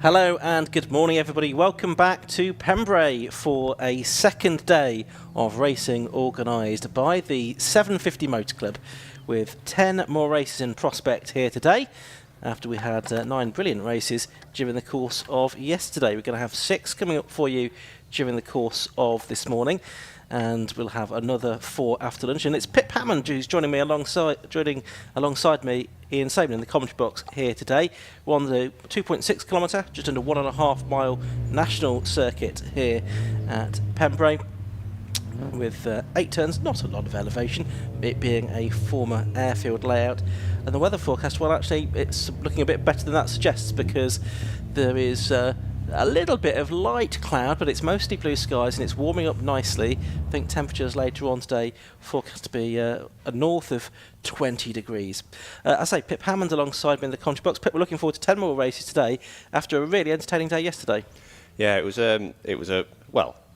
Hello and good morning everybody. Welcome back to Pembrey for a second day of racing organised by the 750 Motor Club, with 10 more races in prospect here today after we had 9 brilliant races during the course of yesterday. We're going to have 6 coming up for you during the course of this morning, and we'll have another 4 after lunch. And it's Pip Hammond who's joining alongside me, Ian Saban, in the commentary box here today. We're on the 2.6 kilometre, just under 1.5 mile national circuit here at Pembrey, with 8 turns, not a lot of elevation, it being a former airfield layout. And the weather forecast, well, actually it's looking a bit better than that suggests, because there is a little bit of light cloud, but it's mostly blue skies and it's warming up nicely. I think temperatures later on today forecast to be north of 20 degrees. I say, Pip Hammond alongside me in the commentary box. Pip, we're looking forward to 10 more races today after a really entertaining day yesterday. Yeah, it was a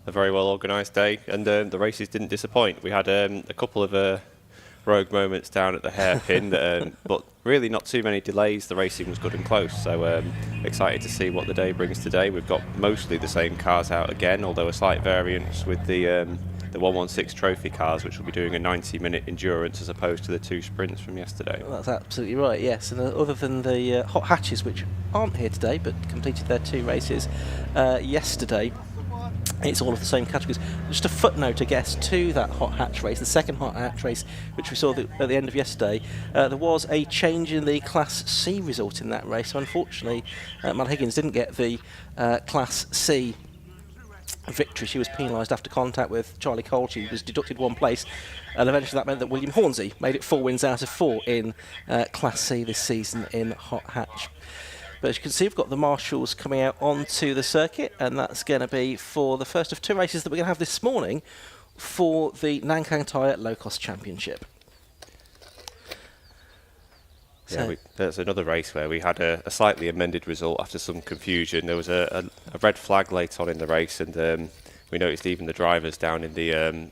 very well organised day, and the races didn't disappoint. We had a couple of rogue moments down at the hairpin, but really not too many delays. The racing was good and close, so excited to see what the day brings today. We've got mostly the same cars out again, although a slight variance with the 116 trophy cars, which will be doing a 90-minute endurance as opposed to the 2 sprints from yesterday. Well, that's absolutely right, yes. And other than the hot hatches, which aren't here today but completed their 2 races yesterday, it's all of the same categories. Just a footnote, I guess, to that hot hatch race, the second hot hatch race, which we saw at the end of yesterday. There was a change in the Class C result in that race. So unfortunately, Mal Higgins didn't get the Class C victory. She was penalised after contact with Charlie Cole. She was deducted 1 place, and eventually that meant that William Hornsey made it 4 wins out of 4 in Class C this season in hot hatch. But as you can see, we've got the marshals coming out onto the circuit, and that's going to be for the first of 2 races that we're going to have this morning for the Nankang Tyre Locos Championship. Yeah, there's another race where we had a slightly amended result after some confusion. There was a red flag late on in the race, and we noticed even the drivers down in the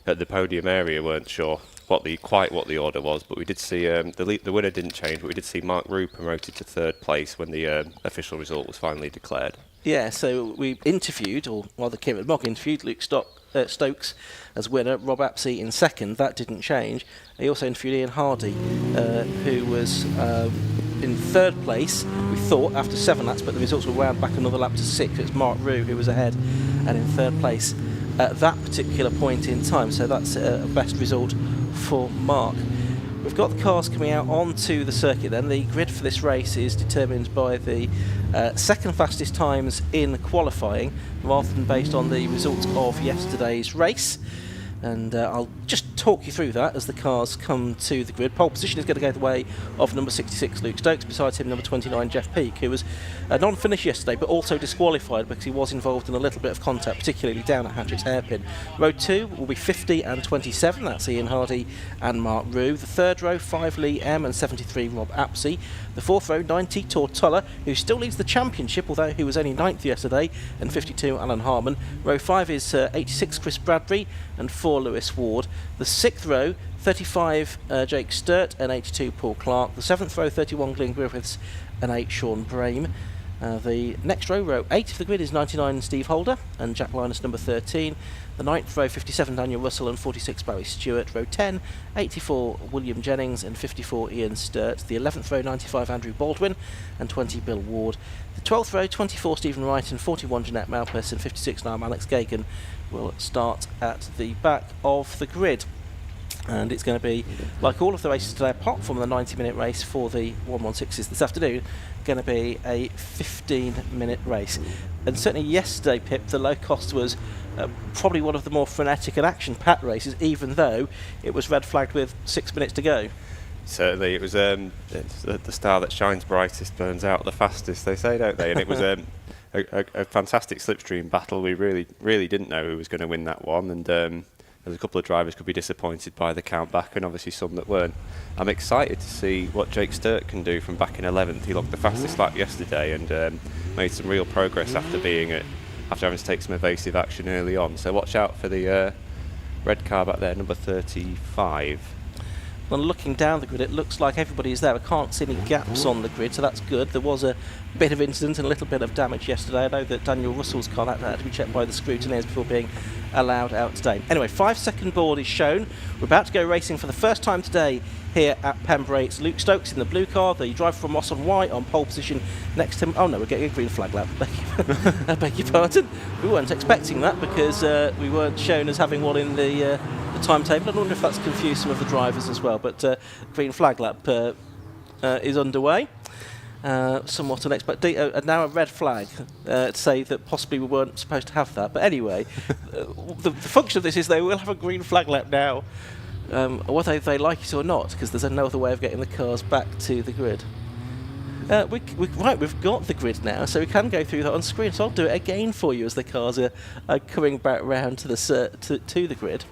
at the podium area weren't sure what the order was, but we did see the winner didn't change, but we did see Mark Rue promoted to 3rd place when the official result was finally declared. Yeah, so we interviewed, or rather Kieran Mogg interviewed Luke Stokes as winner, Rob Apsey in 2nd. That didn't change. He also interviewed Ian Hardy, who was in 3rd place, we thought, after 7 laps, but the results were wound back another lap to 6. It's Mark Rue who was ahead and in 3rd place at that particular point in time, so that's a best result for Mark. We've got the cars coming out onto the circuit then. The grid for this race is determined by the 2nd fastest times in qualifying, rather than based on the results of yesterday's race. And I'll just talk you through that as the cars come to the grid. Pole position is going to go the way of number 66 Luke Stokes, besides him number 29 Jeff Peake, who was non-finished yesterday but also disqualified because he was involved in a little bit of contact, particularly down at Hatchett's hairpin. Row 2 will be 50 and 27, that's Ian Hardy and Mark Rue. The 3rd row, 5 Lee M and 73 Rob Apsey. The 4th row, 90 Tortola, who still leads the championship, although he was only 9th yesterday, and 52 Alan Harmon. Row 5 is 86 Chris Bradbury and 4 Lewis Ward. The 6th row, 35 Jake Sturt and 82 Paul Clark. The 7th row, 31 Glyn Griffiths and 8 Sean Brame. The next row, row 8 of the grid, is 99 Steve Holder and Jack Linus number 13. The 9th row, 57 Daniel Russell and 46 Barry Stewart. Row 10, 84 William Jennings and 54 Ian Sturt. The 11th row, 95 Andrew Baldwin and 20 Bill Ward. The 12th row, 24 Stephen Wright and 41 Jeanette Malpass and 56 now Alex Gagan will start at the back of the grid. And it's going to be, like all of the races today, apart from the 90-minute race for the 116s this afternoon, going to be a 15-minute race. And certainly yesterday, Pip, the Locos was probably one of the more frenetic and action-packed races, even though it was red flagged with 6 minutes to go. Certainly, it was the star that shines brightest burns out the fastest, they say, don't they? And it was a fantastic slipstream battle. We really didn't know who was going to win that one, and there's a couple of drivers could be disappointed by the count back, and obviously some that weren't. I'm excited to see what Jake Sturt can do from back in 11th. He logged the fastest lap yesterday and made some real progress after having to take some evasive action early on. So watch out for the red car back there, number 35. on looking down the grid, it looks like everybody is there. I can't see any gaps on the grid, so that's good. There was a bit of incident and a little bit of damage yesterday. I know that Daniel Russell's car had to be checked by the scrutineers before being allowed out today. Anyway, 5-second board is shown. We're about to go racing for the first time today here at Pembrey. It's Luke Stokes in the blue car, the driver from Moss on white on pole position next to him. Oh no, we're getting a green flag lap. I beg your pardon. We weren't expecting that because we weren't shown as having one in the timetable. I wonder if that's confused some of the drivers as well, but green flag lap is underway. Somewhat unexpected. And now a red flag to say that possibly we weren't supposed to have that. But anyway, the function of this is they will have a green flag lap now, whether they like it or not, because there's no other way of getting the cars back to the grid. We've got the grid now, so we can go through that on screen. So I'll do it again for you as the cars are coming back round to the grid.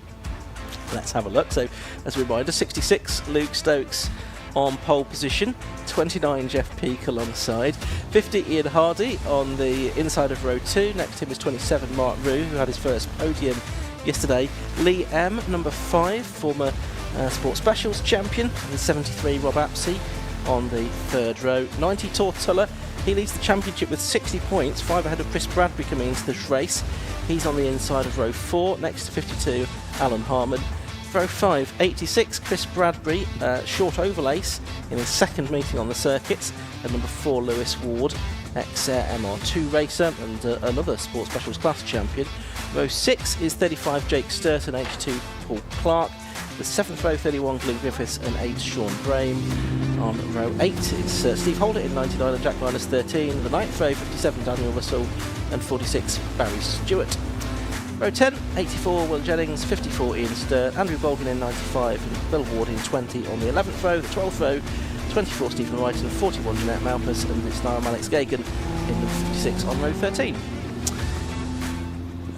Let's have a look. So, as a reminder, 66 Luke Stokes on pole position, 29 Jeff Peake alongside, 50 Ian Hardy on the inside of row 2. Next to him is 27 Mark Rue, who had his first podium yesterday. Lee M, number 5, former Sport Specials champion, and 73 Rob Apsey on the 3rd row. 90 Tortulla, he leads the championship with 60 points, 5 ahead of Chris Bradbury coming into this race. He's on the inside of row 4, next to 52 Alan Harmon. Row 5, 86 Chris Bradbury, short overlace in his second meeting on the circuits, and number 4 Lewis Ward, ex-MR2 racer and another Sport Specials class champion. Row 6 is 35 Jake Sturton, H2 Paul Clark. The 7th row, 31 Glyn Griffiths and 8 Sean Brame. On row 8 it's Steve Holdit in 99 and Jack Linus 13. The 9th row, 57 Daniel Russell and 46 Barry Stewart. Row 10, 84 Will Jennings, 54 Ian Sturt, Andrew Baldwin in 95 and Bill Ward in 20 on the 11th row. The 12th row, 24 Stephen Wright and 41 Jeanette Malpas, and it's now Alex Gagan in number 56 on row 13.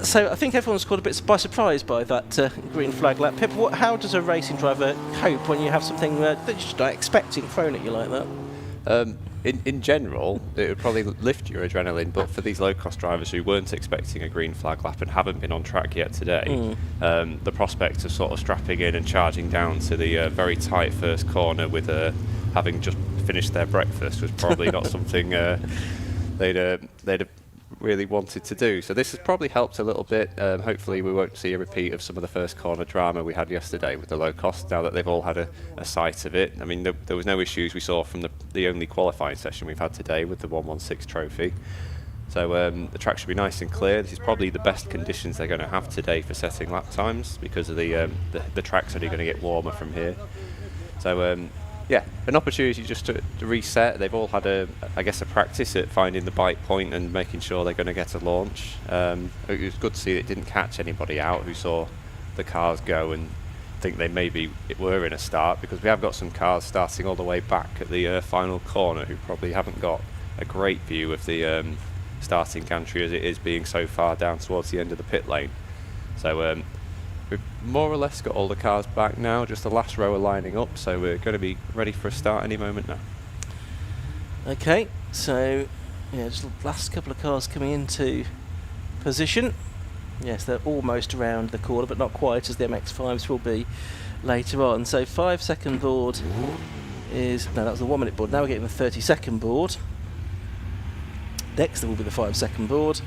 So I think everyone's caught a bit by surprise by that green flag lap. Pip, how does a racing driver cope when you have something that you're just not expecting thrown at you like that? In general, it would probably lift your adrenaline, but for these low-cost drivers who weren't expecting a green flag lap and haven't been on track yet today, the prospect of sort of strapping in and charging down to the very tight first corner with having just finished their breakfast was probably not something they'd really wanted to do. So this has probably helped a little bit. Hopefully we won't see a repeat of some of the first corner drama we had yesterday with the low cost, now that they've all had a sight of it. I mean, there was no issues we saw from the only qualifying session we've had today with the 116 trophy. So the track should be nice and clear. This is probably the best conditions they're going to have today for setting lap times, because of the track's only going to get warmer from here. So yeah, an opportunity just to reset. They've all had a practice at finding the bite point and making sure they're going to get a launch. It was good to see that it didn't catch anybody out who saw the cars go and think they maybe were in a start, because we have got some cars starting all the way back at the final corner who probably haven't got a great view of the starting gantry as it is, being so far down towards the end of the pit lane. So we've more or less got all the cars back now, just the last row are lining up, so we're going to be ready for a start any moment now. Okay, so yeah, just the last couple of cars coming into position. Yes, they're almost around the corner, but not quite, as the MX-5s will be later on. So 5-second board is, no, that was the 1 minute board. Now we're getting the 30-second board. Next there will be the 5-second board,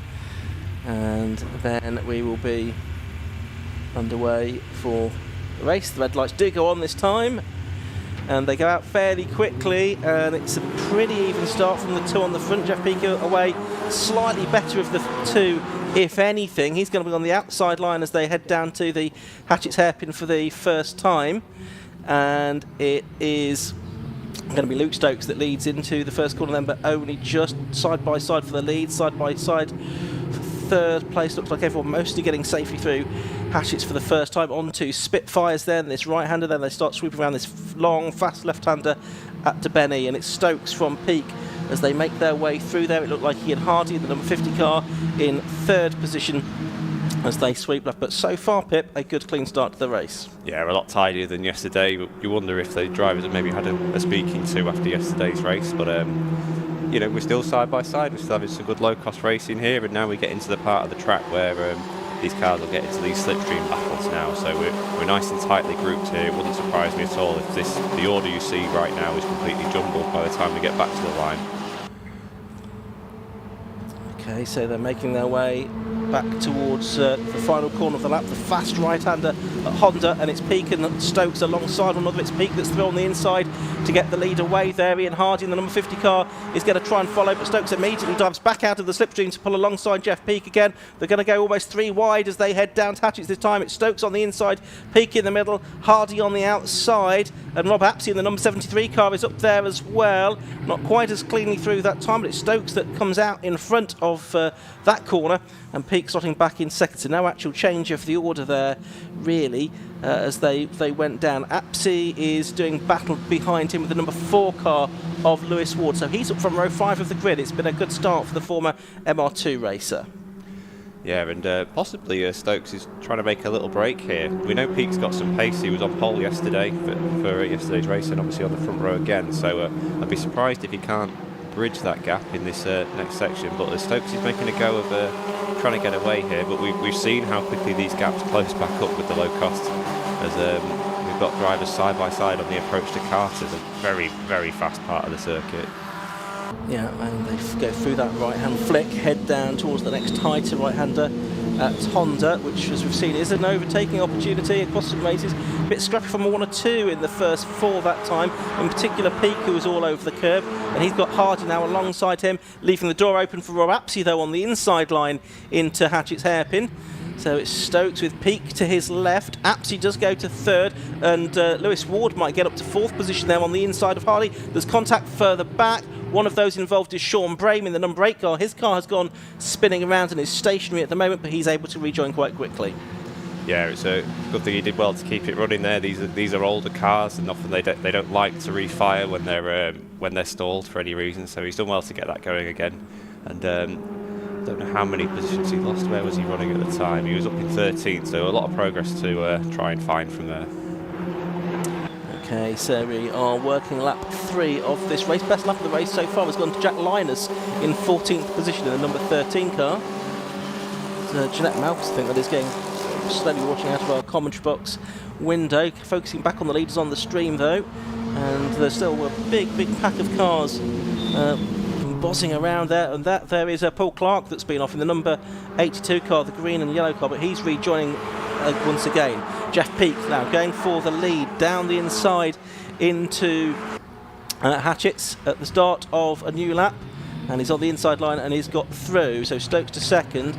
and then we will be underway for the race. The red lights do go on this time, and they go out fairly quickly, and it's a pretty even start from the 2 on the front. Jeff Peake away slightly better of the 2, if anything. He's going to be on the outside line as they head down to the Hatchett's hairpin for the first time, and it is going to be Luke Stokes that leads into the first corner then, but only just side by side for the lead. Side by side for third place, looks like everyone mostly getting safely through Hatchett's for the first time. On to Spitfires then, this right-hander, then they start sweeping around this long, fast left-hander at DeBenny, and it's Stokes from Peake as they make their way through there. It looked like Ian Hardy, the number 50 car, in third position as they sweep left. But so far, Pip, a good clean start to the race. Yeah, a lot tidier than yesterday. You wonder if the drivers have maybe had a speaking to after yesterday's race, but you know, we're still side by side. We're still having some good low-cost racing here, and now we get into the part of the track where these cars will get into these slipstream battles now. So we're nice and tightly grouped here. It wouldn't surprise me at all if the order you see right now is completely jumbled by the time we get back to the line. Okay, so they're making their way back towards the final corner of the lap. The fast right-hander at Honda, and it's Peake and Stokes alongside one another. It's Peake that's through on the inside to get the lead away there. Ian Hardy in the number 50 car is going to try and follow, but Stokes immediately dives back out of the slipstream to pull alongside Jeff Peake again. They're going to go almost 3 wide as they head down to Hatchett's this time. It's Stokes on the inside, Peake in the middle, Hardy on the outside, and Rob Apsey in the number 73 car is up there as well. Not quite as cleanly through that time, but it's Stokes that comes out in front of that corner, and Peake slotting back in second. So no actual change of the order there, really, as they went down. Apsey is doing battle behind him with the number 4 car of Lewis Ward. So he's up from row 5 of the grid. It's been a good start for the former MR2 racer. Yeah, and possibly Stokes is trying to make a little break here. We know Peake's got some pace. He was on pole yesterday for yesterday's race, and obviously on the front row again. So I'd be surprised if he can't bridge that gap in this next section. But Stokes is making a go of trying to get away here. But we've seen how quickly these gaps close back up with the low cost, as we've got drivers side by side on the approach to Carter's, a very, very fast part of the circuit. Yeah, and they go through that right-hand flick, head down towards the next tighter right-hander at Honda, which, as we've seen, is an overtaking opportunity across some races. A bit scrappy from a 1 or 2 in the first 4 that time, in particular Peake, who was all over the curb, and he's got Hardy now alongside him, leaving the door open for Rob Apsey, though, on the inside line into Hatchett's hairpin. So it's Stokes with Peake to his left. Apsey does go to 3rd, and Lewis Ward might get up to 4th position there on the inside of Hardy. There's contact further back. One of those involved is Sean Brame in the number 8 car. His car has gone spinning around and is stationary at the moment, but he's able to rejoin quite quickly. Yeah, it's a good thing he did well to keep it running there. These are older cars, and often they don't like to refire when they're stalled for any reason. So he's done well to get that going again. And don't know how many positions he lost. Where was he running at the time? He was up in 13th, so a lot of progress to try and find from there. Okay, so we are working lap 3 of this race. Best lap of the race so far has gone to Jack Linus in 14th position in the number 13 car. Jeanette Malkus, I think, that is going slowly watching out of our commentary box window, focusing back on the leaders on the stream though, and there's still a big pack of cars bossing around there, and there is Paul Clark that's been off in the number 82 car, the green and yellow car, but he's rejoining once again. Jeff Peake now going for the lead down the inside into Hatchett's at the start of a new lap, and he's on the inside line and he's got through. So Stokes to 2nd,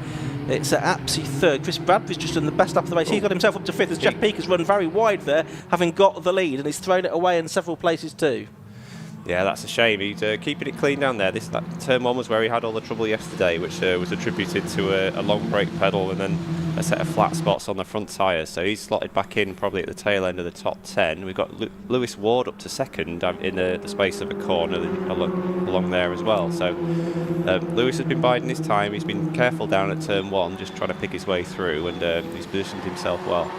it's Apsey 3rd. Chris Bradbury's just done the best lap of the race. He got himself up to 5th as Jeff Peake has run very wide there, having got the lead, and he's thrown it away in several places too. Yeah, that's a shame. He's keeping it clean down there. That turn 1 was where he had all the trouble yesterday, which was attributed to a long brake pedal and then a set of flat spots on the front tyres. So he's slotted back in probably at the tail end of the top 10. We've got Lewis Ward up to 2nd in the space of a corner along there as well. So Lewis has been biding his time. He's been careful down at turn 1, just trying to pick his way through, and he's positioned himself well.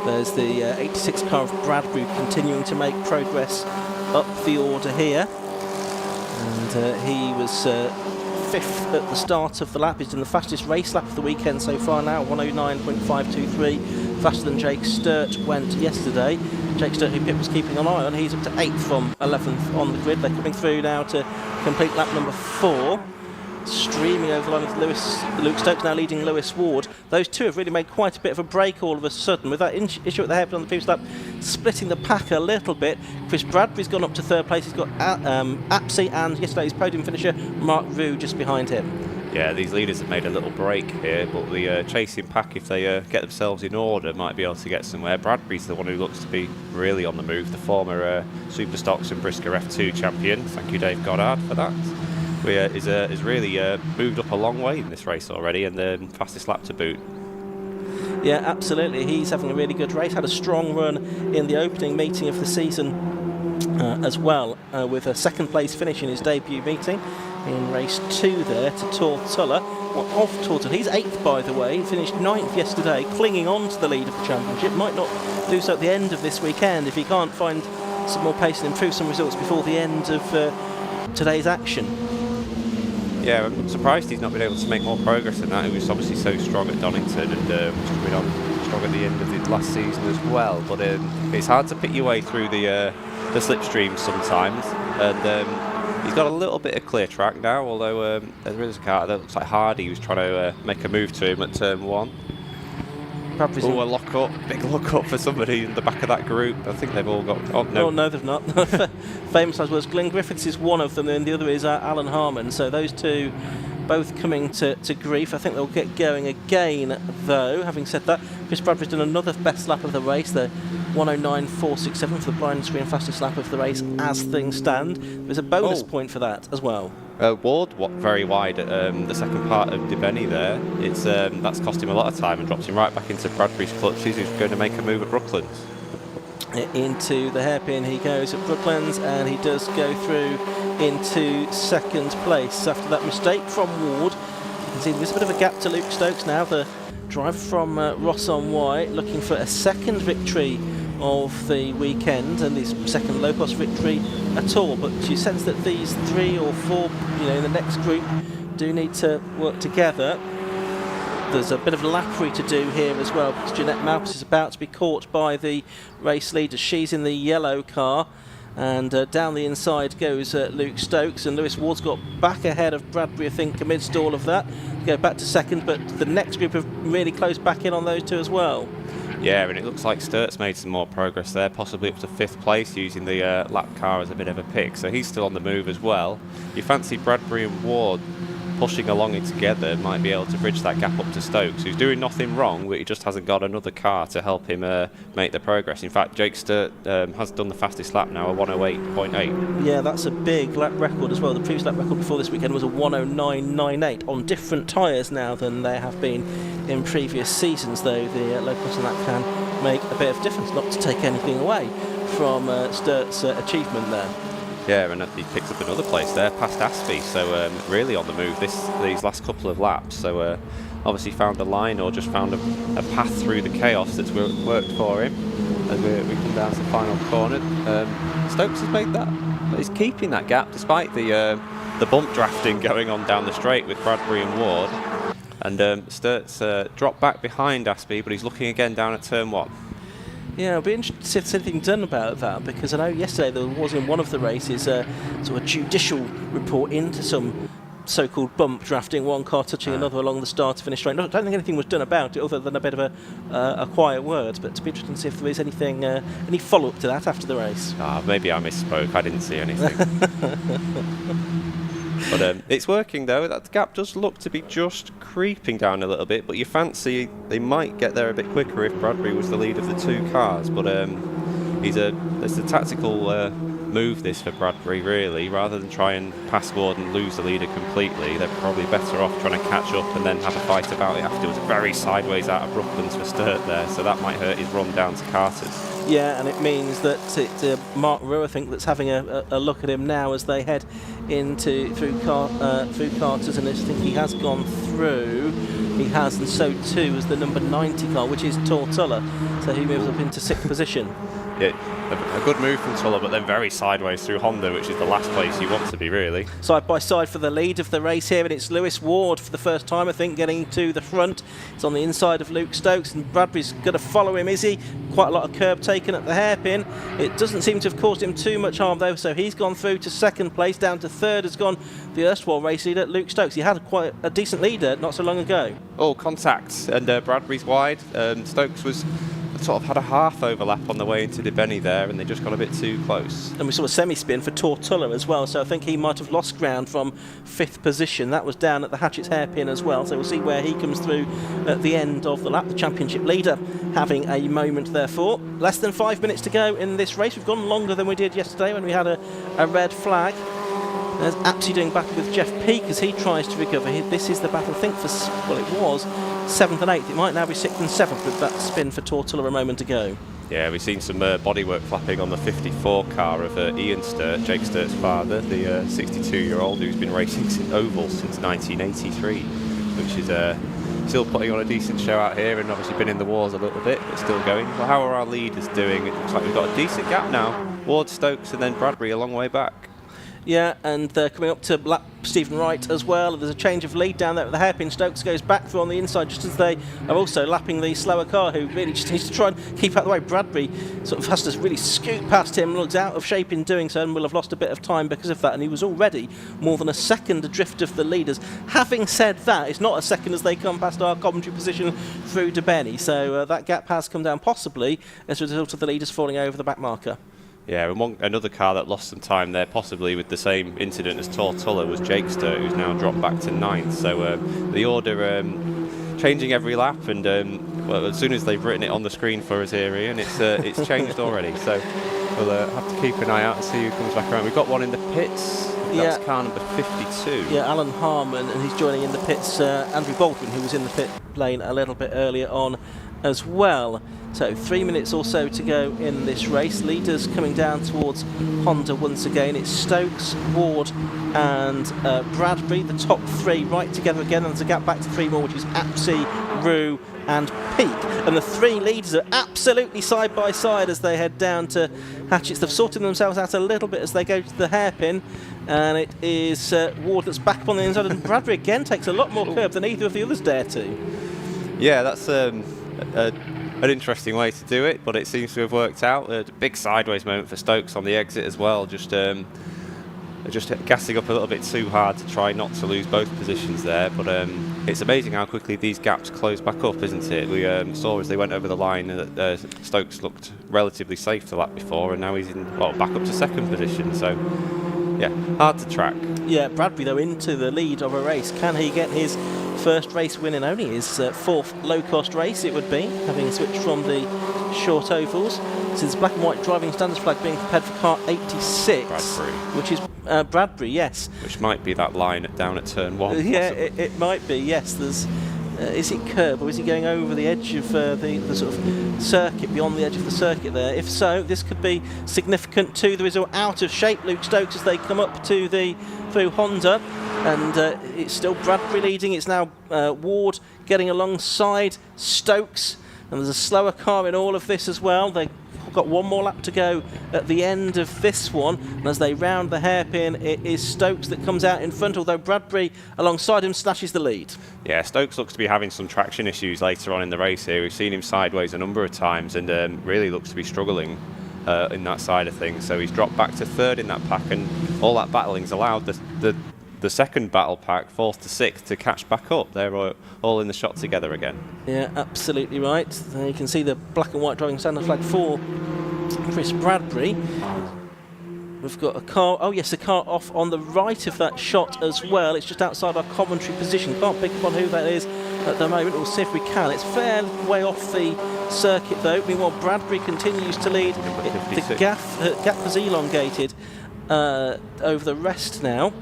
There's the 86 car of Bradbury continuing to make progress up the order here, and he was 5th at the start of the lap. He's done the fastest race lap of the weekend so far now, 109.523, faster than Jake Sturt went yesterday. Jake Sturt, who Pip was keeping an eye on, he's up to 8th from 11th on the grid. They're coming through now to complete lap number 4. Streaming over the line with Luke Stokes now leading Lewis Ward. Those two have really made quite a bit of a break all of a sudden, with that issue at the hairpin on the previous lap splitting the pack a little bit. Chris Bradbury's gone up to 3rd place. He's got Apsey and yesterday's podium finisher Mark Roux just behind him. Yeah, these leaders have made a little break here, but the chasing pack, if they get themselves in order, might be able to get somewhere. Bradbury's the one who looks to be really on the move, the former Superstocks and Brisker F2 champion. Thank you, Dave Goddard, for that. Is really moved up a long way in this race already, and the fastest lap to boot. Yeah, absolutely. He's having a really good race. Had a strong run in the opening meeting of the season as well, with a 2nd place finish in his debut meeting in race 2 there to Tortola. Of Tortola, he's 8th by the way. He finished 9th yesterday, clinging on to the lead of the championship. Might not do so at the end of this weekend if he can't find some more pace and improve some results before the end of today's action. Yeah, I'm surprised he's not been able to make more progress than that. He was obviously so strong at Donington and was coming on strong at the end of the last season as well. But it's hard to pick your way through the slipstreams sometimes. And he's got a little bit of clear track now, although there is a car that looks like Hardy was trying to make a move to him at turn 1. Oh, a lock up, big lock up for somebody in the back of that group. I think they've all got. Oh no, no, they've not. Famous as was Glenn Griffiths is one of them, and the other is Alan Harmon. So those two both coming to grief. I think they'll get going again, though. Having said that, Chris Bradbury's done another best lap of the race, the 109.467 for the blind screen fastest lap of the race as things stand. There's a bonus point for that as well. Ward very wide at the second part of Dibeny there. It's that's cost him a lot of time and drops him right back into Bradbury's clutches, who's going to make a move at Brooklands. Into the hairpin he goes at Brooklands, and he does go through into second place after that mistake from Ward. You can see there's a bit of a gap to Luke Stokes now, the driver from Ross on White, looking for a second victory of the weekend and his second Locos victory at all. But you sense that these 3 or 4, in the next group do need to work together. There's a bit of lappery to do here as well, because Jeanette Malpas is about to be caught by the race leader. She's in the yellow car, and down the inside goes Luke Stokes, and Lewis Ward's got back ahead of Bradbury, I think, amidst all of that, to go back to second, but the next group have really closed back in on those two as well. Yeah, and it looks like Sturt's made some more progress there, possibly up to 5th place, using the lap car as a bit of a pick, so he's still on the move as well. You fancy Bradbury and Ward pushing along it together, might be able to bridge that gap up to Stokes, who's doing nothing wrong, but he just hasn't got another car to help him make the progress. In fact, Jake Sturt has done the fastest lap now, a 108.8. Yeah, that's a big lap record as well. The previous lap record before this weekend was a 109.98 on different tyres now than there have been in previous seasons, though the Locos and that can make a bit of difference, not to take anything away from Sturt's achievement there. Yeah, and he picks up another place there, past Aspie, so really on the move these last couple of laps. So obviously found a line, or just found a path through the chaos that's worked for him as we come down to the final corner. Stokes has made that. He's keeping that gap despite the bump drafting going on down the straight with Bradbury and Ward. And Sturt's dropped back behind Aspie, but he's looking again down at turn 1. Yeah, I'll be interested to see if there's anything done about that, because I know yesterday there was in one of the races sort of a judicial report into some so-called bump drafting, one car touching another along the start-to-finish straight. I don't think anything was done about it other than a bit of a quiet word, but to be interested to see if there is anything, any follow-up to that after the race. Maybe I misspoke, I didn't see anything. But it's working though. That gap does look to be just creeping down a little bit, but you fancy they might get there a bit quicker if Bradbury was the lead of the 2 cars. But it's a tactical move this for Bradbury, really. Rather than try and pass Ward and lose the leader completely, they're probably better off trying to catch up and then have a fight about it afterwards. Very sideways out of Brooklands for Sturt there, so that might hurt his run down to Carter's. Yeah, and it means that it's Mark Rowe, I think, that's having a look at him now as they head through Carter's, and I think he has gone through. He has, and so too as the number 90 car, which is Tortulla, so he moves up into 6th position. Yeah, a good move from Tulla, but then very sideways through Honda, which is the last place you want to be, really. Side by side for the lead of the race here, and it's Lewis Ward for the first time, I think, getting to the front. It's on the inside of Luke Stokes, and Bradbury's going to follow him, is he? Quite a lot of curb taken at the hairpin. It doesn't seem to have caused him too much harm, though, so he's gone through to 2nd place. Down to 3rd has gone the erstwhile race leader, Luke Stokes. He had quite a decent leader not so long ago. Oh, contact, and Bradbury's wide. Stokes was sort of had a half overlap on the way into Dibeny there, and they just got a bit too close. And we saw a semi-spin for Tortulla as well, so I think he might have lost ground from 5th position. That was down at the Hatchett's hairpin as well, so we'll see where he comes through at the end of the lap. The championship leader having a moment therefore. Less than 5 minutes to go in this race. We've gone longer than we did yesterday when we had a red flag. There's Apsey doing battle with Jeff Peake as he tries to recover. This is the battle, I think, it was 7th and 8th. It might now be 6th and 7th with that spin for Tortulla a moment ago. Yeah, we've seen some bodywork flapping on the 54 car of Ian Sturt, Jake Sturt's father, the 62-year-old who's been racing ovals since 1983, which is still putting on a decent show out here, and obviously been in the wars a little bit, but still going. Well, how are our leaders doing? It looks like we've got a decent gap now. Ward, Stokes, and then Bradbury a long way back. Yeah, and coming up to lap Stephen Wright as well. There's a change of lead down there at the hairpin. Stokes goes back through on the inside just as they are also lapping the slower car, who really just needs to try and keep out of the way. Bradbury sort of has to really scoot past him, looks out of shape in doing so, and will have lost a bit of time because of that. And he was already more than a second adrift of the leaders. Having said that, it's not a second as they come past our commentary position through to Benny. So that gap has come down, possibly as a result of the leaders falling over the back marker. Yeah, and another car that lost some time there, possibly with the same incident as Tortola, was Jakester, who's now dropped back to 9th. So the order changing every lap, and well, as soon as they've written it on the screen for us here, Ian, it's changed already. So we'll have to keep an eye out and see who comes back around. We've got one in the pits. That's car number 52. Yeah, Alan Harmon, and he's joining in the pits. Andrew Baldwin, who was in the pit lane a little bit earlier on as well. So 3 minutes or so to go in this race. Leaders coming down towards Honda once again. It's Stokes, Ward and Bradbury, the top three right together again. And there's a gap back to 3 more, which is Apsey, Rue and Peak. And the 3 leaders are absolutely side by side as they head down to Hatchett's. They've sorted themselves out a little bit as they go to the hairpin. And it is Ward that's back up on the inside, and Bradbury again takes a lot more curb than either of the others dare to. Yeah, that's an interesting way to do it, but it seems to have worked out. A big sideways moment for Stokes on the exit as well, just gassing up a little bit too hard to try not to lose both positions there. But it's amazing how quickly these gaps close back up, isn't it? We saw as they went over the line that Stokes looked relatively safe the lap before, and now he's back up to 2nd position. So yeah, hard to track. Yeah, Bradbury though into the lead of a race. Can he get his first race win in only his 4th low-cost race? It would be, having switched from the short ovals. Since black and white driving standards flag being prepared for car 86, Bradbury. Which is Bradbury, yes. Which might be that line down at turn 1. Yeah, it might be. Yes, there's. Is it curb or is he going over the edge of the sort of circuit, beyond the edge of the circuit there? If so, this could be significant to the result. Out of shape, Luke Stokes, as they come up to through Honda, and it's still Bradbury leading. It's now Ward getting alongside Stokes, and there's a slower car in all of this as well. They've got one more lap to go at the end of this one, and as they round the hairpin, it is Stokes that comes out in front, although Bradbury alongside him snatches the lead. Yeah, Stokes looks to be having some traction issues later on in the race here. We've seen him sideways a number of times, and really looks to be struggling in that side of things. So he's dropped back to 3rd in that pack, and all that battling's allowed the second battle pack, 4th to 6th, to catch back up. They're all in the shot together again. Yeah, absolutely right. There you can see the black and white driving standard flag for Chris Bradbury. We've got a car, a car off on the right of that shot as well. It's just outside our commentary position. Can't pick up on who that is at the moment. We'll see if we can. It's fair way off the circuit though. Meanwhile, Bradbury continues to lead. The gap was elongated over the rest now.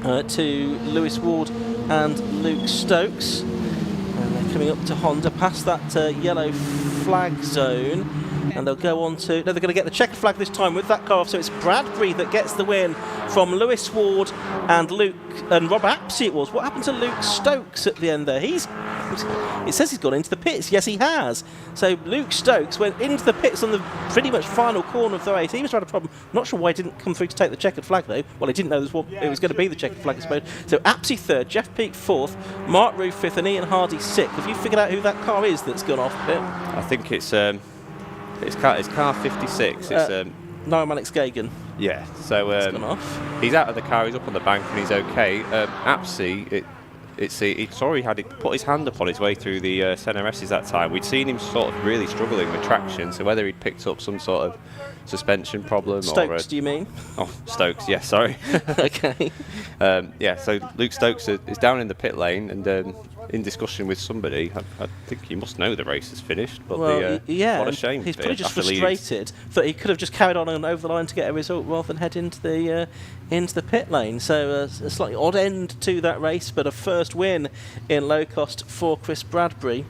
To Lewis Ward and Luke Stokes, and they're coming up to Honda past that yellow flag zone, and they'll go on to they're going to get the checkered flag this time with that car off. So it's Bradbury that gets the win from Lewis Ward and Rob Apsey. It was. What happened to Luke Stokes at the end there? It says he's gone into the pits. Yes, he has. So Luke Stokes went into the pits on the pretty much final corner of the race. He must have had a problem. Not sure why he didn't come through to take the checkered flag though. Well, he didn't know it was going to be the checkered flag, I suppose. So Apsey 3rd, Jeff Peak 4th, Mark Rue 5th, and Ian Hardy 6th. Have you figured out who that car is that's gone off? I think it's car 56. It's Niall Mannix-Gagan. Yeah. So he's gone off. He's out of the car. He's up on the bank and he's okay. Apsey. He put his hand up on his way through the CNRSs that time. We'd seen him sort of really struggling with traction, so whether he'd picked up some sort of suspension problem Stokes, do you mean? Oh, Stokes, yeah, sorry. Okay. So Luke Stokes is down in the pit lane and in discussion with somebody. I think he must know the race is finished, but what a shame. He's probably just frustrated that he could have just carried on and over the line to get a result rather than head into the pit lane. So a slightly odd end to that race, but a first win in low cost for Chris Bradbury.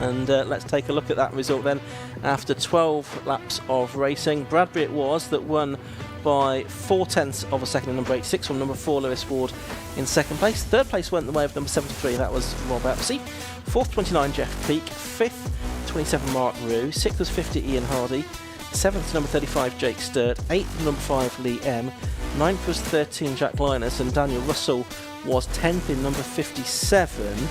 And let's take a look at that result then. After 12 laps of racing, Bradbury it was that won by 0.4 of a second in number 86 from number 4 Lewis Ward in 2nd place. 3rd place went the way of number 73, that was Rob Apsey. 4th 29 Jeff Peak, 5th 27 Mark Rue, 6th was 50 Ian Hardy, 7th number 35 Jake Sturt, 8th number 5 Lee M, 9th was 13 Jack Linus, and Daniel Russell was 10th in number 57.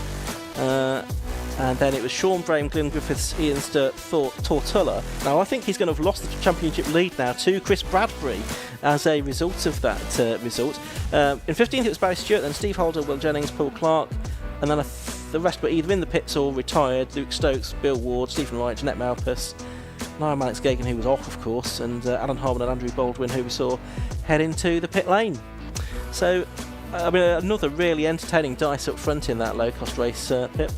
And then it was Sean Brame, Glyn Griffiths, Ian Sturt, Tortulla. Now I think he's going to have lost the championship lead now to Chris Bradbury as a result of that result. In 15th it was Barry Stewart, then Steve Holder, Will Jennings, Paul Clark, and then the rest were either in the pits or retired. Luke Stokes, Bill Ward, Stephen Wright, Jeanette Malpas, Niall Alex Gagan, who was off of course, and Alan Harmon and Andrew Baldwin, who we saw head into the pit lane. So I mean, another really entertaining dice up front in that low-cost race, Pip.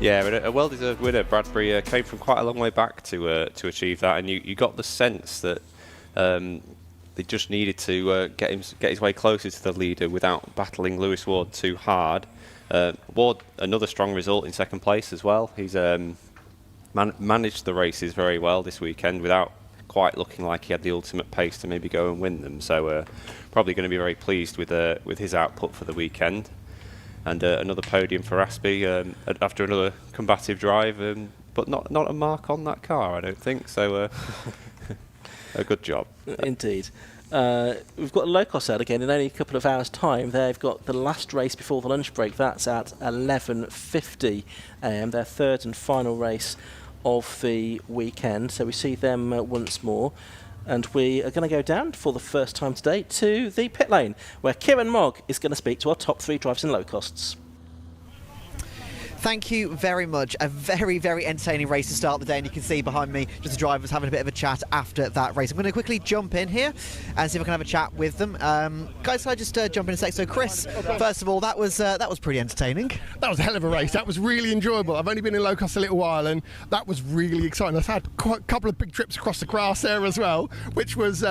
Yeah, but a well-deserved winner. Bradbury came from quite a long way back to achieve that, and you got the sense that they just needed to get his way closer to the leader without battling Lewis Ward too hard. Ward, another strong result in second place as well. He's managed the races very well this weekend without quite looking like he had the ultimate pace to maybe go and win them. So probably going to be very pleased with his output for the weekend. And another podium for Aspie after another combative drive, but not a mark on that car, I don't think. So a good job. Indeed. We've got Locos out again in only a couple of hours' time. They've got the last race before the lunch break. That's at 11:50 a.m. Their third and final race of the weekend. So we see them once more. And we are going to go down for the first time today to the pit lane, where Kieran Mogg is going to speak to our top 3 drivers in low costs. Thank you very much. A very, very entertaining race to start the day, and you can see behind me just the drivers having a bit of a chat after that race. I'm going to quickly jump in here and see if I can have a chat with them. Guys, can I just jump in a sec? So, Chris, first of all, that was pretty entertaining. That was a hell of a race. That was really enjoyable. I've only been in Locos a little while, and that was really exciting. I've had quite a couple of big trips across the grass there as well, which was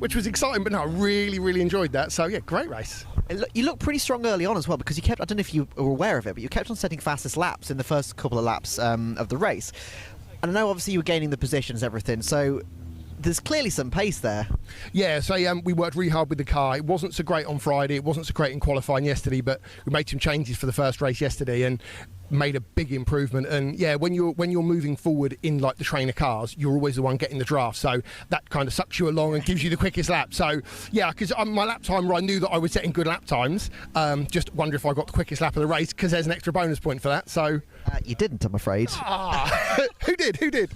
exciting. But no, I really, really enjoyed that. So yeah, great race. You looked pretty strong early on as well, because you kept, I don't know if you were aware of it, but you kept on setting fastest laps in the first couple of laps of the race. And I know obviously you were gaining the positions, everything, so there's clearly some pace there. Yeah, so we worked really hard with the car. It wasn't so great on Friday, it wasn't so great in qualifying yesterday, but we made some changes for the first race yesterday and made a big improvement. And yeah, when you're moving forward in like the trainer cars, you're always the one getting the draft, so that kind of sucks you along and gives you the quickest lap. So yeah, because my lap timer, I knew that I was setting good lap times. Just wonder if I got the quickest lap of the race, because there's an extra bonus point for that. So you didn't, I'm afraid. Who did?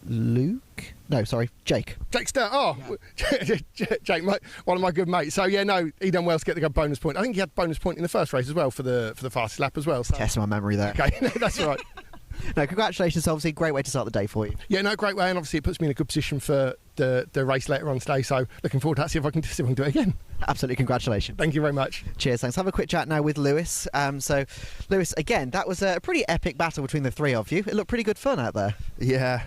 Luke? No, sorry, Jake. Jake Sturt. Oh, yeah. Jake, one of my good mates. So yeah, no, he done well to get the bonus point. I think he had bonus point in the first race as well for the fastest lap as well. So. Test my memory there. Okay, that's all right. No, congratulations. Obviously, great way to start the day for you. Yeah, no, great way, and obviously it puts me in a good position for the race later on today. So looking forward to that. See if I can do it again. Absolutely, congratulations. Thank you very much. Cheers, thanks. Have a quick chat now with Lewis. So, Lewis, again, that was a pretty epic battle between the three of you. It looked pretty good fun out there. Yeah,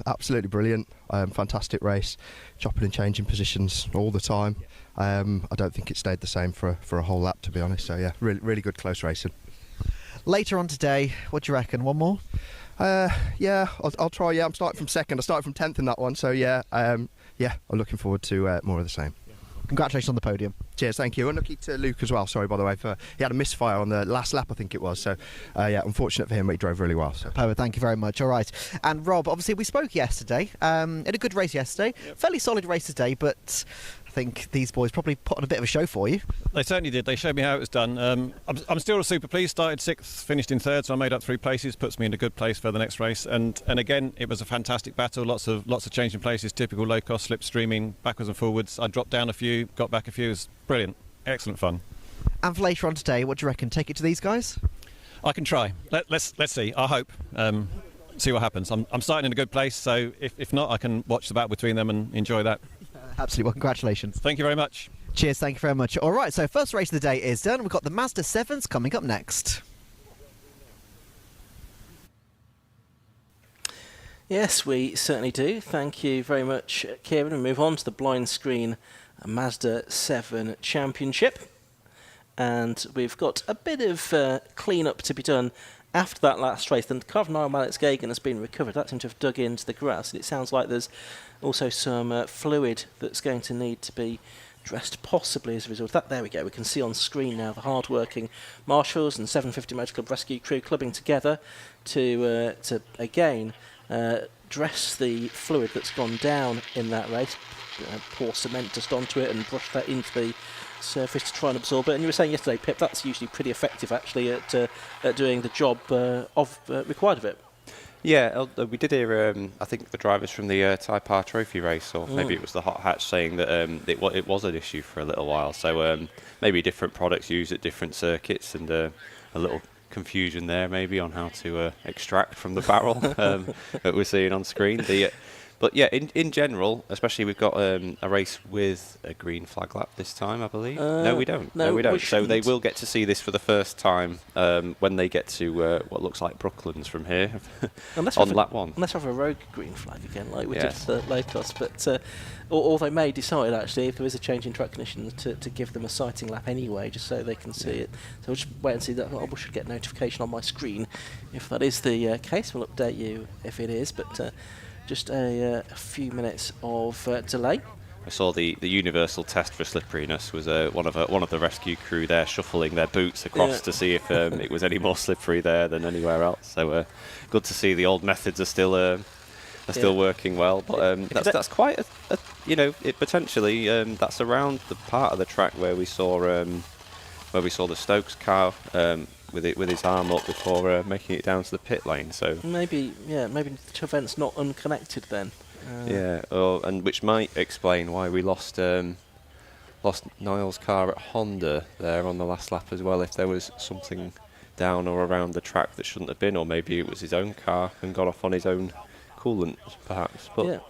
absolutely brilliant. Fantastic race, chopping and changing positions all the time. I don't think it stayed the same for a whole lap, to be honest. So yeah, really good close racing. Later on today, what do you reckon? One more? Yeah, I'll try. Yeah, I'm starting from second. I started from 10th in that one. So yeah, I'm looking forward to more of the same. Congratulations on the podium. Cheers, thank you. And lucky to Luke as well, sorry, by the way, he had a misfire on the last lap, I think it was. So, yeah, unfortunate for him, but he drove really well. So. Power, thank you very much. All right. And Rob, obviously, we spoke yesterday. Had a good race yesterday. Yep. Fairly solid race today, but I think these boys probably put on a bit of a show for you. They certainly did. They showed me how it was done. I'm still super pleased. Started 6th, finished in 3rd, so I made up 3 places. Puts me in a good place for the next race. And again, it was a fantastic battle. Lots of changing places. Typical low cost slipstreaming, backwards and forwards. I dropped down a few, got back a few. It was brilliant. Excellent fun. And for later on today, what do you reckon? Take it to these guys? I can try. Let's see. I hope. See what happens. I'm starting in a good place, so if not, I can watch the battle between them and enjoy that. Absolutely. Well, congratulations. Thank you very much. Cheers. Thank you very much. All right, so first race of the day is done. We've got the Mazda 7s coming up next. Yes, we certainly do. Thank you very much, Kieran. We move on to the blind screen Mazda 7 Championship. And we've got a bit of clean-up to be done after that last race. The car of Niall Alex Gagan has been recovered. That seemed to have dug into the grass. And it sounds like there's also some fluid that's going to need to be dressed possibly as a result of that. There we go. We can see on screen now the hard-working marshals and 750 Motor Club rescue crew clubbing together to again dress the fluid that's gone down in that race, pour cement dust onto it and brush that into the surface to try and absorb it. And you were saying yesterday, Pip, that's usually pretty effective actually at doing the job required of it. Yeah, we did hear, I think, the drivers from the Type R Trophy race, or maybe it was the Hot Hatch, saying that it was an issue for a little while. So maybe different products used at different circuits, and a little confusion there maybe on how to extract from the barrel that we're seeing on screen. But yeah, in general, especially we've got a race with a green flag lap this time, I believe. No, we don't. No, we don't. we So they shouldn't. will get to see this for the first time when they get to what looks like Brooklands from here on lap 1. Unless we have a rogue green flag again, like we Yes. did at Locos. But or they may decide actually, if there is a change in track conditions, to give them a sighting lap anyway, just so they can see it. So we'll just wait and see that. I should get notification on my screen if that is the case. We'll update you if it is. But just a few minutes of delay. I saw the universal test for slipperiness was one of the rescue crew there shuffling their boots across to see if it was any more slippery there than anywhere else. So good to see the old methods are still working well. But that's quite a it potentially that's around the part of the track where we saw the Stokes car with his arm up before making it down to the pit lane. So maybe the two events not unconnected then. And which might explain why we lost Niall's car at Honda there on the last lap as well. If there was something down or around the track that shouldn't have been, or maybe it was his own car and got off on his own coolant, perhaps. But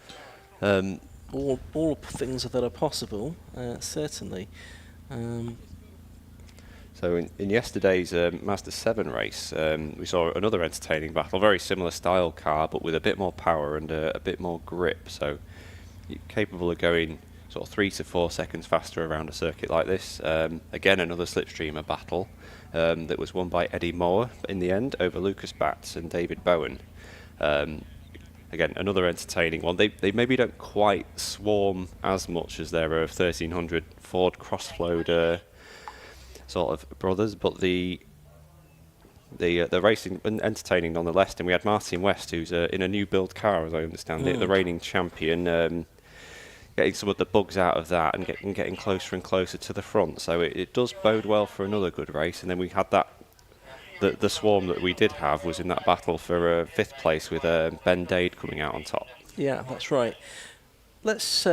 all things that are possible, certainly. So in yesterday's Mazda 7 race, we saw another entertaining battle, very similar style car, but with a bit more power and a bit more grip. So you're capable of going sort of 3 to 4 seconds faster around a circuit like this. Again, another slipstreamer battle that was won by Eddie Moore in the end over Lucas Batts and David Bowen. Again, another entertaining one. They maybe don't quite swarm as much as their 1300 Ford Crossflow sort of brothers, but the racing entertaining nonetheless. And we had Martin West, who's in a new build car, as I understand it, the reigning champion, getting some of the bugs out of that and getting closer and closer to the front. So it does bode well for another good race. And then we had that. The swarm that we did have was in that battle for 5th place with Ben Dade coming out on top. Yeah, that's right. Let's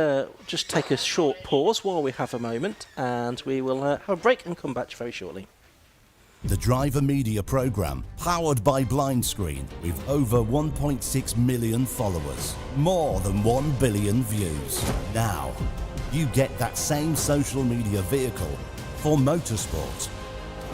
just take a short pause while we have a moment, and we will have a break and come back very shortly. The Driver Media Programme, powered by Blindscreen, with over 1.6 million followers, more than 1 billion views. Now, you get that same social media vehicle for motorsport.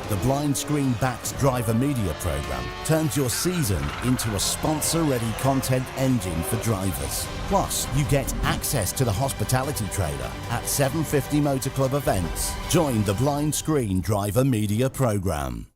The Blindscreen Backs Driver Media Programme turns your season into a sponsor-ready content engine for drivers. Plus, you get access to the hospitality trailer at 750 Motor Club events. Join the Blindscreen Driver Media Programme.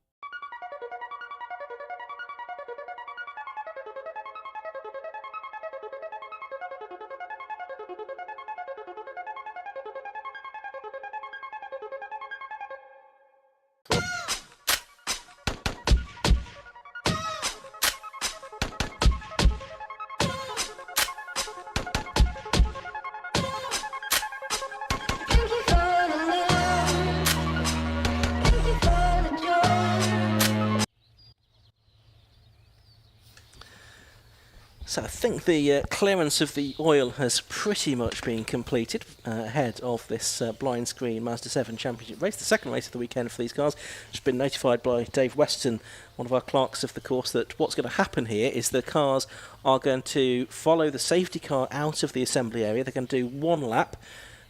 So I think the clearance of the oil has pretty much been completed ahead of this blind screen Mazda 7 Championship race, the second race of the weekend for these cars. Just been notified by Dave Weston, one of our clerks of the course, that what's going to happen here is the cars are going to follow the safety car out of the assembly area. They're going to do one lap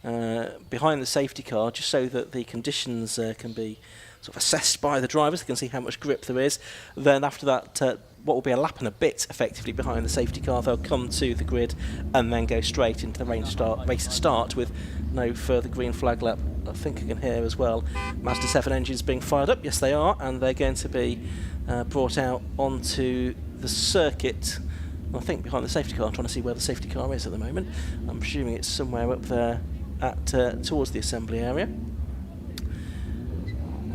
behind the safety car just so that the conditions can be sort of assessed by the drivers. They can see how much grip there is. Then after that, what will be a lap and a bit effectively behind the safety car, they'll come to the grid and then go straight into the race start with no further green flag lap. I think I can hear as well Mazda 7 engines being fired up. Yes, they are, and they're going to be brought out onto the circuit. I think behind the safety car. I'm trying to see where the safety car is at the moment. I'm presuming it's somewhere up there at towards the assembly area.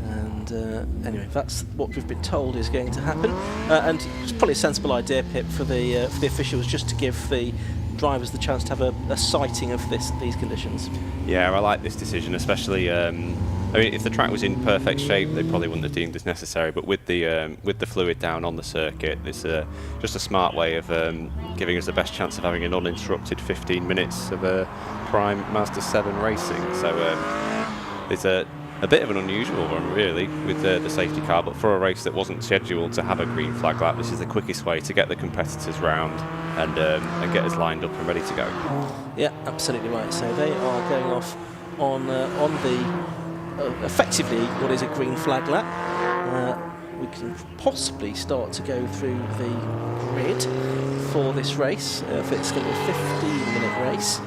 And And anyway, that's what we've been told is going to happen. And it's probably a sensible idea, Pip, for the officials just to give the drivers the chance to have a sighting of these conditions. Yeah, I like this decision, especially. I mean, if the track was in perfect shape, they probably wouldn't have deemed this necessary. But with the fluid down on the circuit, it's just a smart way of giving us the best chance of having an uninterrupted 15 minutes of prime Mazda 7 racing. So it's a bit of an unusual one, really, with the safety car. But for a race that wasn't scheduled to have a green flag lap, this is the quickest way to get the competitors round and get us lined up and ready to go. Yeah, absolutely right. So they are going off on the effectively what is a green flag lap. We can possibly start to go through the grid for this race. It's going to be a 15-minute race.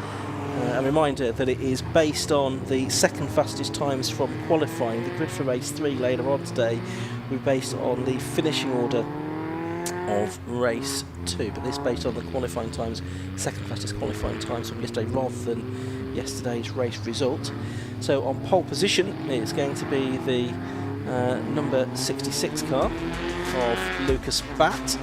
A reminder that it is based on the second fastest times from qualifying. The grid for race 3 later on today will be based on the finishing order of race 2, but this is based on the qualifying times, second fastest qualifying times from yesterday rather than yesterday's race result. So on pole position it's going to be the number 66 car of Lucas Batt,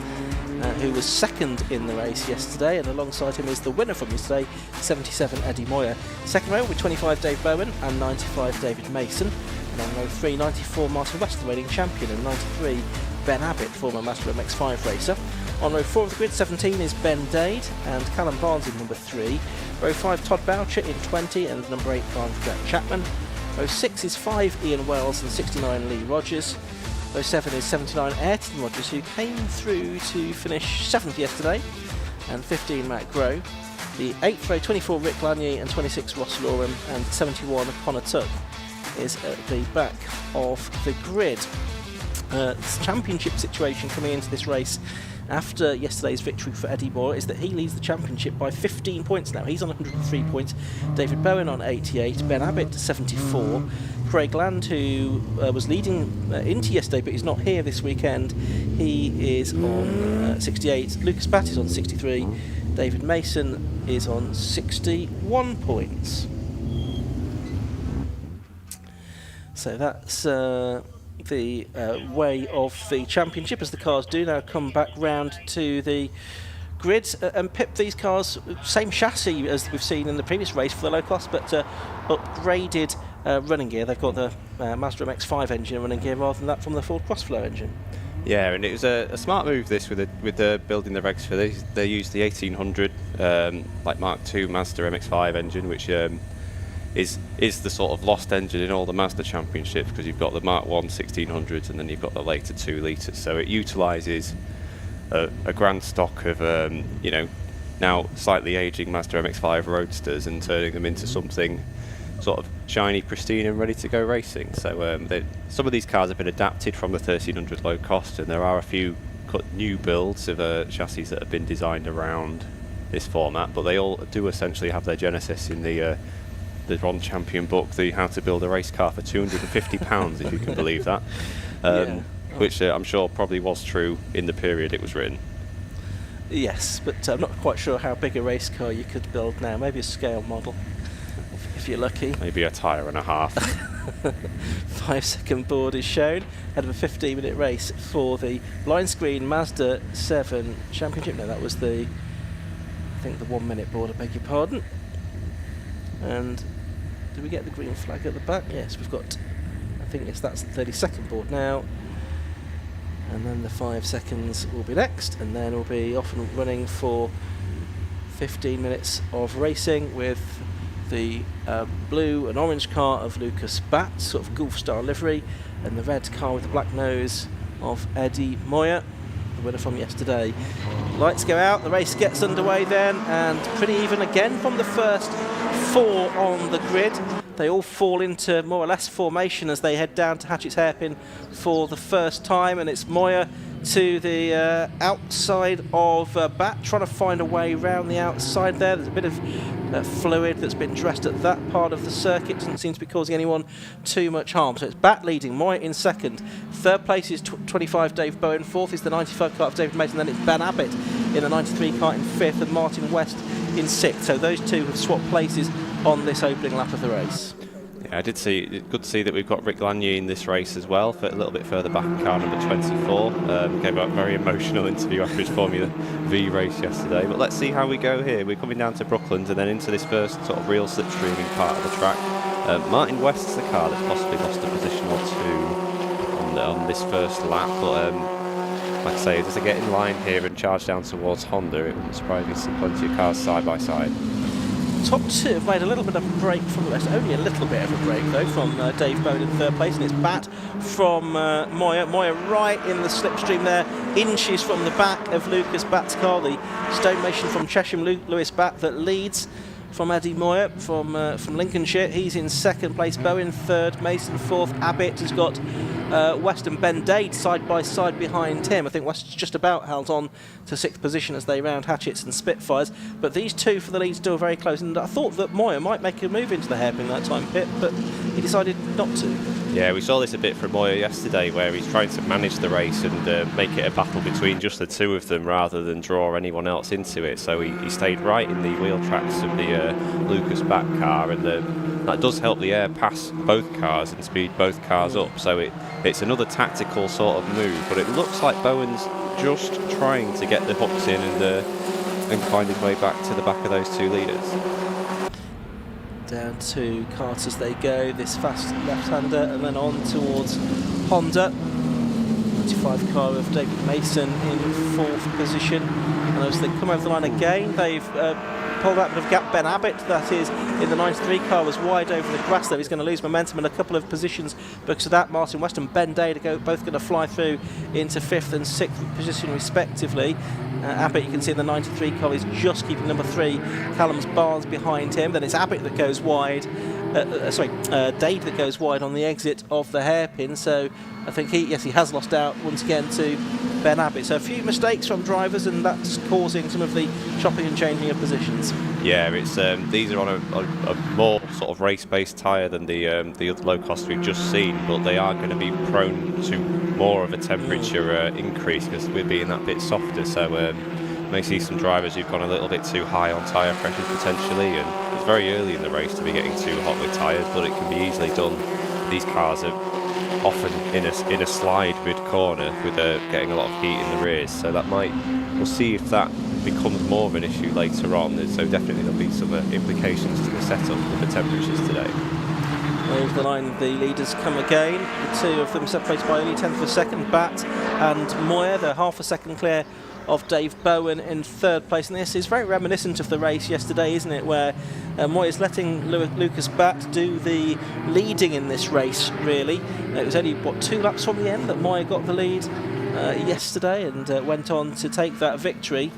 who was second in the race yesterday, and alongside him is the winner from yesterday, 77 Eddie Moyer. Second row with 25 Dave Bowen and 95 David Mason, and on row 3 94 Martin West, the reigning champion, and 93 Ben Abbott, former Mazda MX-5 racer. On row 4 of the grid, 17 is Ben Dade and Callum Barnes in number 3. Row 5 Todd Boucher in 20 and number 8 Jack Chapman. Row 6 is 5 Ian Wells and 69 Lee Rogers. Row 7 is 79 Ayrton Rogers, who came through to finish 7th yesterday, and 15 Matt Groh. The 8th row, 24 Rick Lanier and 26 Ross Loram, and 71 Connor Tuck is at the back of the grid. Championship situation coming into this race after yesterday's victory for Eddie Moore is that he leads the championship by 15 points now. He's on 103 points, David Bowen on 88, Ben Abbott 74, Craig Land, who was leading into yesterday but is not here this weekend, he is on 68, Lucas Batt is on 63, David Mason is on 61 points. So that's the way of the championship as the cars do now come back round to the grid. And Pip, these cars, same chassis as we've seen in the previous race for the Locos, but upgraded running gear. They've got the Mazda MX-5 engine running gear rather than that from the Ford Crossflow engine. Yeah, and it was a smart move this with the building the regs for this. They used the 1800 like Mark II Mazda MX-5 engine, which is the sort of lost engine in all the Mazda championships, because you've got the Mark 1 1600s and then you've got the later 2 litres. So it utilises a grand stock of now slightly ageing Mazda MX-5 Roadsters and turning them into something sort of shiny, pristine and ready to go racing. So some of these cars have been adapted from the 1300 low cost, and there are a few new builds of chassis that have been designed around this format, but they all do essentially have their genesis in the Ron Champion book, the How to Build a Race Car for £250, if you can believe that, which I'm sure probably was true in the period it was written. Yes, but I'm not quite sure how big a race car you could build now. Maybe a scale model, if you're lucky. Maybe a tyre and a half. 5-second board is shown ahead of a 15-minute race for the blind screen Mazda 7 Championship. No, that was I think the 1-minute board, I beg your pardon. And did we get the green flag at the back? Yes, we've got, that's the 30-second board now. And then the 5 seconds will be next, and then we'll be off and running for 15 minutes of racing with the blue and orange car of Lucas Batt, sort of Golf-style livery, and the red car with the black nose of Eddie Moyer, the winner from yesterday. Lights go out, the race gets underway then, and pretty even again from the first 4 on the grid. They all fall into more or less formation as they head down to Hatchett's Hairpin for the first time, and it's Moyer to the outside of Batt, trying to find a way round the outside there. There's a bit of fluid that's been dressed at that part of the circuit, doesn't seem to be causing anyone too much harm. So it's Batt leading, Moyer in second. Third place is 25 Dave Bowen, fourth is the 95 car of David Mason, then it's Ben Abbott in the 93 car in fifth, and Martin West in sixth. So those two have swapped places on this opening lap of the race. Yeah, good to see that we've got Rick Lanier in this race as well, for a little bit further back in car number 24. Gave a very emotional interview after his Formula V race yesterday. But let's see how we go here. We're coming down to Brooklands and then into this first sort of real slipstreaming part of the track. Martin West's the car that's possibly lost a position or two on this first lap, but like I say, as they get in line here and charge down towards Honda, it wouldn't surprise me to see plenty of cars side by side. Top two have made a little bit of a break from the rest, only a little bit of a break though from Dave Bowen in third place, and it's Bat from Moyer. Moyer right in the slipstream there, inches from the back of Lucas Bat's car, the stonemason from Chesham, Lewis Bat, that leads from Eddie Moyer from Lincolnshire. He's in second place, Bowen third, Mason fourth, Abbott has got West and Ben Dade side by side behind him. I think West's just about held on to sixth position as they round Hatchets and Spitfires, but these two for the lead still very close, and I thought that Moyer might make a move into the hairpin that time pit, but he decided not to. Yeah, we saw this a bit from Moyer yesterday, where he's trying to manage the race and make it a battle between just the two of them rather than draw anyone else into it. So he stayed right in the wheel tracks of the Lucas back car, and that does help the air pass both cars and speed both cars up. So it's another tactical sort of move, but it looks like Bowen's just trying to get the hooks in and find his way back to the back of those two leaders. Down to Carter as they go, this fast left-hander, and then on towards Honda. 95 car of David Mason in fourth position, and as they come over the line again, they've pulled out a bit of gap. Ben Abbott, that is, in the 93 car, was wide over the grass there. He's going to lose momentum in a couple of positions because of that. Martin West and Ben Dade are both going to fly through into fifth and sixth position respectively. Abbott, you can see in the 93 car, is just keeping number 3, Callum's Barnes, behind him. Then it's Abbott that goes wide, Dade that goes wide on the exit of the hairpin. So I think he has lost out once again to Ben Abbott. So a few mistakes from drivers, and that's causing some of the chopping and changing of positions. Yeah, it's these are on a more sort of race-based tyre than the other low-cost we've just seen, but they are going to be prone to more of a temperature increase because we're being that bit softer. So may see some drivers who've gone a little bit too high on tyre pressures potentially, and it's very early in the race to be getting too hot with tyres, but it can be easily done. These cars are often in a slide mid-corner with getting a lot of heat in the rears, so we'll see if that becomes more of an issue later on. So definitely there'll be some implications to the setup with the temperatures today. Over the line, the leaders come again. The two of them separated by only 10th of a second. Bat and Moyer, they're half a second clear of Dave Bowen in third place. And this is very reminiscent of the race yesterday, isn't it, where Moyer's letting Lucas Bat do the leading in this race, really. It was only, 2 laps from the end that Moyer got the lead yesterday and went on to take that victory.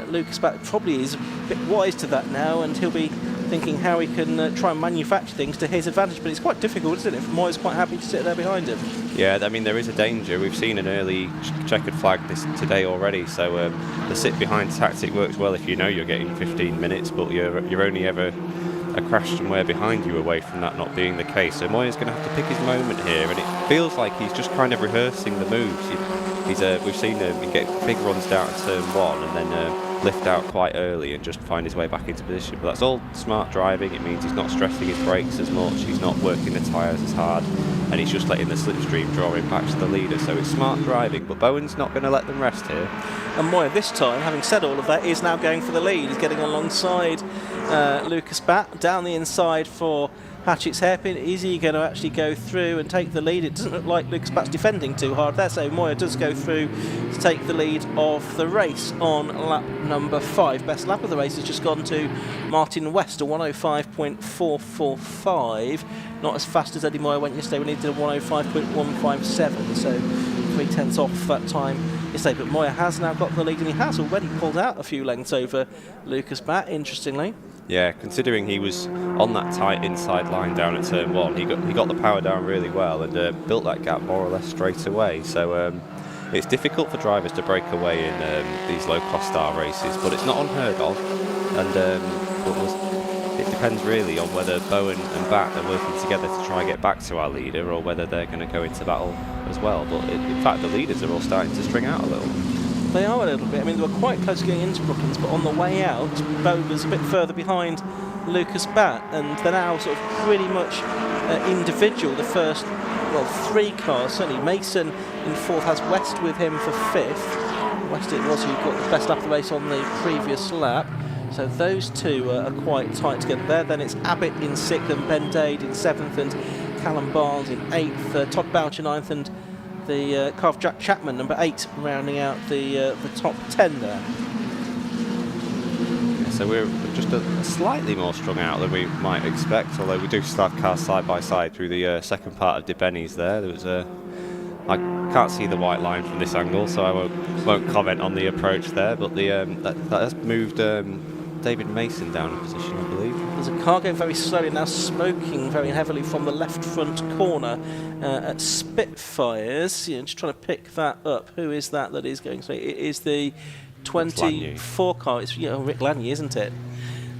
Lucas Bat probably is a bit wise to that now, and he'll be thinking how he can try and manufacture things to his advantage, but it's quite difficult, isn't it? Moyer's quite happy to sit there behind him. Yeah, I mean, there is a danger. We've seen an early checkered flag today already, so the sit behind tactic works well if you know you're getting 15 minutes, but you're only ever a crash somewhere behind you away from that not being the case. So Moyer's going to have to pick his moment here, and it feels like he's just kind of rehearsing the moves. We've seen him get big runs down to turn 1 and then lift out quite early and just find his way back into position. But that's all smart driving. It means he's not stressing his brakes as much, he's not working the tyres as hard, and he's just letting the slipstream draw him back to the leader. So it's smart driving, but Bowen's not going to let them rest here. And Moyer this time, having said all of that, is now going for the lead. He's getting alongside Lucas Bat down the inside for Hatchett's hairpin. Is he going to actually go through and take the lead? It doesn't look like Lucas Bat's defending too hard there, so Moyer does go through to take the lead of the race on lap number 5. Best lap of the race has just gone to Martin West, a 105.445. Not as fast as Eddie Moyer went yesterday when he did a 105.157, so 0.3 off that time yesterday. But Moyer has now got the lead, and he has already pulled out a few lengths over Lucas Bat, interestingly. Yeah, considering he was on that tight inside line down at turn 1, he got the power down really well and built that gap more or less straight away. So it's difficult for drivers to break away in these low-cost star races, but it's not unheard of. And it depends really on whether Bowen and Bat are working together to try and get back to our leader, or whether they're going to go into battle as well. But in fact, the leaders are all starting to string out a little. They are a little bit. I mean, they were quite close going into Brooklands, but on the way out, Bowen was a bit further behind Lucas Batt, and they're now sort of pretty much individual. The first, well, 3 cars, certainly Mason in 4th, has West with him for 5th. West it was who got the best lap of the race on the previous lap. So those 2 are quite tight together there. Then it's Abbott in 6th and Ben Dade in 7th and Callum Barnes in 8th, Todd Boucher 9th and the car of Jack Chapman, number 8, rounding out the top 10 there. Yeah, so we're just a slightly more strung out than we might expect, although we do still have cars side by side through the second part of De Benny's there. There was I can't see the white line from this angle, so I won't comment on the approach there, but that has moved David Mason down a position, I believe. There's a car going very slowly now, smoking very heavily from the left front corner at Spitfires. Just trying to pick that up. Who is that is going slow? It is the 24 car. It's Rick Lanier, isn't it?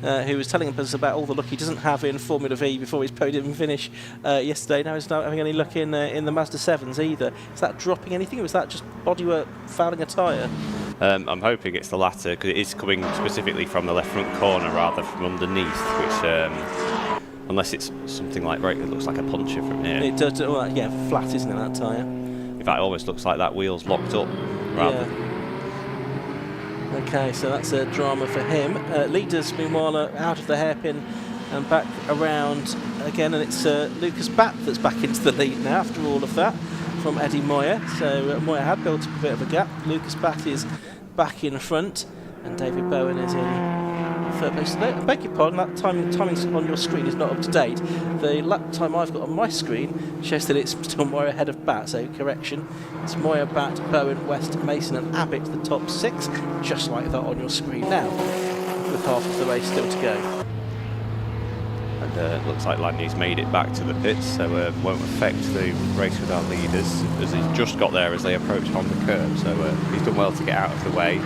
Who was telling us about all the luck he doesn't have in Formula V before his podium finish yesterday. Now he's not having any luck in the Mazda 7s either. Is that dropping anything, or is that just bodywork fouling a tyre? I'm hoping it's the latter, because it is coming specifically from the left front corner rather from underneath, which, unless it's something like, right, it looks like a puncture from here. It does, flat, isn't it, that tyre? In fact, it almost looks like that wheel's locked up. Rather. Yeah. Okay, so that's a drama for him. Leaders, meanwhile, are out of the hairpin and back around again, and it's Lucas Batt that's back into the lead now after all of that from Eddie Moyer. So Moyer had built up a bit of a gap. Lucas Batt is back in front, and David Bowen is in 3rd place. I beg your pardon, that timing on your screen is not up to date. The lap time I've got on my screen shows that it's still Moyer ahead of Batt, so correction. It's Moyer, Batt, Bowen, West, Mason and Abbott, the top 6, just like that on your screen now, with half of the race still to go. And looks like Lanier's made it back to the pits, so won't affect the race with our leaders, as he's just got there as they approach on the curb, so he's done well to get out of the way.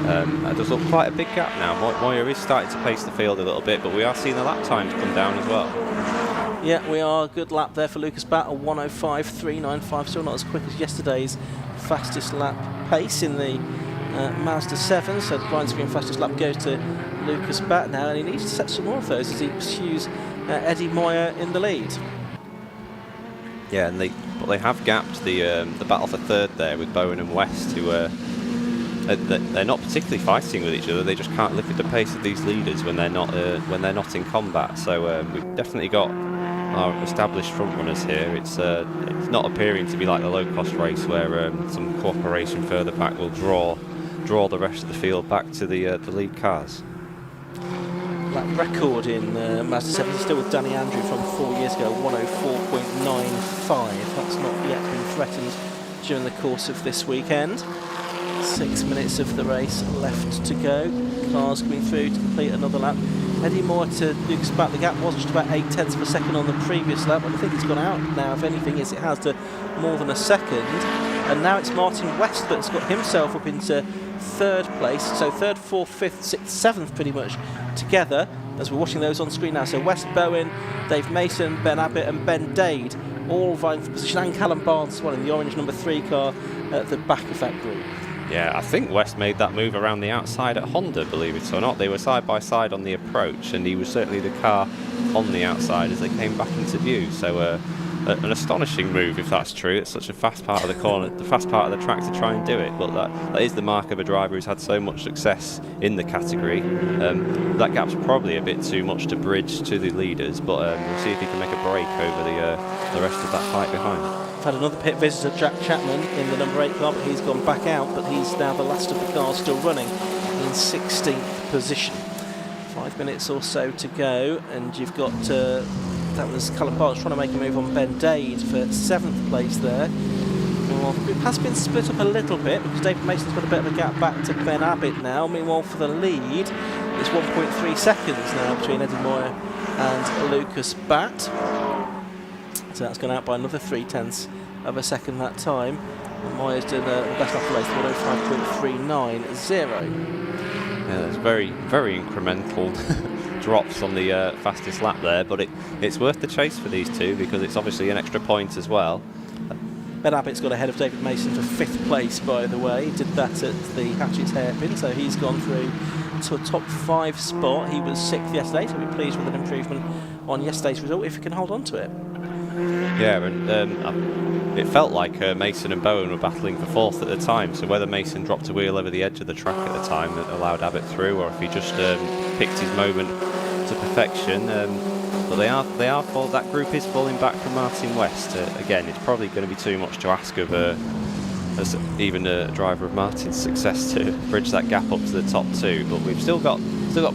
That does look quite a big gap now. Moyer is starting to pace the field a little bit, but we are seeing the lap times come down as well. Yeah, we are. Good lap there for Lucas Batt, a 1:05.395, still not as quick as yesterday's fastest lap pace in the Mazda 7, so the blind screen fastest lap goes to Lucas Batt now, and he needs to set some more of those as he pursues Eddie Moyer in the lead. Yeah, and they have gapped the battle for 3rd there with Bowen and West, who they're not particularly fighting with each other. They just can't look at the pace of these leaders when they're not in combat. So we've definitely got our established front runners here. It's not appearing to be like the Locos race where some cooperation further back will draw the rest of the field back to the lead cars. That record in Mazda 7 is still with Danny Andrew from 4 years ago, 1:04.95. That's not yet been threatened during the course of this weekend. 6 minutes of the race left to go. Cars coming through to complete another lap. Eddie Moore to Lucas Batt. The gap was just about 0.8 of a second on the previous lap, but I think it's gone out now. If anything, it has to more than a second. And now it's Martin West that's got himself up into 3rd place. So 3rd, 4th, 5th, 6th, 7th pretty much together as we're watching those on screen now. So West, Bowen, Dave Mason, Ben Abbott and Ben Dade all vying for position, and Callum Barnes as well in the orange number 3 car at the back of that group. Yeah, I think West made that move around the outside at Honda, believe it or not. They were side by side on the approach, and he was certainly the car on the outside as they came back into view. So an astonishing move, if that's true. It's such a fast part of the corner, the fast part of the track to try and do it. But that is the mark of a driver who's had so much success in the category. That gap's probably a bit too much to bridge to the leaders, but we'll see if he can make a break over the rest of that fight behind. Had another pit visitor, Jack Chapman, in the number 8 car, but he's gone back out, but he's now the last of the cars still running in 16th position. 5 minutes or so to go, and you've got that was Callum Barnes trying to make a move on Ben Dade for 7th place there. Well, it has been split up a little bit because David Mason's got a bit of a gap back to Ben Abbott now. Meanwhile, for the lead, it's 1.3 seconds now between Eddie Moyer and Lucas Batt. So that's gone out by another 0.3 of a second that time. And Moyer's done the best lap of the race, 1:05.390. Yeah, there's very, very incremental drops on the fastest lap there, but it's worth the chase for these two because it's obviously an extra point as well. Ben Abbott's got ahead of David Mason for 5th place, by the way. He did that at the Hatchett's hairpin, so he's gone through to a top 5 spot. He was 6th yesterday, so we're pleased with an improvement on yesterday's result if he can hold on to it. Yeah, and it felt like Mason and Bowen were battling for 4th at the time, so whether Mason dropped a wheel over the edge of the track at the time that allowed Abbott through, or if he just picked his moment to perfection. But that group is falling back from Martin West. Again, it's probably going to be too much to ask of as even a driver of Martin's success to bridge that gap up to the top 2, but we've still got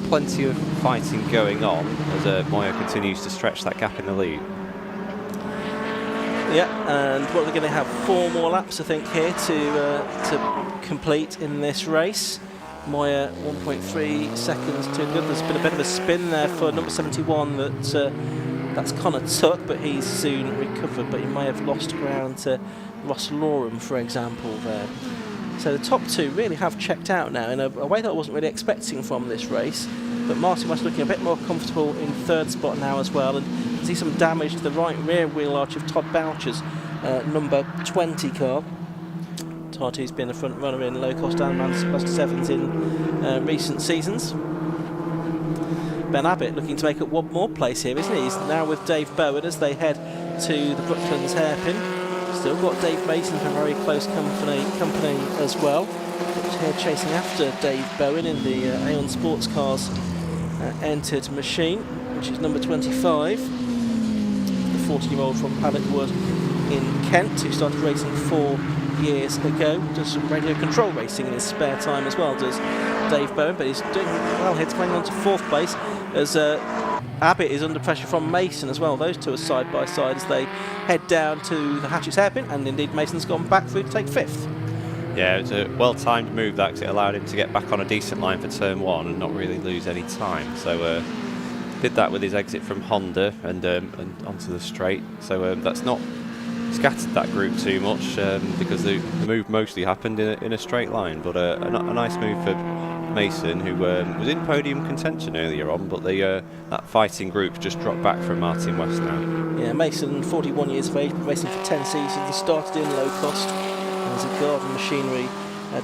plenty of fighting going on as Moya continues to stretch that gap in the lead. Yeah, and what we're going to have 4 more laps, I think, here to complete in this race. Moya 1.3 seconds to good. There's been a bit of a spin there for number 71 that's Connor Tuck, but he's soon recovered. But he may have lost ground to Ross Loram, for example, there. So the top 2 really have checked out now in a way that I wasn't really expecting from this race. But Martin West looking a bit more comfortable in 3rd spot now as well, and you see some damage to the right rear wheel arch of Todd Boucher's number 20 car. Todd, who's been a front runner in Locos and Mazda 7s in recent seasons. Ben Abbott looking to make up one more place here, isn't he? He's now with Dave Bowen as they head to the Brooklands hairpin. Still got Dave Mason for very close company as well. Here chasing after Dave Bowen in the Aon Sports Cars entered machine, which is number 25. The 40-year-old from Paddockwood in Kent, who started racing 4 years ago. Does some radio control racing in his spare time as well, does Dave Bowen, but he's doing well here to climb on to 4th place as Abbott is under pressure from Mason as well. Those 2 are side by side as they head down to the Hatchett's hairpin, and indeed Mason's gone back through to take 5th. Yeah, it was a well-timed move that, because it allowed him to get back on a decent line for turn 1 and not really lose any time. So did that with his exit from Honda and onto the straight. So that's not scattered that group too much because the move mostly happened in a straight line. But a nice move for Mason, who was in podium contention earlier on, but that fighting group just dropped back from Martin West now. Yeah, Mason, 41 years of age, been racing for 10 seasons, started in low cost as a garden machinery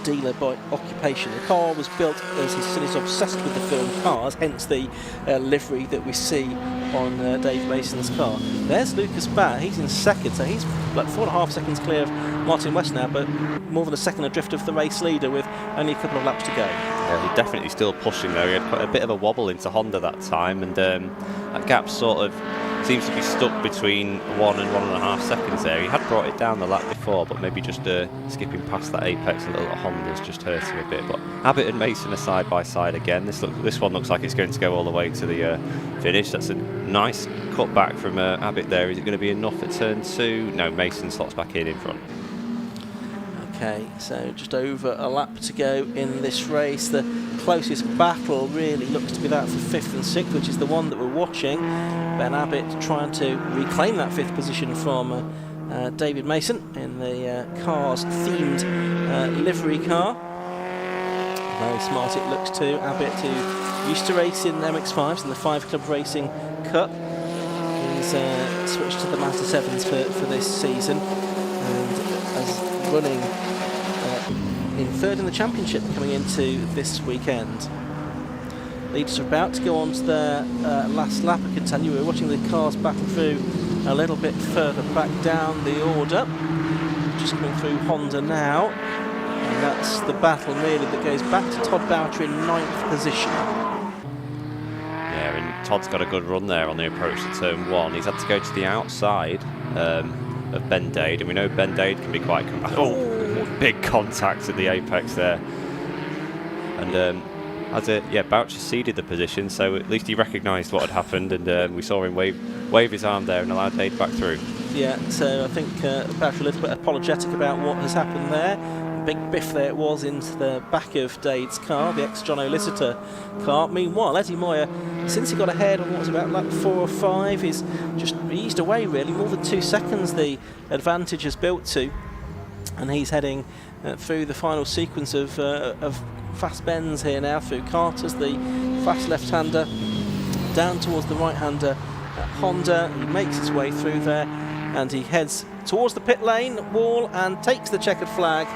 dealer by occupation. The car was built as his son is obsessed with the film Cars, hence the livery that we see on Dave Mason's car. There's Lucas Batt, he's in 2nd, so he's like 4.5 seconds clear of Martin West now, but more than a second adrift of the race leader with only a couple of laps to go. Yeah, he's definitely still pushing though. He had quite a bit of a wobble into Honda that time, and that gap sort of seems to be stuck between 1 and 1.5 seconds there. He had brought it down the lap before, but maybe just skipping past that apex a little at Honda's just hurt him a bit. But Abbott and Mason are side by side again. This one looks like it's going to go all the way to the finish. That's a nice cut back from Abbott there. Is it going to be enough at turn 2? No, Mason slots back in front. Okay, so just over a lap to go in this race. The closest battle really looks to be that for 5th and 6th, which is the one that we're watching. Ben Abbott trying to reclaim that 5th position from David Mason in the Cars themed livery car. Very smart it looks too. Abbott, who used to race in MX-5s in the 5 Club Racing Cup, he's switched to the Mazda 7s for this season, and as running in 3rd in the championship coming into this weekend. Leaders are about to go on to their last lap. I can tell you we're watching the cars battle through a little bit further back down the order. Just coming through Honda now, and that's the battle really that goes back to Todd Boucher in 9th position. Yeah, and Todd's got a good run there on the approach to turn 1. He's had to go to the outside of Ben Dade, and we know Ben Dade can be quite big contact at the apex there. And Boucher ceded the position, so at least he recognised what had happened, and we saw him wave his arm there and allowed Dade back through. Yeah, so I think Boucher a little bit apologetic about what has happened there. Big biff there it was into the back of Dade's car, the ex-John O'Lissitor car. Meanwhile, Eddie Moyer, since he got ahead on what was about like 4 or 5, he's just eased away really. More than 2 seconds the advantage has built to, and he's heading through the final sequence of fast bends here now through Carter's, the fast left-hander, down towards the right-hander Honda. He makes his way through there, and he heads towards the pit lane wall and takes the checkered flag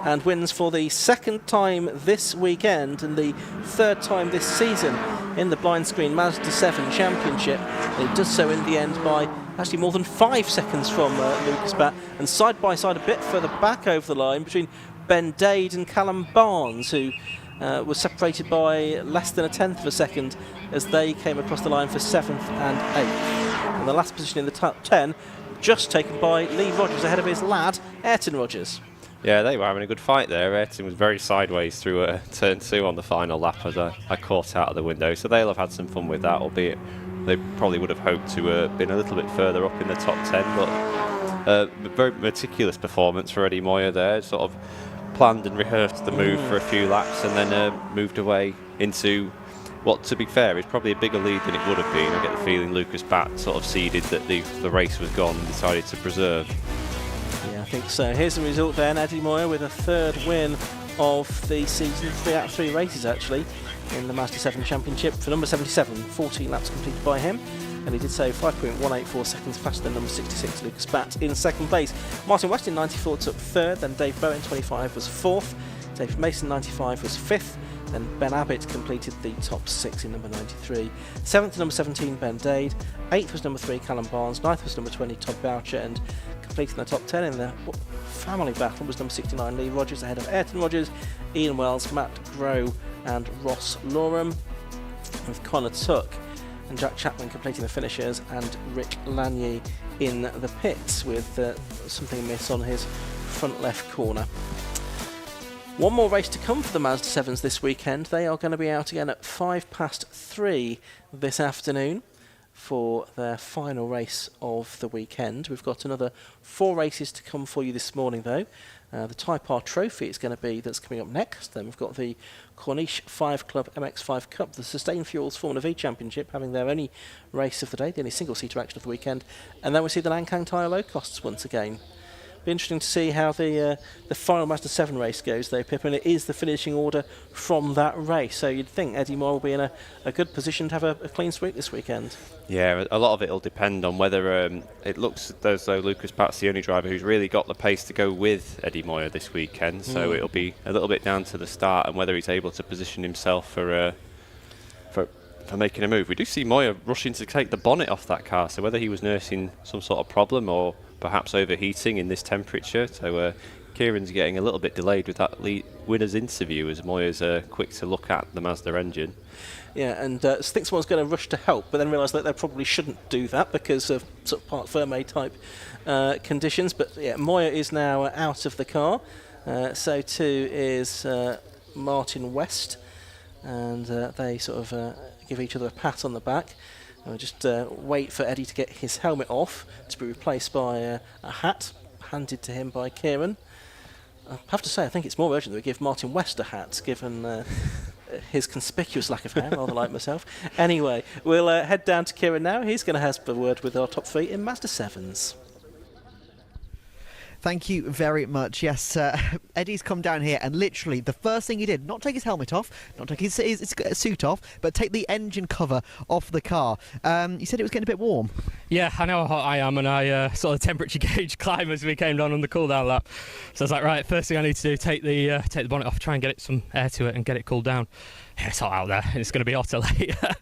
and wins for the second time this weekend and the third time this season in the blind screen Mazda 7 Championship. And he does so in the end by actually more than 5 seconds from Lucas Batt, and side by side a bit further back over the line between Ben Dade and Callum Barnes, who was separated by less than a tenth of a second as they came across the line for 7th and 8th. And the last position in the top 10 just taken by Lee Rogers ahead of his lad Ayrton Rogers. Yeah, they were having a good fight there. Ayrton was very sideways through turn 2 on the final lap as I caught out of the window, so they'll have had some fun with that, albeit they probably would have hoped to have been a little bit further up in the top 10, but very meticulous performance for Eddie Moyer there, sort of planned and rehearsed the move for a few laps and then moved away into what, to be fair, is probably a bigger lead than it would have been. I get the feeling Lucas Batt sort of ceded that the race was gone and decided to preserve. Yeah, I think so. Here's the result then. Eddie Moyer with a third win of the season, 3 out of 3 races actually in the Mazda 7 Championship for number 77, 14 laps completed by him, and he did so 5.184 seconds faster than number 66 Lucas Batt in second place. Martin West in 94 took third, then Dave Bowen 25 was fourth, David Mason 95 was fifth, then Ben Abbott completed the top 6 in number 93. 7th to number 17 Ben Dade, 8th was number 3 Callum Barnes, 9th was number 20 Todd Boucher, and completing the top 10 in the family battle was number 69 Lee Rogers ahead of Ayrton Rogers, Ian Wells, Matt Groh and Ross Loram, with Connor Tuck and Jack Chapman completing the finishers, and Rick Lanier in the pits with something amiss on his front left corner. One more race to come for the Mazda 7s this weekend. They are going to be out again at 3:05 this afternoon for their final race of the weekend. We've got another 4 races to come for you this morning though. The Type R Trophy is going to be that's coming up next. Then we've got the Corniche 5 Club MX5 Cup, the Sustain Fuels Formula V Championship having their only race of the day, the only single-seater action of the weekend, and then we see the Lancang Tyre Locos once again. Be interesting to see how the final Mazda 7 race goes though, Pip, and it is the finishing order from that race, so you'd think Eddie Moore will be in a good position to have a clean sweep this weekend. Yeah, a lot of it will depend on whether it looks as though Lucas Batt's the only driver who's really got the pace to go with Eddie Moyer this weekend, so it'll be a little bit down to the start and whether he's able to position himself for making a move. We do see Moyer rushing to take the bonnet off that car, so whether he was nursing some sort of problem or perhaps overheating in this temperature. So Kieran's getting a little bit delayed with that winner's interview as Moyer's quick to look at the Mazda engine. Yeah, and thinks someone's going to rush to help, but then realise that they probably shouldn't do that because of sort of part Ferme type conditions. But yeah, Moyer is now out of the car. So too is Martin West, and they sort of give each other a pat on the back. We'll just wait for Eddie to get his helmet off to be replaced by a hat handed to him by Kieran. I have to say, I think it's more urgent that we give Martin West a hat, given his conspicuous lack of hair, rather like myself. Anyway, we'll head down to Kieran now. He's going to have a word with our top 3 in Mazda 7s. Thank you very much. Yes, Eddie's come down here and literally the first thing he did, not take his helmet off, not take his suit off, but take the engine cover off the car. You said it was getting a bit warm. Yeah, I know how hot I am, and I saw the temperature gauge climb as we came down on the cool down lap. So I was like, right, first thing I need to do, take the bonnet off, try and get some air to it and get it cooled down. Yeah, it's hot out there, and it's going to be hotter later.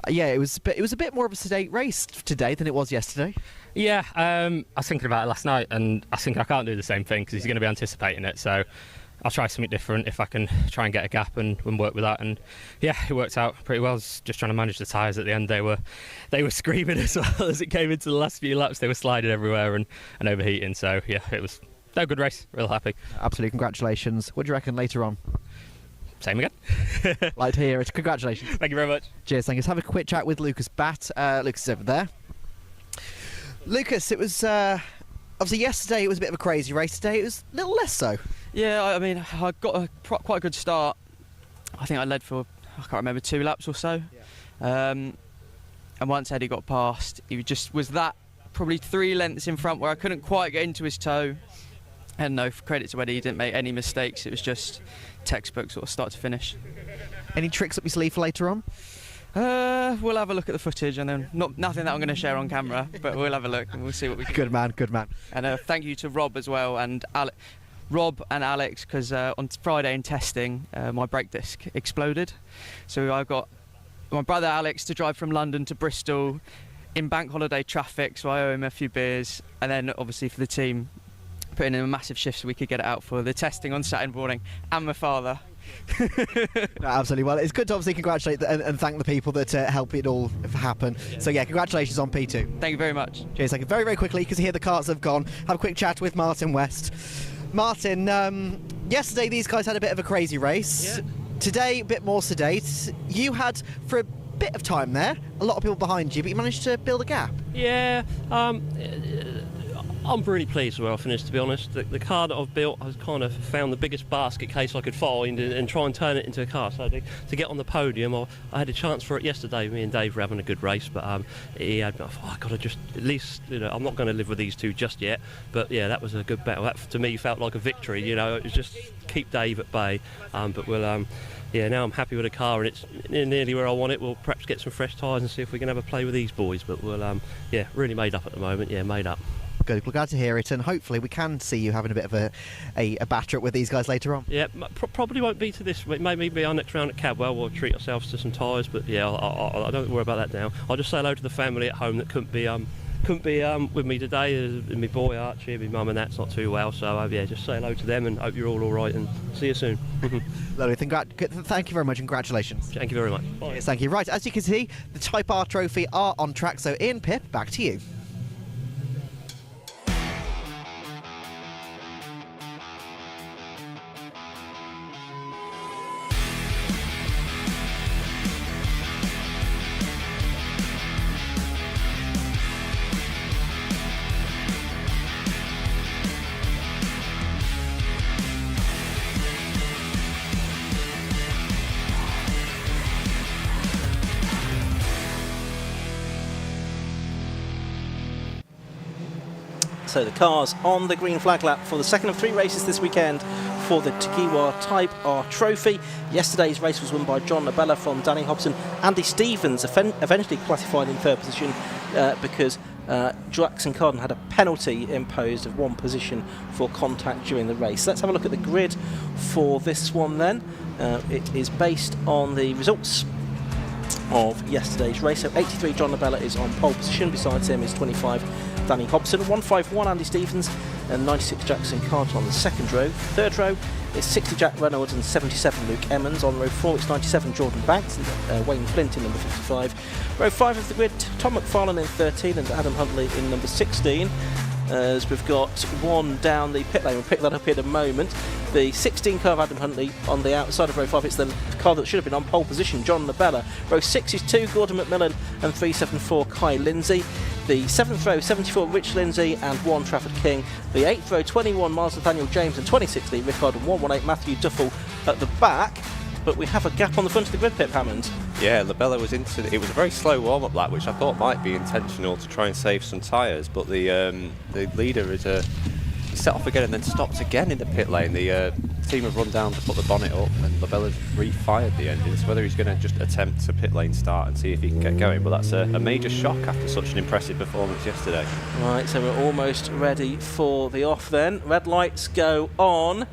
Yeah, it was a bit more of a sedate race today than it was yesterday. Yeah, I was thinking about it last night, and I think I can't do the same thing because he's going to be anticipating it. So I'll try something different if I can try and get a gap and work with that. And yeah, it worked out pretty well. I was just trying to manage the tyres at the end. They were screaming as well as it came into the last few laps. They were sliding everywhere and overheating. So yeah, it was a good race. Real happy. Absolutely, congratulations. What do you reckon later on? Same again. Like to hear it. Congratulations. Thank you very much. Cheers. Thank you. Let's have a quick chat with Lucas Batt. Lucas is over there. Lucas, it was obviously yesterday. It was a bit of a crazy race. Today it was a little less so. Yeah, I mean, I got quite a good start. I think I led for, I can't remember, 2 laps or so. Yeah. And once Eddie got past, he just was that probably 3 lengths in front where I couldn't quite get into his toe. And no, for credit to Eddie, he didn't make any mistakes. It was just textbook sort of start to finish. Any tricks up your sleeve for later on? We'll have a look at the footage, and then nothing that I'm going to share on camera, but we'll have a look and we'll see what we can. Good man, good man. And thank you to Rob as well, and Rob and Alex, because on Friday in testing, my brake disc exploded. So I got my brother Alex to drive from London to Bristol in bank holiday traffic, so I owe him a few beers, and then obviously for the team, putting in a massive shift so we could get it out for the testing on Saturday morning, and my father. No, absolutely. Well, it's good to obviously congratulate and thank the people that help it all happen. So yeah, congratulations on P2. Thank you very much. Cheers. Thank you. Very, very quickly, because here the carts have gone. Have a quick chat with Martin West. Martin, yesterday these guys had a bit of a crazy race. Yeah. Today, a bit more sedate. You had, for a bit of time there, a lot of people behind you, but you managed to build a gap. Yeah, I'm really pleased with where I finished, to be honest. The car that I've built, I've kind of found the biggest basket case I could find and try and turn it into a car. So to get on the podium, I had a chance for it yesterday. Me and Dave were having a good race, but he had, I thought, I've got to just, at least, I'm not going to live with these two just yet. But yeah, that was a good battle. That, to me, felt like a victory. It was just keep Dave at bay. But we'll... yeah, now I'm happy with the car, and it's nearly where I want it. We'll perhaps get some fresh tyres and see if we can have a play with these boys. But we'll, yeah, really made up at the moment. Yeah, made up. Good. We're glad to hear it, and hopefully we can see you having a bit of a batter up with these guys later on. Yeah, probably won't be to this. It may be our next round at Cadwell. We'll treat ourselves to some tyres, but yeah, I don't worry about that now. I'll just say hello to the family at home that couldn't be with me today. My boy Archie, my mum and that's not too well, so yeah, just say hello to them and hope you're all right, and see you soon. Lovely. Thank you very much, and congratulations. Thank you very much. Bye. Yes, thank you. Right, as you can see, the Type R trophy are on track, so Ian Pip, back to you. So the cars on the green flag lap for the second of 3 races this weekend for the Tagiwa Type R Trophy. Yesterday's race was won by John Labella from Danny Hobson. Andy Stevens eventually classified in 3rd position because Jackson Carden had a penalty imposed of 1 position for contact during the race. Let's have a look at the grid for this one then. It is based on the results of yesterday's race. So 83 John Labella is on pole position, besides him is 25 Danny Hobson, 151 Andy Stevens and 96 Jackson Carter on the 2nd row. 3rd row is 60 Jack Reynolds and 77 Luke Emmons. On row 4 it's 97 Jordan Banks and Wayne Flint in number 55. Row 5 of the grid, Tom McFarlane in 13 and Adam Huntley in number 16. As we've got one down the pit lane, we'll pick that up in a moment. The 16 car of Adam Huntley on the outside of row 5, it's the car that should have been on pole position, John Labella. Row 6 is 2 Gordon McMillan and 374 Kai Lindsay. The 7th row 74 Rich Lindsay and 1 Trafford King. The 8th row 21 Miles Nathaniel James and 26 Lee Rickard and 118 Matthew Duffel at the back. But we have a gap on the front of the grid, Pip Hammond. Yeah, Labella was into it. It was a very slow warm-up lap, which I thought might be intentional to try and save some tyres. But the leader is set off again and then stopped again in the pit lane. The team have run down to put the bonnet up, and Labella's refired the engines. Whether he's going to just attempt a pit lane start and see if he can get going, but that's a major shock after such an impressive performance yesterday. Right, so we're almost ready for the off then. Red lights go on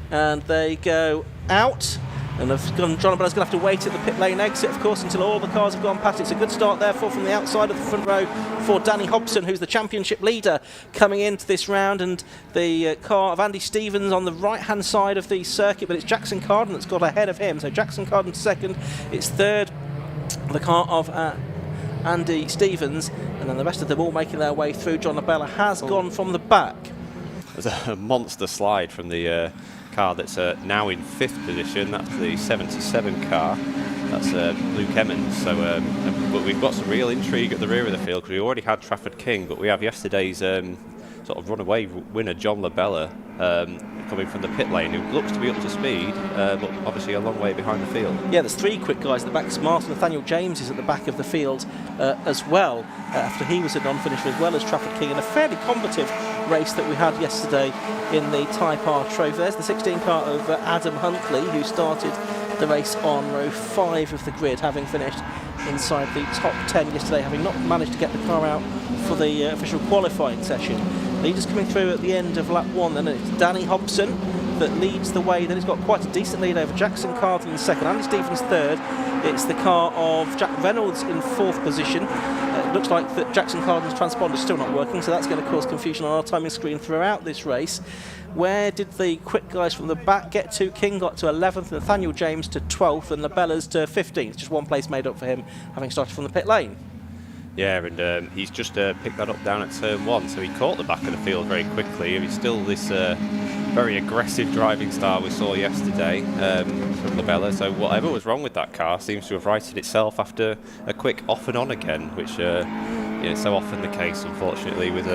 and they go out. And John Labella's going to have to wait at the pit lane exit, of course, until all the cars have gone past. It's a good start, therefore, from the outside of the front row for Danny Hobson, who's the championship leader coming into this round. And the car of Andy Stevens on the right-hand side of the circuit, but it's Jackson Carden that's got ahead of him. So Jackson Carden 2nd, it's 3rd, the car of Andy Stevens, and then the rest of them all making their way through. John Labella has gone from the back. There's a monster slide from the car that's now in 5th position. That's the 77 car. That's Luke Emmons. So, but we've got some real intrigue at the rear of the field because we already had Trafford King, but we have yesterday's sort of runaway winner John Labella coming from the pit lane, who looks to be up to speed, but obviously a long way behind the field. Yeah, there's 3 quick guys at the back. Martin Nathaniel James is at the back of the field as well, after he was a non-finisher, as well as Trafford King, in a fairly combative race that we had yesterday in the Type R Trophy. There's the 16 car of Adam Huntley, who started the race on row 5 of the grid, having finished inside the top 10 yesterday, having not managed to get the car out for the official qualifying session. Leaders coming through at the end of lap 1, and it's Danny Hobson that leads the way. Then he's got quite a decent lead over Jackson Carden in second, Andy Stevens third. It's the car of Jack Reynolds in fourth position. It looks like that Jackson Carden's transponder is still not working, so that's going to cause confusion on our timing screen throughout this race. Where did the quick guys from the back get to? King got to 11th, Nathaniel James to 12th, and Labella's to 15th. Just one place made up for him, having started from the pit lane. Yeah, and he's just picked that up down at turn 1, so he caught the back of the field very quickly. He's still this very aggressive driving style we saw yesterday from Labella, so whatever was wrong with that car seems to have righted itself after a quick off and on again, which is so often the case, unfortunately, with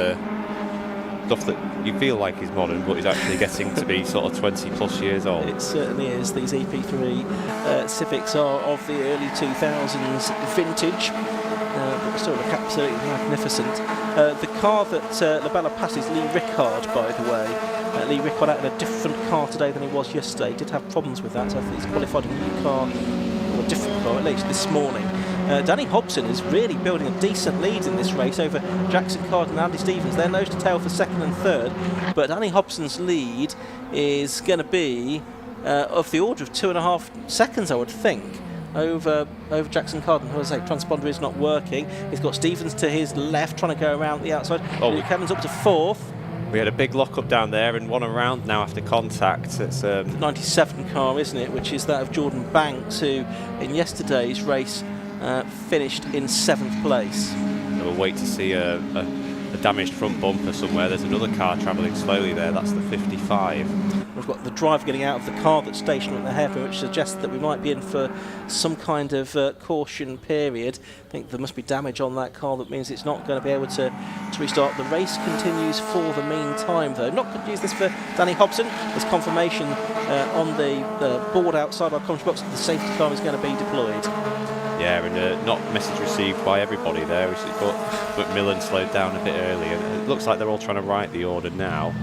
stuff that you feel like is modern but is actually getting to be sort of 20 plus years old. It certainly is. These EP3 Civics are of the early 2000s vintage. But still look absolutely magnificent. The car that Labella passed is Lee Rickard, by the way. Lee Rickard out in a different car today than he was yesterday. Did have problems with that, so I think he's qualified a new car, or a different car at least, this morning. Danny Hobson is really building a decent lead in this race over Jackson Carden and Andy Stevens. They're nose to tail for second and third, but Danny Hobson's lead is going to be of the order of 2.5 seconds, I would think, over Jackson Carden, who, as I say, transponder is not working. He's got Stevens to his left, trying to go around the outside. Luke Evans up to fourth. We had a big lock-up down there and one around now after contact. It's 97 car, isn't it, which is that of Jordan Banks, who in yesterday's race finished in 7th place. We'll wait to see a damaged front bumper somewhere. There's another car travelling slowly there. That's the 55. We've got the driver getting out of the car that's stationed at the hairpin, which suggests that we might be in for some kind of caution period. I think there must be damage on that car. That means it's not going to be able to restart. The race continues for the meantime, though. Not good news this for Danny Hobson. There's confirmation on the board outside our commentary box that the safety car is going to be deployed. Yeah, and not message received by everybody there, which is, but Macmillan slowed down a bit early, and it looks like they're all trying to write the order now.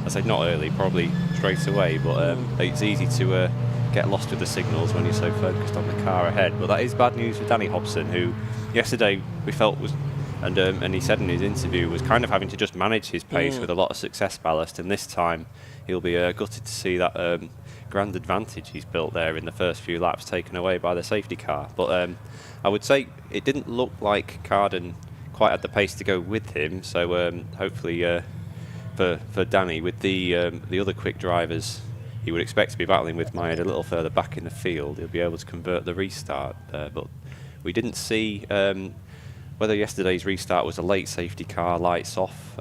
I say not early, probably straight away, but it's easy to get lost with the signals when you're so focused on the car ahead. But that is bad news for Danny Hobson, who yesterday we felt was, and he said in his interview, was kind of having to just manage his pace with a lot of success ballast, and this time he'll be gutted to see that grand advantage he's built there in the first few laps taken away by the safety car. But I would say it didn't look like Carden quite had the pace to go with him, so hopefully for Danny, with the other quick drivers he would expect to be battling with Myers a little further back in the field, he'll be able to convert the restart there. But we didn't see whether yesterday's restart was a late safety car, lights off.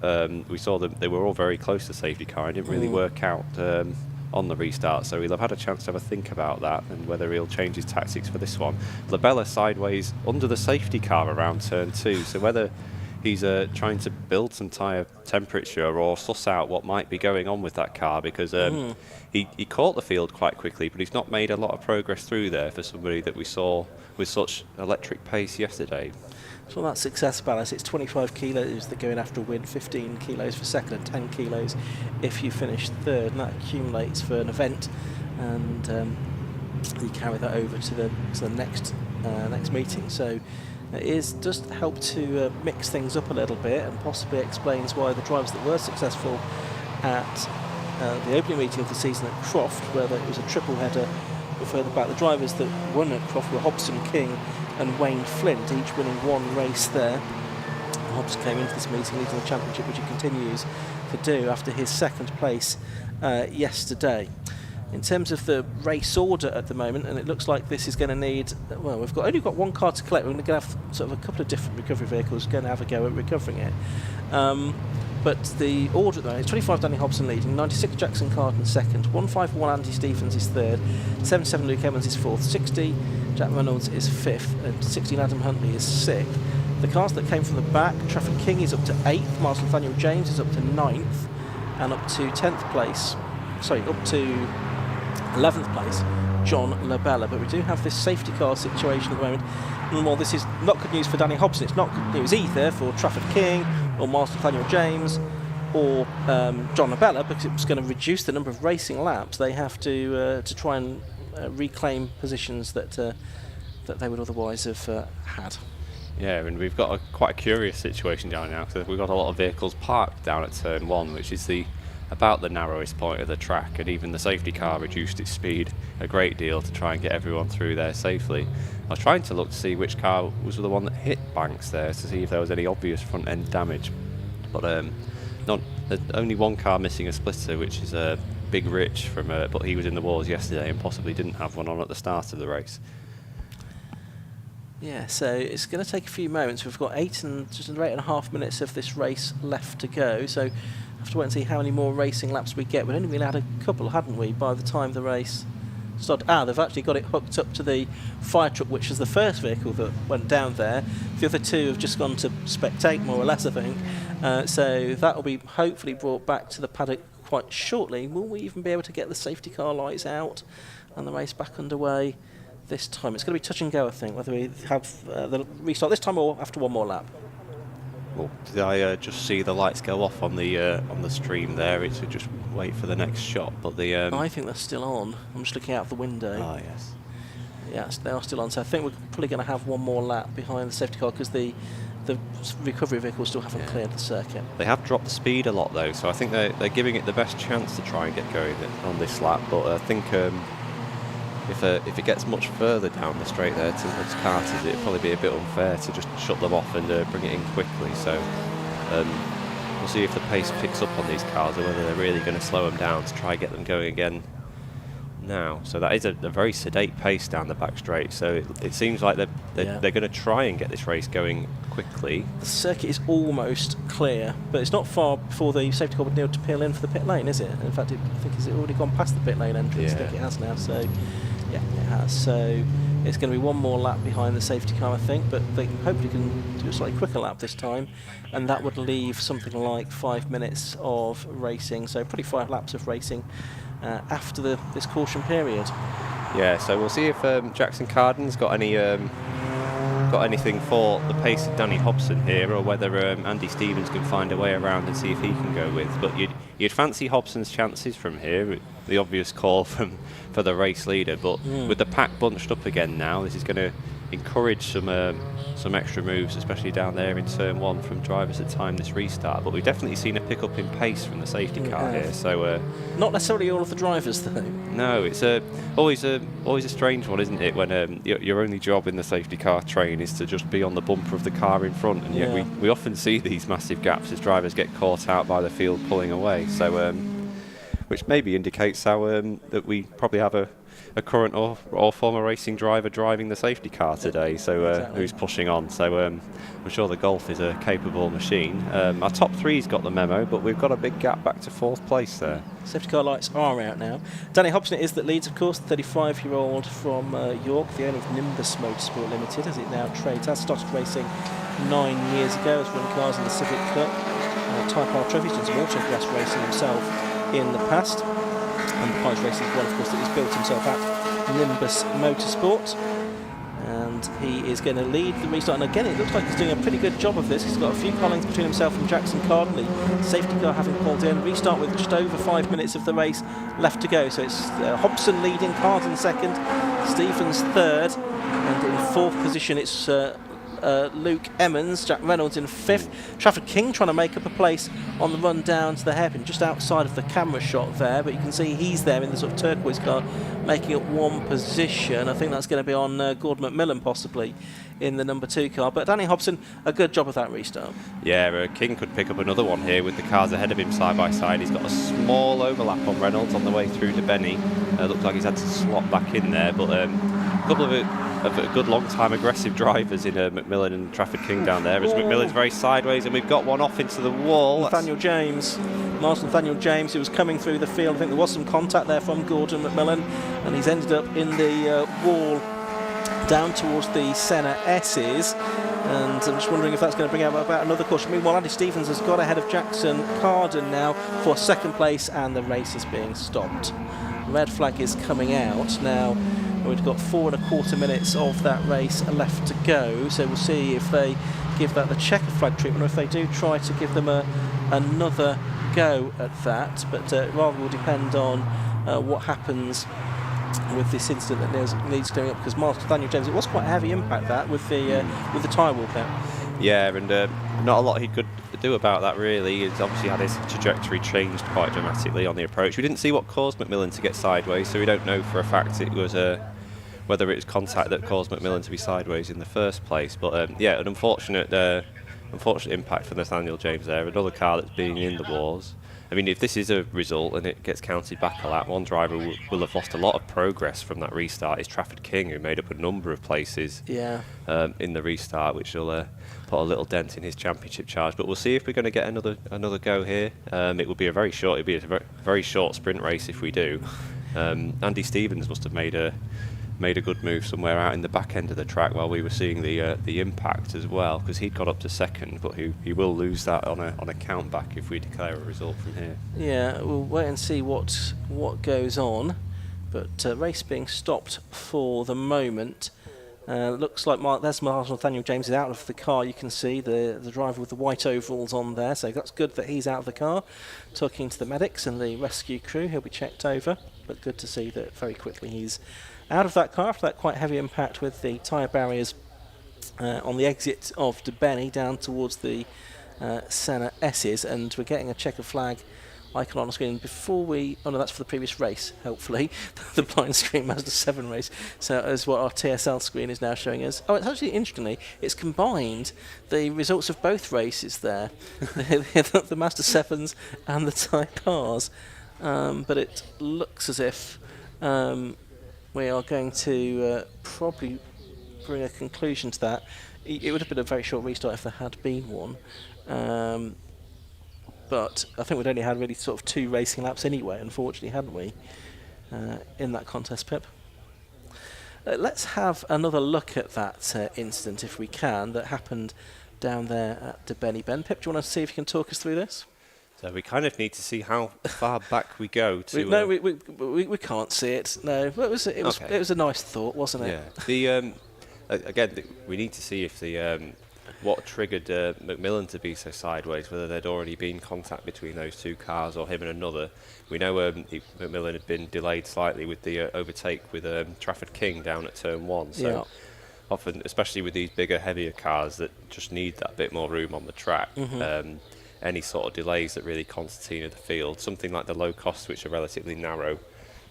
We saw them; they were all very close to safety car. It didn't really work out on the restart, so he'll have had a chance to have a think about that and whether he'll change his tactics for this one. Labella sideways under the safety car around turn 2, so whether he's trying to build some tyre temperature or suss out what might be going on with that car, because he caught the field quite quickly, but he's not made a lot of progress through there for somebody that we saw with such electric pace yesterday. So that success balance, it's 25 kilos that go in after a win, 15 kilos for second, and 10 kilos if you finish third, and that accumulates for an event, and you carry that over to the next meeting. So it does help to mix things up a little bit, and possibly explains why the drivers that were successful at the opening meeting of the season at Croft, where it was a triple header further back, the drivers that won at Croft were Hobson, King and Wayne Flint, each winning one race there. Hobson came into this meeting leading the championship, which he continues to do after his second place yesterday. In terms of the race order at the moment, and it looks like this is going to need, well, we've only got one car to collect. We're going to have sort of a couple of different recovery vehicles going to have a go at recovering it. But the order at the moment is 25 Danny Hobson leading, 96 Jackson Carden second, 151 Andy Stevens is third, 77 Luke Evans is fourth, 60 Jack Reynolds is fifth, and 16 Adam Huntley is sixth. The cars that came from the back, Trafford King is up to 8th, Marshall Nathaniel James is up to 9th, and up to 10th place, up to 11th place, John Labella. But we do have this safety car situation at the moment, and while this is not good news for Danny Hobson, it's not good news either for Trafford King or Marshall Nathaniel James or John Labella, because it's going to reduce the number of racing laps they have to try and reclaim positions that that they would otherwise have had. Yeah, and we've got quite a curious situation down now, because we've got a lot of vehicles parked down at turn 1, which is about the narrowest point of the track, and even the safety car reduced its speed a great deal to try and get everyone through there safely. I was trying to look to see which car was the one that hit Banks there, to see if there was any obvious front end damage, but there's only one car missing a splitter, which is Big Rich but he was in the wars yesterday and possibly didn't have one on at the start of the race. Yeah, so it's going to take a few moments. We've got just under 8.5 minutes of this race left to go, so we'll have to wait and see how many more racing laps we get. We've only really had a couple, hadn't we, by the time the race started? They've actually got it hooked up to the fire truck, which is the first vehicle that went down there. The other two have just gone to spectate, more or less, I think. So that will be hopefully brought back to the paddock quite shortly. Will we even be able to get the safety car lights out and the race back underway this time? It's going to be touch and go, I think, whether we have the restart this time or after one more lap. Well, did I just see the lights go off on the stream there? It's just wait for the next shot, but I think they're still on. I'm just looking out of the window. Ah, yes. Yes, they are still on. So I think we're probably going to have one more lap behind the safety car, because the recovery vehicles still haven't cleared the circuit. They have dropped the speed a lot though, so I think they're giving it the best chance to try and get going on this lap. But I think if it gets much further down the straight there towards Carter's, it'd probably be a bit unfair to just shut them off and bring it in quickly. So we'll see if the pace picks up on these cars, or whether they're really going to slow them down to try and get them going again now. So that is a very sedate pace down the back straight, so it seems like they're going to try and get this race going quickly. The circuit is almost clear, but it's not far before the safety car would need to peel in for the pit lane, is it? In fact, I think it's already gone past the pit lane entrance. I think it has now, so yeah, it has. So it's going to be one more lap behind the safety car, I think, but they hopefully can do a slightly quicker lap this time, and that would leave something like 5 minutes of racing, so probably 5 laps of racing after this caution period. Yeah, so we'll see if Jackson Carden's got anything for the pace of Danny Hobson here, or whether Andy Stevens can find a way around and see if he can go with. But you'd fancy Hobson's chances from here, the obvious call for the race leader. But with the pack bunched up again now, this is going to encourage some extra moves, especially down there in turn 1 from drivers at time this restart. But we've definitely seen a pick up in pace from the safety car here. So not necessarily all of the drivers though. No, it's always a strange one, isn't it, when your only job in the safety car train is to just be on the bumper of the car in front, and yet we often see these massive gaps as drivers get caught out by the field pulling away. So which maybe indicates how that we probably have a current or former racing driver driving the safety car today, so exactly. Who's pushing on. So I'm sure the Golf is a capable machine. Our top three's got the memo, but we've got a big gap back to 4th place there. Safety car lights are out now. Danny Hobson it is that leads, of course, the 35-year-old from York, the owner of Nimbus Motorsport Limited, as it now trades. Has started racing 9 years ago, has run cars in the Civic Cup, Type R trophies, done some autocross racing himself in the past. And the prize racing is one, of course, that he's built himself at Nimbus Motorsport. And he is going to lead the restart. And again, it looks like he's doing a pretty good job of this. He's got a few car lengths between himself and Jackson Carden. The safety car having pulled in. Restart with just over 5 minutes of the race left to go. So it's Hobson leading, Carden second, Stephens third. And in 4th position, it's Luke Emmons, Jack Reynolds in 5th. Trafford King trying to make up a place on the run down to the hairpin, just outside of the camera shot there, but you can see he's there in the sort of turquoise car, making up 1 position. I think that's going to be on Gordon McMillan possibly in the number 2 car, but Danny Hobson, a good job of that restart. Yeah, King could pick up another one here with the cars ahead of him side by side. He's got a small overlap on Reynolds on the way through to Benny. Looks like he's had to slot back in there, but a couple of good long-time aggressive drivers in McMillan and Trafford King down there, as McMillan's very sideways, and we've got one off into the wall. Nathaniel James, who was coming through the field. I think there was some contact there from Gordon McMillan, and he's ended up in the wall down towards the Senna S's, and I'm just wondering if that's going to bring about another caution. Meanwhile, Andy Stevens has got ahead of Jackson Carden now for 2nd place, and the race is being stopped. Red flag is coming out now. We've got 4 1/4 minutes of that race left to go, so we'll see if they give that the checker flag treatment, or if they do try to give them another go at that. But it rather will depend on what happens with this incident that needs clearing up, because Daniel James, it was quite a heavy impact that with the tyre walkout. Yeah, and not a lot he could do about that really. He's obviously had his trajectory changed quite dramatically on the approach. We didn't see what caused McMillan to get sideways, so we don't know for a fact it was whether it was contact that caused McMillan to be sideways in the first place. But yeah, an unfortunate impact for Nathaniel James there. Another car that's been in the wars. I mean, if this is a result and it gets counted back a lap, one driver will have lost a lot of progress from that restart. Is Trafford King, who made up a number of places in the restart, which will put a little dent in his championship charge. But we'll see if we're going to get another go here. It will be a very short sprint race if we do. Andy Stevens must have made a good move somewhere out in the back end of the track while we were seeing the impact as well, because he'd got up to second, but he will lose that on a count back if we declare a result from here. Yeah, we'll wait and see what goes on, but race being stopped for the moment. Looks like there's Nathaniel James is out of the car. You can see the driver with the white overalls on there, so that's good that he's out of the car, talking to the medics and the rescue crew. He'll be checked over, but good to see that very quickly he's out of that car after that quite heavy impact with the tyre barriers on the exit of De Benny down towards the Senna S's, and we're getting a checker flag icon on the screen before oh no, that's for the previous race, hopefully, the blind screen Mazda 7 race, so as what our TSL screen is now showing us. Oh, it's actually, interestingly, it's combined the results of both races there, the Mazda 7s and the Thai cars, but it looks as if we are going to probably bring a conclusion to that. It would have been a very short restart if there had been one. But I think we'd only had really sort of 2 racing laps anyway, unfortunately, hadn't we, in that contest, Pip? Let's have another look at that incident, if we can, that happened down there at De Benny. Ben, Pip, do you want to see if you can talk us through this? So we kind of need to see how far back we go to. We can't see it. No, but it was a nice thought, wasn't it? Yeah. Again, we need to see if what triggered McMillan to be so sideways, whether there'd already been contact between those 2 cars or him and another. We know McMillan had been delayed slightly with the overtake with Trafford King down at turn 1. So often, especially with these bigger, heavier cars that just need that bit more room on the track. Any sort of delays that really concertina the field, something like the Locos, which are relatively narrow,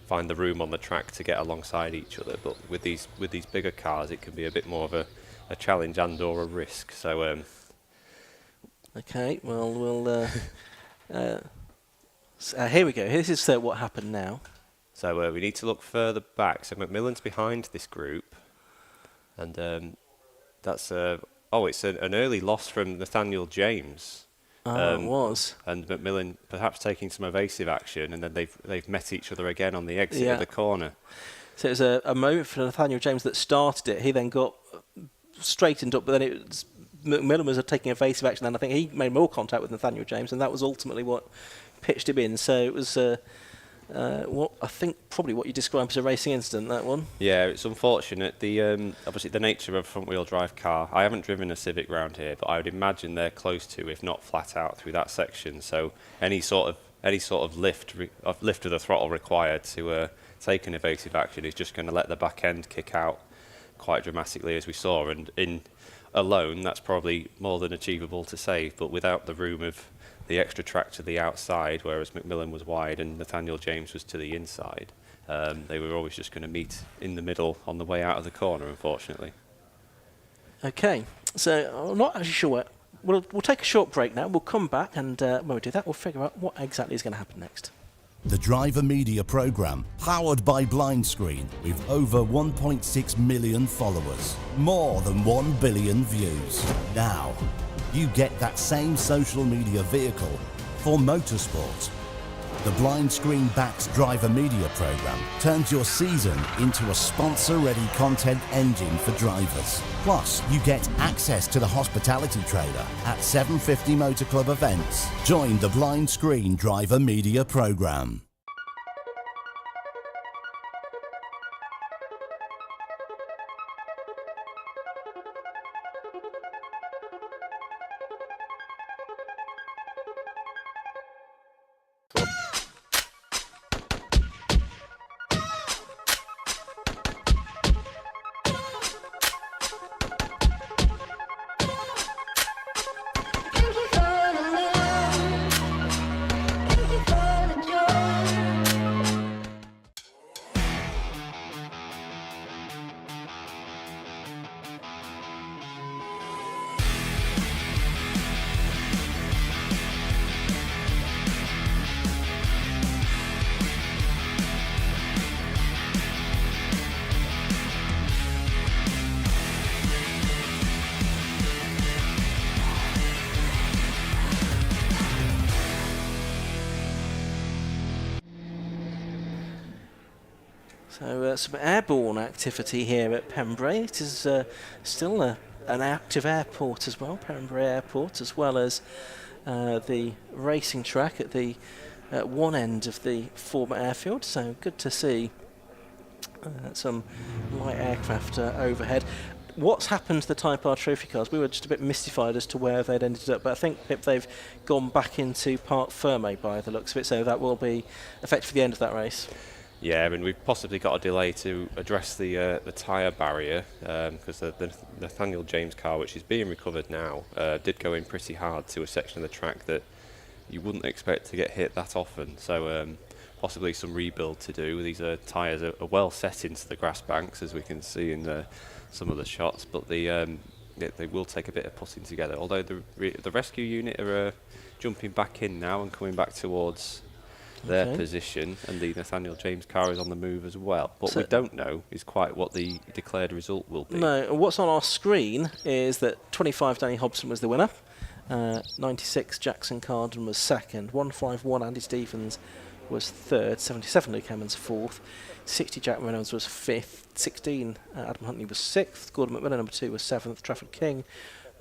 find the room on the track to get alongside each other. But with these bigger cars, it can be a bit more of a challenge and or a risk. So okay, well we'll here we go. This is what happened now. So we need to look further back. So McMillan's behind this group, and that's it's an early loss from Nathaniel James. It was. And McMillan perhaps taking some evasive action, and then they've met each other again on the exit of the corner. So it was a moment for Nathaniel James that started it. He then got straightened up, but then McMillan was taking evasive action, and I think he made more contact with Nathaniel James, and that was ultimately what pitched him in. So it was what I think probably what you described as a racing incident, that one. Yeah, it's unfortunate. The obviously the nature of a front-wheel drive car. I haven't driven a Civic round here, but I would imagine they're close to, if not flat out, through that section. So any sort of lift of the throttle required to take an evasive action is just going to let the back end kick out quite dramatically, as we saw. And in alone, that's probably more than achievable to save. But without the room of the extra track to the outside, whereas McMillan was wide and Nathaniel James was to the inside, they were always just going to meet in the middle on the way out of the corner, unfortunately. Okay, so I'm not actually sure. We'll take a short break now. We'll come back, and when we do that, we'll figure out what exactly is going to happen next. The Driver Media Programme, powered by Blindscreen, with over 1.6 million followers, more than 1 billion views. Now, you get that same social media vehicle for motorsport. The Blindscreen backs Driver Media Programme turns your season into a sponsor-ready content engine for drivers. Plus, you get access to the hospitality trailer at 750 Motor Club events. Join the Blindscreen Driver Media Programme. So some airborne activity here at Pembrey. It is still an active airport as well, Pembrey Airport, as well as the racing track at the one end of the former airfield. So good to see some light aircraft overhead. What's happened to the Type R trophy cars? We were just a bit mystified as to where they'd ended up, but I think, Pip, they've gone back into Parc Fermé by the looks of it, so that will be effectively the end of that race. Yeah, I mean, we've possibly got a delay to address the tyre barrier, because the Nathaniel James car, which is being recovered now, did go in pretty hard to a section of the track that you wouldn't expect to get hit that often. So possibly some rebuild to do. These tyres are well set into the grass banks, as we can see in some of the shots, but they will take a bit of putting together. Although the rescue unit are jumping back in now and coming back towards their position, and the Nathaniel James car is on the move as well. What we don't know is quite what the declared result will be. No, and what's on our screen is that 25 Danny Hobson was the winner, 96 Jackson Carden was second, 151 Andy Stephens was third, 77 Luke Emmons fourth, 60 Jack Reynolds was fifth, 16 Adam Huntley was sixth, Gordon McMillan number 2 was seventh, Trafford King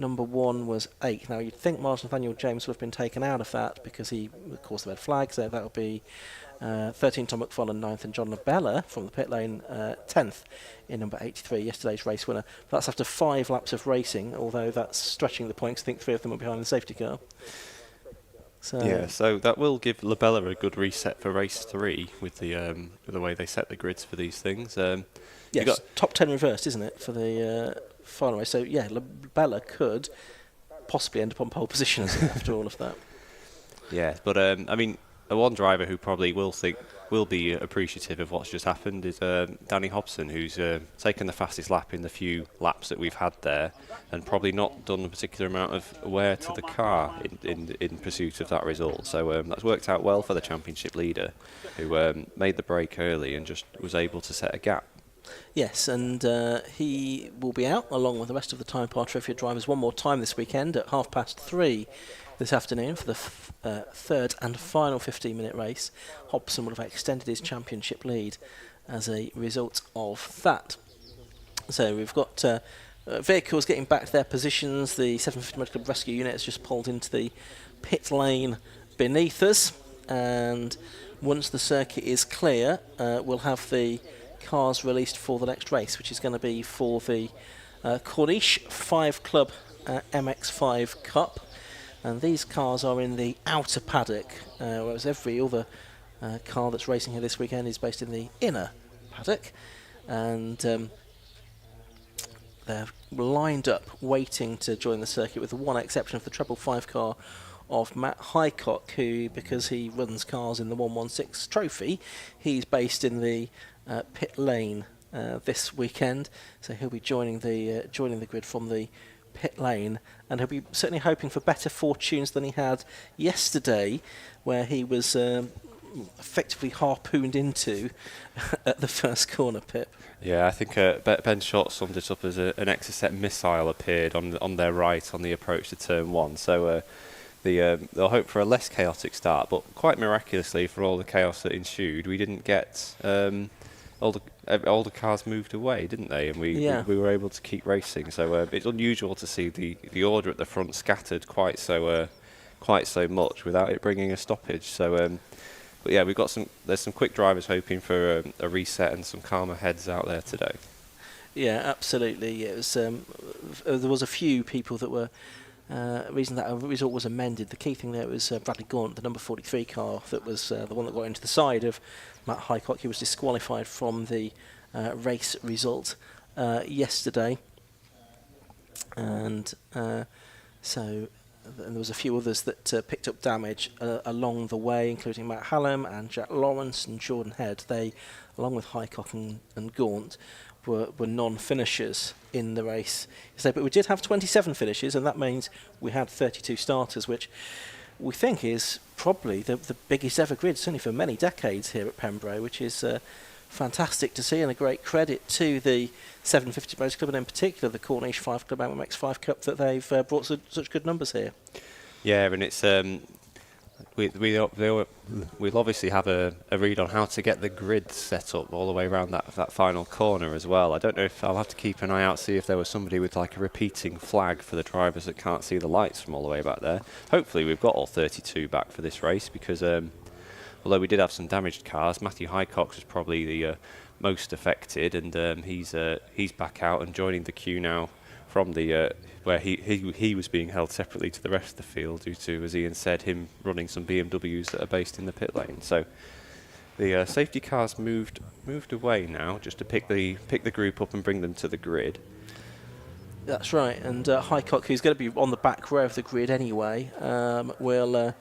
number 1 was 8th. Now you'd think Martin Nathaniel James would have been taken out of that because he, of course, the red flag, so that would be 13 Tom McFarlane 9th and John Labella from the pit lane 10th in number 83, yesterday's race winner. That's after 5 laps of racing, although that's stretching the points. I think 3 of them are behind the safety car. So yeah, so that will give Labella a good reset for race 3 with the way they set the grids for these things. Yes, top 10 reversed, isn't it, for the final race? So yeah, Labella could possibly end up on pole position after all of that. Yeah, but I mean, one driver who probably will be appreciative of what's just happened is Danny Hobson, who's taken the fastest lap in the few laps that we've had there, and probably not done a particular amount of wear to the car in pursuit of that result. So that's worked out well for the championship leader, who made the break early and just was able to set a gap. Yes, and he will be out along with the rest of the Type R Trophy drivers one more time this weekend at 3:30 this afternoon for the third and final 15-minute race. Hobson will have extended his championship lead as a result of that. So we've got vehicles getting back to their positions. The 750 Motor Club Rescue Unit has just pulled into the pit lane beneath us, and once the circuit is clear, we'll have the cars released for the next race, which is going to be for the Corniche 5 Club MX5 Cup. And these cars are in the outer paddock, whereas every other car that's racing here this weekend is based in the inner paddock. And they're lined up, waiting to join the circuit, with the one exception of the treble 5 car of Matt Highcock, who, because he runs cars in the 116 Trophy, he's based in the pit lane this weekend. So he'll be joining the grid from the pit lane, and he'll be certainly hoping for better fortunes than he had yesterday, where he was effectively harpooned into at the first corner, Pip. Yeah, I think Ben Short summed it up as an Exocet missile appeared on their right on the approach to turn 1. So they'll hope for a less chaotic start, but quite miraculously, for all the chaos that ensued, we didn't get all the cars moved away, didn't they? And we were able to keep racing. So it's unusual to see the order at the front scattered quite so much without it bringing a stoppage. So, but yeah, there's some quick drivers hoping for a reset and some calmer heads out there today. Yeah, absolutely. It was there was a few people that were. Reason that a result was amended. The key thing there was Bradley Gaunt, the number 43 car, that was the one that got into the side of Matt Highcock. He was disqualified from the race result yesterday, and so there was a few others that picked up damage along the way, including Matt Hallam and Jack Lawrence and Jordan Head. They, along with Highcock and Gaunt, were non-finishers in the race. So, but we did have 27 finishes, and that means we had 32 starters, which we think is probably the biggest ever grid, certainly for many decades here at Pembrey, which is fantastic to see, and a great credit to the 750 Motor Club, and in particular the Corniche 5 Club MX5 Cup, that they've brought such good numbers here. Yeah, and it's we'll obviously have a read on how to get the grid set up all the way around that final corner as well. I don't know if I'll have to keep an eye out, see if there was somebody with like a repeating flag for the drivers that can't see the lights from all the way back there. Hopefully we've got all 32 back for this race, because although we did have some damaged cars, Matthew Highcox was probably the most affected, and he's back out and joining the queue now from the where he was being held separately to the rest of the field due to, as Ian said, him running some BMWs that are based in the pit lane. So the safety cars moved away now just to pick the group up and bring them to the grid. That's right, and Highcock, who's going to be on the back row of the grid anyway, will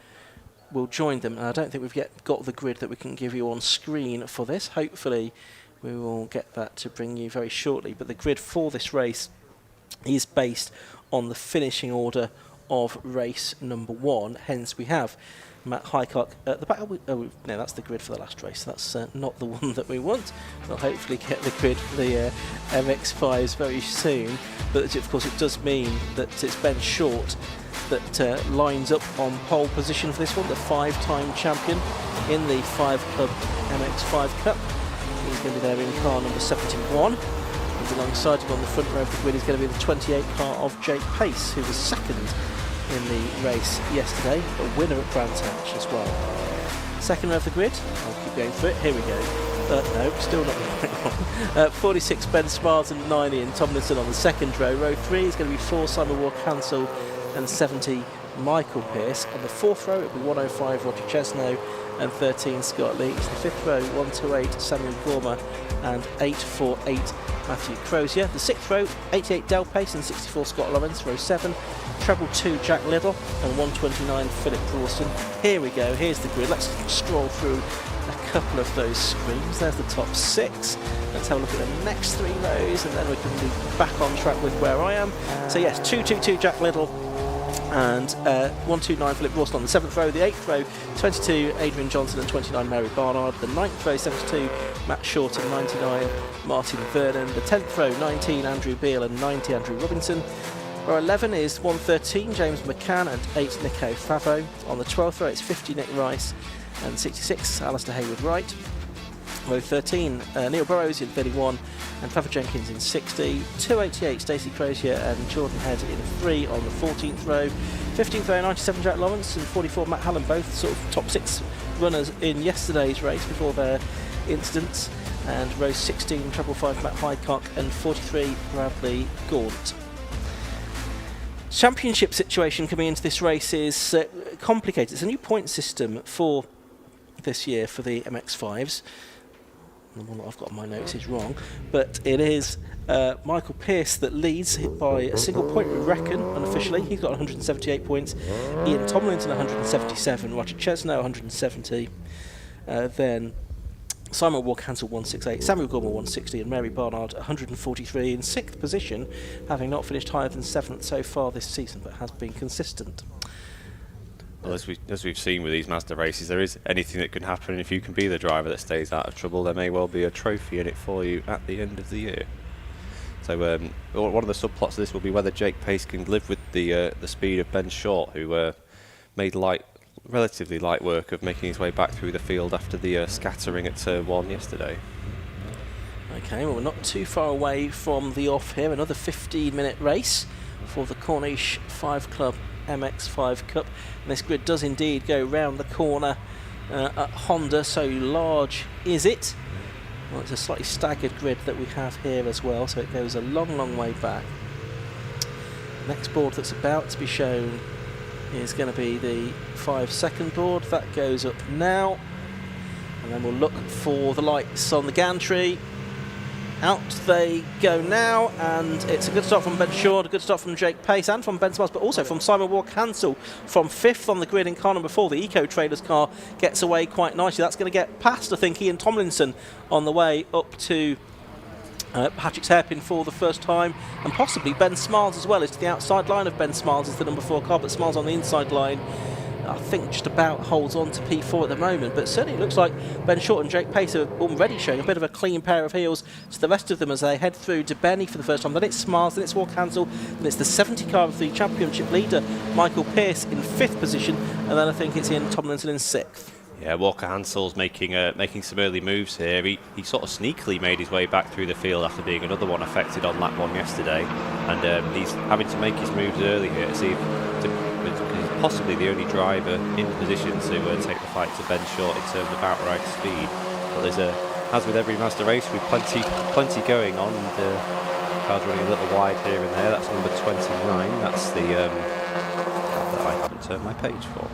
join them. I don't think we've yet got the grid that we can give you on screen for this. Hopefully we will get that to bring you very shortly, but the grid for this race is based on the finishing order of race number 1. Hence we have Matt Highcock at the back. No, that's the grid for the last race. That's not the one that we want. We'll hopefully get the grid for the MX-5s very soon. But of course it does mean that it's Ben Short that lines up on pole position for this one, the 5-time champion in the 5 Club MX-5 Cup. He's going to be there in car number 71. And alongside him on the front row of the grid is going to be the 28 car of Jake Pace, who was second in the race yesterday, a winner at Brands Hatch as well. Second row of the grid, I'll keep going through it, here we go. No, still not the right one. 46 Ben Smiles and 9 Ian Tomlinson on the second row. Row 3 is going to be 4 Simon Ward-Cancel and 70 Michael Pearce. On the fourth row it'll be 105 Roger Chesno and 13 Scott Leach. The fifth row 128 Samuel Gormer and 848 Matthew Crozier. The sixth row 88 Del Pace and 64 Scott Lawrence. Row 7 treble 2 Jack Liddell and 129 Philip Rawson. Here we go, here's the grid. Let's scroll through a couple of those screens. There's the top 6. Let's have a look at the next 3 rows and then we can be back on track with where I am. So yes, 222 Jack Liddell and 129 Philip Rawson on the 7th row. The 8th row 22 Adrian Johnson and 29 Mary Barnard. The 9th row 72 Matt Short and 99 Martin Vernon. The 10th row 19 Andrew Beale and 90 Andrew Robinson. Row 11 is 113 James McCann and 8 Nico Favo. On the 12th row it's 50 Nick Rice and 66 Alistair Hayward Wright. Row 13 Neil Burrows in 31 and Trevor Jenkins in 60. 288 Stacey Crozier and Jordan Head in 3 on the 14th row. 15th row 97 Jack Lawrence and 44 Matt Hallam, both sort of top 6 runners in yesterday's race before their incidents. And row 16 treble 5 Matt Highcock and 43 Bradley Gaunt. Championship situation coming into this race is complicated. It's a new point system for this year for the MX-5s. The one that I've got on my notes is wrong, but it is Michael Pearce that leads by a single point, we reckon, unofficially. He's got 178 points. Ian Tomlinson 177, Roger Chesno 170, then Simon Ward-Cancel 168, Samuel Gormer 160 and Mary Barnard 143 in 6th position, having not finished higher than 7th so far this season, but has been consistent. Well, as we've seen with these Mazda races, there is anything that can happen, and if you can be the driver that stays out of trouble, there may well be a trophy in it for you at the end of the year. So one of the subplots of this will be whether Jake Pace can live with the speed of Ben Short, who made relatively light work of making his way back through the field after the scattering at turn 1 yesterday. Okay, well, we're not too far away from the off here. Another 15-minute race for the Cornish 5 Club MX-5 Cup. And this grid does indeed go round the corner at Honda, so large is it. Well, it's a slightly staggered grid that we have here as well, so it goes a long way back. Next board that's about to be shown is going to be the 5-second board. That goes up now, and then we'll look for the lights on the gantry. Out they go now, and it's a good start from Ben Short, a good start from Jake Pace and from Ben Smiles, but also from Simon Ward-Cancel from 5th on the grid in car number 4. The Eco Traders car gets away quite nicely. That's going to get past, I think, Ian Tomlinson on the way up to Patrick's hairpin for the first time, and possibly Ben Smiles as well. Is to the outside line of Ben Smiles is the number 4 car, but Smiles on the inside line. I think just about holds on to P4 at the moment, but certainly it looks like Ben Short and Jake Pace are already showing a bit of a clean pair of heels to the rest of them as they head through to Benny for the first time. Then it's Smiles, then it's Walker-Hansel, then it's the 70 car of the championship leader Michael Pearce in 5th position, and then I think it's Ian Tomlinson in 6th. Yeah, Walker-Hansel's making some early moves here. He sort of sneakily made his way back through the field after being another one affected on lap 1 yesterday, and he's having to make his moves early here to see if he's possibly the only driver in position to take the fight to Ben Short in terms of outright speed. But there's as with every Mazda race, with plenty going on, and cars running a little wide here and there. That's number 29. That's the that I haven't turned my page for.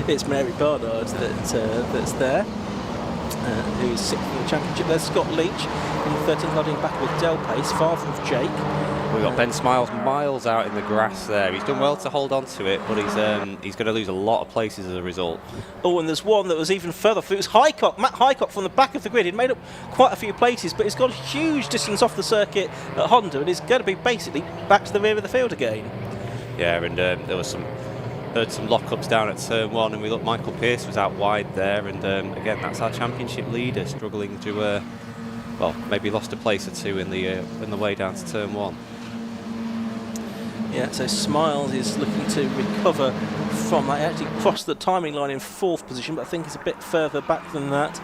It's Mary Barnard that's there, who's 6th in the championship. There's Scott Leach in 13th, riding back with Del Pace, father of Jake. We've got Ben Smiles miles out in the grass there. He's done well to hold on to it, but he's going to lose a lot of places as a result. Oh, and there's one that was even further. It was Highcock, Matt Highcock from the back of the grid. He'd made up quite a few places, but he's got a huge distance off the circuit at Honda, and he's going to be basically back to the rear of the field again. Yeah, and there was heard some lockups down at turn 1, and we looked, Michael Pearce was out wide there, and again, that's our championship leader struggling to maybe lost a place or two in the way down to turn 1. Yeah, so Smiles is looking to recover from that. He actually crossed the timing line in 4th position, but I think he's a bit further back than that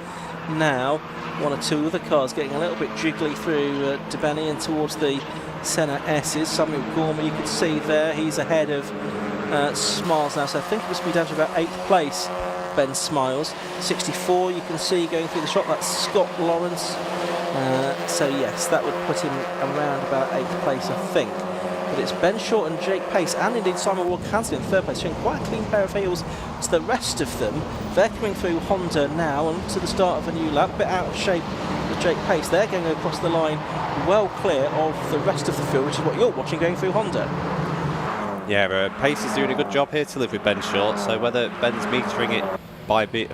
now. One or two other cars getting a little bit jiggly through Debeni and towards the Senna S's. Samuel Gorman, you could see there, he's ahead of Smiles now, so I think he must be down to about 8th place, Ben Smiles. 64 you can see going through the shot, that's Scott Lawrence. So yes, that would put him around about 8th place, I think. But it's Ben Short and Jake Pace, and indeed Simon Walker-Hansel in 3rd place, showing quite a clean pair of heels to the rest of them. They're coming through Honda now and to the start of a new lap, a bit out of shape with Jake Pace. They're going across the line well clear of the rest of the field, which is what you're watching going through Honda. Yeah, Pace is doing a good job here to live with Ben Short, so whether Ben's metering it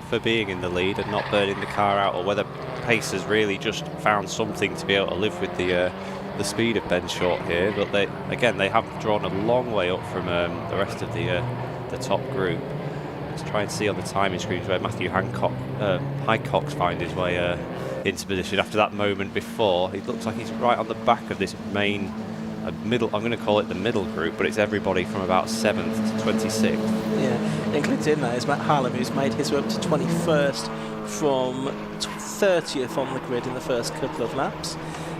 for being in the lead and not burning the car out, or whether Pace has really just found something to be able to live with the speed of Ben Short here, but they have drawn a long way up from the rest of the top group. Let's try and see on the timing screens where Matthew Highcock's find his way into position after that moment before. He looks like he's right on the back of this main middle, I'm going to call it the middle group, but it's everybody from about 7th to 26th. Yeah, included in that is Matt Hallam, who's made his way up to 21st from 30th on the grid in the first couple of laps.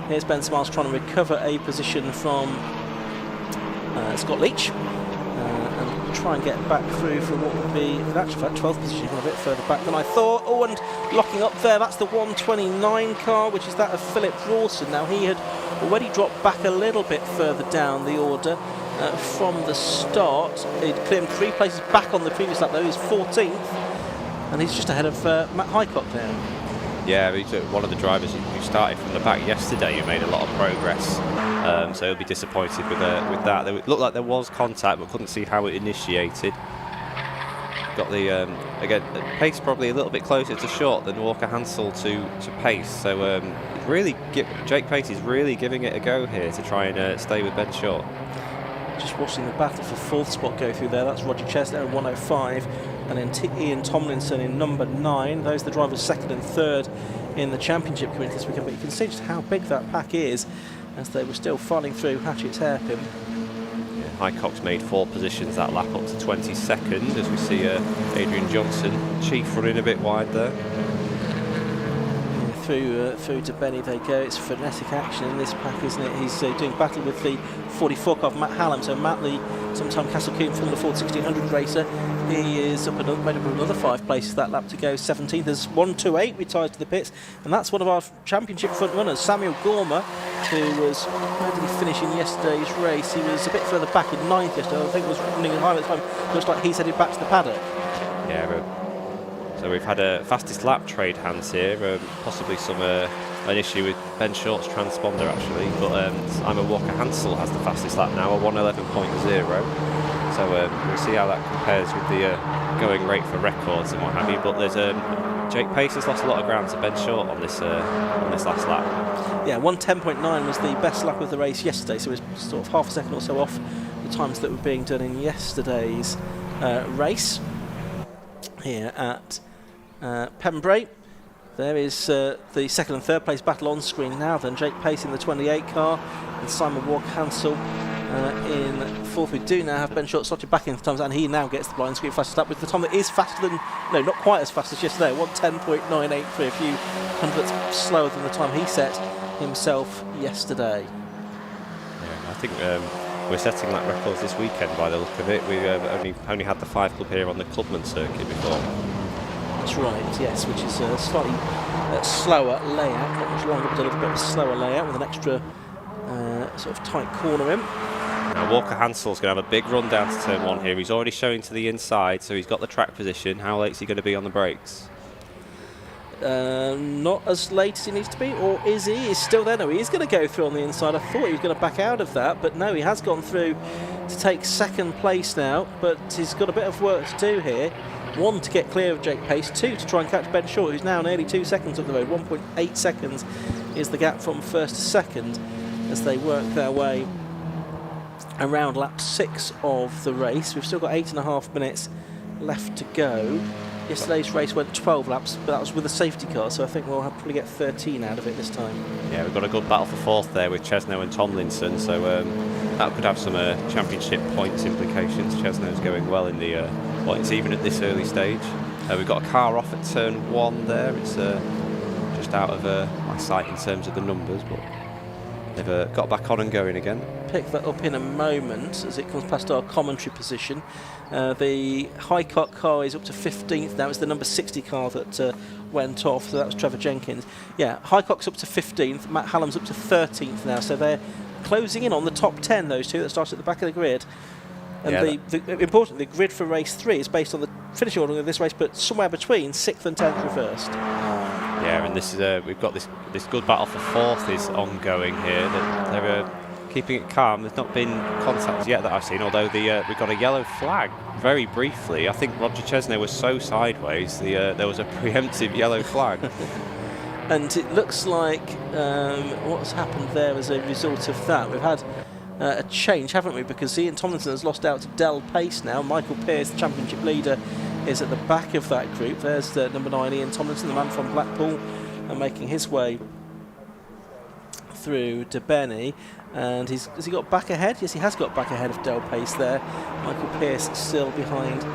Here's Ben Smiles trying to recover a position from Scott Leach and try and get back through for what would be, in actual fact, 12th position, a bit further back than I thought. Oh, and locking up there, that's the 129 car, which is that of Philip Rawson. Now, he had already dropped back a little bit further down the order from the start. He'd cleared 3 places back on the previous lap, though. He's 14th, and he's just ahead of Matt Highcock now. Yeah, he's one of the drivers who started from the back yesterday, who made a lot of progress. So he'll be disappointed with that. It looked like there was contact, but couldn't see how it initiated. Got the again, Pace probably a little bit closer to Short than Walker-Hansel to Pace. So Jake Pace is really giving it a go here to try and stay with Ben Short. Just watching the battle for 4th spot go through there. That's Roger Chesler in 105, and then Ian Tomlinson in number 9. Those are the drivers 2nd and 3rd in the championship community this weekend. But you can see just how big that pack is as they were still filing through Hatchett's hairpin. Yeah, Highcock's made 4 positions that lap up to 22nd, as we see Adrian Johnson, Chief, running a bit wide there. Through to Benny they go. It's frenetic action in this pack, isn't it? He's doing battle with the 44 car of Matt Hallam. So Matt Lee, sometime Castle Coombe from the Ford 1600 racer, he is made up of another 5 places that lap to go. 17th. There's 128 retired to the pits, and that's one of our championship front runners, Samuel Gorman, who was, where did he finish in yesterday's race? He was a bit further back in 9th yesterday. I think it was running high at the time. Looks like he's headed back to the paddock. Yeah. So we've had a fastest lap trade hands here, possibly an issue with Ben Short's transponder actually, but Simon Walker-Hansel has the fastest lap now, a 1:11.0. So we'll see how that compares with the going rate for records and what have you. But there's Jake Pace has lost a lot of ground to Ben Short on this last lap. Yeah, 1:10.9 was the best lap of the race yesterday, so it was sort of half a second or so off the times that were being done in yesterday's race here at Pembrey. There is the second and third place battle on screen now. Then Jake Pace in the 28 car and Simon Walker-Hansel in fourth. We do now have Ben Short slotted back into times, and he now gets the blind screen fastest up with the time that is faster than, no, not quite as fast as yesterday. 1:10.983, a few hundredths slower than the time he set himself yesterday. Yeah, I think we're setting that records this weekend by the look of it. We've only had the 5 Club here on the Clubman circuit before. That's right, yes, which is a slightly slower layout, not much longer, but a little bit of a slower layout with an extra sort of tight corner in. Now Walker-Hansel's going to have a big run down to turn 1 here. He's already showing to the inside, so he's got the track position. How late is he going to be on the brakes? Not as late as he needs to be, or is he? He's still there. No, he is going to go through on the inside. I thought he was going to back out of that, but no, he has gone through to take second place now, but he's got a bit of work to do here. 1, to get clear of Jake Pace, 2, to try and catch Ben Short, who's now nearly 2 seconds up the road. 1.8 seconds is the gap from first to second as they work their way around lap 6 of the race. We've still got 8.5 minutes left to go. Yesterday's race went 12 laps, but that was with a safety car, so I think we'll probably get 13 out of it this time. Yeah, we've got a good battle for fourth there with Chesno and Tomlinson, so that could have some championship points implications. Chesno's going well in the points, even at this early stage. We've got a car off at turn 1 there. It's just out of my sight in terms of the numbers, but they've got back on and going again. Pick that up in a moment as it comes past our commentary position. The Highcock car is up to 15th now. It's the number 60 car that went off, so that was Trevor Jenkins. Yeah, Highcock's up to 15th, Matt Hallam's up to 13th now, so they're closing in on the top 10, those two that start at the back of the grid. And yeah, importantly, the grid for race 3 is based on the finishing order of this race, but somewhere between 6th and 10th reversed. Yeah, and this is we've got this good battle for fourth is ongoing here. They're keeping it calm. There's not been contact yet that I've seen, although we've got a yellow flag very briefly. I think Roger Chesney was so sideways, there was a preemptive yellow flag. And it looks like what's happened there as a result of that. We've had a change, haven't we? Because Ian Tomlinson has lost out to Del Pace now. Michael Pearce, the championship leader, is at the back of that group. There's number 9, Ian Tomlinson, the man from Blackpool, and making his way through to Benny. And has he got back ahead? Yes, he has got back ahead of Del Pace there. Michael Pearce still behind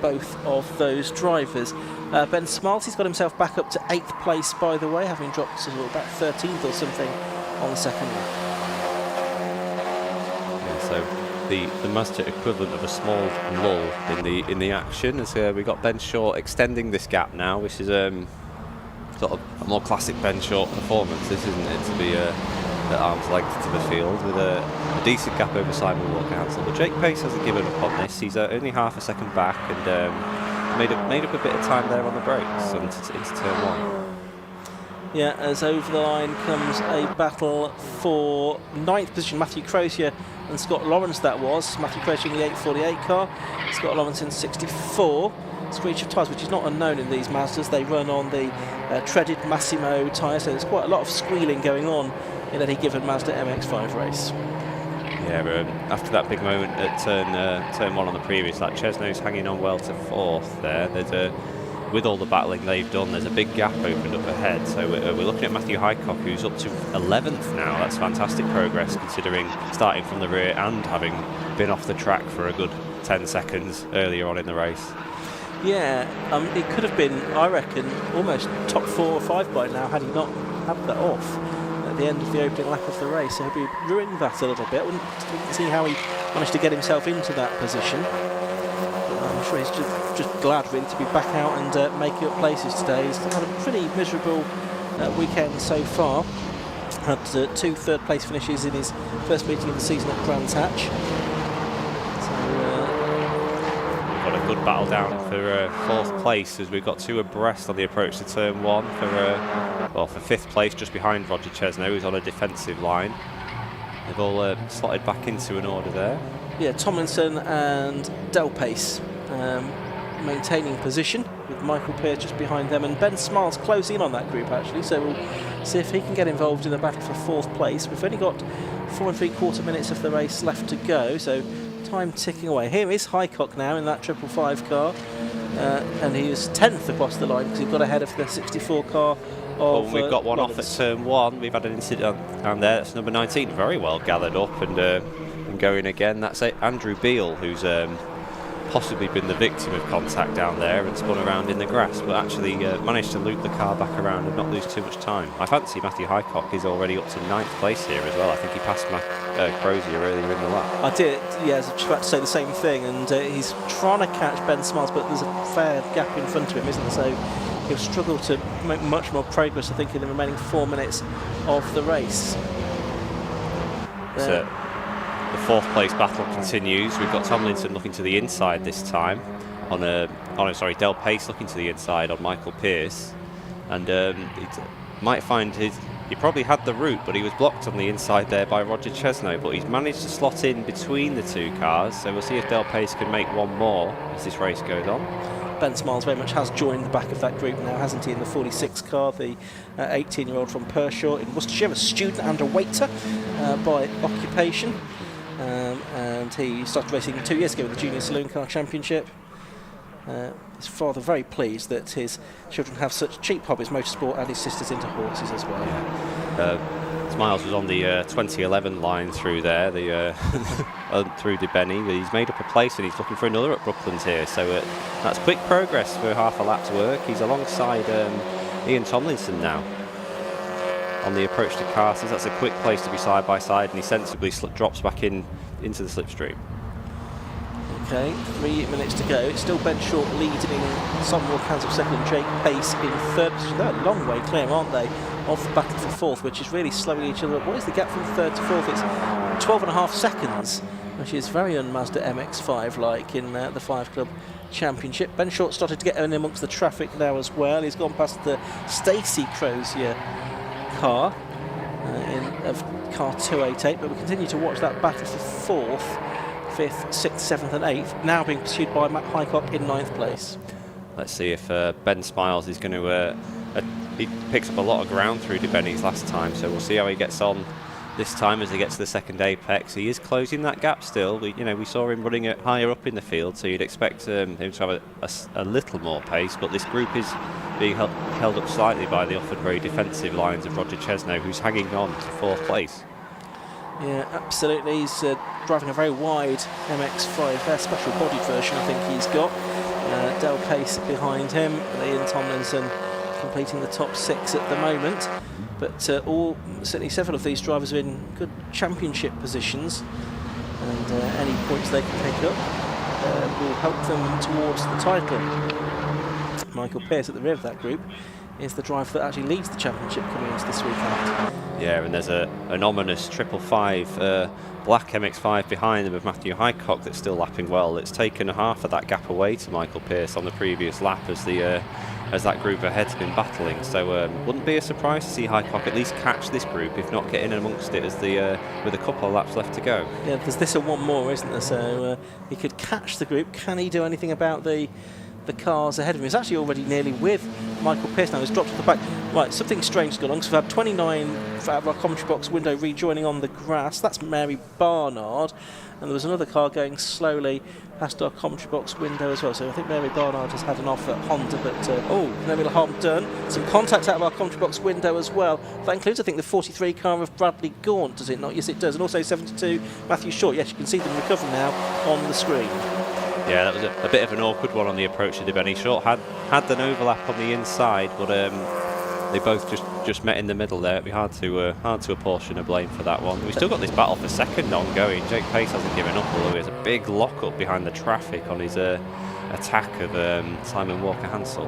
both of those drivers. Ben Smarty's got himself back up to 8th place, by the way, having dropped to about 13th or something on the second lap. So the Mazda equivalent of a small lull in the action, as we've got Ben Short extending this gap now, which is sort of a more classic Ben Short performance, this isn't it, to be at arm's length to the field with a decent gap over Simon Walker-Hansel. But Jake Pace hasn't given up on this. He's only half a second back and made up a bit of time there on the brakes into turn 1. Yeah, as over the line comes a battle for 9th position. Matthew Crozier and Scott Lawrence, that was. Matthew Crozier in the 848 car, Scott Lawrence in 64. Screech of tyres, which is not unknown in these Mazdas. They run on the treaded Massimo tyres, so there's quite a lot of squealing going on in any given Mazda MX-5 race. Yeah, after that big moment at turn 1 on the previous lap, Chesno's hanging on well to 4th there. There's with all the battling they've done, there's a big gap opened up ahead. So we're looking at Matthew Highcock, who's up to 11th now. That's fantastic progress, considering starting from the rear and having been off the track for a good 10 seconds earlier on in the race. Yeah, it could have been, I reckon, almost top 4 or 5 by now had he not had that off at the end of the opening lap of the race. So he'll be ruining that a little bit. I wouldn't see how he managed to get himself into that position. I'm sure he's just glad really to be back out and making up places today. He's had a pretty miserable weekend so far. Had 2 third place finishes in his first meeting of the season at Brands Hatch. Got a good battle down for 4th place, as we've got 2 abreast on the approach to turn 1 for 5th place, just behind Roger Chesno, who's on a defensive line. They've all slotted back into an order there. Yeah, Tomlinson and Del Pace maintaining position, with Michael Pearce just behind them, and Ben Smiles closing in on that group actually, so we'll see if he can get involved in the battle for 4th place. We've only got 4 3/4 minutes of the race left to go, so time ticking away. Here is Highcock now in that 555 car, and he is 10th across the line because he got ahead of the 64 car. We've got one off at turn 1. We've had an incident down there. That's number 19, very well gathered up and going again. That's it, Andrew Beale, who's possibly been the victim of contact down there and spun around in the grass, but actually managed to loop the car back around and not lose too much time. I fancy Matthew Highcock is already up to 9th place here as well. I think he passed Crozier earlier in the lap. I did, yeah, I was just about to say the same thing, and he's trying to catch Ben Smiles, but there's a fair gap in front of him, isn't there? So he'll struggle to make much more progress, I think, in the remaining 4 minutes of the race. So the 4th place battle continues. We've got Tomlinson looking to the inside this time Del Pace looking to the inside on Michael Pearce, and might find he probably had the route, but he was blocked on the inside there by Roger Chesno, but he's managed to slot in between the 2 cars, so we'll see if Del Pace can make one more as this race goes on. Ben Smiles very much has joined the back of that group now, hasn't he, in the 46 car, the 18-year-old from Pershore in Worcestershire, a student and a waiter by occupation. And he started racing 2 years ago with the Junior Saloon Car Championship. His father very pleased that his children have such cheap hobbies, motorsport, and his sister's into horses as well. Smiles was on the 2011 line through there, through DeBenny, but he's made up a place and he's looking for another at Brooklands here. So that's quick progress for half a lap's work. He's alongside Ian Tomlinson now on the approach to Carsters. That's a quick place to be side by side, and he sensibly drops back into the slipstream. Okay, 3 minutes to go. It's still Ben Short leading some more cans of second, and Jake Pace in 3rd position. They're a long way clear, aren't they, of the battle for 4th, which is really slowing each other up. What is the gap from 3rd to 4th? It's 12.5 seconds, which is very un-Mazda MX-5 like in the 5 Club Championship. Ben Short started to get in amongst the traffic now as well. He's gone past the Stacey Crozier car of car 288, but we continue to watch that battle for 4th, 5th, 6th, 7th and 8th, now being pursued by Matt Highcock in 9th place. Let's see if Ben Smiles is going to he picks up a lot of ground through DeBenny's last time, so we'll see how he gets on this time as he gets to the second apex. He is closing that gap still. We saw him running it higher up in the field, so you'd expect him to have a little more pace, but this group is being held up slightly by the often very defensive lines of Roger Chesno, who's hanging on to 4th place. Yeah, absolutely. He's driving a very wide MX-5, special bodied version I think he's got. Del Pace behind him, Ian Tomlinson completing the top 6 at the moment. But certainly several of these drivers are in good championship positions, and any points they can pick up will help them towards the title. Michael Pearce at the rear of that group is the driver that actually leads the championship coming into this weekend. Yeah, and there's an ominous 555 black MX-5 behind them of Matthew Highcock that's still lapping well. It's taken half of that gap away to Michael Pearce on the previous lap as that group ahead's been battling. So wouldn't be a surprise to see Highcock at least catch this group, if not get in amongst it with a couple of laps left to go. Yeah, there's this and one more, isn't there? So he could catch the group. Can he do anything about the cars ahead of him? He's actually already nearly with Michael Pearce now. He's dropped to the back. Right, something strange has gone on. So we've had 29 out of our commentary box window rejoining on the grass. That's Mary Barnard. And there was another car going slowly past our commentary box window as well. So I think Mary Barnard has had an off at Honda, but no real harm done. Some contact out of our commentary box window as well. That includes, I think, the 43 car of Bradley Gaunt, does it not? Yes, it does. And also 72 Matthew Short. Yes, you can see them recover now on the screen. Yeah, that was a bit of an awkward one on the approach to DeBenny. Short had an overlap on the inside, but they both just met in the middle there. It'd be hard to apportion a blame for that one. We've still got this battle for second ongoing. Jake Pace hasn't given up, although he has a big lock-up behind the traffic on his attack of Simon Walker-Hansel.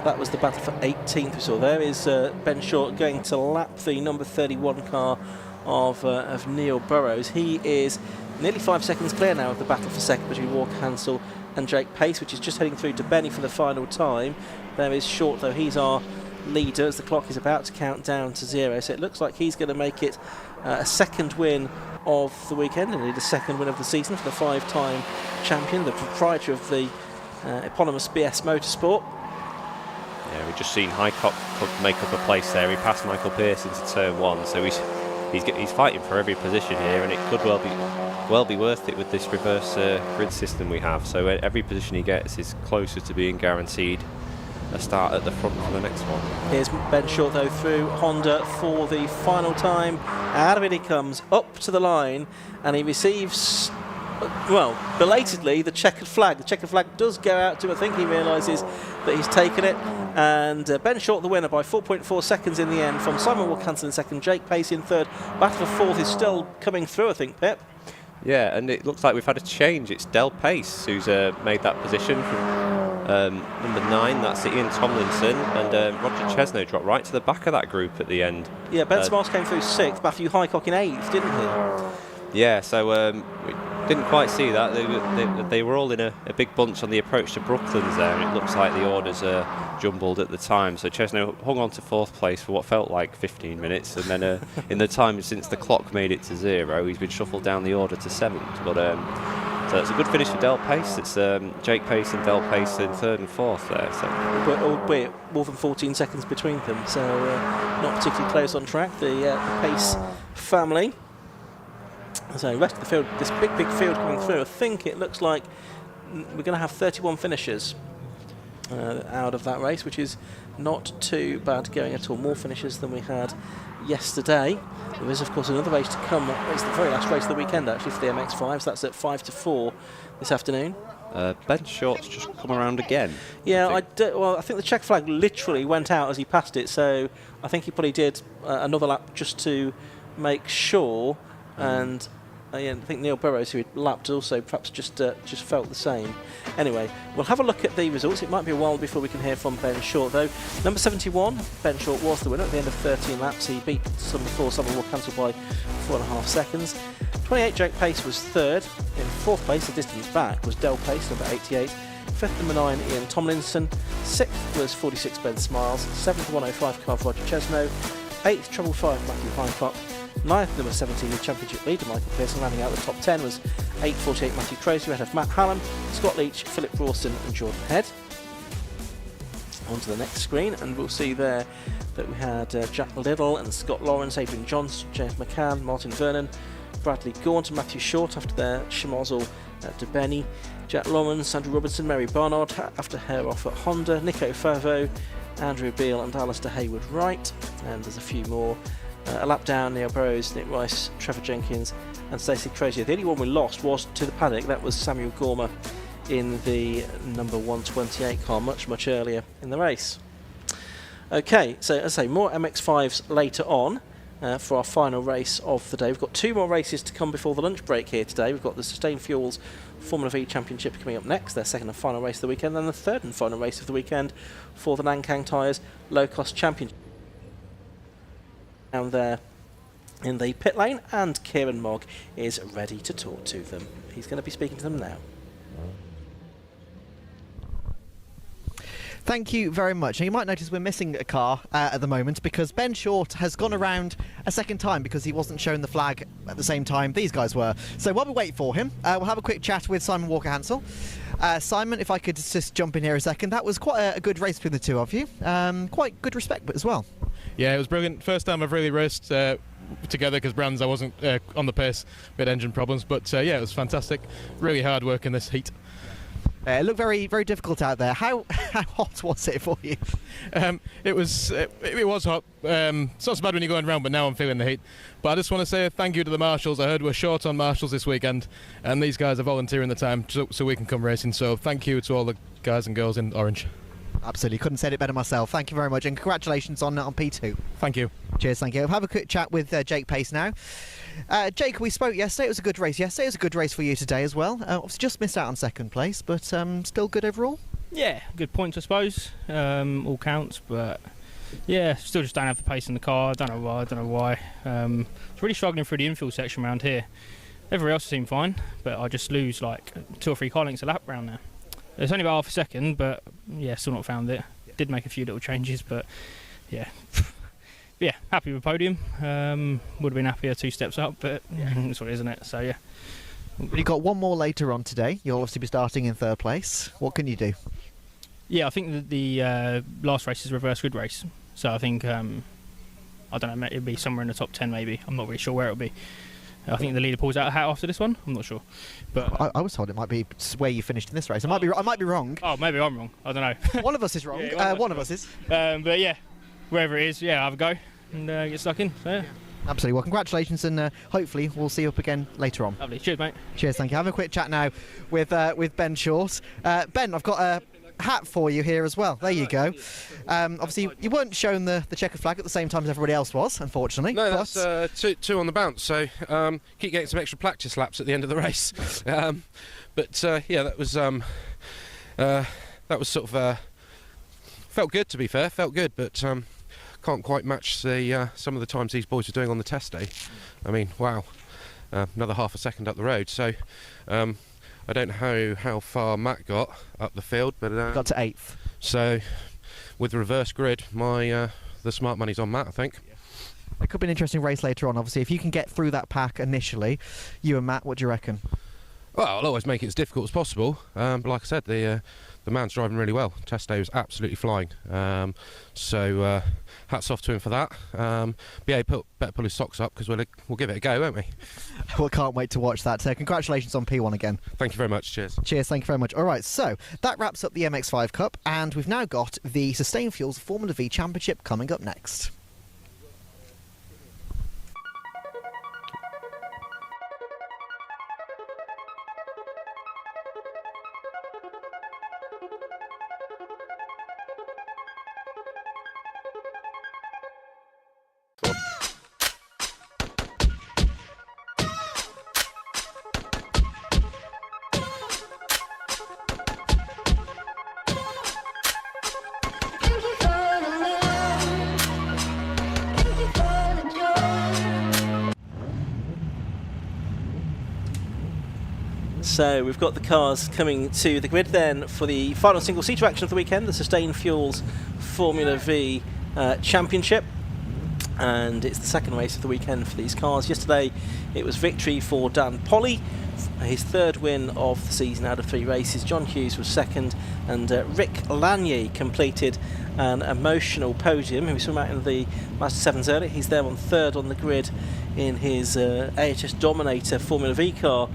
That was the battle for 18th we saw. There is Ben Short going to lap the number 31 car of Neil Burrows. He is nearly 5 seconds clear now of the battle for second between Walker-Hansel and Jake Pace, which is just heading through to Benny for the final time. There is Short, though. He's our leader as the clock is about to count down to 0. So it looks like he's going to make it a second win of the weekend, and indeed a second win of the season for the 5-time champion, the proprietor of the eponymous BS Motorsport. Yeah, we've just seen Highcock make up a place there. He passed Michael Pearce into turn 1, so he's fighting for every position here, and it could well be well be worth it with this reverse grid system we have. So every position he gets is closer to being guaranteed a start at the front for the next one. Here's Ben Short though through Honda for the final time. Out of it he comes, up to the line, and he receives, well, belatedly, the checkered flag. The checkered flag does go out to him. I think he realises that he's taken it. And Ben Short the winner by 4.4 seconds in the end, from Simon Wilkinson in second, Jake Pace in third. Battle for fourth is still coming through, I think, Pip. Yeah, and it looks like we've had a change. It's Del Pace who's made that position from number 9. That's Ian Tomlinson, and Roger Chesno dropped right to the back of that group at the end. Yeah, Ben Smarts came through 6th, Matthew Highcock in 8th, didn't he? Yeah, so we didn't quite see that. They were all in a big bunch on the approach to Brooklands there, and it looks like the orders are jumbled at the time. So Chesno hung on to 4th place for what felt like 15 minutes, and then in the time since the clock made it to 0, he's been shuffled down the order to 7th. But so it's a good finish for Del Pace. It's Jake Pace and Del Pace in 3rd and 4th there. So. But more than 14 seconds between them, so not particularly close on track. The Pace family. So the rest of the field, this big field coming through, I think it looks like we're going to have 31 finishers out of that race, which is not too bad going at all. More finishers than we had yesterday. There is, of course, another race to come. It's the very last race of the weekend, actually, for the MX-5s. That's at 5 to 4 this afternoon. Ben Short's just come around again. Yeah, I think the check flag literally went out as he passed it, so I think he probably did another lap just to make sure. And I think Neil Burrows, who had lapped, also perhaps just felt the same. Anyway, we'll have a look at the results. It might be a while before we can hear from Ben Short, though. Number 71, Ben Short was the winner at the end of 13 laps. He beat number 4, Simon Wilkinson, by 4.5 seconds. 28, Jake Pace was third. In 4th place, the distance back, was Del Pace, number 88. 5th, number 9, Ian Tomlinson. 6th was 46, Ben Smiles. 7th, 105, Carl Roger Chesno. 8th, treble 5, Matthew Highcock. 9th, number 17, the championship leader, Michael Pearson. Rounding out the top 10 was 8.48, Matthew Crozier, ahead of Matt Hallam, Scott Leach, Philip Rawson and Jordan Head. On to the next screen, and we'll see there that we had Jack Liddell and Scott Lawrence, Adrian Johnson, James McCann, Martin Vernon, Bradley Gaunt and Matthew Short after their Schmozzle to Benny, Jack Lawrence, Andrew Robinson, Mary Barnard after her off at Honda, Nico Favo, Andrew Beale and Alistair Hayward-Wright, and there's a few more. A lap down, Neil Burrows, Nick Rice, Trevor Jenkins and Stacey Crozier. The only one we lost was to the paddock. That was Samuel Gormer in the number 128 car much earlier in the race. Okay, so as I say, more MX-5s later on for our final race of the day. We've got 2 more races to come before the lunch break here today. We've got the Sustain Fuels Formula V Championship coming up next, their 2nd and final race of the weekend, then the 3rd and final race of the weekend for the Nankang Tyres Locos Championship. Down there in the pit lane, and Kieran Mogg is ready to talk to them. He's going to be speaking to them now. Thank you very much. Now, you might notice we're missing a car at the moment because Ben Short has gone around a second time because he wasn't shown the flag at the same time these guys were. So while we wait for him, we'll have a quick chat with Simon Walker-Hansel. Simon, if I could just jump in here a second, that was quite a good race between the two of you. Quite good respect as well. Yeah, it was brilliant. First time I've really raced together because Brands I wasn't on the pace, we had engine problems, but yeah, it was fantastic. Really hard work in this heat. It looked very, very difficult out there. How hot was it for you? It was hot. It's not so bad when you're going around, but now I'm feeling the heat. But I just want to say thank you to the marshals. I heard we're short on marshals this weekend, and these guys are volunteering the time so we can come racing. So thank you to all the guys and girls in orange. Absolutely, couldn't say it better myself. Thank you very much, and congratulations on P2. Thank you. Cheers, thank you. We'll have a quick chat with Jake Pace now. Jake, we spoke yesterday. It was a good race yesterday. It was a good race for you today as well. Obviously just missed out on 2nd place, but still good overall? Yeah, good points, I suppose. All counts, but yeah, still just don't have the pace in the car. I don't know why. It's really struggling through the infield section around here. Everywhere else seemed fine, but I just lose like 2 or 3 car lengths a lap round there. It's only about half a second, but yeah, still not found it. Did make a few little changes, but yeah. Yeah, happy with podium. Would have been happier 2 steps up, but yeah, that's what it is, isn't it? So yeah. You've got one more later on today. You'll obviously be starting in 3rd place. What can you do? Yeah, I think that the last race is a reverse grid race. So I think, I don't know, it'll be somewhere in the top 10 maybe. I'm not really sure where it'll be. I think the leader pulls out a hat after this one. I'm not sure, but I was told it might be where you finished in this race. I might be wrong. oh, maybe I'm wrong. I don't know. One of us is wrong. Yeah, one of us is. But yeah, wherever it is, yeah, have a go and get stuck in. So, yeah. Absolutely. Well, congratulations, and hopefully we'll see you up again later on. Lovely. Cheers, mate. Cheers. Thank you. Have a quick chat now with Ben Short. Ben, I've got a hat for you here as well. There you go. Obviously, you weren't shown the checkered flag at the same time as everybody else was, unfortunately. No, that's two on the bounce. So keep getting some extra practice laps at the end of the race. But yeah, that was sort of felt good, to be fair. Felt good, but can't quite match the some of the times these boys were doing on the test day. I mean, wow, another half a second up the road. So I don't know how far Matt got up the field, but got to 8th. So with the reverse grid, the smart money's on Matt, I think. It could be an interesting race later on. Obviously, if you can get through that pack initially, you and Matt, what do you reckon? Well, I'll always make it as difficult as possible. But like I said, the man's driving really well. Test day was absolutely flying. So hats off to him for that. BA better pull his socks up because we'll give it a go, won't we? Well, can't wait to watch that. So congratulations on P1 again. Thank you very much. Cheers. Cheers. Thank you very much. All right, so that wraps up the MX5 Cup, and we've now got the Sustain Fuels Formula V Championship coming up next. So we've got the cars coming to the grid then for the final single-seater action of the weekend, the Sustain Fuels Formula V Championship. And it's the second race of the weekend for these cars. Yesterday it was victory for Dan Polly, his third win of the season out of 3 races. John Hughes was second, and Rick Lanier completed an emotional podium. He was from out in the Mazda 7s earlier. He's there on third on the grid in his AHS Dominator Formula V car.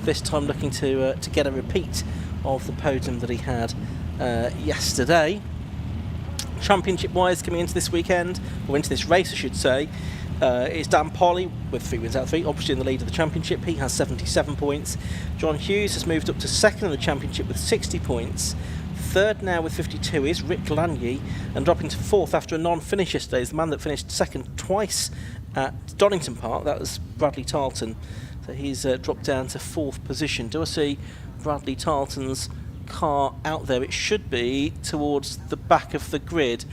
This time looking to get a repeat of the podium that he had yesterday. Championship-wise, coming into this weekend, or into this race I should say, is Dan Polly with 3 wins out of 3, obviously in the lead of the championship. He has 77 points. John Hughes has moved up to second in the championship with 60 points. Third now with 52 is Rick Lanier, and dropping to fourth after a non-finish yesterday is the man that finished second twice at Donington Park. That was Bradley Tarleton. So he's dropped down to fourth position. Do I see Bradley Tarleton's car out there? It should be towards the back of the grid,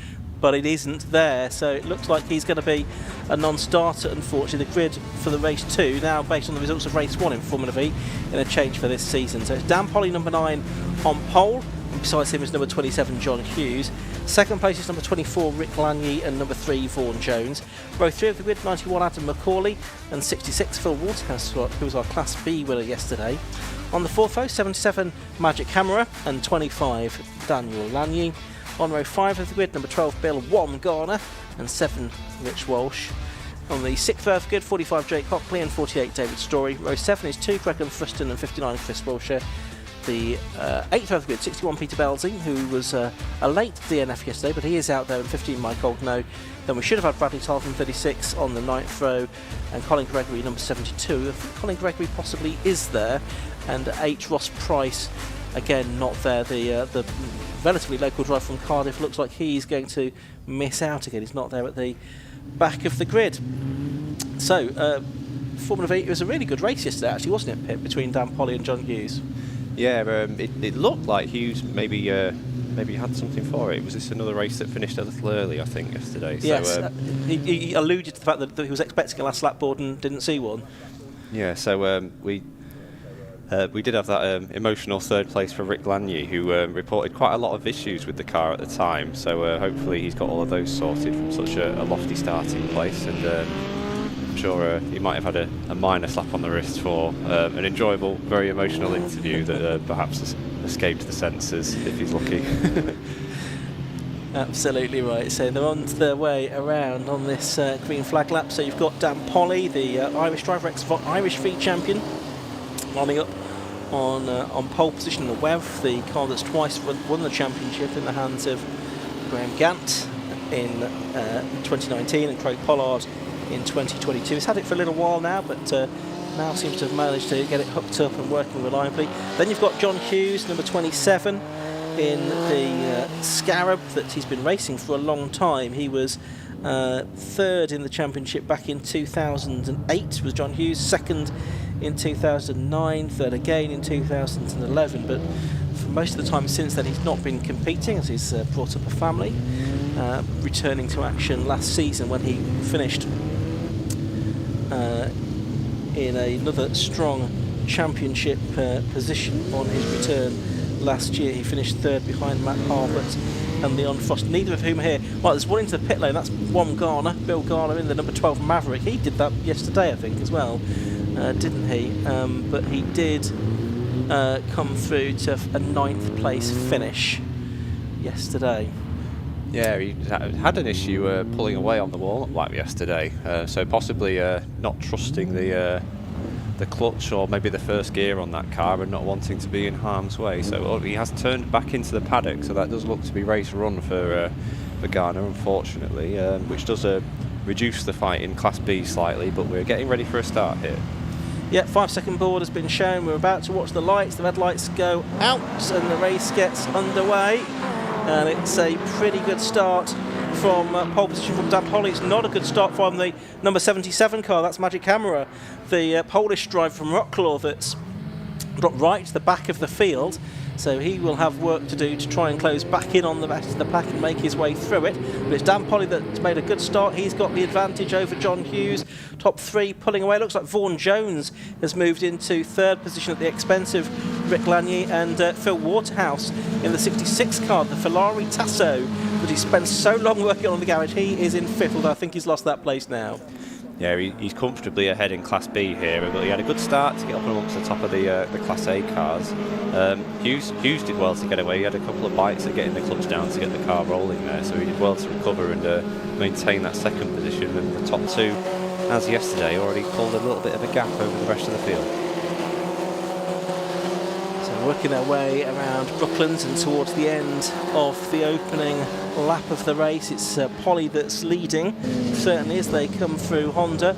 but it isn't there. So it looks like he's going to be a non-starter, unfortunately. The grid for the race 2, now based on the results of race 1 in Formula V, in a change for this season. So it's Dan Polly, number 9, on pole. And besides him is number 27, John Hughes. Second place is number 24, Rick Lanier, and number 3, Vaughan Jones. Row 3 of the grid, 91, Adam Macaulay, and 66, Phil Waterhouse, who was our Class B winner yesterday. On the fourth row, 77, Magic Camera, and 25, Daniel Lanier. On row 5 of the grid, number 12, Bill 1, Garner, and 7, Rich Walsh. On the 6th row of the grid, 45, Jake Hockley, and 48, David Story. Row 7 is 2, Greg Friston, and 59, Chris Wilshire. The 8th row of the grid, 61, Peter Belzy, who was a late DNF yesterday, but he is out there, and 15, Mike Oldknow. Then we should have had Bradley Tarleton, 36, on the 9th row, and Colin Gregory, number 72. I think Colin Gregory possibly is there, and 8, Ross Price, again not there. The relatively local driver from Cardiff looks like he's going to miss out again. He's not there at the back of the grid. So Formula V, it was a really good race yesterday actually, wasn't it, Pip, between Dan Polly and John Hughes? Yeah, it looked like Hughes maybe had something for it. Was this another race that finished a little early, I think, yesterday? Yes, so, he alluded to the fact that he was expecting a last lap board and didn't see one. Yeah, so we did have that emotional third place for Rick Lanier, who reported quite a lot of issues with the car at the time. So hopefully he's got all of those sorted from such a lofty starting place, and I'm sure he might have had a minor slap on the wrist for an enjoyable, very emotional interview that perhaps has escaped the censors if he's lucky. Absolutely right. So they're on their way around on this green flag lap. So you've got Dan Polly, the Irish driver, ex-Irish V champion, lining up on pole position in the WEV, the car that's twice won the championship in the hands of Graham Gant in 2019 and Craig Pollard in 2022. He's had it for a little while now, but now seems to have managed to get it hooked up and working reliably. Then you've got John Hughes, number 27, in the Scarab that he's been racing for a long time. He was third in the championship back in 2008, was John Hughes, second in 2009, third again in 2011, but for most of the time since then he's not been competing as he's brought up a family, returning to action last season when he finished in another strong championship position on his return last year. He finished third behind Matt Harbert and Leon Frost, neither of whom here. Well, there's one into the pit lane, that's Wom Garner, Bill Garner in the number 12 Maverick. He did that yesterday, I think, as well, didn't he? But he did come through to a 9th place finish yesterday. Yeah, he had an issue pulling away on the warm-up lap yesterday, so possibly not trusting the clutch or maybe the first gear on that car and not wanting to be in harm's way. So he has turned back into the paddock, so that does look to be race run for Garner, unfortunately, which does reduce the fight in Class B slightly, but we're getting ready for a start here. Yeah, 5-second board has been shown. We're about to watch the lights. The red lights go out and the race gets underway. And it's a pretty good start from pole position from Dan Polly. It's not a good start from the number 77 car. That's Magic Camera, the Polish driver from Wrocław that's got right to the back of the field. So he will have work to do to try and close back in on the rest of the pack and make his way through it. But it's Dan Polly that's made a good start. He's got the advantage over John Hughes. Top 3 pulling away. Looks like Vaughan Jones has moved into 3rd position at the expense of Rick Lanier, and Phil Waterhouse in the 66 car, the Ferrari Tasso, that he spent so long working on in the garage. He is in 5th, although I think he's lost that place now. Yeah, he's comfortably ahead in Class B here, but he had a good start to get up amongst the top of the Class A cars. Hughes did well to get away. He had a couple of bites at getting the clutch down to get the car rolling there, so he did well to recover and maintain that 2nd position. And the top 2, as yesterday, already pulled a little bit of a gap over the rest of the field. So working their way around Brooklands and towards the end of the opening lap of the race. It's Polly that's leading, certainly, as they come through Honda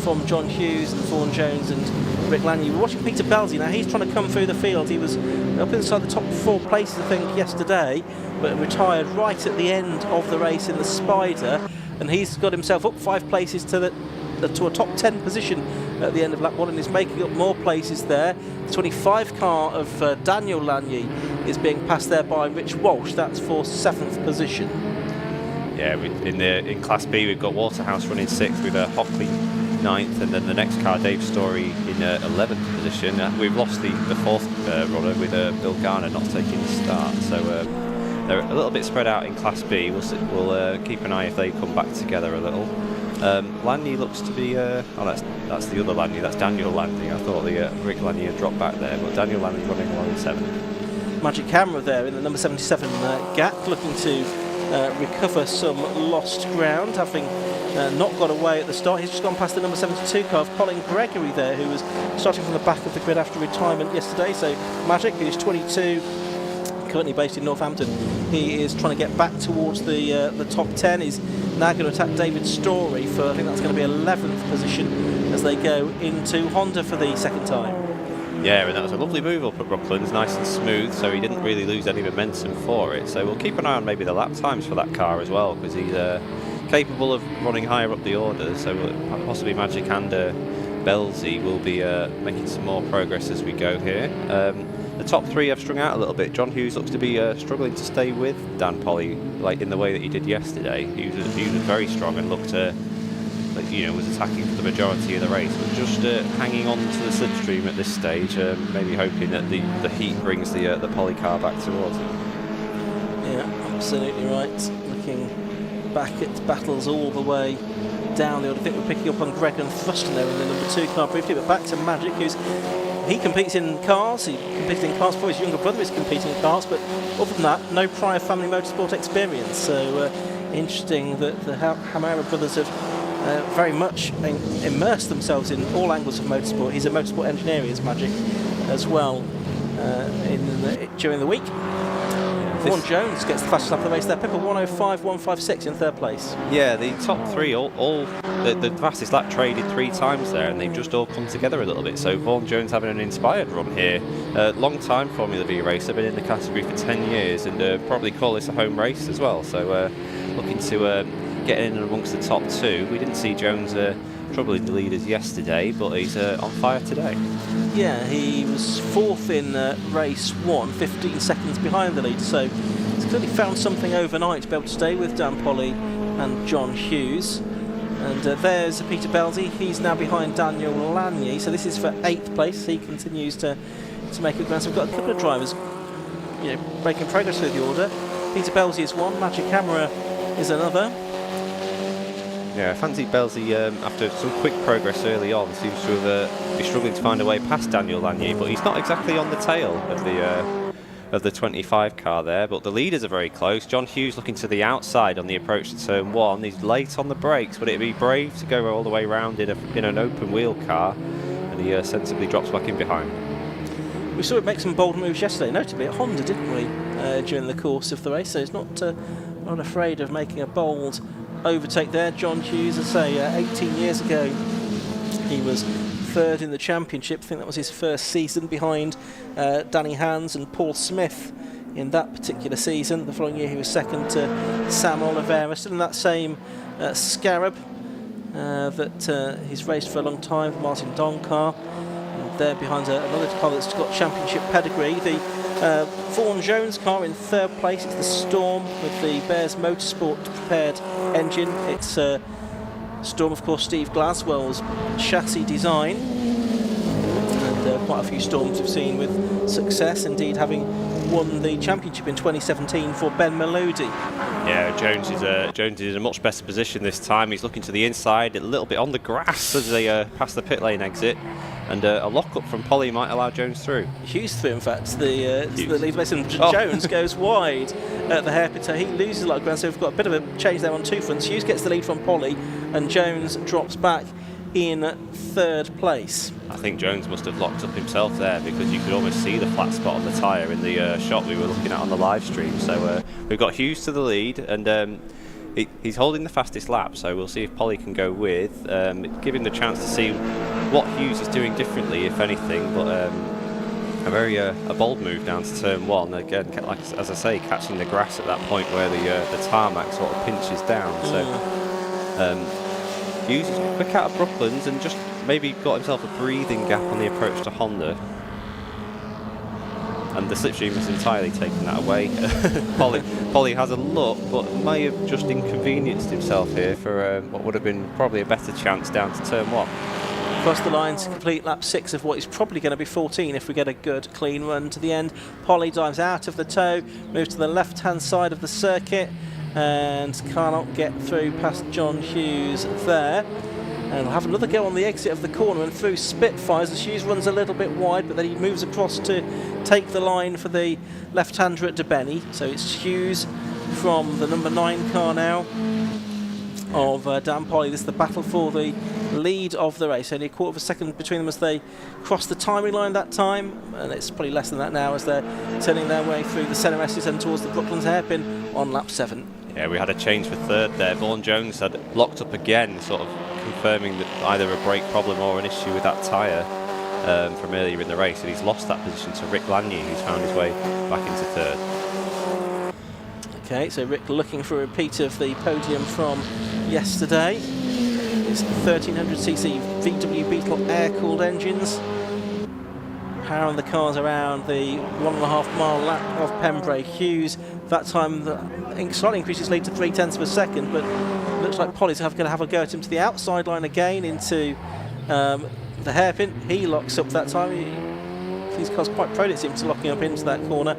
from John Hughes and Vaughan Jones and Rick Lanier. We're watching Peter Belzy now. He's trying to come through the field. He was up inside the top 4 places, I think, yesterday, but retired right at the end of the race in the Spider, and he's got himself up 5 places to a top 10 position at the end of lap 1, and he's making up more places there. The 25 car of Daniel Lanier is being passed there by Rich Walsh. That's for 7th position. Yeah, in Class B we've got Waterhouse running 6th with Hockley 9th, and then the next car, Dave Story, in 11th position. We've lost the 4th runner with Bill Garner not taking the start, so they're a little bit spread out in Class B. We'll keep an eye if they come back together a little. Landy looks to be... that's the other Landy, that's Daniel Landy. I thought the Rick Landy had dropped back there, but Daniel Landy running along in 7th. Magic Camera there in the number 77 gap, looking to recover some lost ground, having not got away at the start. He's just gone past the number 72 car of Colin Gregory there, who was starting from the back of the grid after retirement yesterday. So Magic, who's 22, currently based in Northampton, he is trying to get back towards the top 10. He's now going to attack David Story for, I think that's going to be 11th position as they go into Honda for the 2nd time. Yeah, and that was a lovely move up at Brooklands, nice and smooth, so he didn't really lose any momentum for it. So we'll keep an eye on maybe the lap times for that car as well, because he's capable of running higher up the order, so possibly Magic and Belzy will be making some more progress as we go here. The top 3 have strung out a little bit. John Hughes looks to be struggling to stay with Dan Polly, like in the way that he did yesterday. He was very strong and looked was attacking for the majority of the race, but just hanging on to the slipstream at this stage, maybe hoping that the heat brings the Polly car back towards him. Yeah, absolutely right. Looking back at battles all the way down the order. I think we're picking up on Greg and Thruston there in the number 2 car briefly, but back to Magic, who's he competes in cars. He competed in cars before. His younger brother is competing in cars, but other than that, no prior family motorsport experience. So interesting that the Hamara brothers have very much immersed themselves in all angles of motorsport. He's a motorsport engineer, is Magic, as well during the week. Vaughan Jones gets the fastest lap of the race there. Pippa 105.156 in third place. Yeah, the top three, the fastest lap traded 3 times there, and they've just all come together a little bit. So Vaughan Jones having an inspired run here. Long time Formula V racer, been in the category for 10 years, and probably call this a home race as well. So looking to get in amongst the top 2. We didn't see Jones troubling the leaders yesterday, but he's on fire today. Yeah, he was 4th in race 1, 15 seconds behind the lead, so he's clearly found something overnight to be able to stay with Dan Polly and John Hughes. And there's Peter Belzy. He's now behind Daniel Lanier, so this is for 8th place. He continues to make a ground. So we've got a couple of drivers, making progress through the order. Peter Belzy is one, Magic Camera is another. Yeah, I fancy Belzy, after some quick progress early on, seems to be struggling to find a way past Daniel Lanier, but he's not exactly on the tail of the 25 car there, but the leaders are very close. John Hughes looking to the outside on the approach to turn 1. He's late on the brakes, but it'd be brave to go all the way round in an open wheel car, and he sensibly drops back in behind. We saw him make some bold moves yesterday, notably at Honda, didn't we, during the course of the race, so he's not afraid of making a bold overtake there. John Hughes, I say, 18 years ago he was 3rd in the championship. I think that was his first season behind Danny Hans and Paul Smith in that particular season. The following year he was 2nd to Sam Oliveira, still in that same Scarab that he's raced for a long time, the Martin Don car. And there behind another car that's got championship pedigree, the Vaughan Jones car in 3rd place. It's the Storm with the Bears Motorsport prepared engine. It's Storm, of course, Steve Glaswell's chassis design, and quite a few Storms we've seen with success, indeed having won the championship in 2017 for Ben Melody. Yeah, Jones is in a much better position this time. He's looking to the inside, a little bit on the grass as they pass the pit lane exit, and a lock-up from Polly might allow Jones through. Hughes through, in fact. The lead place, and Jones goes wide at the hairpin, so he loses a lot of ground, so we've got a bit of a change there on 2 fronts. Hughes gets the lead from Polly, and Jones drops back in 3rd place. I think Jones must have locked up himself there, because you could almost see the flat spot on the tyre in the shot we were looking at on the live stream. So we've got Hughes to the lead, and he's holding the fastest lap, so we'll see if Polly can go with, give him the chance to see what Hughes is doing differently, if anything. But a bold move down to turn 1, again, as I say, catching the grass at that point where the tarmac sort of pinches down. So Hughes is quick out of Brooklands and just maybe got himself a breathing gap on the approach to Honda. And the slipstream has entirely taken that away. Polly has a look, but may have just inconvenienced himself here for what would have been probably a better chance down to turn 1. Across the line to complete lap 6 of what is probably going to be 14 if we get a good clean run to the end. Polly dives out of the tow, moves to the left-hand side of the circuit, and cannot get through past John Hughes there. And we'll have another go on the exit of the corner and through Spitfires. The Hughes runs a little bit wide, but then he moves across to take the line for the left-hander at DeBenny. So it's Hughes from the number 9 car now of Dan Polly. This is the battle for the lead of the race. Only a quarter of a second between them as they cross the timing line that time, and it's probably less than that now as they're turning their way through the Senna S's and towards the Brooklands hairpin on lap 7. Yeah, we had a change for 3rd there. Vaughan Jones had locked up again, sort of confirming that either a brake problem or an issue with that tyre from earlier in the race, and he's lost that position to Rick Lanier, who's found his way back into 3rd. Okay, so Rick looking for a repeat of the podium from yesterday. It's 1300cc VW Beetle air-cooled engines, powering the cars around the 1.5 mile lap of Pembrey. Hughes, that time, slightly increases lead to 0.3 of a second, but looks like Polly's going to have a go at him to the outside line again into the hairpin. He locks up that time. These cars quite prone, it seems, to locking up into that corner,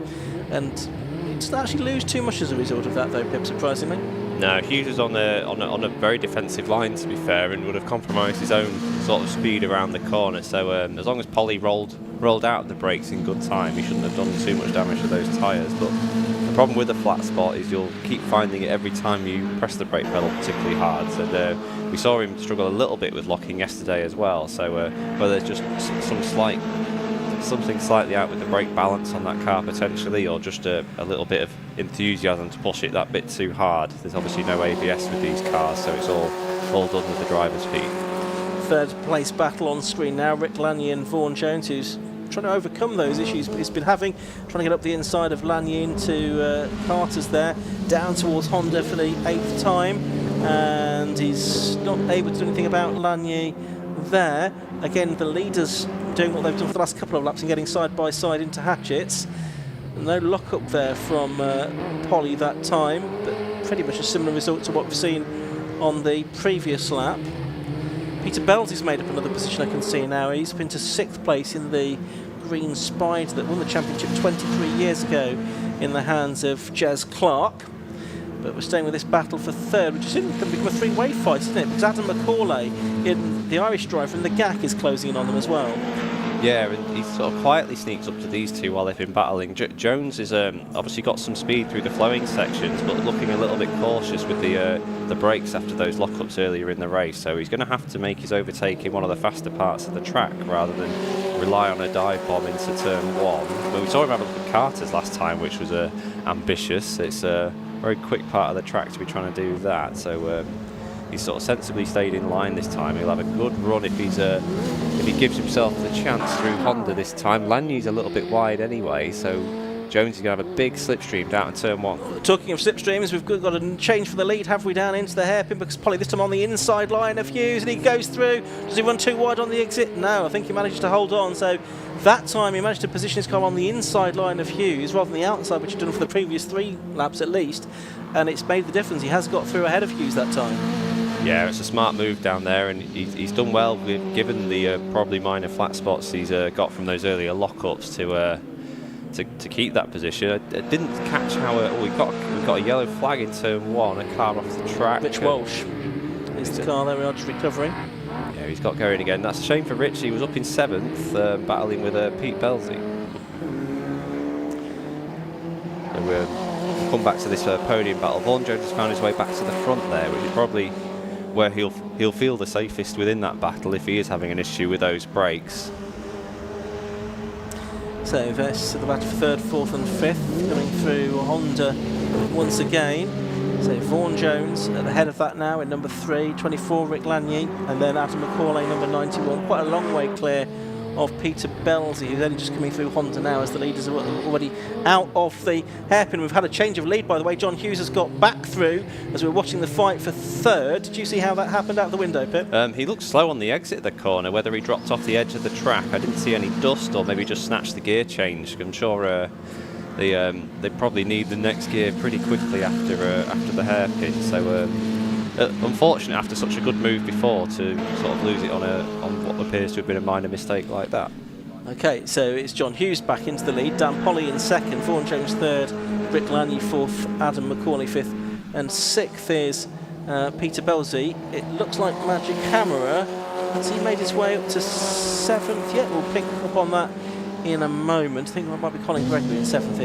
and he doesn't actually lose too much as a result of that, though, Pip, surprisingly. No, Hughes was on a very defensive line, to be fair, and would have compromised his own sort of speed around the corner. So as long as Polly rolled out the brakes in good time, he shouldn't have done too much damage to those tyres. But the problem with the flat spot is you'll keep finding it every time you press the brake pedal particularly hard. And we saw him struggle a little bit with locking yesterday as well. So whether there's just something slightly out with the brake balance on that car potentially, or just a little bit of enthusiasm to push it that bit too hard. There's obviously no ABS with these cars, so it's all done with the driver's feet. Third place battle on screen now. Rick Lanier and Vaughan Jones, who's trying to overcome those issues he's been having, trying to get up the inside of Lanier into Carter's there, down towards Honda for the 8th time, and he's not able to do anything about Lanier there. Again, the leaders doing what they've done for the last couple of laps and getting side by side into hatchets. No lock up there from Polly that time, but pretty much a similar result to what we've seen on the previous lap. Peter Belzy's made up another position, I can see now. He's been to 6th place in the Green Spider that won the championship 23 years ago in the hands of Jez Clark. But we're staying with this battle for third, which is going to become a three-way fight, isn't it? Because Adam Macaulay, the Irish driver, and the GAC is closing in on them as well. Yeah, and he sort of quietly sneaks up to these two while they've been battling. Jones is obviously got some speed through the flowing sections, but looking a little bit cautious with the brakes after those lockups earlier in the race. So he's going to have to make his overtake in one of the faster parts of the track rather than rely on a dive bomb into turn 1. But we saw him have a look at Carter's last time, which was ambitious. It's a very quick part of the track to be trying to do that. So he's sort of sensibly stayed in line this time. He'll have a good run if he gives himself the chance through Honda this time. Lanier's a little bit wide anyway, so Jones is going to have a big slipstream down to turn 1. Talking of slipstreams, we've got a change for the lead, have we, down into the hairpin, because Polly this time on the inside line of Hughes, and he goes through. Does he run too wide on the exit? No, I think he managed to hold on. So that time he managed to position his car on the inside line of Hughes rather than the outside, which he'd done for the previous 3 laps at least, and it's made the difference. He has got through ahead of Hughes that time. Yeah, it's a smart move down there, and he's done well given the probably minor flat spots he's got from those earlier lockups to keep that position. I didn't catch how we got a yellow flag in turn 1, a car off the track. Rich Walsh is the car there. We are just recovering. Yeah, he's got going again. That's a shame for Rich. He was up in 7th, battling with Pete Belzy. So we'll come back to this podium battle. Vaughan Jones has found his way back to the front there, which is probably where he'll feel the safest within that battle if he is having an issue with those brakes. So this the battle for 3rd, 4th and 5th coming through Honda once again. So Vaughan Jones at the head of that now in number 3, 24 Rick Lanier, and then Adam Macaulay number 91. Quite a long way clear of Peter Belzy, who's only just coming through Honda now as the leaders are already out of the hairpin. We've had a change of lead, by the way. John Hughes has got back through as we're watching the fight for 3rd. Did you see how that happened out the window, Pip? He looked slow on the exit of the corner, whether he dropped off the edge of the track. I didn't see any dust, or maybe just snatched the gear change. I'm sure they probably need the next gear pretty quickly after the hairpin. So unfortunate after such a good move before to sort of lose it on what appears to have been a minor mistake like that. Okay, so it's John Hughes back into the lead, Dan Polly in 2nd, Vaughan Jones 3rd, Rick Lanier 4th, Adam Macaulay 5th, and 6th is Peter Belzy. It looks like Magic Hammerer. Has he made his way up to 7th yet? We'll pick up on that in a moment. I think it might be Colin Gregory in 7th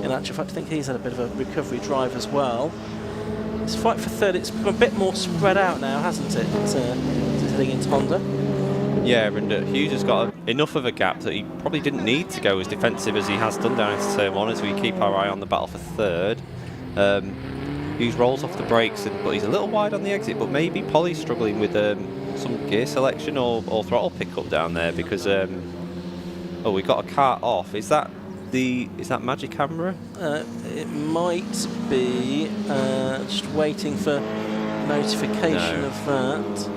in actual fact. I think he's had a bit of a recovery drive as well. This fight for 3rd, it's become a bit more spread out now, hasn't it? It's heading into Honda. Yeah, and Hughes has got enough of a gap that he probably didn't need to go as defensive as he has done down into turn 1 as we keep our eye on the battle for 3rd. Hughes rolls off the brakes, but he's a little wide on the exit, but maybe Polly's struggling with some gear selection or throttle pickup down there because we got a car off. Is that Magic Camera? It might be. Just waiting for notification of that.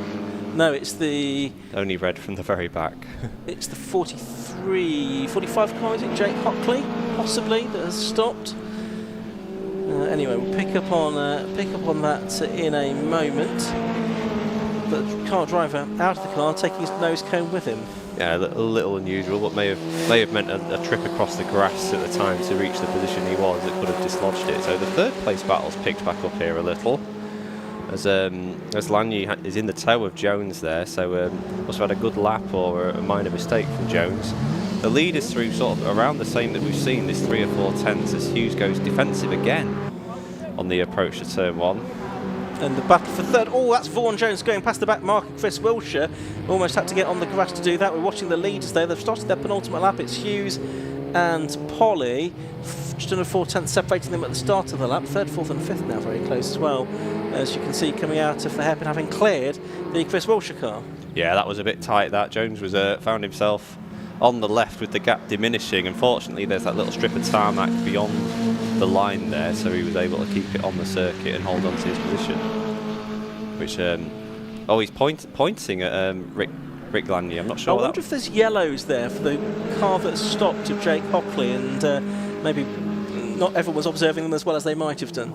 No, it's the... Only red from the very back. It's the 45 car, is it? Jake Hockley, possibly, that has stopped. Anyway, we'll pick up on that in a moment. The car driver out of the car, taking his nose cone with him. Yeah, a little unusual, but may have meant a trip across the grass at the time to reach the position he was. It could have dislodged it. So the 3rd place battle's picked back up here a little. as Lagny is in the tow of Jones there, so must have had a good lap or a minor mistake from Jones. The lead is through sort of around the same that we've seen, this 3 or 4 tenths, as Hughes goes defensive again on the approach to turn 1. And the battle for third. Oh, that's Vaughan Jones going past the back mark of Chris Wilshire. Almost had to get on the grass to do that. We're watching the leaders there. They've started their penultimate lap. It's Hughes and Polly. Just under 4 tenths separating them at the start of the lap. 3rd, 4th and 5th now very close as well. As you can see coming out of the hairpin, having cleared the Chris Wilshire car. Yeah, that was a bit tight. That Jones was found himself on the left with the gap diminishing. Unfortunately, there's that little strip of tarmac beyond the line there, so he was able to keep it on the circuit and hold on to his position. Which, he's pointing at Rick Lagny. I'm not sure. I wonder if there's yellows there for the car that stopped of Jake Hockley, and maybe not everyone was observing them as well as they might have done.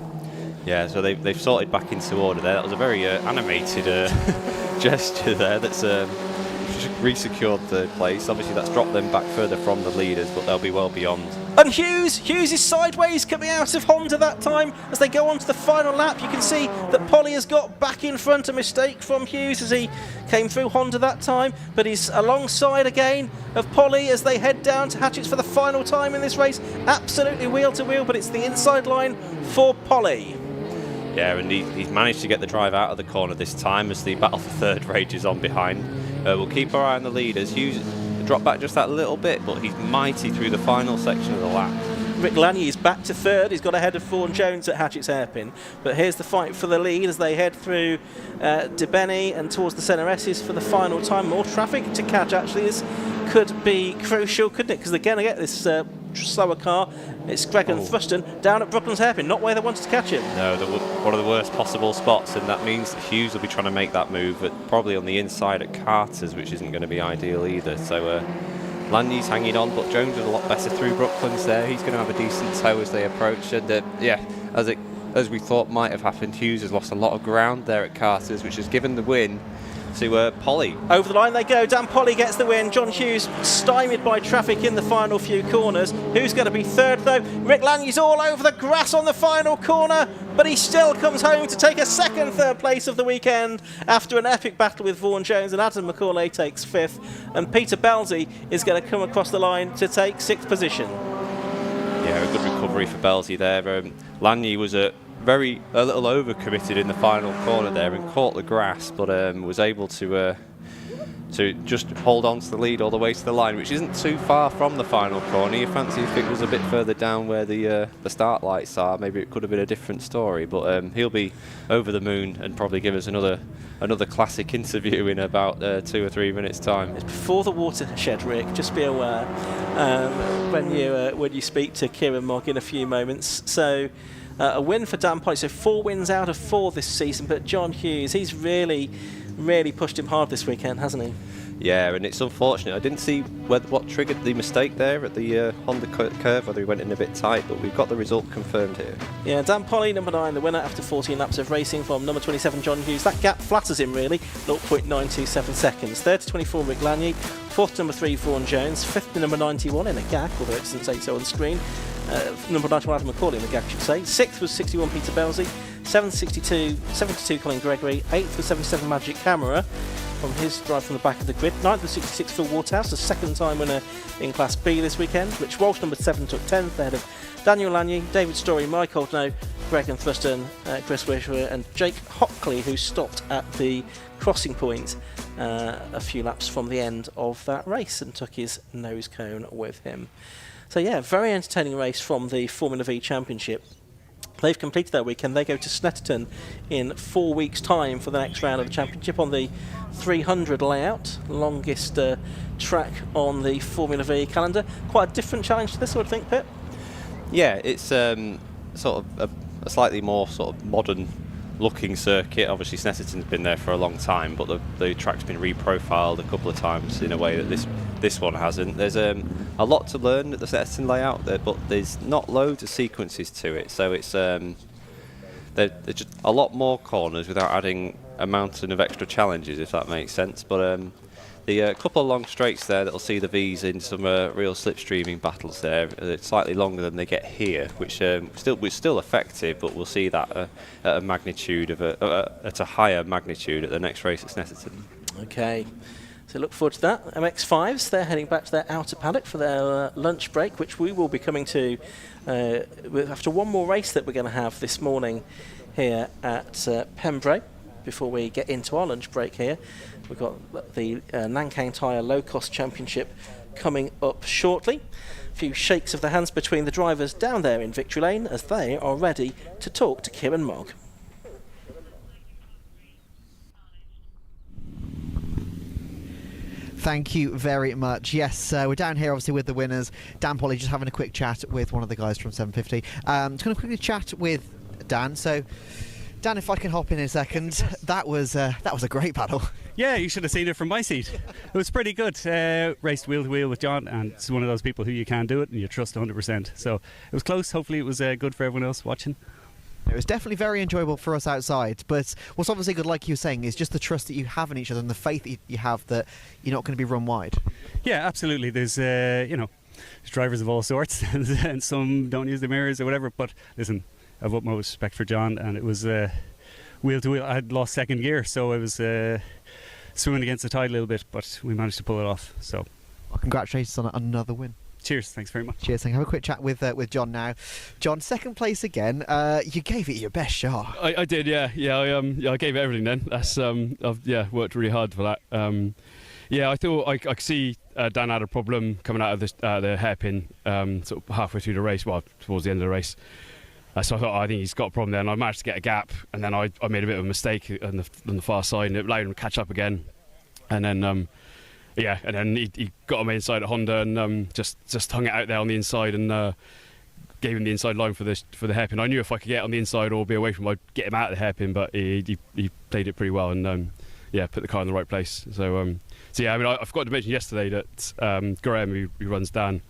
Yeah, so they've sorted back into order there. That was a very animated gesture there. That's re-secured third place. Obviously that's dropped them back further from the leaders, but they'll be well beyond. And Hughes is sideways coming out of Honda that time as they go on to the final lap. You can see that Polly has got back in front, a mistake from Hughes as he came through Honda that time, but he's alongside again of Polly as they head down to Hatchett's for the final time in this race. Absolutely wheel to wheel, but it's the inside line for Polly. Yeah, and he's managed to get the drive out of the corner this time as the battle for third rages on behind. We'll keep our eye on the leaders. Hughes dropped back just that little bit, but he's mighty through the final section of the lap. Rick Lagny is back to third. He's got ahead of Vaughan Jones at Hatchett's hairpin. But here's the fight for the lead as they head through Debeni and towards the centre S's for the final time. More traffic to catch, actually. This could be crucial, couldn't it? Because again, I get this slower car. It's Greg and Thruston down at Brooklands hairpin, not where they wanted to catch him. No, one of the worst possible spots, and that means that Hughes will be trying to make that move, but probably on the inside at Carter's, which isn't going to be ideal either. So Lagny's hanging on, but Jones was a lot better through Brooklands there. He's going to have a decent tow as they approach, and as we thought might have happened, Hughes has lost a lot of ground there at Carter's, which has given the win to Polly. Over the line they go. Dan Polly gets the win. John Hughes stymied by traffic in the final few corners. Who's going to be third though? Rick Lagny's all over the grass on the final corner, but he still comes home to take a second third place of the weekend after an epic battle with Vaughan Jones, and Adam McCauley takes 5th, and Peter Belzy is going to come across the line to take 6th position. Yeah, a good recovery for Belzy there. Lagny was a little over-committed in the final corner there and caught the grass, but was able to just hold on to the lead all the way to the line, which isn't too far from the final corner. You fancy if it was a bit further down where the start lights are, maybe it could have been a different story, but he'll be over the moon and probably give us another classic interview in about 2 or 3 minutes' time. It's before the watershed, Rick, just be aware when you speak to Kieran Mogg in a few moments. So a win for Dan Polly, so 4 wins out of 4 this season, but John Hughes, he's really pushed him hard this weekend, hasn't he? Yeah, and it's unfortunate. I didn't see what triggered the mistake there at the Honda curve, whether he went in a bit tight, but we've got the result confirmed here. Yeah, Dan Polly, number 9, the winner after 14 laps of racing from number 27, John Hughes. That gap flatters him, really, 0.927 seconds. 3rd to 24, Rick Lagny. 4th to number 3, Vaughan Jones. 5th to number 91 in a GAC, although it doesn't say so on the screen. Number 91, Adam McCauley in the GAC, I should say. 6th was 61, Peter Belzy. 7th, 72, Colin Gregory. 8th was 77, Magic Camera, from his drive from the back of the grid. 9th was 66, Phil Waterhouse, the second time winner in Class B this weekend. Rich Walsh, number 7, took 10th, ahead of Daniel Lagny, David Story, Mike Oldknow, Greg and Thruston, Chris Wisher, and Jake Hockley, who stopped at the crossing point a few laps from the end of that race and took his nose cone with him. So yeah, very entertaining race from the Formula V Championship. They've completed their weekend. They go to Snetterton in 4 weeks' time for the next round of the championship on the 300 layout, longest track on the Formula V calendar. Quite a different challenge to this, I would think, Pip. Yeah, it's sort of a slightly more sort of modern looking circuit. Obviously Snetterton's been there for a long time, but the track's been reprofiled a couple of times in a way that this one hasn't. There's a lot to learn at the Snetterton layout, but there's not loads of sequences to it, so it's there's just a lot more corners without adding a mountain of extra challenges, if that makes sense. But The couple of long straights there that'll see the V's in some real slipstreaming battles there. It's slightly longer than they get here, which was still effective, but we'll see that at a magnitude of at a higher magnitude at the next race at Snetterton. Okay. So look forward to that. MX5s, they're heading back to their outer paddock for their lunch break, which we will be coming to after one more race that we're going to have this morning here at Pembrey before we get into our lunch break here. We've got the Nankang Tyre Locos Championship coming up shortly. A few shakes of the hands between the drivers down there in Victory Lane as they are ready to talk to Kim and Mog. Thank you very much. Yes, we're down here obviously with the winners. Dan Polly just having a quick chat with one of the guys from 750. Just going to quickly chat with Dan. So, Dan, if I can hop in a second, that was a great battle. Yeah, you should have seen it from my seat. It was pretty good. Raced wheel to wheel with John, and it's one of those people who you can do it and you trust 100%. So it was close. Hopefully it was good for everyone else watching. It was definitely very enjoyable for us outside, but what's obviously good, like you were saying, is just the trust that you have in each other and the faith that you have that you're not going to be run wide. Yeah, absolutely. There's, there's drivers of all sorts, and some don't use the mirrors or whatever, but listen, I've utmost respect for John, and it was wheel to wheel. I had lost second gear, so I was swimming against the tide a little bit, but we managed to pull it off. So, well, congratulations on another win. Cheers, thanks very much. Cheers, have a quick chat with John now. John, second place again. You gave it your best shot. I did, yeah. I gave it everything then. That's I've worked really hard for that. I thought I could see Dan had a problem coming out of the hairpin sort of halfway through the race, well, towards the end of the race. So I thought, I think he's got a problem there, and I managed to get a gap, and then I made a bit of a mistake on the far side, and it allowed him to catch up again. And then he got him inside at Honda and just hung it out there on the inside and gave him the inside line for the hairpin. I knew if I could get on the inside or be away from him, I'd get him out of the hairpin, but he played it pretty well and put the car in the right place. I forgot to mention yesterday that Graham, who runs Dan,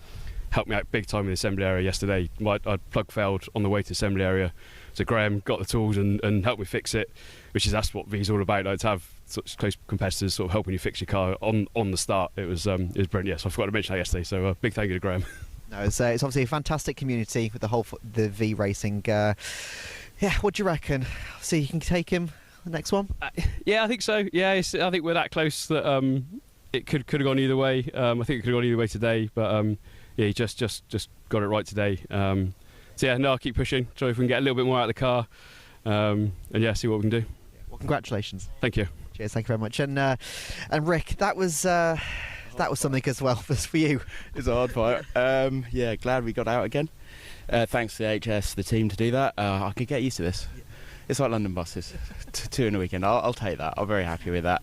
helped me out big time in the assembly area yesterday. I'd plug failed on the way to the assembly area, so Graham got the tools and helped me fix it, that's what V's all about. Like, to have such close competitors sort of helping you fix your car on the start. It was brilliant. Yes, I forgot to mention that yesterday, so big thank you to Graham. No, it's obviously a fantastic community with the V racing. What do you reckon? See, you can take him the next one. Yeah, I think so. Yeah, I think we're that close that it could have gone either way. I think it could have gone either way today, but he just got it right today. I'll keep pushing. Try if we can get a little bit more out of the car, and see what we can do. Well, congratulations. Thank you. Cheers, thank you very much. And Rick, that was something as well for you. It's a hard fight. Glad we got out again. Thanks to the HS, the team, to do that. I could get used to this. It's like London buses, 2 in a weekend. I'll take that. I'm very happy with that.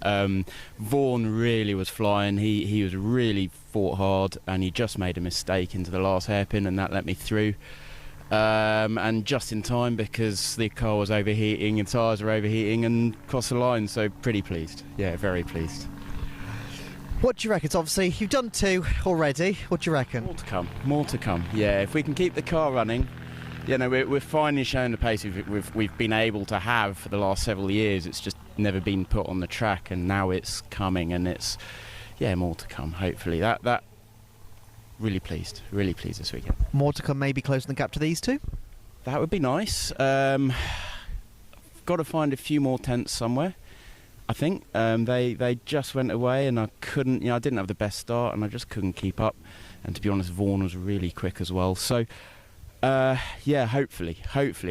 Vaughan really was flying. He was really fought hard, and he just made a mistake into the last hairpin, and that let me through. And just in time, because the car was overheating and tyres were overheating, and crossed the line. So pretty pleased. Yeah, very pleased. What do you reckon? Obviously, you've done 2 already. What do you reckon? More to come. Yeah, if we can keep the car running. We're finally showing the pace we've been able to have for the last several years. It's just never been put on the track, and now it's coming, and it's more to come. Hopefully, that really pleased this weekend. More to come, maybe closing the gap to these 2. That would be nice. Got to find a few more tents somewhere. I think they just went away, and I couldn't. I didn't have the best start, and I just couldn't keep up. And to be honest, Vaughan was really quick as well. So. Hopefully,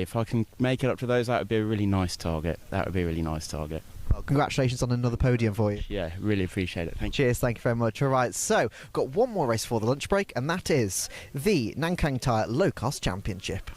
if I can make it up to those, that would be a really nice target. Well, congratulations on another podium for you. Yeah, really appreciate it. Thank you. Cheers, thank you very much. All right, so we've got one more race for the lunch break, and that is the Nankang Tyre Low-Cost Championship.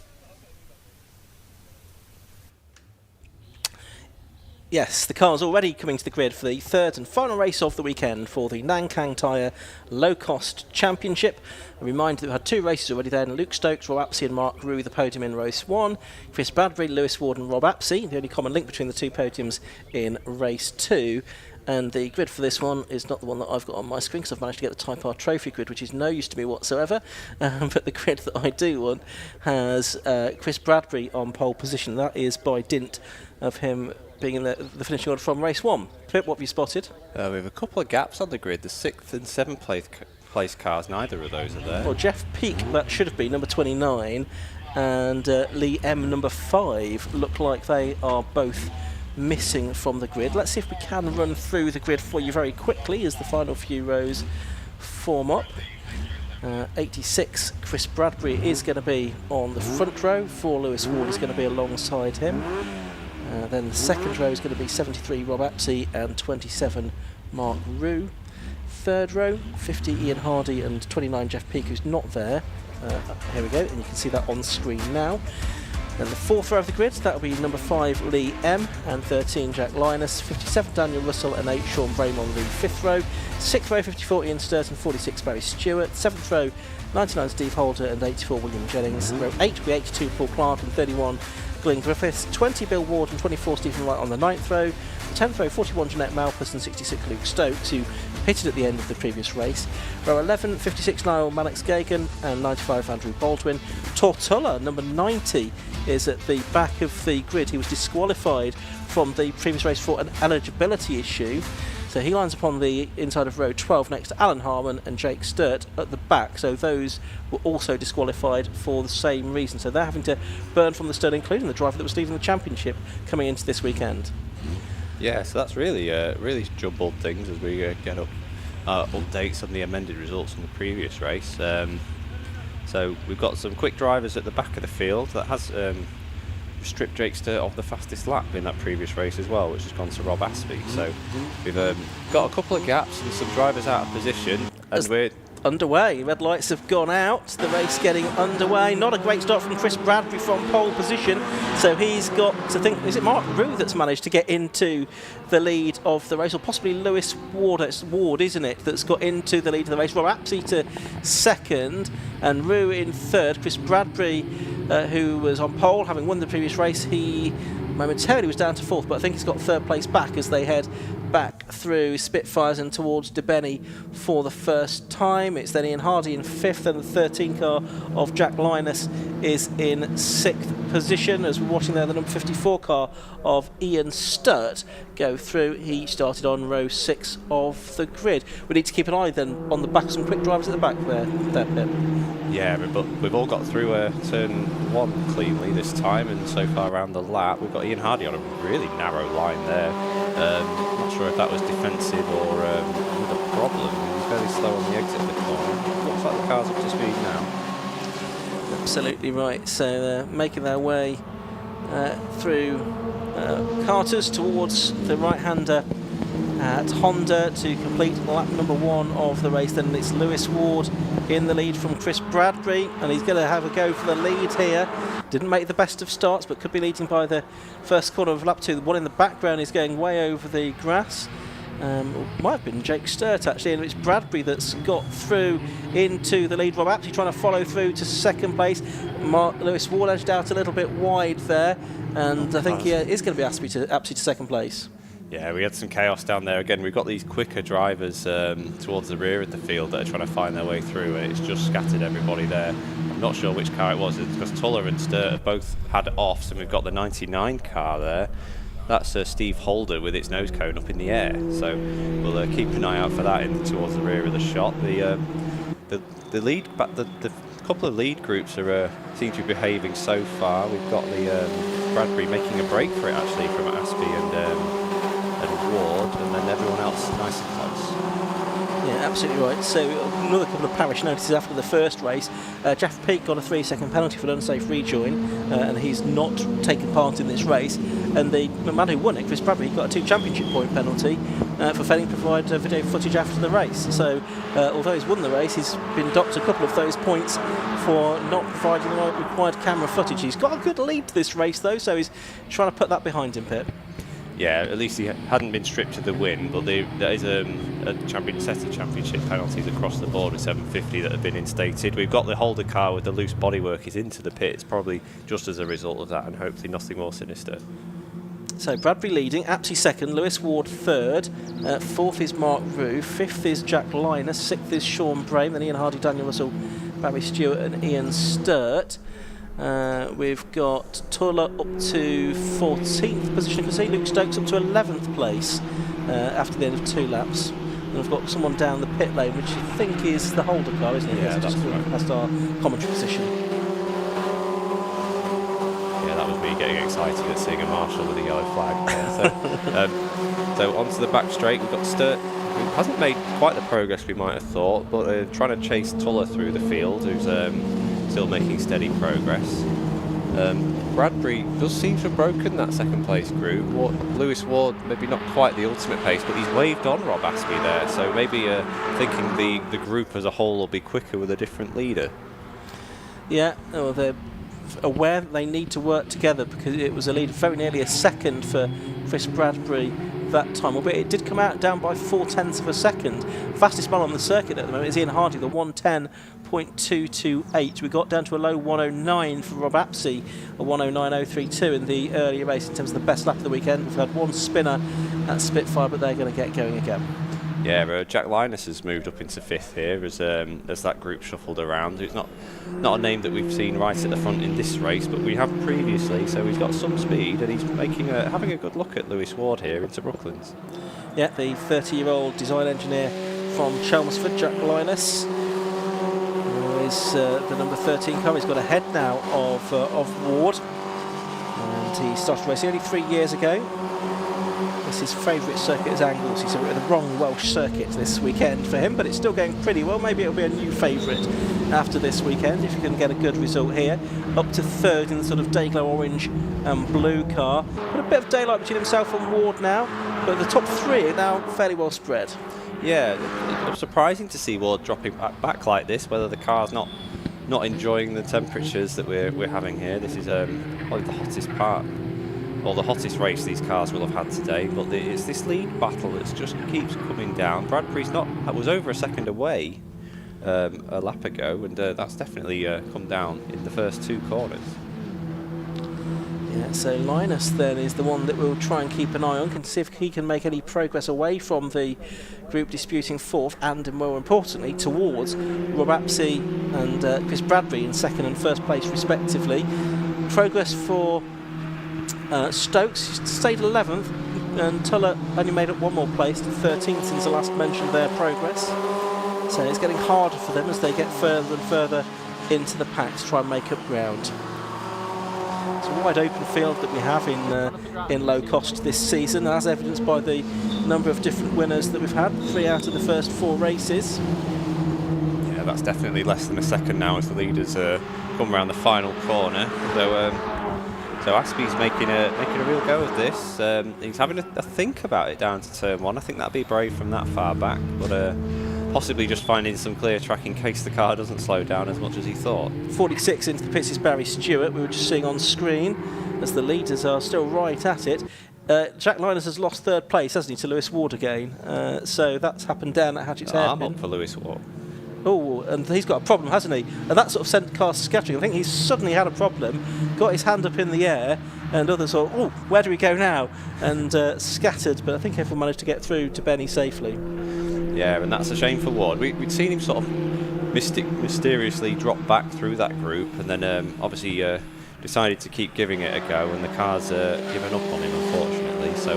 Yes, the car's already coming to the grid for the third and final race of the weekend for the Nankang Tyre Low Cost Championship. A reminder that we had 2 races already there, and Luke Stokes, Rob Apsey and Mark Rue the podium in race 1. Chris Bradbury, Lewis Ward and Rob Apsey, the only common link between the 2 podiums in race 2. And the grid for this one is not the one that I've got on my screen, because I've managed to get the Type R Trophy grid, which is no use to me whatsoever. But the grid that I do want has Chris Bradbury on pole position. That is by dint of him being in the finishing order from race 1. Pip, what have you spotted? We have a couple of gaps on the grid. The 6th and 7th place cars, neither of those are there. Well, Jeff Peake, that should have been number 29, and Lee M, number 5, look like they are both missing from the grid. Let's see if we can run through the grid for you very quickly as the final few rows form up. 86, Chris Bradbury is going to be on the front row. 4, Lewis Ward is going to be alongside him. Then the second row is going to be 73, Rob Apsey, and 27, Mark Rue. Third row, 50, Ian Hardy, and 29, Jeff Peake, who's not there. Here we go, and you can see that on screen now. Then the fourth row of the grid, that'll be number 5, Lee M, and 13, Jack Linus, 57, Daniel Russell, and 8, Sean Brame on the fifth row. Sixth row, 54, Ian Sturton, 46, Barry Stewart. Seventh row, 99, Steve Holder, and 84, William Jennings. Row 8 will be 82, Paul Clark, and 31, Glyn Griffiths. 20, Bill Ward, and 24, Stephen Wright on the ninth row. 10th row, 41, Jeanette Malpas, and 66, Luke Stokes, who pitted at the end of the previous race. Row 11, 56, Niall Mannix-Gagan, and 95, Andrew Baldwin. Tortulla, number 90, is at the back of the grid. He was disqualified from the previous race for an eligibility issue. So he lines up on the inside of row 12 next to Alan Harmon and Jake Sturt at the back. So those were also disqualified for the same reason. So they're having to burn from the stud, including the driver that was leading the championship coming into this weekend. Yeah, so that's really jumbled things as we get up updates on the amended results from the previous race. So we've got some quick drivers at the back of the field. That has stripped Jake Sturt of the fastest lap in that previous race as well, which has gone to Rob Aspey. So we've got a couple of gaps and some drivers out of position, and we're underway. Red lights have gone out. The race getting underway. Not a great start from Chris Bradbury from pole position. So he's got to think, is it Mark Rue that's managed to get into the lead of the race, or possibly Lewis Ward? It's Ward, isn't it, that's got into the lead of the race. Rob Apsey to second and Rue in third. Chris Bradbury, who was on pole, having won the previous race, he momentarily was down to fourth, but I think he's got third place back as they head back through Spitfires and towards Debeny for the first time. It's then Ian Hardy in fifth, and the 13 car of Jack Linus is in sixth position. As we're watching there, the number 54 car of Ian Sturt go through. He started on row 6 of the grid. We need to keep an eye then on the back of some quick drivers at the back there. Yeah, but we've all got through turn 1 cleanly this time, and so far around the lap we've got Ian Hardy on a really narrow line there. Not sure if that was defensive or with a problem. He was very slow on the exit of the corner. Looks like the car's up to speed now. Absolutely right. So they're making their way through Carter's towards the right-hander at Honda to complete lap number 1 of the race. Then it's Lewis Ward in the lead from Chris Bradbury, and he's going to have a go for the lead here. Didn't make the best of starts, but could be leading by the first corner of lap 2. The one in the background is going way over the grass. Might have been Jake Sturt actually, and it's Bradbury that's got through into the lead. Rob Apsey trying to follow through to second place. Lewis Ward edged out a little bit wide there, and I think he is going to be Apsey to second place. Yeah, we had some chaos down there again. We've got these quicker drivers towards the rear of the field that are trying to find their way through, and it's just scattered everybody there. I'm not sure which car it was. It's because Tuller and Sturt have both had offs, and we've got the 99 car there. That's Steve Holder with its nose cone up in the air. So we'll keep an eye out for that towards the rear of the shot. The lead, the couple of lead groups are seem to be behaving so far. We've got the Bradbury making a break for it actually from Aspey and Ward, and then everyone else nice and close. Yeah, absolutely right. So another couple of parish notices after the first race. Jeff Peake got a 3-second penalty for an unsafe rejoin, and he's not taken part in this race. And the man who won it, Chris Bradbury, got a 2 championship point penalty for failing to provide video footage after the race. So although he's won the race, he's been docked a couple of those points for not providing the required camera footage. He's got a good lead to this race though, so he's trying to put that behind him, Pip. Yeah, at least he hadn't been stripped of the win, but there is a set of championship penalties across the board with 750 that have been instated. We've got the Holder car with the loose bodywork is into the pits, probably just as a result of that, and hopefully nothing more sinister. So Bradbury leading, Apsey second, Lewis Ward third, fourth is Mark Rue, fifth is Jack Linus, sixth is Sean Brame, then Ian Hardy, Daniel Russell, Barry Stewart and Ian Sturt. We've got Tuller up to 14th position. You can see Luke Stokes up to 11th place after the end of 2 laps. And we've got someone down the pit lane, which I think is the Holder car, isn't it? Yeah, that's right. Past our commentary position. Yeah, that was me getting excited at seeing a marshal with a yellow flag there. So onto the back straight, we've got Sturt, who hasn't made quite the progress we might have thought, but trying to chase Tuller through the field, who's still making steady progress. Bradbury does seem to have broken that second place group. Lewis Ward, maybe not quite the ultimate pace, but he's waved on Rob Aspey there, so maybe thinking the group as a whole will be quicker with a different leader. Yeah, well, they're aware that they need to work together, because it was a lead very nearly a second for Chris Bradbury that time, albeit it did come out down by 0.4 of a second. Fastest man on the circuit at the moment is Ian Hardy, the 110.228. We got down to a low 109 for Rob Apsey, a 109.032 in the earlier race in terms of the best lap of the weekend. We've had one spinner at Spitfire, but they're going to get going again. Yeah, Jack Linus has moved up into 5th here as that group shuffled around. It's not a name that we've seen right at the front in this race, but we have previously, so he's got some speed, and he's having a good look at Lewis Ward here into Brooklands. Yeah, the 30-year-old design engineer from Chelmsford, Jack Linus, is the number 13 car. He's got ahead now of Ward, and he started racing only 3 years ago. It's his favourite circuit is Angles. He's at the wrong Welsh circuit this weekend for him, but it's still going pretty well. Maybe it'll be a new favourite after this weekend if you can get a good result here. Up to 3rd in the sort of Dayglow orange and blue car. But a bit of daylight between himself and Ward now, but the top 3 are now fairly well spread. Yeah, it's surprising to see Ward dropping back like this, whether the car's not enjoying the temperatures that we're having here. This is probably the hottest part, or the hottest race these cars will have had today, but it's this lead battle that just keeps coming down. Bradbury's was over a second away a lap ago, and that's definitely come down in the first 2 corners. Yeah, so Linus then is the one that we'll try and keep an eye on, can see if he can make any progress away from the group disputing 4th, and more importantly towards Rob Apsey and Chris Bradbury in 2nd and 1st place respectively. Progress for Stokes stayed 11th, and Tuller only made up 1 more place to 13th since the last mentioned their progress. So it's getting harder for them as they get further and further into the pack to try and make up ground. It's a wide open field that we have in low cost this season, as evidenced by the number of different winners that we've had, 3 out of the first 4 races. Yeah, that's definitely less than a second now as the leaders come around the final corner. So Aspey's making a real go of this. He's having a think about it down to turn 1. I think that'd be brave from that far back, but possibly just finding some clear track in case the car doesn't slow down as much as he thought. 46 into the pits is Barry Stewart. We were just seeing on screen as the leaders are still right at it. Jack Linus has lost 3rd place, hasn't he, to Lewis Ward again. So that's happened down at Hatchett's Hairpin. I'm up for Lewis Ward. Oh, and he's got a problem, hasn't he? And that sort of sent cars scattering. I think he's suddenly had a problem, got his hand up in the air, and others thought, oh, where do we go now? And scattered, but I think everyone managed to get through to Benny safely. Yeah, and that's a shame for Ward. We'd seen him sort of mysteriously drop back through that group, and then obviously decided to keep giving it a go, and the car's given up on him, unfortunately. So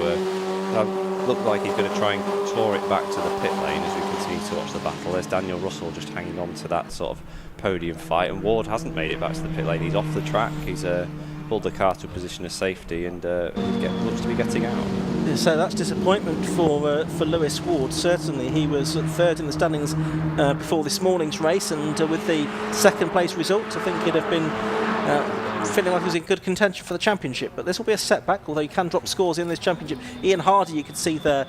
looked like he's going to try and claw it back to the pit lane as we continue to watch the battle. There's Daniel Russell just hanging on to that sort of podium fight, and Ward hasn't made it back to the pit lane. He's off the track. He's pulled the car to a position of safety, and looks to be getting out. Yeah, so that's disappointment for Lewis Ward. Certainly, he was 3rd in the standings before this morning's race, and with the 2nd place result, I think he'd have been feeling like he was in good contention for the championship. But this will be a setback, although he can drop scores in this championship. Ian Hardy, you could see there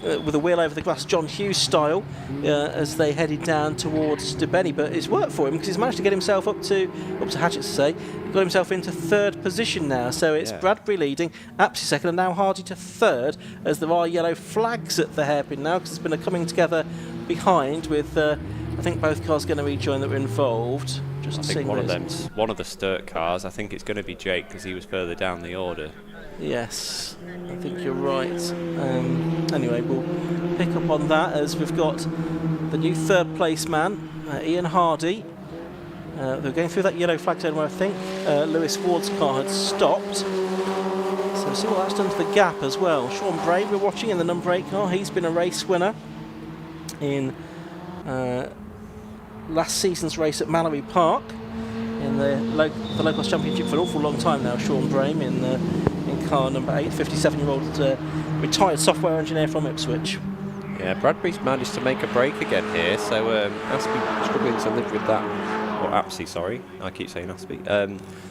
with a wheel over the glass, John Hughes style, as they headed down towards Debeni. But it's worked for him because he's managed to get himself up to Hatchett to say, got himself into 3rd position now. So it's Bradbury leading, Apsey 2nd, and now Hardy to 3rd, as there are yellow flags at the hairpin now because there's been a coming together behind with I think both cars going to rejoin that were involved. I think one of the Sturt cars, I think it's going to be Jake because he was further down the order. Yes, I think you're right. Anyway, we'll pick up on that as we've got the new third place man, Ian Hardy. They're going through that yellow flag zone where I think Lewis Ward's car had stopped. So we'll see what that's done to the gap as well. Sean Bray, we're watching in the number 8 car. He's been a race winner in last season's race at Mallory Park in the Locos Championship for an awful long time now. Sean Bray in car number 8, 57-year-old retired software engineer from Ipswich. Yeah, Bradbury's managed to make a break again here, so Aspie struggling to live with that. Or Apsey, sorry, I keep saying Aspie.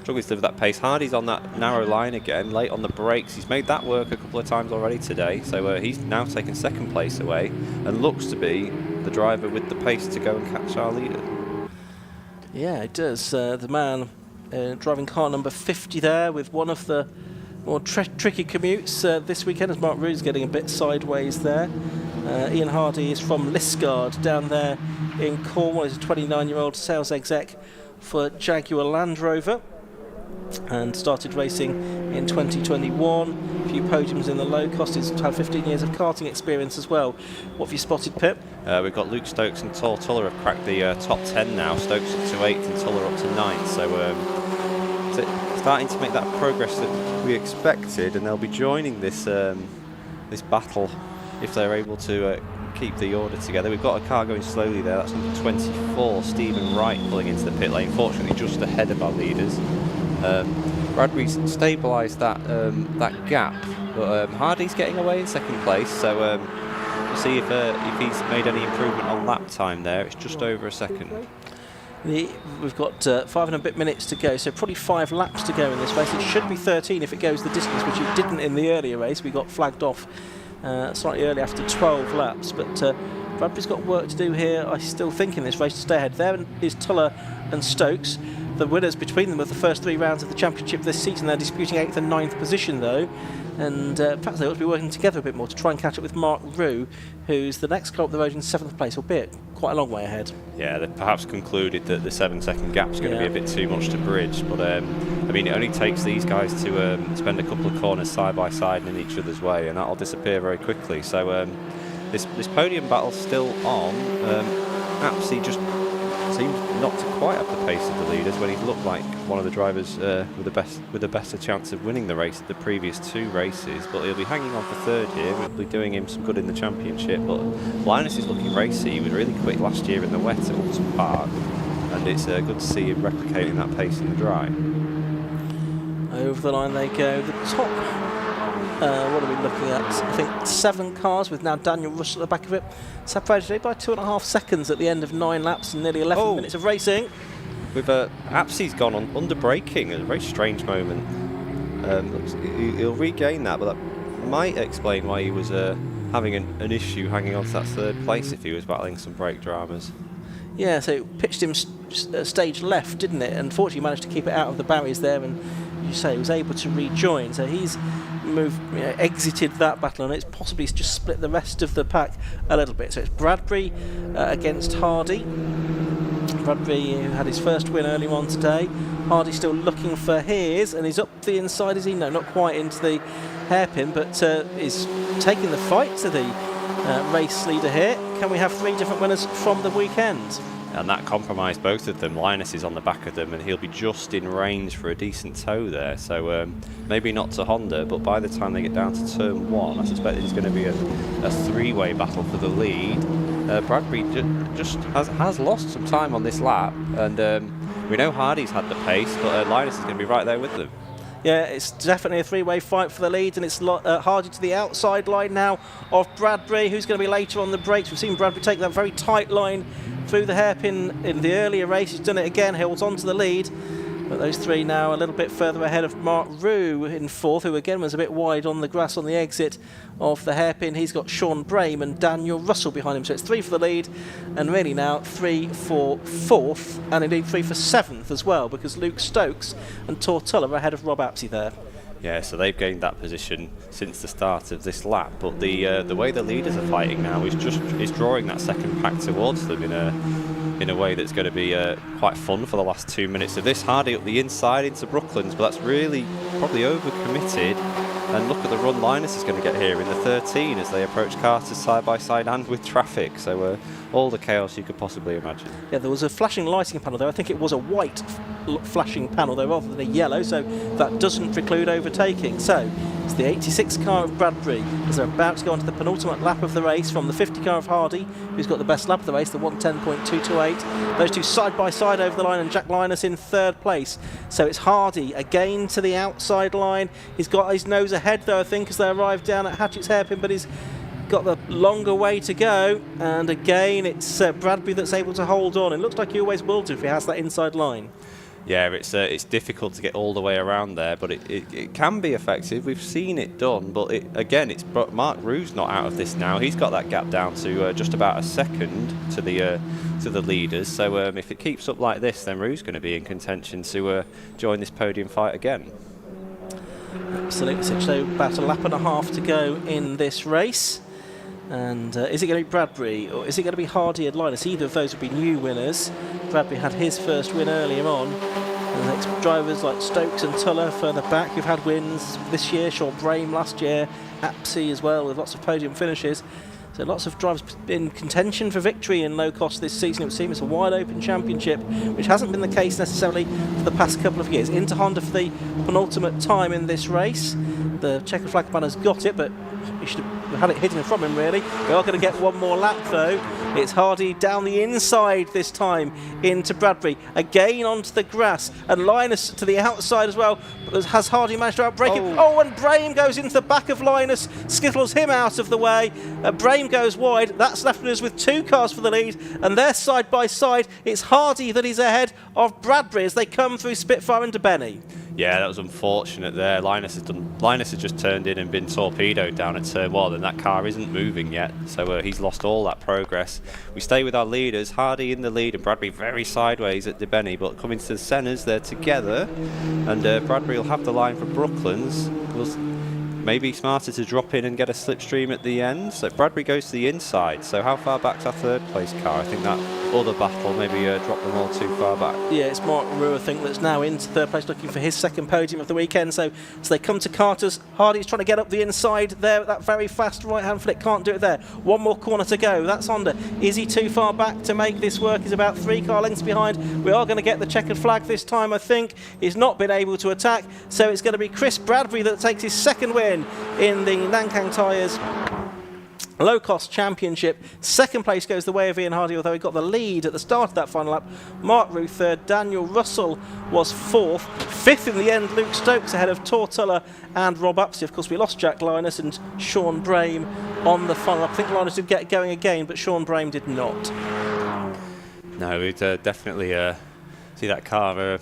Struggling to live with that pace. Hardy's on that narrow line again, late on the brakes. He's made that work a couple of times already today, so he's now taken second place away and looks to be the driver with the pace to go and catch our leader. Yeah, it does. The man driving car number 50 there with one of the more tricky commutes this weekend, as Mark Rue's getting a bit sideways there. Ian Hardy is from Liskeard down there in Cornwall. He's a 29-year-old sales exec for Jaguar Land Rover and started racing in 2021. A few podiums in the Locos. He's had 15 years of karting experience as well. What have you spotted, Pip? We've got Luke Stokes and Tor Tuller have cracked the top 10 now. Stokes up to 8th and Tuller up to 9th. So starting to make that progress that we expected, and they'll be joining this this battle if they're able to keep the order together. We've got a car going slowly there. That's number 24, Stephen Wright, pulling into the pit lane. Fortunately, just ahead of our leaders. Bradbury's stabilised that gap, but Hardy's getting away in second place. So we'll see if he's made any improvement on lap time there. It's just over a second. We've got 5 and a bit minutes to go, so probably 5 laps to go in this race. It should be 13 if it goes the distance, which it didn't in the earlier race. We got flagged off slightly early after 12 laps, but Bradbury's got work to do here, I still think, in this race to stay ahead. There is Tuller and Stokes, the winners between them of the first 3 rounds of the championship this season. They're disputing 8th and 9th position though, and perhaps they ought to be working together a bit more to try and catch up with Mark Rue, who's the next car up the road in 7th place, albeit quite a long way ahead. Yeah, they've perhaps concluded that the 7-second gap's going to be a bit too much to bridge, but I mean, it only takes these guys to spend a couple of corners side by side in each other's way, and that'll disappear very quickly. So this podium battle's still on. Apsey just seems not to quite have the pace of the leaders when he's looked like one of the drivers with a better chance of winning the race at the previous 2 races, but he'll be hanging on for 3rd here. We'll be doing him some good in the championship, but Linus is looking racy. He was really quick last year in the wet at Upton Park, and it's good to see him replicating that pace in the dry. Over the line they go. The top, what are we looking at? I think 7 cars with now Daniel Russell at the back of it, separated by 2.5 seconds at the end of 9 laps and nearly 11 minutes of racing. With Apsey's gone on under braking at a very strange moment. He'll regain that, but that might explain why he was having an issue hanging on to that 3rd place if he was battling some brake dramas. Yeah, so it pitched him stage left, didn't it? Unfortunately, he managed to keep it out of the barriers there, and you say he was able to rejoin. So he's exited that battle, and it's possibly just split the rest of the pack a little bit. So it's Bradbury against Hardy. Bradbury, who had his first win earlier on today. Hardy still looking for his, and he's up the inside, is he? No, not quite into the hairpin, but is taking the fight to the race leader here. Can we have 3 different winners from the weekend? And that compromised both of them. Linus is on the back of them, and he'll be just in range for a decent tow there. So maybe not to Honda, but by the time they get down to turn 1, I suspect it's going to be a 3-way battle for the lead. Bradbury just has lost some time on this lap, and we know Hardy's had the pace, but Linus is going to be right there with them. Yeah, it's definitely a 3-way fight for the lead, and it's Hardy to the outside line now of Bradbury, who's going to be later on the brakes. We've seen Bradbury take that very tight line through the hairpin in the earlier race. He's done it again, holds on to the lead. But those 3 now a little bit further ahead of Mark Rue in 4th, who again was a bit wide on the grass on the exit of the hairpin. He's got Sean Brame and Daniel Russell behind him. So it's 3 for the lead, and really now 3 for 4th, and indeed 3 for 7th as well, because Luke Stokes and Tortulla are ahead of Rob Apsey there. Yeah, so they've gained that position since the start of this lap, but the way the leaders are fighting now is drawing that second pack towards them in a way that's going to be quite fun for the last 2 minutes of this. Hardy up the inside into Brooklands, but that's really probably overcommitted. And look at the run Linus is going to get here in the 13 as they approach Carter's side by side and with traffic. So all the chaos you could possibly imagine. Yeah, there was a flashing lighting panel there. I think it was a white flashing panel there rather than a yellow, so that doesn't preclude overtaking. So it's the 86 car of Bradbury as they're about to go on to the penultimate lap of the race from the 50 car of Hardy, who's got the best lap of the race, the 1:10.228. Those two side by side over the line, and Jack Linus in third place. So it's Hardy again to the outside line. He's got his nose ahead though, I think, as they arrive down at Hatchett's hairpin, but he's got the longer way to go, and again it's Bradbury that's able to hold on. It looks like he always will do if he has that inside line. Yeah, it's difficult to get all the way around there, but it can be effective. We've seen it done, but it's Mark Rue's not out of this now. He's got that gap down to just about a second to the leaders. So if it keeps up like this, then Rue's going to be in contention to join this podium fight again. Absolutely. So about a lap and a half to go in this race. And is it going to be Bradbury or is it going to be Hardy and Linus? Either of those would be new winners. Bradbury had his first win earlier on. And the next drivers like Stokes and Tuller further back who've had wins this year. Sean Brame last year, Apsey as well, with lots of podium finishes. So lots of drivers in contention for victory in Locos this season. It would seem it's a wide open championship, which hasn't been the case necessarily for the past couple of years. Into Honda for the penultimate time in this race. The checkered flag banner's got it, but he should have had it hidden from him really. We are going to get one more lap though. It's Hardy down the inside this time into Bradbury. Again onto the grass, and Linus to the outside as well. But has Hardy managed to outbrake him? Oh, and Brame goes into the back of Linus, skittles him out of the way. Brame goes wide. That's left us with two cars for the lead, and they're side by side. It's Hardy that is ahead of Bradbury as they come through Spitfire into Benny. Yeah, that was unfortunate there. Linus has just turned in and been torpedoed down at turn 1, and that car isn't moving yet, so he's lost all that progress. We stay with our leaders, Hardy in the lead and Bradbury very sideways at DeBenny, but coming to the centres, they're together, and Bradbury will have the line for Brooklands. Maybe smarter to drop in and get a slipstream at the end. So Bradbury goes to the inside. So how far back's our third place car? I think that other battle maybe dropped them all too far back. Yeah, it's Mark Rue, I think, that's now into third place looking for his second podium of the weekend. So they come to Carter's. Hardy's trying to get up the inside there with that very fast right-hand flick. Can't do it there. One more corner to go. That's Honda. Is he too far back to make this work? He's about 3 car lengths behind. We are going to get the checkered flag this time, I think. He's not been able to attack. So it's going to be Chris Bradbury that takes his second win in the Nankang Tyres Locos Championship. Second place goes the way of Ian Hardy, although he got the lead at the start of that final lap. Mark Rue third, Daniel Russell was fourth. Fifth in the end, Luke Stokes ahead of Tortulla and Rob Upsey. Of course, we lost Jack Linus and Sean Brame on the final lap. I think Linus did get going again, but Sean Brame did not. No, we'd definitely see that car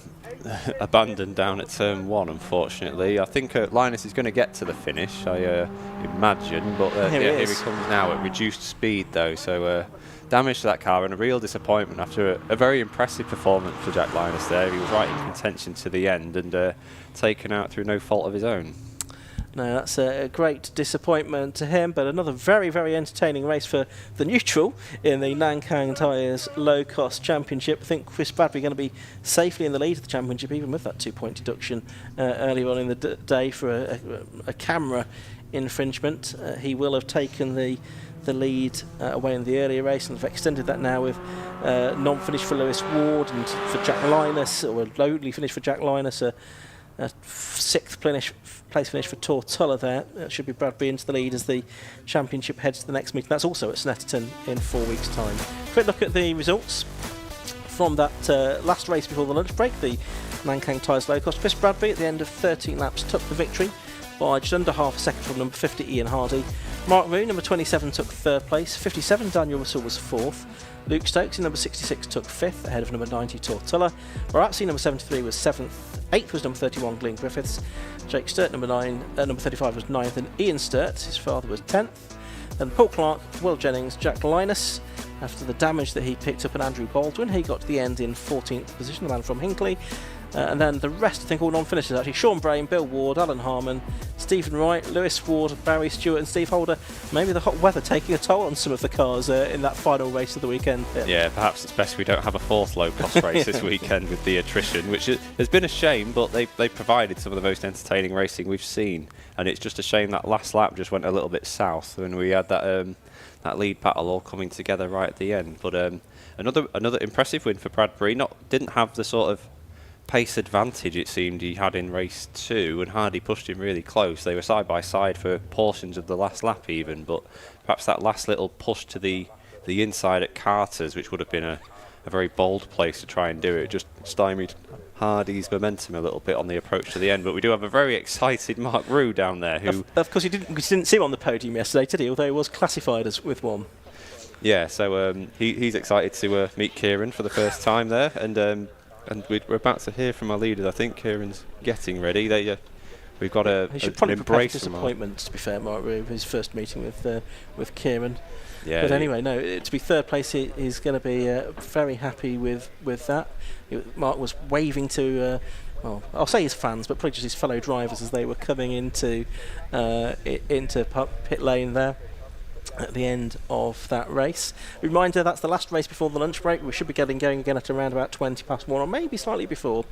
abandoned down at turn 1, unfortunately. I think Linus is going to get to the finish, I imagine, but here he comes now at reduced speed though, so damage to that car and a real disappointment after a very impressive performance for Jack Linus there. He was right in contention to the end and taken out through no fault of his own. No, that's a great disappointment to him, but another very, very entertaining race for the neutral in the Nankang Tyres Low-Cost Championship. I think Chris Bradbury going to be safely in the lead of the championship, even with that 2-point deduction earlier on in the day for a camera infringement. He will have taken the lead away in the earlier race, and have extended that now with non-finish for Lewis Ward and for Jack Linus, or a lowly finish for Jack Linus, a 6th place finish for Tortulla there. It should be Bradbury into the lead as the championship heads to the next meeting. That's also at Snetterton in 4 weeks' time. Quick look at the results from that last race before the lunch break, the Nankang Tyres Low Cost. Chris Bradbury at the end of 13 laps took the victory by just under half a second from number 50 Ian Hardy. Mark Rue, number 27, took third place. 57 Daniel Russell was fourth. Luke Stokes in number 66 took 5th, ahead of number 90 Tortulla. Rapsy number 73 was 7th. 8th was number 31 Glenn Griffiths. Jake Sturt number 35 was 9th, and Ian Sturt, his father, was 10th. Then Paul Clark, Will Jennings, Jack Linus. After the damage that he picked up, and Andrew Baldwin, he got to the end in 14th position, the man from Hinckley. And then the rest, I think, all non-finishers actually. Sean Brame, Bill Ward, Alan Harmon, Stephen Wright, Lewis Ward, Barry Stewart and Steve Holder. Maybe the hot weather taking a toll on some of the cars in that final race of the weekend. Yeah, perhaps it's best we don't have a fourth low-cost race this weekend with the attrition, which has been a shame, but they provided some of the most entertaining racing we've seen. And it's just a shame that last lap just went a little bit south when we had that lead battle all coming together right at the end. But another impressive win for Bradbury. Didn't have the sort of pace advantage it seemed he had in race 2, and Hardy pushed him really close. They were side by side for portions of the last lap even, but perhaps that last little push to the inside at Carter's, which would have been a very bold place to try and do it, just stymied Hardy's momentum a little bit on the approach to the end. But we do have a very excited Mark Rue down there, who of course he didn't see him on the podium yesterday, did he? Although he was classified as with one. Yeah, so he's excited to meet Kieran for the first time there, and we're about to hear from our leaders. I think Kieran's getting ready. We've got he should probably prepare for embrace disappointment, to be fair, Mark Rue, his first meeting with Kieran. Yeah, but anyway, no, to be third place, he's going to be very happy with that. Mark was waving to, well, I'll say his fans, but probably just his fellow drivers as they were coming into pit lane there at the end of that race. Reminder, that's the last race before the lunch break. We should be getting going again at around about 20 past 1 or maybe slightly before.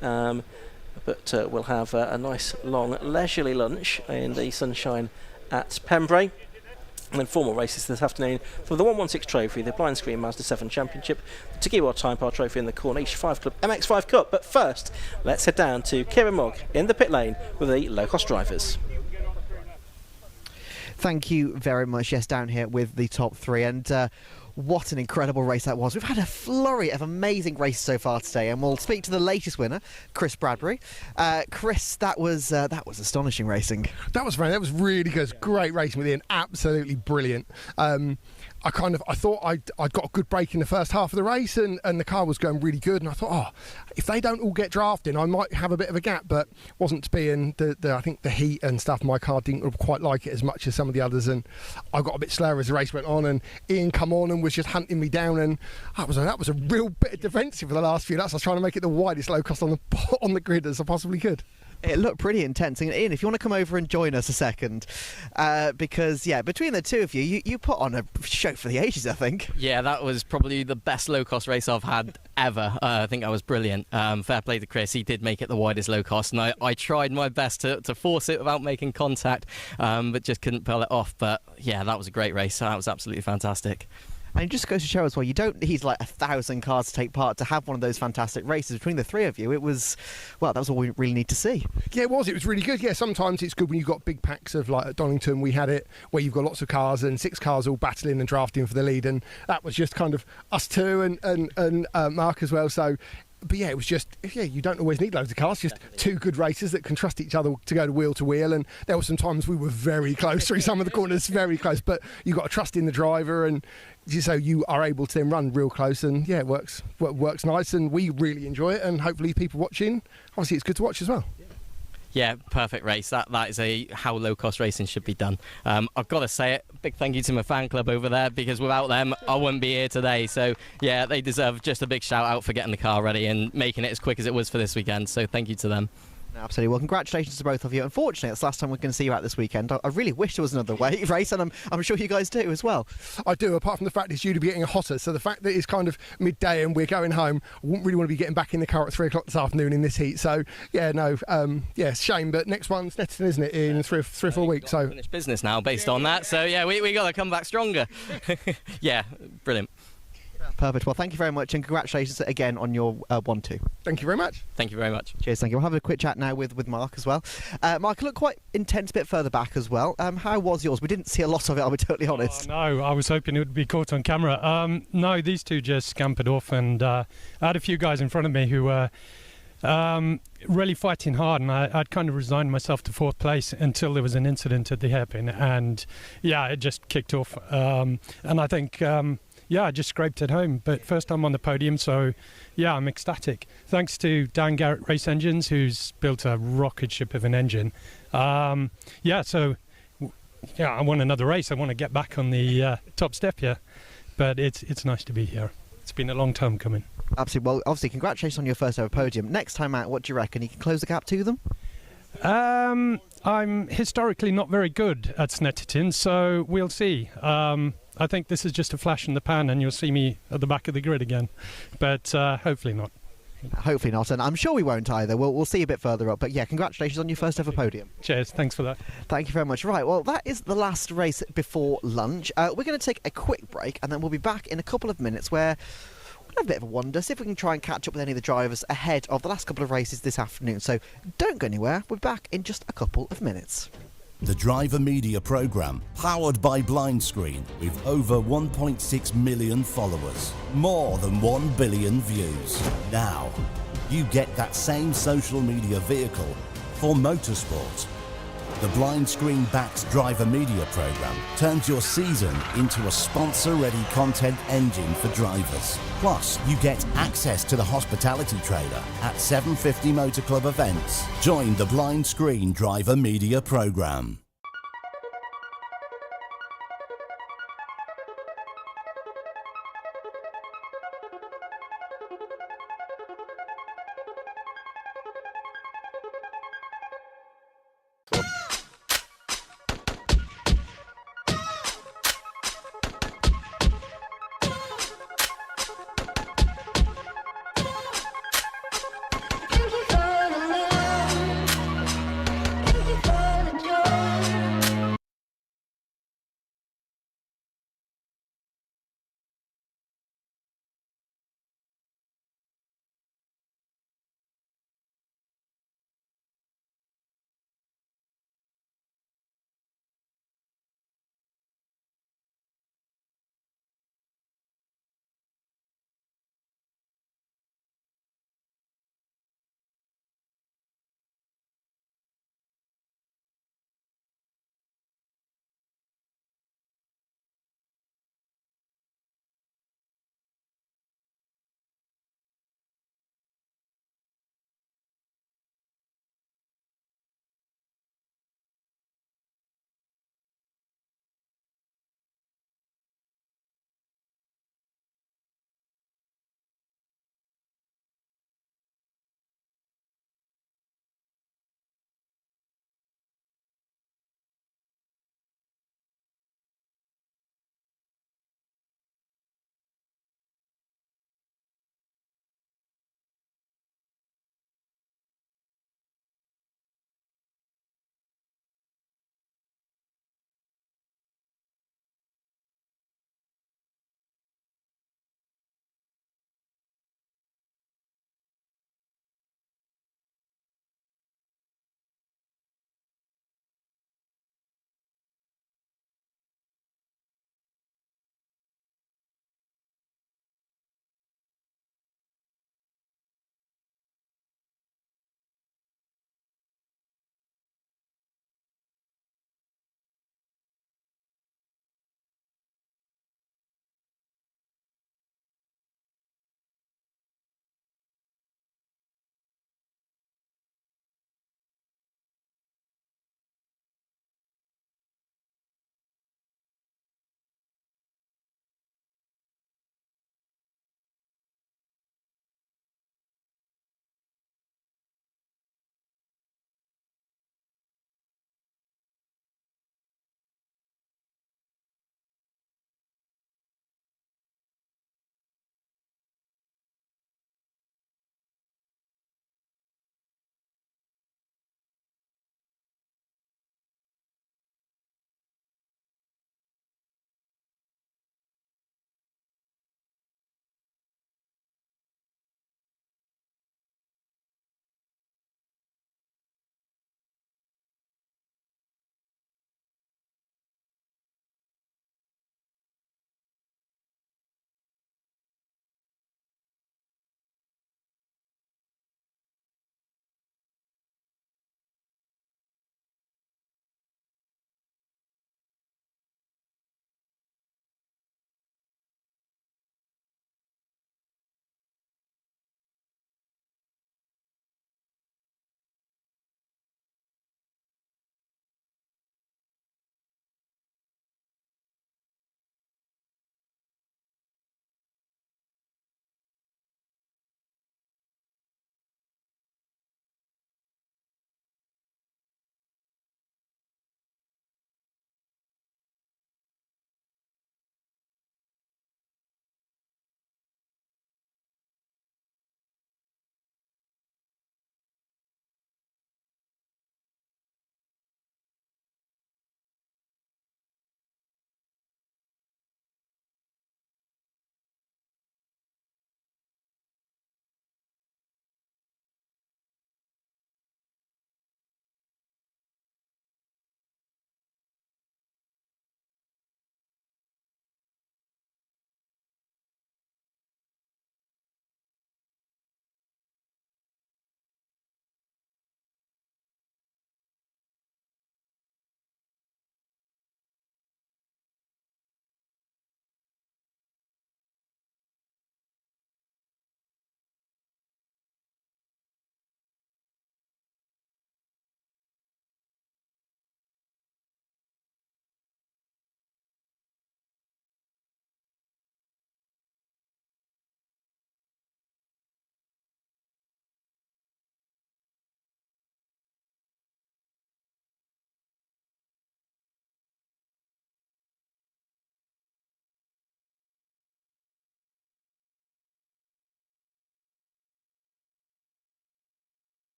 But we'll have a nice long leisurely lunch in the sunshine at Pembrey. And then 4 more races this afternoon for the 116 Trophy, the Blind Screen Mazda 7 Championship, the Tagiwa Time Par Trophy in the Corniche 5 Club MX5 Cup. But first, let's head down to Kieran Mogg in the pit lane with the low-cost drivers. Thank you very much. Yes, down here with the top 3, and what an incredible race that was. We've had a flurry of amazing races so far today, and we'll speak to the latest winner, Chris Bradbury. Chris, that was astonishing racing. That was really good. Great racing with Ian. Absolutely brilliant. I thought I'd got a good break in the first half of the race, and the car was going really good, and I thought, if they don't all get drafting, I might have a bit of a gap, but wasn't to be. And I think the heat and stuff, my car didn't quite like it as much as some of the others, and I got a bit slower as the race went on, and Ian come on and was just hunting me down, and that was a real bit of defensive for the last few laps. I was trying to make it the widest low cost on the grid as I possibly could. It looked pretty intense. And Ian, if you want to come over and join us a second, because, between the two of you put on a show for the ages, I think. Yeah, that was probably the best low-cost race I've had ever. I think that was brilliant. Fair play to Chris. He did make it the widest low-cost, and I tried my best to force it without making contact, but just couldn't pull it off. But, yeah, that was a great race. That was absolutely fantastic. And it just goes to show as well, you don't need like 1,000 cars to take part to have one of those fantastic races. Between the three of you, it was, that was all we really need to see. Yeah, it was really good. Yeah, sometimes it's good when you've got big packs of, like at Donington, we had it where you've got lots of cars and 6 cars all battling and drafting for the lead, and that was just kind of us two and Mark as well. So, but yeah, it was just, you don't always need loads of cars, just 2 good racers that can trust each other to go to wheel, and there were some times we were very close through some of the corners, very close, but you've got to trust in the driver, and so you are able to then run real close, and it works nice, and we really enjoy it, and hopefully people watching, obviously it's good to watch as well. Yeah, perfect race. That is how low-cost racing should be done. I've got to say it, big thank you to my fan club over there, because without them, I wouldn't be here today. So, yeah, they deserve just a big shout-out for getting the car ready and making it as quick as it was for this weekend. So thank you to them. Absolutely. Well, congratulations to both of you. Unfortunately, it's the last time we're going to see you out this weekend. I really wish there was another race, and I'm sure you guys do as well. I do, apart from the fact it's due to be getting hotter. So the fact that it's kind of midday and we're going home, I wouldn't really want to be getting back in the car at 3 o'clock this afternoon in this heat. So, shame. But next one's Netterton, isn't it, in 3 or 4 weeks? So finished business now based on that. So, yeah, we got to come back stronger. Yeah, brilliant. Perfect. Well, thank you very much, and congratulations again on your 1-2. Thank you very much. Thank you very much. Cheers, thank you. We'll have a quick chat now with Mark as well. Mark, you look quite intense a bit further back as well. How was yours? We didn't see a lot of it, I'll be totally honest. No, I was hoping it would be caught on camera. No, these two just scampered off, and I had a few guys in front of me who were really fighting hard, and I'd kind of resigned myself to 4th place until there was an incident at the hairpin, and it just kicked off. And I think... I just scraped it home, but first time on the podium, so I'm ecstatic. Thanks to Dan Garrett Race Engines, who's built a rocket ship of an engine. I want another race. I want to get back on the top step here, but it's nice to be here. It's been a long time coming. Absolutely. Well, obviously, congratulations on your first ever podium. Next time out, what do you reckon? You can close the gap to them? I'm historically not very good at Snetterton, so we'll see. I think this is just a flash in the pan and you'll see me at the back of the grid again, but hopefully not. Hopefully not, and I'm sure we won't either. We'll see a bit further up, but yeah, congratulations on your first ever podium. Cheers, thanks for that. Thank you very much. Right, well, that is the last race before lunch. We're going to take a quick break, and then we'll be back in a couple of minutes where we'll have a bit of a wander, see if we can try and catch up with any of the drivers ahead of the last couple of races this afternoon. So don't go anywhere, we're back in just a couple of minutes. The Driver Media Programme, powered by Blindscreen, with over 1.6 million followers. More than 1 billion views. Now, you get that same social media vehicle for motorsport. The Blindscreen backs Driver Media Programme turns your season into a sponsor-ready content engine for drivers. Plus, you get access to the hospitality trailer at 750 Motor Club events. Join the Blindscreen Driver Media Programme. Thank you for the joy.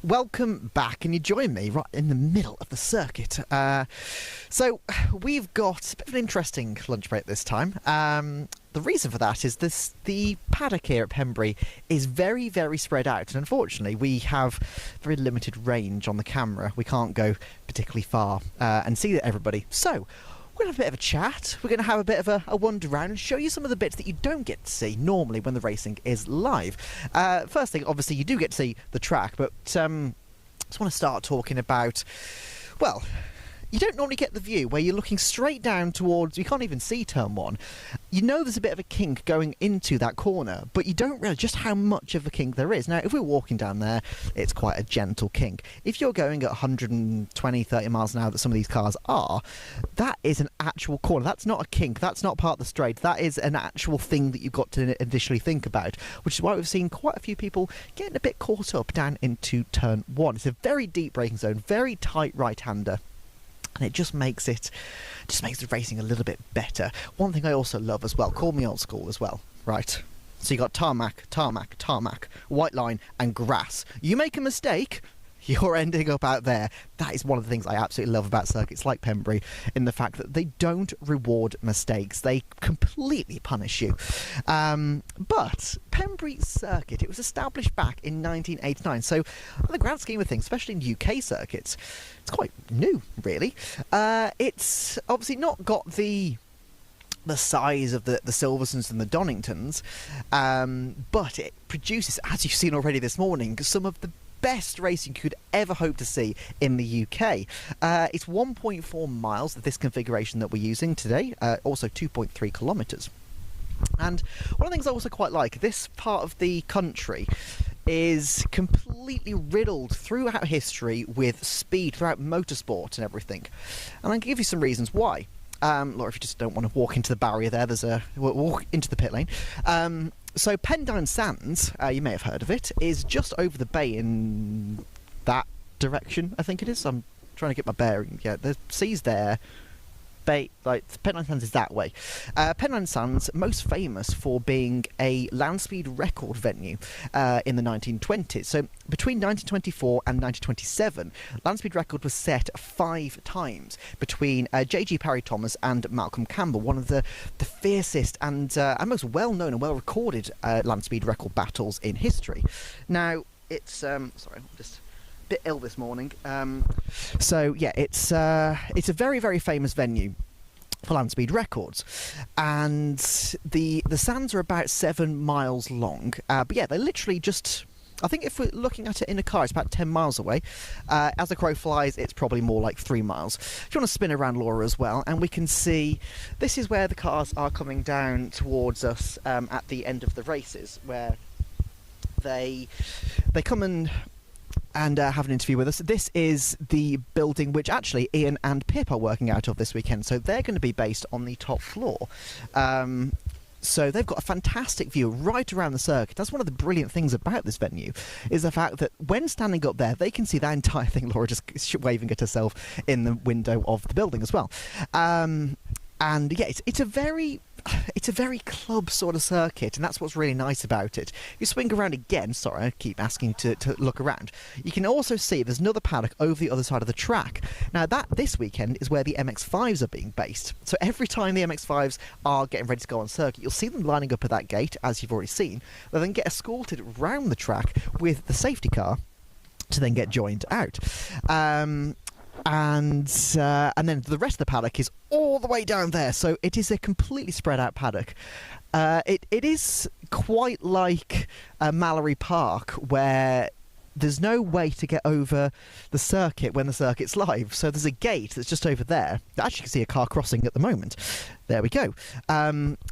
welcome back, and you join me right in the middle of the circuit. So we've got a bit of an interesting lunch break this time. The reason for that is the paddock here at Pembrey is very, very spread out, and unfortunately we have very limited range on the camera. We can't go particularly far and see everybody. So we're going to have a bit of a chat. We're going to have a bit of a wander around and show you some of the bits that you don't get to see normally when the racing is live. First thing, obviously, you do get to see the track, but I just want to start talking about, well, you don't normally get the view where you're looking straight down towards, you can't even see turn one. You know there's a bit of a kink going into that corner, but you don't realise just how much of a kink there is. Now, if we're walking down there, it's quite a gentle kink. If you're going at 120, 30 miles an hour that some of these cars are, that is an actual corner. That's not a kink. That's not part of the straight. That is an actual thing that you've got to initially think about, which is why we've seen quite a few people getting a bit caught up down into turn one. It's a very deep braking zone, very tight right-hander. And it just makes the racing a little bit better. One thing I also love as well, call me old school as well, right? So you got tarmac, tarmac, tarmac, white line and grass. You make a mistake, you're ending up out there. That is one of the things I absolutely love about circuits like Pembrey, in the fact that they don't reward mistakes. They completely punish you. But Pembrey Circuit, it was established back in 1989. So in the grand scheme of things, especially in UK circuits, it's quite new, really. It's obviously not got the size of the Silversons and the Doningtons, but it produces, as you've seen already this morning, some of the best racing you could ever hope to see in the UK. It's 1.4 miles of this configuration that we're using today, also 2.3 kilometres. And one of the things I also quite like, this part of the country is completely riddled throughout history with speed, throughout motorsport and everything. And I can give you some reasons why. Laura, if you just don't want to walk into the barrier there, we'll walk into the pit lane. So Pendine Sands, you may have heard of it, is just over the bay in that direction, I think it is. I'm trying to get my bearing. Yeah, the sea's there. Bay, like Pendine Sands is that way. Pendine Sands, most famous for being a land speed record venue in the 1920s. So between 1924 and 1927, land speed record was set 5 times between J.G. Parry Thomas and Malcolm Campbell, one of the fiercest and most well-known and well-recorded land speed record battles in history. Now, it's sorry, I'm just bit ill this morning. So yeah, it's a very, very famous venue for land speed records, and the sands are about 7 miles long. But yeah, they're literally just, I think if we're looking at it in a car, it's about 10 miles away. As the crow flies, it's probably more like 3 miles. If you want to spin around, Laura, as well, and we can see this is where the cars are coming down towards us at the end of the races, where they come and have an interview with us. This is the building which actually Ian and Pip are working out of this weekend, so they're going to be based on the top floor. So they've got a fantastic view right around the circuit. That's one of the brilliant things about this venue, is the fact that when standing up there, they can see that entire thing. Laura just waving at herself in the window of the building as well. And yeah, it's a very club sort of circuit, and that's what's really nice about it. If you swing around again, sorry, I keep asking to look around, you can also see there's another paddock over the other side of the track. Now this weekend is where the MX-5s are being based. So every time the MX-5s are getting ready to go on circuit, you'll see them lining up at that gate, as you've already seen. They'll then get escorted round the track with the safety car to then get joined out. And then the rest of the paddock is all the way down there, so it is a completely spread out paddock. It is quite like Mallory Park, where there's no way to get over the circuit when the circuit's live, so there's a gate that's just over there. Actually, you can see a car crossing at the moment. There we go.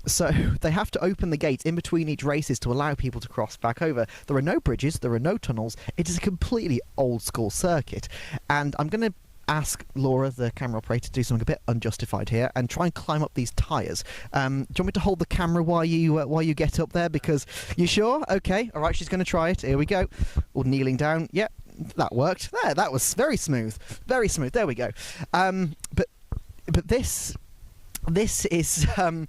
So they have to open the gates in between each races to allow people to cross back over. There are no bridges, there are no tunnels. It is a completely old school circuit, and I'm going to ask Laura, the camera operator, to do something a bit unjustified here and try and climb up these tyres. Do you want me to hold the camera while you get up there? Because you sure? Okay, all right. She's going to try it. Here we go. Or kneeling down. Yep, that worked. There, that was very smooth. Very smooth. There we go. But this is one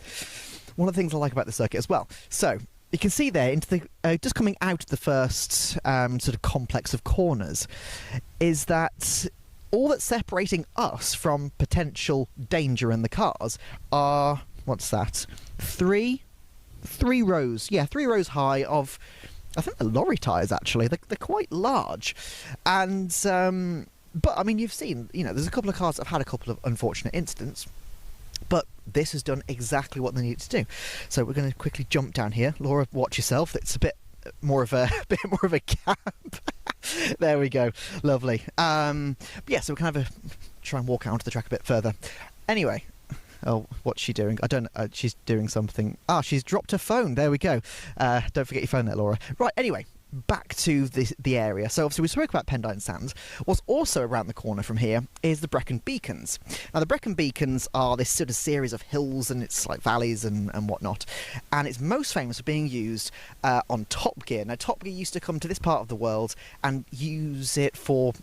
of the things I like about the circuit as well. So you can see there into the just coming out of the first sort of complex of corners is that all that's separating us from potential danger in the cars are, what's that, three rows, 3 rows high of, I think they're lorry tyres actually. They're quite large, and but I mean, you've seen, there's a couple of cars that have had a couple of unfortunate incidents, but this has done exactly what they needed to do. So we're going to quickly jump down here. Laura, watch yourself. It's a bit more of a gap. There we go. Lovely. But yeah, so we can try and walk out onto the track a bit further. Anyway. Oh, what's she doing? I don't know. She's doing something. She's dropped her phone. There we go. Don't forget your phone there, Laura. Right, anyway, back to the area. So obviously we spoke about Pendine Sands. What's also around the corner from here is the Brecon Beacons. Now the Brecon Beacons are this sort of series of hills and it's like valleys and whatnot. And it's most famous for being used on Top Gear. Now Top Gear used to come to this part of the world and use it for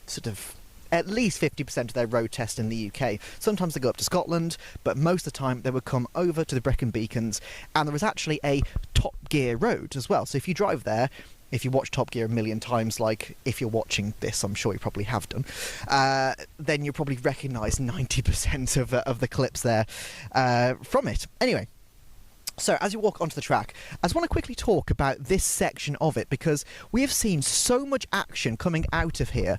sort of at least 50% of their road test in the UK. Sometimes they go up to Scotland, but most of the time they would come over to the Brecon Beacons, and there was actually a Top Gear road as well. So if you drive there, if you watch Top Gear a million times, like if you're watching this, I'm sure you probably have done, then you'll probably recognise 90% of the clips there from it. Anyway, so as you walk onto the track, I just want to quickly talk about this section of it, because we have seen so much action coming out of here,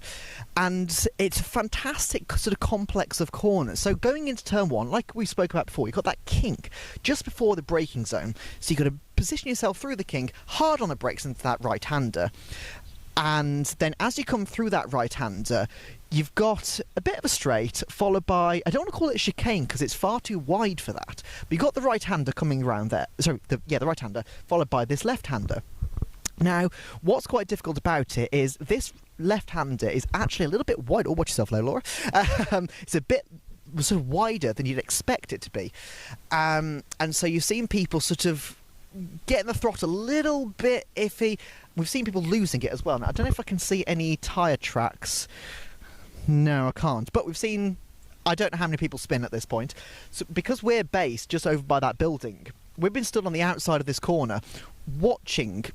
and it's a fantastic sort of complex of corners. So going into turn 1, like we spoke about before, you've got that kink just before the braking zone, so you've got to position yourself through the kink, hard on the brakes into that right-hander. And then as you come through that right-hander, you've got a bit of a straight, followed by, I don't want to call it a chicane because it's far too wide for that, but you've got the right-hander coming around there. Sorry, the right-hander, followed by this left-hander. Now, what's quite difficult about it is this left-hander is actually a little bit wide. Oh, watch yourself there, Laura. It's a bit sort of wider than you'd expect it to be. And so you've seen people sort of getting the throttle a little bit iffy. We've seen people losing it as well. Now, I don't know if I can see any tyre tracks. No, I can't. But we've seen, I don't know how many people spin at this point. So because we're based just over by that building, we've been stood on the outside of this corner watching,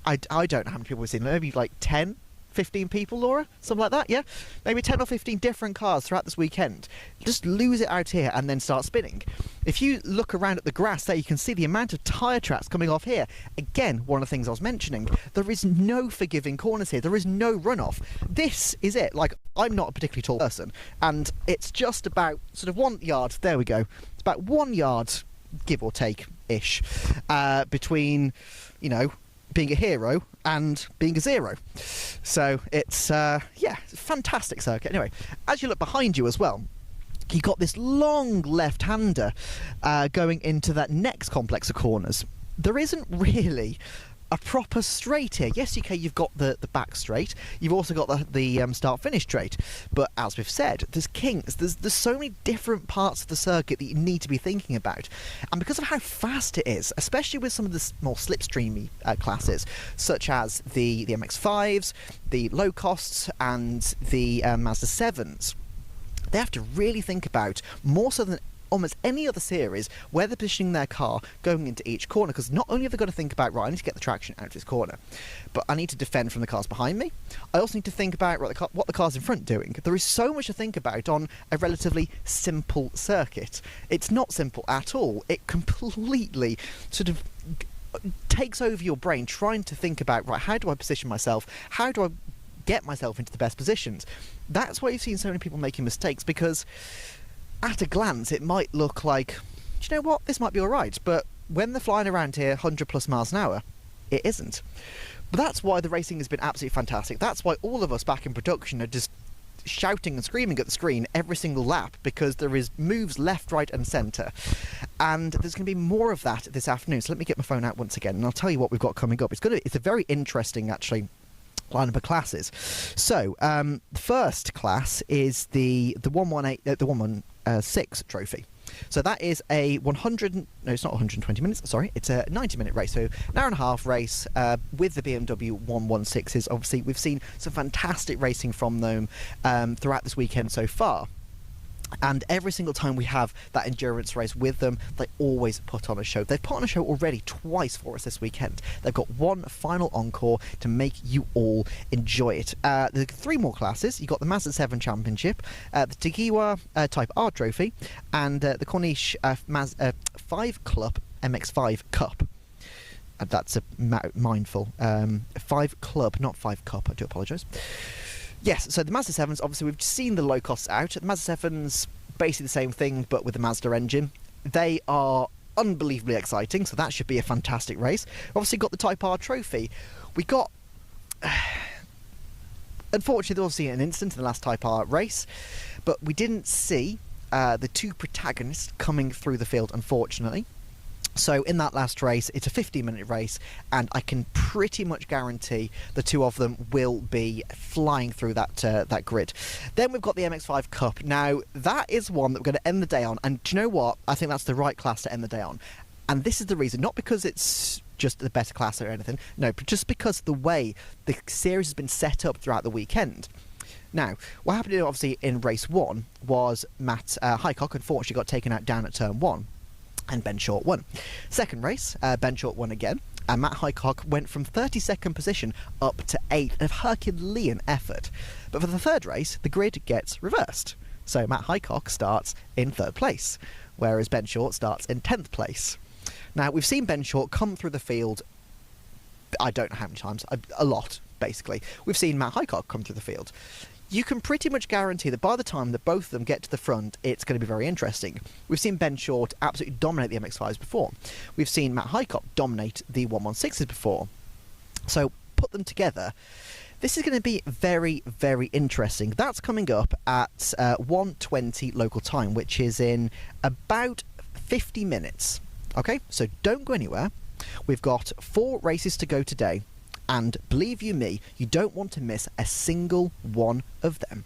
I don't know how many people we've seen, maybe like 10, 15 people, Laura? Something like that, yeah? Maybe 10 or 15 different cars throughout this weekend. Just lose it out here and then start spinning. If you look around at the grass there, you can see the amount of tyre tracks coming off here. Again, one of the things I was mentioning, there is no forgiving corners here. There is no runoff. This is it. Like, I'm not a particularly tall person, and it's just about sort of 1 yard, there we go. It's about 1 yard, give or take-ish, between, being a hero and being a zero. So it's a fantastic circuit. Anyway, as you look behind you as well, you've got this long left-hander going into that next complex of corners. There isn't really a proper straight here. Yes, you've got the back straight. You've also got the start-finish straight. But as we've said, there's kinks. There's so many different parts of the circuit that you need to be thinking about. And because of how fast it is, especially with some of the more slipstreamy classes, such as the MX-5s, the Locos, and the Mazda 7s, they have to really think about, more so than almost any other series, where they're positioning their car going into each corner, because not only have they got to think about, right, I need to get the traction out of this corner, but I need to defend from the cars behind me. I also need to think about what the cars in front are doing. There is so much to think about on a relatively simple circuit. It's not simple at all. It completely sort of takes over your brain trying to think about, right, how do I position myself? How do I get myself into the best positions? That's why you've seen so many people making mistakes, because at a glance it might look like, do you know what, this might be alright, but when they're flying around here 100 plus miles an hour, it isn't. But that's why the racing has been absolutely fantastic. That's why all of us back in production are just shouting and screaming at the screen every single lap, because there is moves left, right and centre, and there's going to be more of that this afternoon. So let me get my phone out once again and I'll tell you what we've got coming up. It's a very interesting, actually, lineup of classes. So the first class is the 116 trophy. So that is a 120 minutes, sorry, it's a 90-minute race, so an hour and a half race with the BMW 116s. Obviously, we've seen some fantastic racing from them throughout this weekend so far. And every single time we have that endurance race with them, they always put on a show. They've put on a show already twice for us this weekend. They've got one final encore to make you all enjoy it. There's 3 more classes. You've got the Mazda 7 Championship, the Tegiwa Type R Trophy, and the Corniche 5 Club MX5 Cup. That's a mindful. 5 Club, not 5 Cup, I do apologise. Yes, so the Mazda 7s, obviously we've seen the Locos out. The Mazda 7s, basically the same thing, but with the Mazda engine. They are unbelievably exciting, so that should be a fantastic race. We've obviously got the Type R Trophy. We got... unfortunately, there was obviously an incident in the last Type R race, but we didn't see the 2 protagonists coming through the field, unfortunately. So in that last race, it's a 15-minute race, and I can pretty much guarantee the 2 of them will be flying through that grid. Then we've got the MX5 Cup. Now, that is one that we're going to end the day on, and do you know what? I think that's the right class to end the day on. And this is the reason, not because it's just the better class or anything, no, but just because the way the series has been set up throughout the weekend. Now, what happened obviously in race 1 was Matt Highcock unfortunately got taken out down at turn 1. And Ben Short won. Second race, Ben Short won again, and Matt Highcock went from 32nd position up to 8th, a Herculean effort. But for the third race, the grid gets reversed. So Matt Highcock starts in 3rd place, whereas Ben Short starts in 10th place. Now, we've seen Ben Short come through the field, I don't know how many times, a lot, basically. We've seen Matt Highcock come through the field. You can pretty much guarantee that by the time that both of them get to the front, it's going to be very interesting. We've seen Ben Short absolutely dominate the MX-5s before. We've seen Matt Highcock dominate the 116s before. So put them together. This is going to be very, very interesting. That's coming up at 1:20 local time, which is in about 50 minutes. Okay, so don't go anywhere. We've got 4 races to go today. And believe you me, you don't want to miss a single one of them.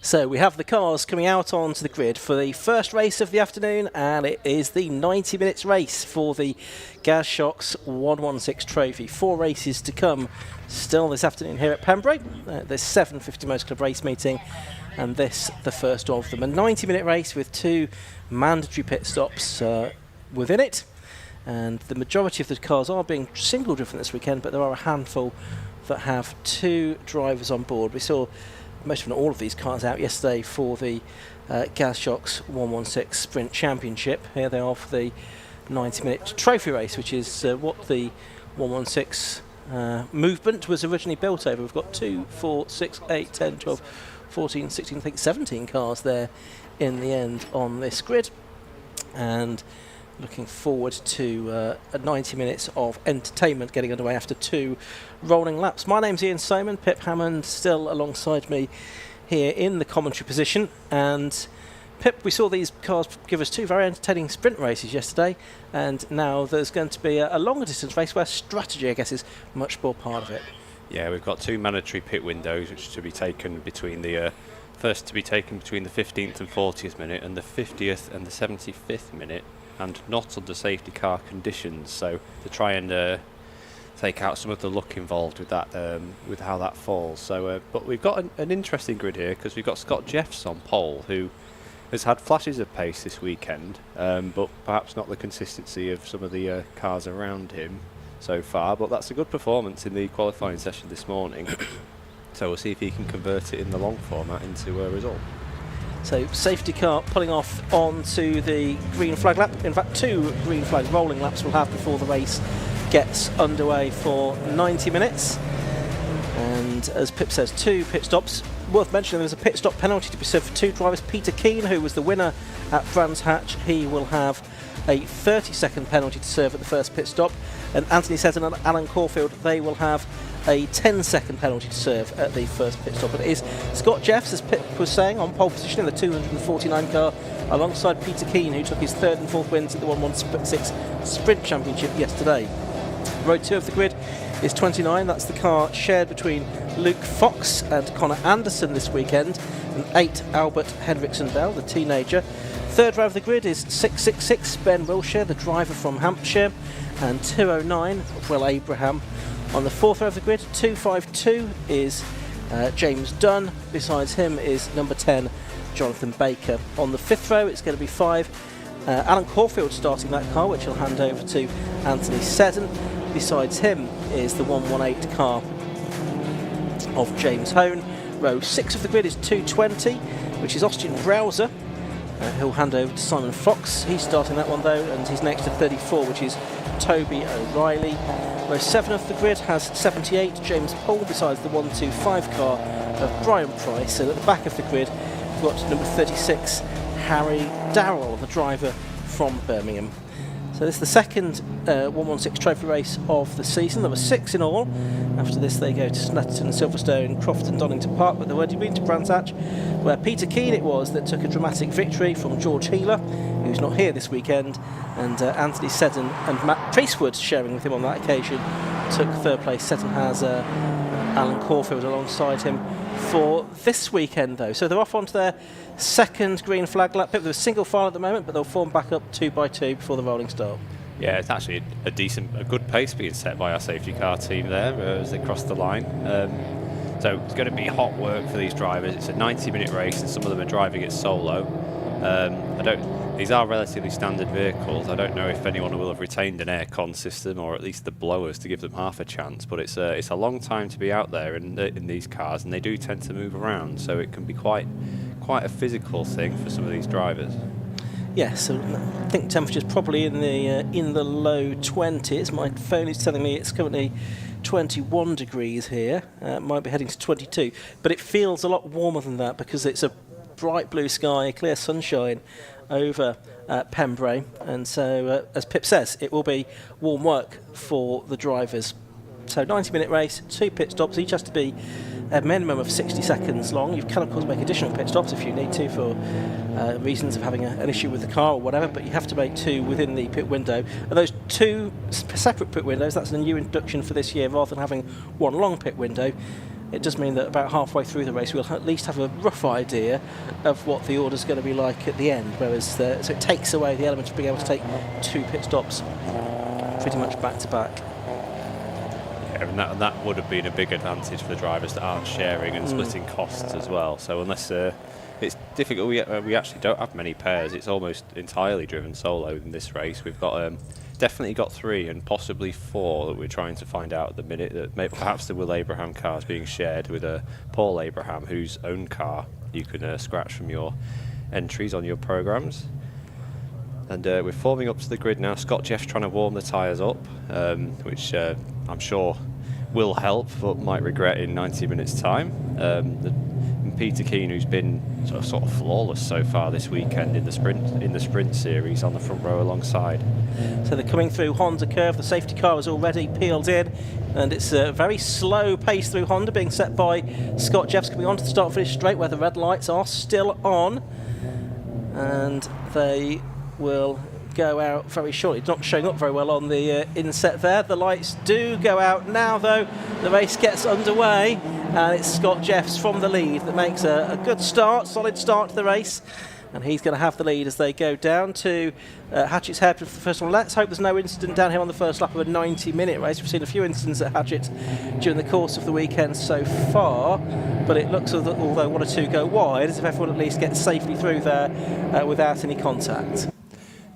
So we have the cars coming out onto the grid for the first race of the afternoon, and it is the 90 minutes race for the Gas Shocks 116 trophy. 4 races to come still this afternoon here at Pembrey. There's 750 Motor Club race meeting, and this the first of them. A 90-minute race with 2 mandatory pit stops within it, and the majority of the cars are being single driven this weekend, but there are a handful that have 2 drivers on board. We saw most of all of these cars out yesterday for the Gas Shocks 116 Sprint Championship. Here they are for the 90-minute trophy race, which is what the 116 movement was originally built over. We've got 2, 4, 6, 8, 10, 12, 14, 16, I think 17 cars there in the end on this grid. And looking forward to 90 minutes of entertainment getting underway after 2 rolling laps. My name's Ian Simon, Pip Hammond still alongside me here in the commentary position. And Pip, we saw these cars give us 2 very entertaining sprint races yesterday, and now there's going to be a longer distance race where strategy, I guess, is much more part of it. Yeah, we've got 2 mandatory pit windows, which are to be taken between the first to be taken between the 15th and 40th minute, and the 50th and the 75th minute, and not under safety car conditions. So to try and take out some of the luck involved with that, with how that falls. So, but we've got an interesting grid here because we've got Scott Jeffs on pole, who has had flashes of pace this weekend, but perhaps not the consistency of some of the cars around him so far. But that's a good performance in the qualifying session this morning. So we'll see if he can convert it in the long format into a result. So safety car pulling off onto the green flag lap. In fact, 2 green flag rolling laps we'll have before the race gets underway for 90 minutes. And as Pip says, 2 pit stops. Worth mentioning, there was a pit stop penalty to be served for 2 drivers. Peter Keane, who was the winner at Brands Hatch, he will have a 30-second penalty to serve at the first pit stop. And Anthony Seton and Alan Caulfield, they will have a 10-second penalty to serve at the first pit stop. It is Scott Jeffs, as Pip was saying, on pole position in the 249 car, alongside Peter Keane, who took his 3rd and 4th wins at the 116 Sprint Championship yesterday. Row 2 of the grid is 29. That's the car shared between Luke Fox and Connor Anderson this weekend, and 8 Albert Henriksen Bell, the teenager. 3rd row of the grid is 666 Ben Wilshire, the driver from Hampshire, and 209 Will Abraham. On the 4th row of the grid, 252 is James Dunn. Besides him is number 10 Jonathan Baker. On the 5th row, it's going to be 5 Alan Caulfield starting that car, which he'll hand over to Anthony Seddon. Besides him is the 118 car of James Hone. Row 6 of the grid is 220, which is Austin Browser. He'll hand over to Simon Fox. He's starting that one though, and he's next to 34, which is Toby O'Reilly. Row 7 of the grid has 78 James Paul, besides the 125 car of Brian Price. And at the back of the grid, we've got number 36 Harry Darrell, the driver from Birmingham. So this is the second 116 trophy race of the season. There were 6 in all. After this they go to Snetterton, Silverstone, Crofton, Donington Park, but they've already been to Brands Hatch, where Peter Keane it was that took a dramatic victory from George Healer, who's not here this weekend, and Anthony Seddon and Matt Priestwood, sharing with him on that occasion, took 3rd place. Seddon has Alan Caulfield alongside him for this weekend though. So they're off onto their 2nd green flag lap. They're a single file at the moment, but they'll form back up 2 by 2 before the rolling start. Yeah, it's actually a good pace being set by our safety car team there as they cross the line. So it's going to be hot work for these drivers. It's a 90-minute race, and some of them are driving it solo. These are relatively standard vehicles. I don't know if anyone will have retained an aircon system, or at least the blowers to give them half a chance. But it's a long time to be out there in these cars, and they do tend to move around, so it can be quite a physical thing for some of these drivers. Yes, so I think temperature's probably in the low 20s. My phone is telling me it's currently 21 degrees here. Might be heading to 22, but it feels a lot warmer than that because it's a bright blue sky, clear sunshine over Pembrey, and so as Pip says, it will be warm work for the drivers. So 90-minute race, 2 pit stops, each has to be a minimum of 60 seconds long. You can of course make additional pit stops if you need to for reasons of having an issue with the car or whatever, but you have to make 2 within the pit window. And those 2 separate pit windows, that's a new introduction for this year. Rather than having 1 long pit window, it does mean that about halfway through the race we'll at least have a rough idea of what the order's going to be like at the end, whereas so it takes away the element of being able to take 2 pit stops pretty much back to back. Yeah, and that would have been a big advantage for the drivers that aren't sharing and splitting costs as well. So unless it's difficult, we actually don't have many pairs. It's almost entirely driven solo in this race. We've got definitely got 3 and possibly 4 that we're trying to find out at the minute. That perhaps the Will Abraham car is being shared with Paul Abraham, whose own car you can scratch from your entries on your programs. And we're forming up to the grid now. Scott Jeff's trying to warm the tyres up, which I'm sure will help, but might regret in 90 minutes' time. And Peter Keane, who's been sort of flawless so far this weekend in the sprint series, on the front row alongside. So they're coming through Honda curve. The safety car is already peeled in, and it's a very slow pace through Honda, being set by Scott Jeffs coming onto the start-finish straight where the red lights are still on, and they will go out very shortly. It's not showing up very well on the inset there. The lights do go out now, though. The race gets underway, and it's Scott Jeffs from the lead that makes a good start, solid start to the race, and he's going to have the lead as they go down to Hatchett's hairpin for the first one. Let's hope there's no incident down here on the first lap of a 90-minute race. We've seen a few incidents at Hatchett during the course of the weekend so far, but it looks as although 1 or 2 go wide, as if everyone at least gets safely through there without any contact.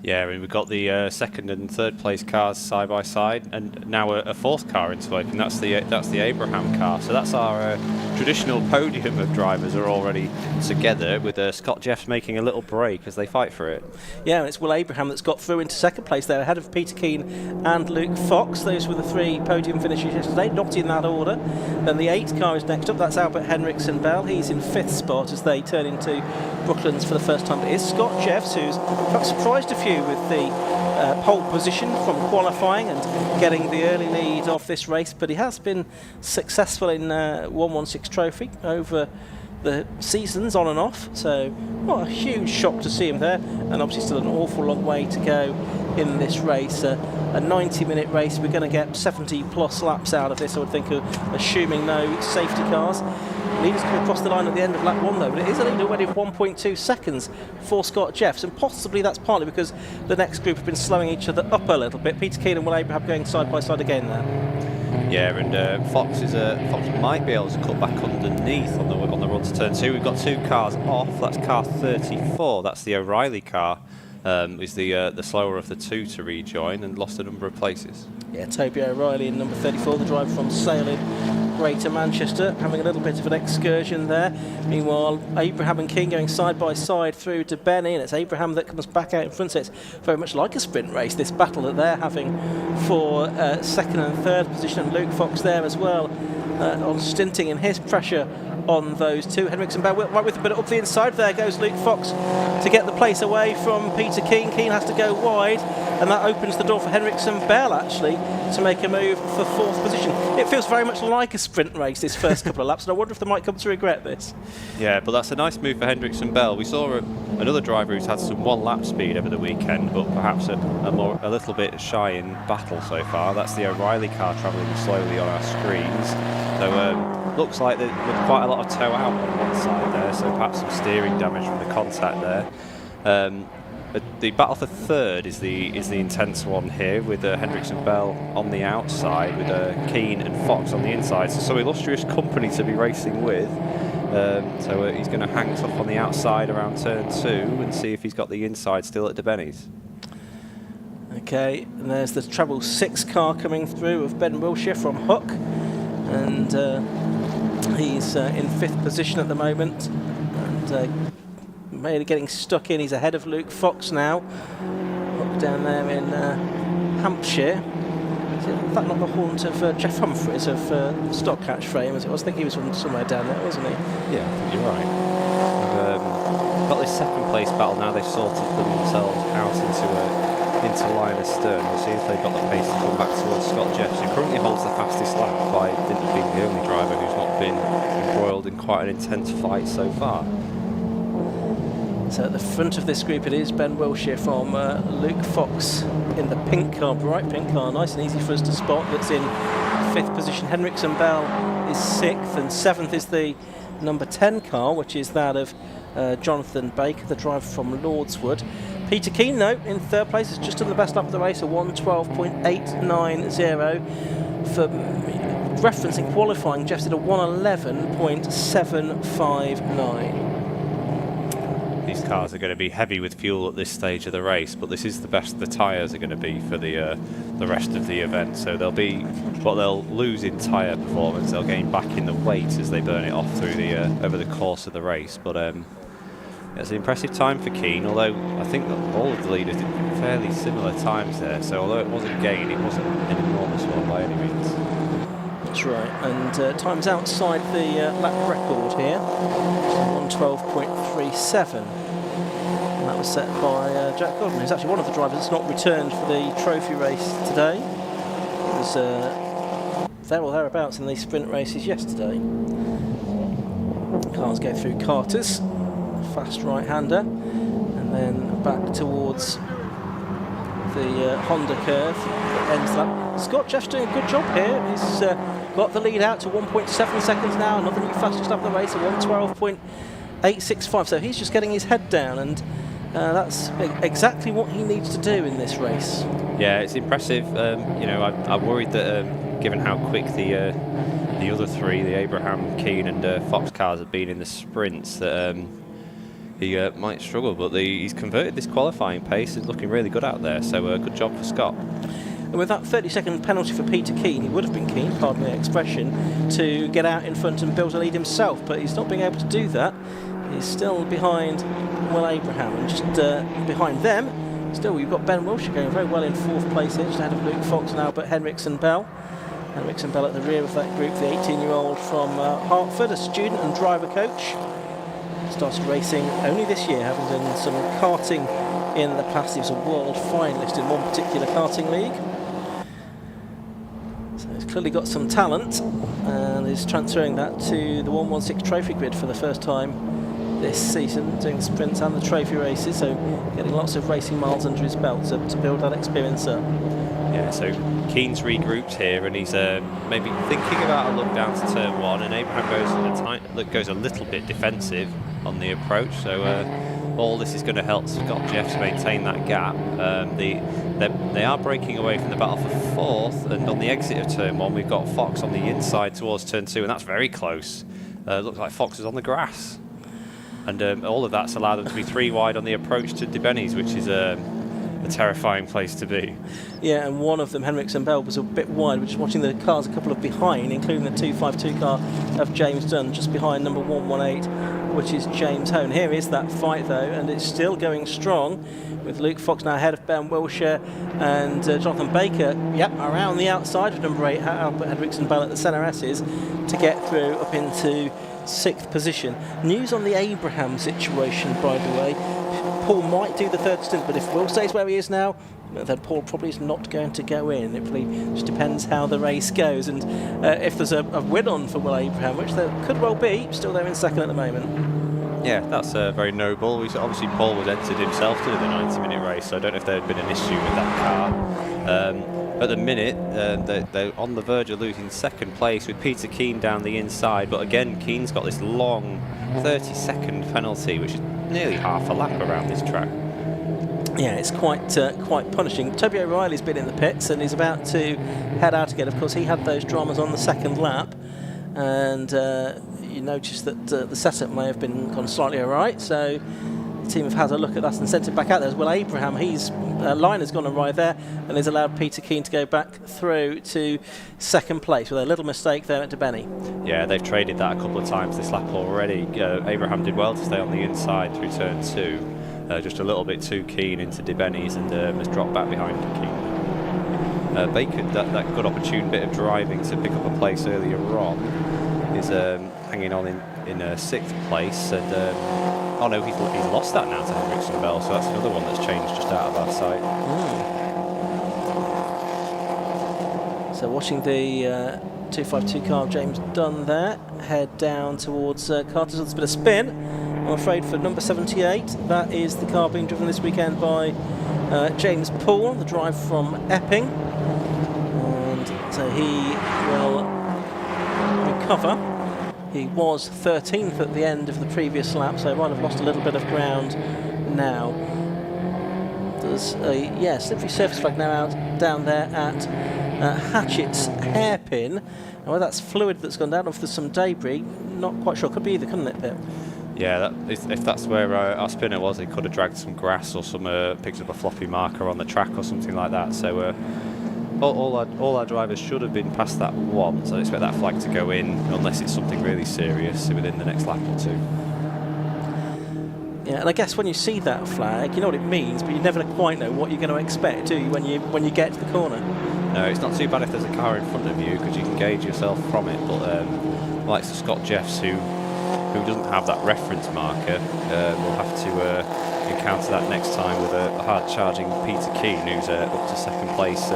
Yeah, we've got the second and third place cars side by side, and now a fourth car interloping. That's the Abraham car. So that's our traditional podium of drivers are already together, with Scott Jeffs making a little break as they fight for it. Yeah, and it's Will Abraham that's got through into second place there, ahead of Peter Keane and Luke Fox. Those were the 3 podium finishes yesterday, not in that order. Then the 8 car is next up. That's Albert Henriksen Bell. He's in 5th spot as they turn into Brooklands for the first time. It is Scott Jeffs, who's perhaps surprised a few with the pole position from qualifying and getting the early lead of this race, but he has been successful in 116 Trophy over the seasons on and off, so what a huge shock to see him there, and obviously still an awful long way to go in this race. A 90-minute race, we're going to get 70 plus laps out of this, I would think, assuming no safety cars. Leaders come across the line at the end of lap 1 though, but it is a lead already of 1.2 seconds for Scott Jeffs, and possibly that's partly because the next group have been slowing each other up a little bit. Peter Keane and Will Abraham going side by side again there. Yeah, and Fox might be able to cut back underneath on the run to turn 2. We've got 2 cars off. That's car 34. That's the O'Reilly car. Is the slower of the 2 to rejoin, and lost a number of places. Yeah, Toby O'Reilly in number 34, the driver from Sale in Greater Manchester, having a little bit of an excursion there. Meanwhile, Abraham and King going side by side through to Benny, and it's Abraham that comes back out in front. So it's very much like a sprint race, this battle that they're having for second and third position, and Luke Fox there as well on stinting in his pressure on those 2. Henriksen Bell right with it, but up the inside there goes Luke Fox to get the place away from Peter Keane. Keane has to go wide, and that opens the door for Henriksen Bell actually to make a move for 4th position. It feels very much like a sprint race this first couple of laps, and I wonder if they might come to regret this. Yeah, but that's a nice move for Henriksen Bell. We saw another driver who's had some 1 lap speed over the weekend, but perhaps a little bit shy in battle so far. That's the O'Reilly car travelling slowly on our screens. So looks like there's quite a lot of toe out on one side there, so perhaps some steering damage from the contact there. The battle for third is the intense one here, with Henriksen Bell on the outside, with Keane and Fox on the inside. So some illustrious company to be racing with. So he's going to hang us up on the outside around turn 2 and see if he's got the inside still at De Benny's. Okay, and there's the treble 6 car coming through of Ben Wilshire from Hook, and he's in 5th position at the moment, and really getting stuck in. He's ahead of Luke Fox now. Hook down there in Hampshire. Is it, in fact, not the haunt of Jeff Humphreys of Stock Catch Frame, as it was? I think he was from somewhere down there, wasn't he? Yeah, I think you're right. We've got this second place battle now. They've sorted themselves out into line astern. We'll see if they've got the pace to come back towards Scott Jeffs, who currently holds the fastest lap by dint of being the only driver who's not been embroiled in quite an intense fight so far. So at the front of this group it is Ben Wilshire from Luke Fox in the pink car, bright pink car, nice and easy for us to spot, that's in 5th position. Henriksen Bell is 6th, and 7th is the number 10 car, which is that of Jonathan Baker, the driver from Lordswood. Peter Keane, though, in 3rd place, is just done the best lap of the race, a 1:12.890. For reference in qualifying, Jeff did a 1:11.759. These cars are going to be heavy with fuel at this stage of the race, but this is the best the tyres are going to be for the rest of the event. So they'll lose in tyre performance. They'll gain back in the weight as they burn it off through over the course of the race. But it's an impressive time for Keane, although I think that all of the leaders did fairly similar times there. So although it was a gain, it wasn't an enormous one by any means. That's right, and time's outside the lap record here, 1:12.37. And that was set by Jack Godwin, who's actually one of the drivers that's not returned for the trophy race today. It was there or thereabouts in the sprint races yesterday. Cars go through Carter's, fast right-hander, and then back towards the Honda curve that ends that. Scott Jeff's doing a good job here. He's got the lead out to 1.7 seconds now, another new fastest lap of the race at 1:12.865. So he's just getting his head down, and that's exactly what he needs to do in this race. Yeah, it's impressive. I worried that given how quick the other three, the Abraham, Keane and Fox cars have been in the sprints, that he might struggle, but he's converted this qualifying pace. It's looking really good out there, so good job for Scott. And with that 30-second penalty for Peter Keane, he would have been keen, pardon the expression, to get out in front and build a lead himself, but he's not being able to do that. He's still behind Will Abraham, and just behind them, still we've got Ben Wilshire going very well in 4th place here, just ahead of Luke Fox now, but Henriksen Bell. Henriksen Bell at the rear of that group, the 18-year-old from Hartford, a student and driver coach. Started racing only this year, having done some karting in the past. He was a world finalist in one particular karting league. So he's clearly got some talent, and is transferring that to the 116 trophy grid for the first time this season, doing the sprints and the trophy races, so getting lots of racing miles under his belt to build that experience up. Yeah, so Keane's regrouped here, and he's maybe thinking about a look down to turn 1, and Abraham goes a little bit defensive on the approach, so all this is going to help Scott Jeff to maintain that gap. They are breaking away from the battle for 4th, and on the exit of turn 1 we've got Fox on the inside towards turn 2, and that's very close. Looks like Fox is on the grass, and all of that's allowed them to be 3 wide on the approach to Debenny's, which is a terrifying place to be. Yeah, and one of them, Henriksen Bell, was a bit wide. We're just watching the cars a couple of behind, including the 252 car of James Dunn, just behind number 118, which is James Hone. Here is that fight, though, and it's still going strong, with Luke Fox now ahead of Ben Wilshire and Jonathan Baker, around the outside of number 8, Albert Henriksen Bell at the centre S's, to get through up into 6th position. News on the Abraham situation, by the way. Paul might do the 3rd stint, but if Will stays where he is now, then Paul probably is not going to go in. It probably just depends how the race goes, and if there's a win on for Will Abraham, which there could well be, still there in 2nd at the moment. Yeah, that's very noble. Obviously Paul was entered himself to do the 90-minute race, so I don't know if there had been an issue with that car. At the minute, they're on the verge of losing 2nd place with Peter Keane down the inside, but again, Keane's got this long 30-second penalty, which is nearly half a lap around this track. Yeah, it's quite punishing. Toby O'Reilly's been in the pits and he's about to head out again. Of course, he had those dramas on the 2nd lap, and you notice that the setup may have been gone slightly awry, so the team have had a look at that and sent him back out there. As well, Abraham, his line has gone awry there, and has allowed Peter Keane to go back through to 2nd place with a little mistake there at Debenny. Yeah, they've traded that a couple of times this lap already. Abraham did well to stay on the inside through turn 2, just a little bit too keen into Debenny's, and has dropped back behind Keane. Baker, that good opportune bit of driving to pick up a place earlier on, is hanging on in 6th place, and oh no, he's lost that now to Henriksen Bell, so that's another one that's changed just out of our sight. So watching the 252 car of James Dunn there head down towards Carter's. There's a bit of spin, I'm afraid, for number 78. That is the car being driven this weekend by James Poole, the drive from Epping. And So he will recover. He was 13th at the end of the previous lap, so might have lost a little bit of ground now. There's a slippery surface flag now out down there at Hatchett's hairpin. And whether that's fluid that's gone down or if there's some debris, not quite sure. Could be either, couldn't it, Pip? Yeah, if that's where our spinner was, he could have dragged some grass or some picked up a floppy marker on the track or something like that. So all our drivers should have been past that one. So I expect that flag to go in unless it's something really serious within the next lap or two. Yeah, and I guess when you see that flag, you know what it means, but you never quite know what you're going to expect, do you, when you get to the corner? No, it's not too bad if there's a car in front of you because you can gauge yourself from it. But like Scott Jeffs, who doesn't have that reference marker, will have to encounter that next time with a hard-charging Peter Keane, who's up to second place.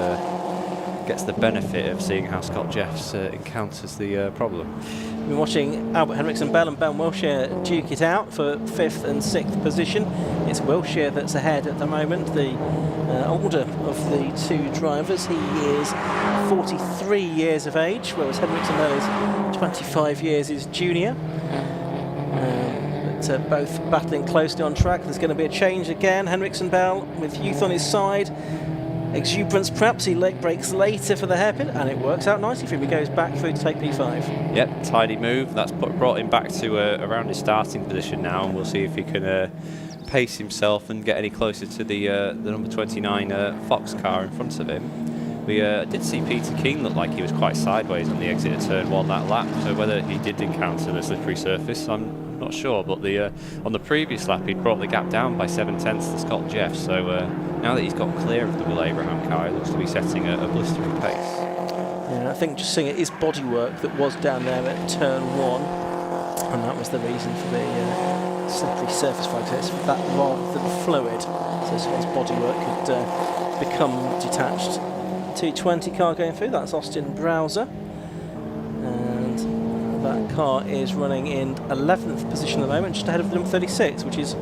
Gets the benefit of seeing how Scott Jeffs encounters the problem. We've been watching Albert Henriksen Bell and Ben Wilshire duke it out for 5th and 6th position. It's Wilshire that's ahead at the moment, the older of the two drivers. He is 43 years of age, whereas Henriksen Bell is 25 years his junior. But both battling closely on track. There's going to be a change again. Henriksen Bell with youth on his side. Exuberance perhaps, he breaks later for the hairpin, and it works out nicely for him. He goes back through to take P5. Yep, tidy move. That's brought him back to around his starting position now, and we'll see if he can pace himself and get any closer to the number 29 Fox car in front of him. We did see Peter Keane look like he was quite sideways on the exit of turn 1 that lap, so whether he did encounter the slippery surface, I'm not sure, but on the previous lap he'd brought the gap down by 7/10 to Scott Jeffs, so now that he's got clear of the Will Abraham car, he looks to be setting a blistering pace. Yeah, I think just seeing it is bodywork that was down there at turn 1, and that was the reason for the slippery surface flag. So it's that rather than fluid, so someone's bodywork could become detached. 220 car going through, that's Austin Browser, and that car is running in 11th position at the moment, just ahead of the number 36, which is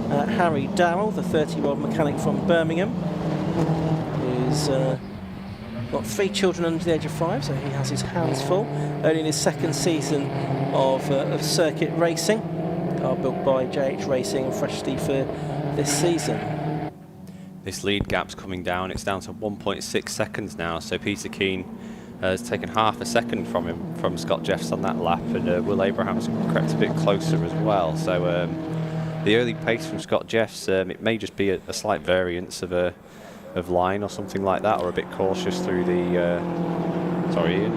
Harry Darrell, the 30-year-old mechanic from Birmingham, who's got 3 children under the age of 5, so he has his hands full. Only in his 2nd season of circuit racing. Car built by JH Racing and Freshly for this season. This lead gap's coming down. It's down to 1.6 seconds now, so Peter Keane has taken half a second from Scott Jeffs on that lap, and Will Abraham's crept a bit closer as well. So the early pace from Scott Jeffs, it may just be a slight variance of line or something like that, or a bit cautious through the... sorry, Ian.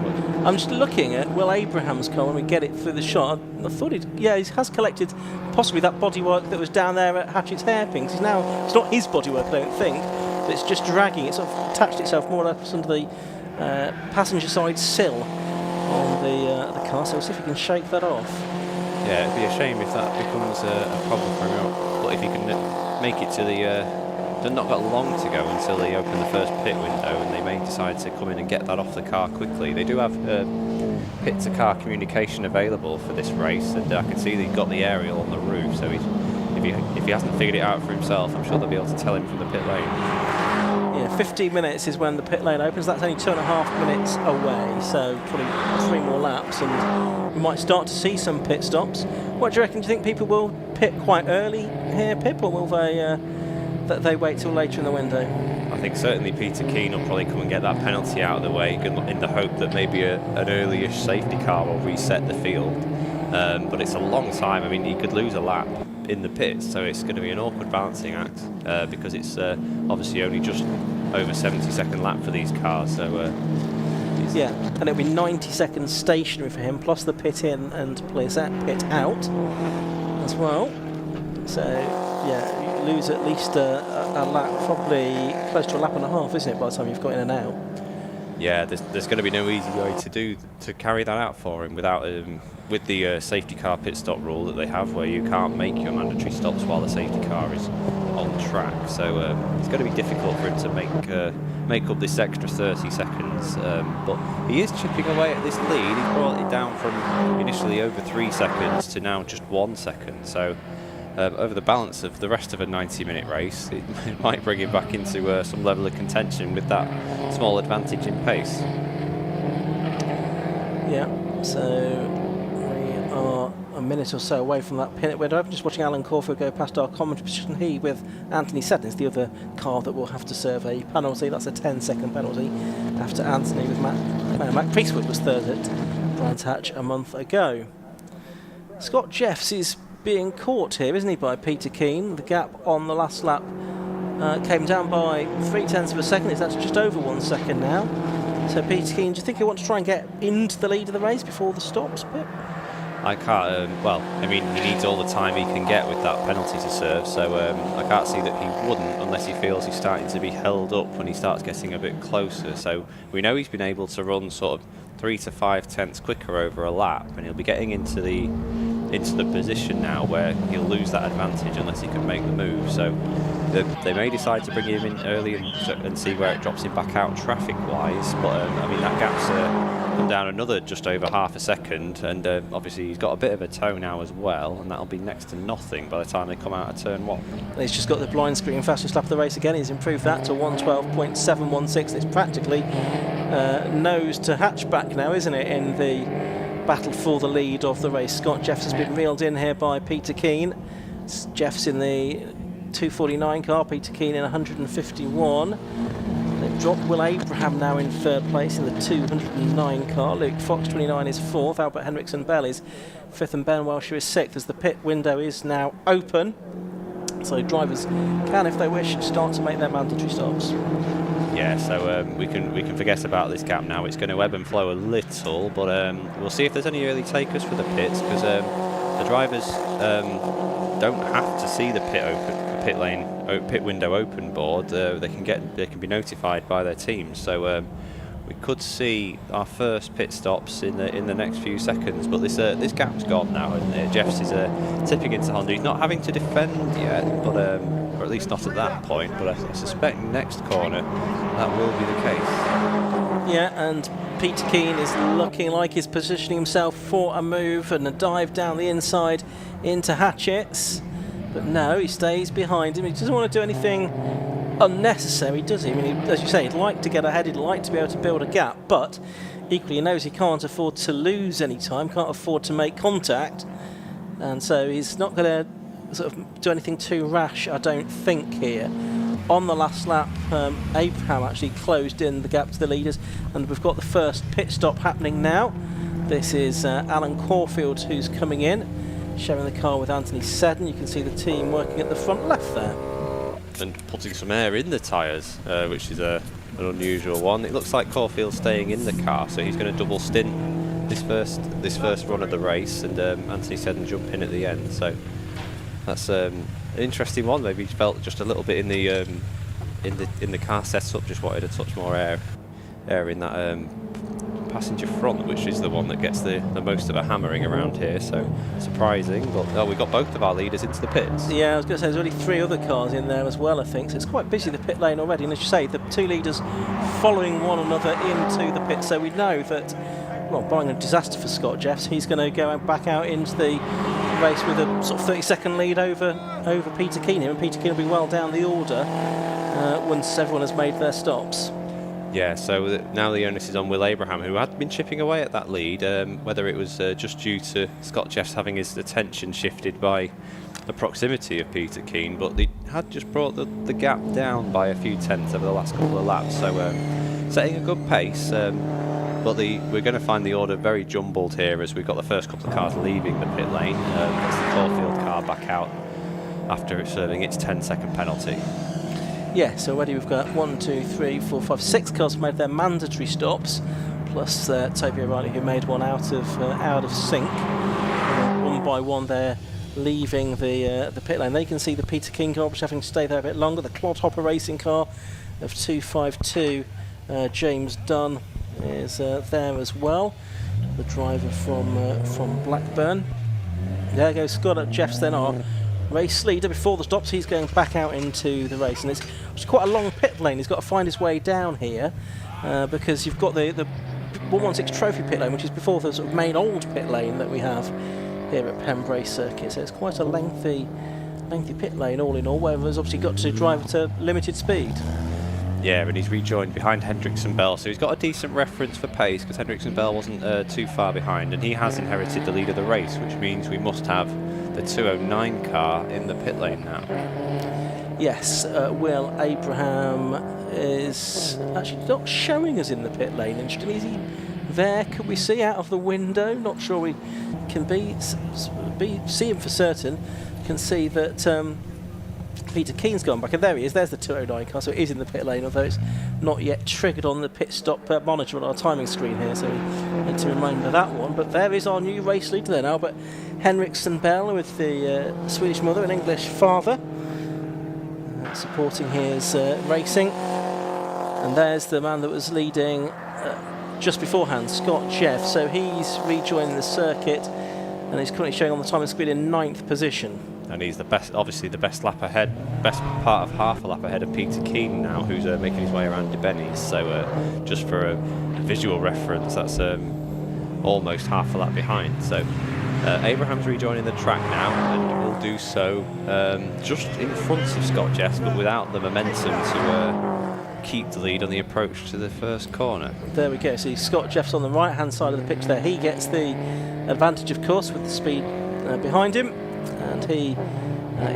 I'm just looking at Will Abraham's car when we get it through the shot. I thought he has collected possibly that bodywork that was down there at Hatchett's hairpin. It's not his bodywork, I don't think, but it's just dragging. It's sort of attached itself more or less under the passenger side sill on the car. So we'll see if he can shake that off. Yeah, it'd be a shame if that becomes a problem for him. But if he can make it to they've not got long to go until they open the first pit window, and they may decide to come in and get that off the car quickly. They do have pit-to-car communication available for this race, and I can see they've got the aerial on the roof, so if he hasn't figured it out for himself, I'm sure they'll be able to tell him from the pit lane. Yeah, 15 minutes is when the pit lane opens. That's only 2.5 minutes away, so probably 3 more laps, and we might start to see some pit stops. What do you reckon? Do you think people will pit quite early here, Pip, or will they wait till later in the window? I think certainly Peter Keane will probably come and get that penalty out of the way in the hope that maybe an early-ish safety car will reset the field. But it's a long time. I mean, he could lose a lap in the pits, so it's going to be an awkward balancing act because it's obviously only just over 70-second lap for these cars. So yeah, and it'll be 90 seconds stationary for him, plus the pit in and pit out as well. So yeah, you lose at least a lap, probably close to a lap and a half, isn't it, by the time you've got in and out? Yeah, there's going to be no easy way to carry that out for him without with the safety car pit stop rule that they have, where you can't make your mandatory stops while the safety car is on track. So it's going to be difficult for him to make up this extra 30 seconds. But he is chipping away at this lead. He's brought it down from initially over 3 seconds to now just 1 second. So over the balance of the rest of a 90-minute race, it might bring him back into some level of contention with that small advantage in pace. Yeah, so we are a minute or so away from that pit window. I'm just watching Alan Caulfield go past our commentary position. He with Anthony Seddon is the other car that will have to serve a penalty. That's a 10-second penalty after Anthony with Matt Priestwood was third at Brands Hatch a month ago. Scott Jeffs is being caught here, isn't he, by Peter Keane? The gap on the last lap came down by 0.3 of a second. It's actually just over 1 second now. So Peter Keane, do you think he wants to try and get into the lead of the race before the stops, Pip? I can't, well, I mean, he needs all the time he can get with that penalty to serve, so I can't see that he wouldn't unless he feels he's starting to be held up when he starts getting a bit closer. So we know he's been able to run sort of 3 to 5 tenths quicker over a lap, and he'll be getting into the position now where he'll lose that advantage unless he can make the move. So they may decide to bring him in early and see where it drops him back out traffic-wise, but I mean, that gap's come down another just over half a second, and obviously he's got a bit of a toe now as well, and that'll be next to nothing by the time they come out of turn 1. He's just got the blind screen fastest lap of the race again. He's improved that to 1:12.716. It's practically nose to hatchback now, isn't it, in the battle for the lead of the race. Scott Jeffs has been reeled in here by Peter Keane. Jeffs in the 249 car, Peter Keane in 151. They've dropped Will Abraham now in third place in the 209 car. Luke Fox 29 is fourth. Albert Henriksen Bell is fifth, and Ben Welsher is sixth, as the pit window is now open. So drivers can, if they wish, start to make their mandatory stops. Yeah, so we can forget about this gap now. It's going to ebb and flow a little, but we'll see if there's any early takers for the pits, because the drivers don't have to see the pit window open board. They can be notified by their teams. So we could see our first pit stops in the next few seconds, but this gap's gone now, and Jeffs is tipping into Honda. He's not having to defend yet, but or at least not at that point. But I suspect next corner that will be the case. Yeah, and Peter Keane is looking like he's positioning himself for a move and a dive down the inside into Hatchett's. But no, he stays behind him. He doesn't want to do anything unnecessary, does he? I mean, as you say, he'd like to get ahead, he'd like to be able to build a gap, but equally he knows he can't afford to lose any time, can't afford to make contact, and so he's not going to sort of do anything too rash, I don't think, here. On the last lap, Abraham actually closed in the gap to the leaders, and we've got the first pit stop happening now. This is Alan Caulfield who's coming in, sharing the car with Anthony Seddon. You can see the team working at the front left there. And putting some air in the tyres, which is an unusual one. It looks like Caulfield's staying in the car, so he's going to double stint this first run of the race, and Anthony Seddon jump in at the end. So that's an interesting one. Maybe he felt just a little bit in the car setup, just wanted a touch more air in that passenger front, which is the one that gets the most of a hammering around here. So surprising, but we got both of our leaders into the pits. Yeah, I was going to say there's only 3 other cars in there as well, I think, so it's quite busy, the pit lane already, and as you say, the 2 leaders following one another into the pit, so we know that, well, barring a disaster for Scott Jeffs, he's going to go back out into the race with a sort of 30-second lead over Peter Keane, and Peter Keane will be well down the order once everyone has made their stops. Yeah, so now the onus is on Will Abraham, who had been chipping away at that lead, whether it was just due to Scott Jeffs having his attention shifted by the proximity of Peter Keane, but they had just brought the gap down by a few tenths over the last couple of laps, so setting a good pace, but we're going to find the order very jumbled here as we've got the first couple of cars leaving the pit lane. It's the Caulfield car back out after serving its 10-second penalty. Yeah, so already we've got 1, 2, 3, 4, 5, 6 cars who made their mandatory stops, plus Toby O'Reilly, who made one out of sync. One by one they're leaving the pit lane. They can see the Peter King car, which having to stay there a bit longer. The Clodhopper racing car of 252, James Dunn, is there as well. The driver from Blackburn. There goes Scott Jeffs then, our race leader before the stops. He's going back out into the race, and it's quite a long pit lane. He's got to find his way down here because you've got the 116 trophy pit lane, which is before the sort of main old pit lane that we have here at Pembrey Circuit. So it's quite a lengthy pit lane all in all, where there's obviously got to drive at a limited speed. Yeah, and he's rejoined behind Hendricks and Bell, so he's got a decent reference for pace because Hendricks and Bell wasn't too far behind, and he has inherited the lead of the race, which means we must have the 209 car in the pit lane now. Yes, Will Abraham is actually not showing us in the pit lane. Interesting, is he there? Could we see out of the window? Not sure we can see him for certain. Can see that Peter Keane's gone back, and there he is. There's the 209 car, so it is in the pit lane, although it's not yet triggered on the pit stop monitor on our timing screen here, so we need to remember that one. But there is our new race leader there now, but Henriksen and Bell with the Swedish mother and English father supporting his racing. And there's the man that was leading just beforehand, Scott Jeff. So he's rejoining the circuit, and he's currently showing on the timing screen in 9th position. And he's the best, obviously the best lap ahead, best part of half a lap ahead of Peter Keane now, who's making his way around Debenny's. So just for a visual reference, that's almost half a lap behind. So Abraham's rejoining the track now, and will do so just in front of Scott Jeffs, but without the momentum to keep the lead on the approach to the first corner. There we go. See Scott Jeffs on the right hand side of the pitch there. He gets the advantage, of course, with the speed behind him, and he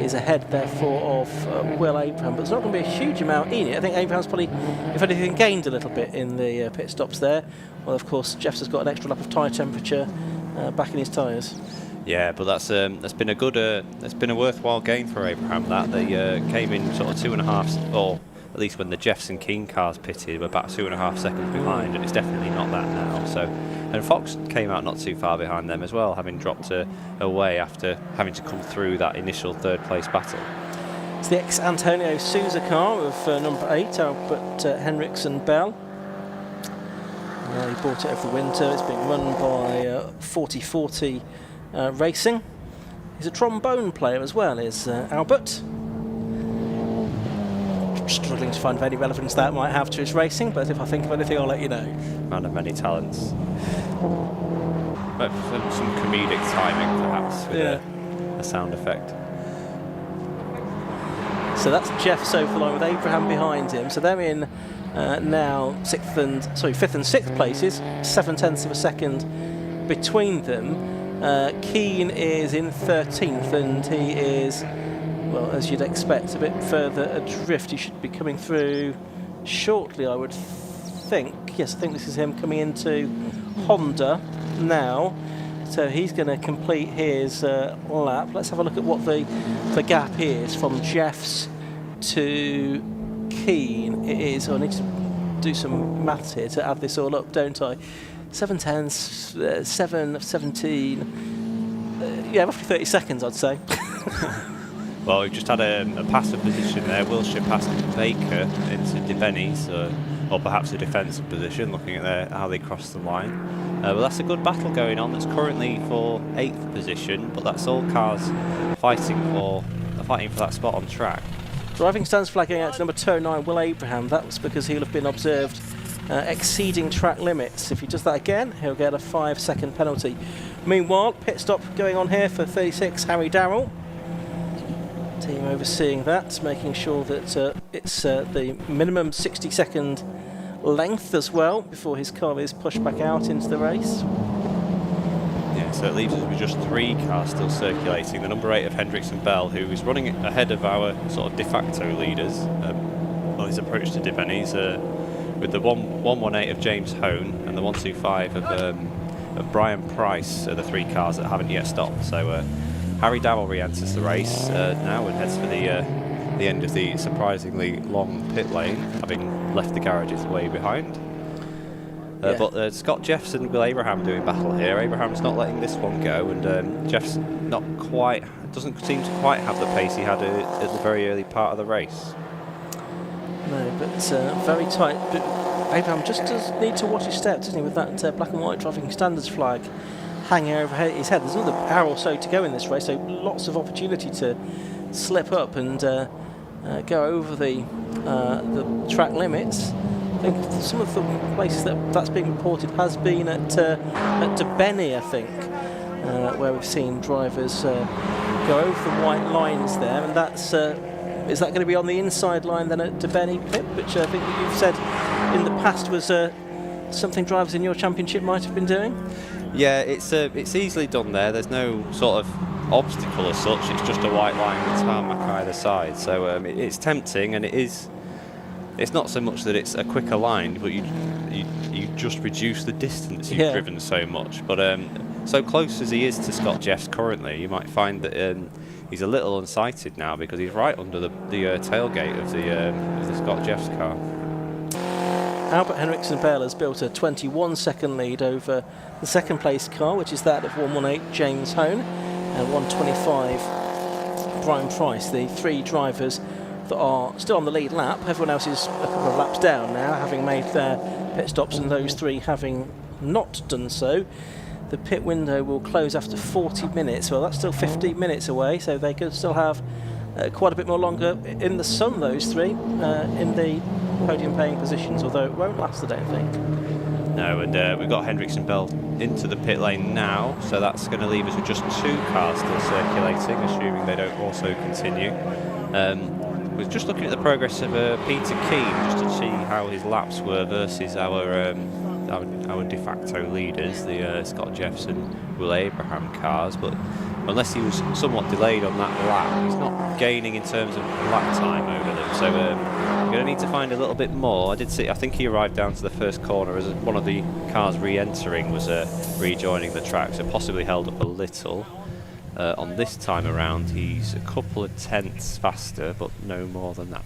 is ahead therefore of Will Abraham, but there's not going to be a huge amount in it. I think Abraham's probably, if anything, gained a little bit in the pit stops there. Well, of course, Jeffs has got an extra lap of tyre temperature back in his tyres. Yeah, but that's been a good, it's been a worthwhile gain for Abraham. That they came in sort of 2.5, or at least when the Jeffs and Keane cars pitted, were about 2.5 seconds behind, and it's definitely not that now. So, and Fox came out not too far behind them as well, having dropped away after having to come through that initial third place battle. It's the ex-Antonio Sousa car of number 8, Albert Henriksen Bell. He bought it over the winter. It's being run by 4040 Racing. He's a trombone player as well, is Albert. Struggling to find any relevance that might have to his racing, but if I think of anything, I'll let you know. Man of many talents. But some comedic timing, perhaps, with a sound effect. So that's Jeffs over the line with Abraham behind him. So they're in now 5th and 6th places, 0.7 of a second between them. Keane is in 13th, and he is, well, as you'd expect, a bit further adrift. He should be coming through shortly, I would think. Yes, I think this is him coming into Honda now. So he's going to complete his lap. Let's have a look at what the gap is from Jeffs to Keane. It is, I need to do some maths here to add this all up, don't I? 7 7 of 17. Yeah, roughly 30 seconds, I'd say. Well, we've just had a pass of position there. Wilshire passed Baker into Debenny's, or perhaps a defensive position, looking at how they crossed the line. Well, that's a good battle going on. That's currently for 8th position, but that's all cars fighting for that spot on track. Driving stands flag going out to number 209, Will Abraham. That was because he'll have been observed exceeding track limits. If he does that again, he'll get a 5-second penalty. Meanwhile, pit stop going on here for 36, Harry Darrell. Team overseeing that, making sure that it's the minimum 60-second length as well before his car is pushed back out into the race. Yeah, so it leaves us with just 3 cars still circulating. The number 8 of Hendricks and Bell, who is running ahead of our sort of de facto leaders on his approach to Debenny's, with the 118 of James Hone and the 125 of Brian Price, are the 3 cars that haven't yet stopped. So Harry Darrell re-enters the race now and heads for the end of the surprisingly long pit lane, having left the garages way behind. But Scott Jeffs and Will Abraham doing battle here. Abraham's not letting this one go, and Jeffs doesn't seem to quite have the pace he had at the very early part of the race. No, but very tight. But Abraham just does need to watch his steps, doesn't he, with that black and white driving standards flag hanging over his head. There's another hour or so to go in this race, so lots of opportunity to slip up and go over the track limits. I think some of the places that's being reported has been at Debenny, I think, where we've seen drivers go over the white lines there, and that's Is that going to be on the inside line then at Benny Pip, which I think you've said in the past was something drivers in your championship might have been doing? Yeah, it's easily done there. There's no sort of obstacle as such. It's just a white line with tarmac either side. So it's tempting, and it's not so much that it's a quicker line, but you just reduce the distance you've driven so much. But so close as he is to Scott Jeffs currently, you might find that he's a little unsighted now because he's right under the tailgate of the Scott Jeffs car. Albert Henriksen Bell has built a 21-second lead over the second place car, which is that of 118 James Hone, and 125 Brian Price. The three drivers that are still on the lead lap. Everyone else is a couple of laps down now, having made their pit stops, and those three having not done so. The pit window will close after 40 minutes. Well, that's still 15 minutes away, so they could still have quite a bit more longer in the sun, those three, in the podium paying positions, although it won't last, I don't think. No, and we've got Henriksen Bell into the pit lane now, so that's going to leave us with just two cars still circulating, assuming they don't also continue. We're just looking at the progress of Peter Keane, just to see how his laps were versus our de facto leaders, the Scott Jeffs and Will Abraham cars, but unless he was somewhat delayed on that lap, he's not gaining in terms of lap time over them. So we're going to need to find a little bit more. I think he arrived down to the first corner as one of the cars re-entering was rejoining the track, so possibly held up a little. On this time around, he's a couple of tenths faster, but no more than that.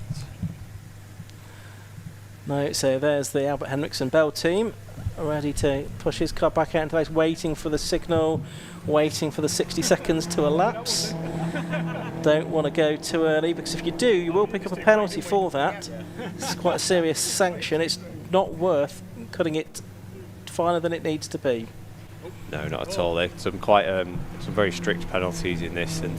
No, so there's the Albert Henriksen Bell team, ready to push his car back out into place, waiting for the signal, waiting for the 60 seconds to elapse. Don't want to go too early, because if you do, you will pick up a penalty for that. It's quite a serious sanction. It's not worth cutting it finer than it needs to be. No, not at all. There's some quite some very strict penalties in this, and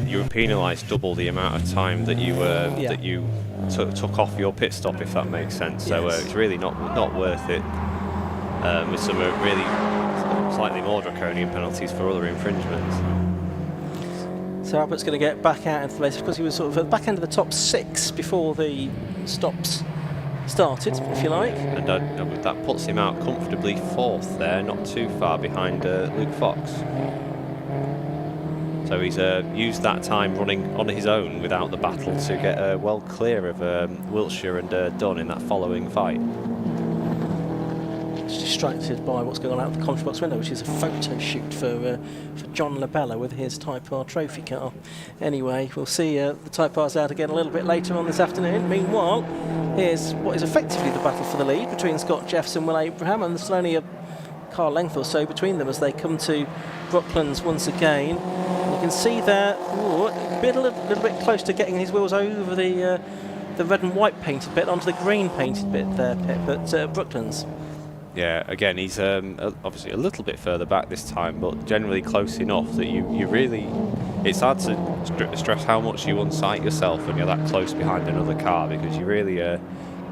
you're penalised double the amount of time that you took off your pit stop, if that makes sense. So it's really not worth it. With some really slightly more draconian penalties for other infringements. So Albert's going to get back out into the race because he was sort of at the back end of the top 6 before the stops started, if you like. And that puts him out comfortably 4th there, not too far behind Luke Fox. So he's used that time running on his own without the battle to get well clear of Wiltshire and Dunn in that following fight. Just distracted by what's going on out the commentary box window, which is a photo shoot for John Labella with his Type R trophy car. Anyway, we'll see the Type R's out again a little bit later on this afternoon. Meanwhile, here's what is effectively the battle for the lead between Scott Jeffs and Will Abraham, and there's only a car length or so between them as they come to Brooklands once again. You can see there, a little bit close to getting his wheels over the red and white painted bit onto the green painted bit there, Pip, at Brooklands. Yeah, again, he's obviously a little bit further back this time, but generally close enough that you really... It's hard to stress how much you unsight yourself when you're that close behind another car, because you really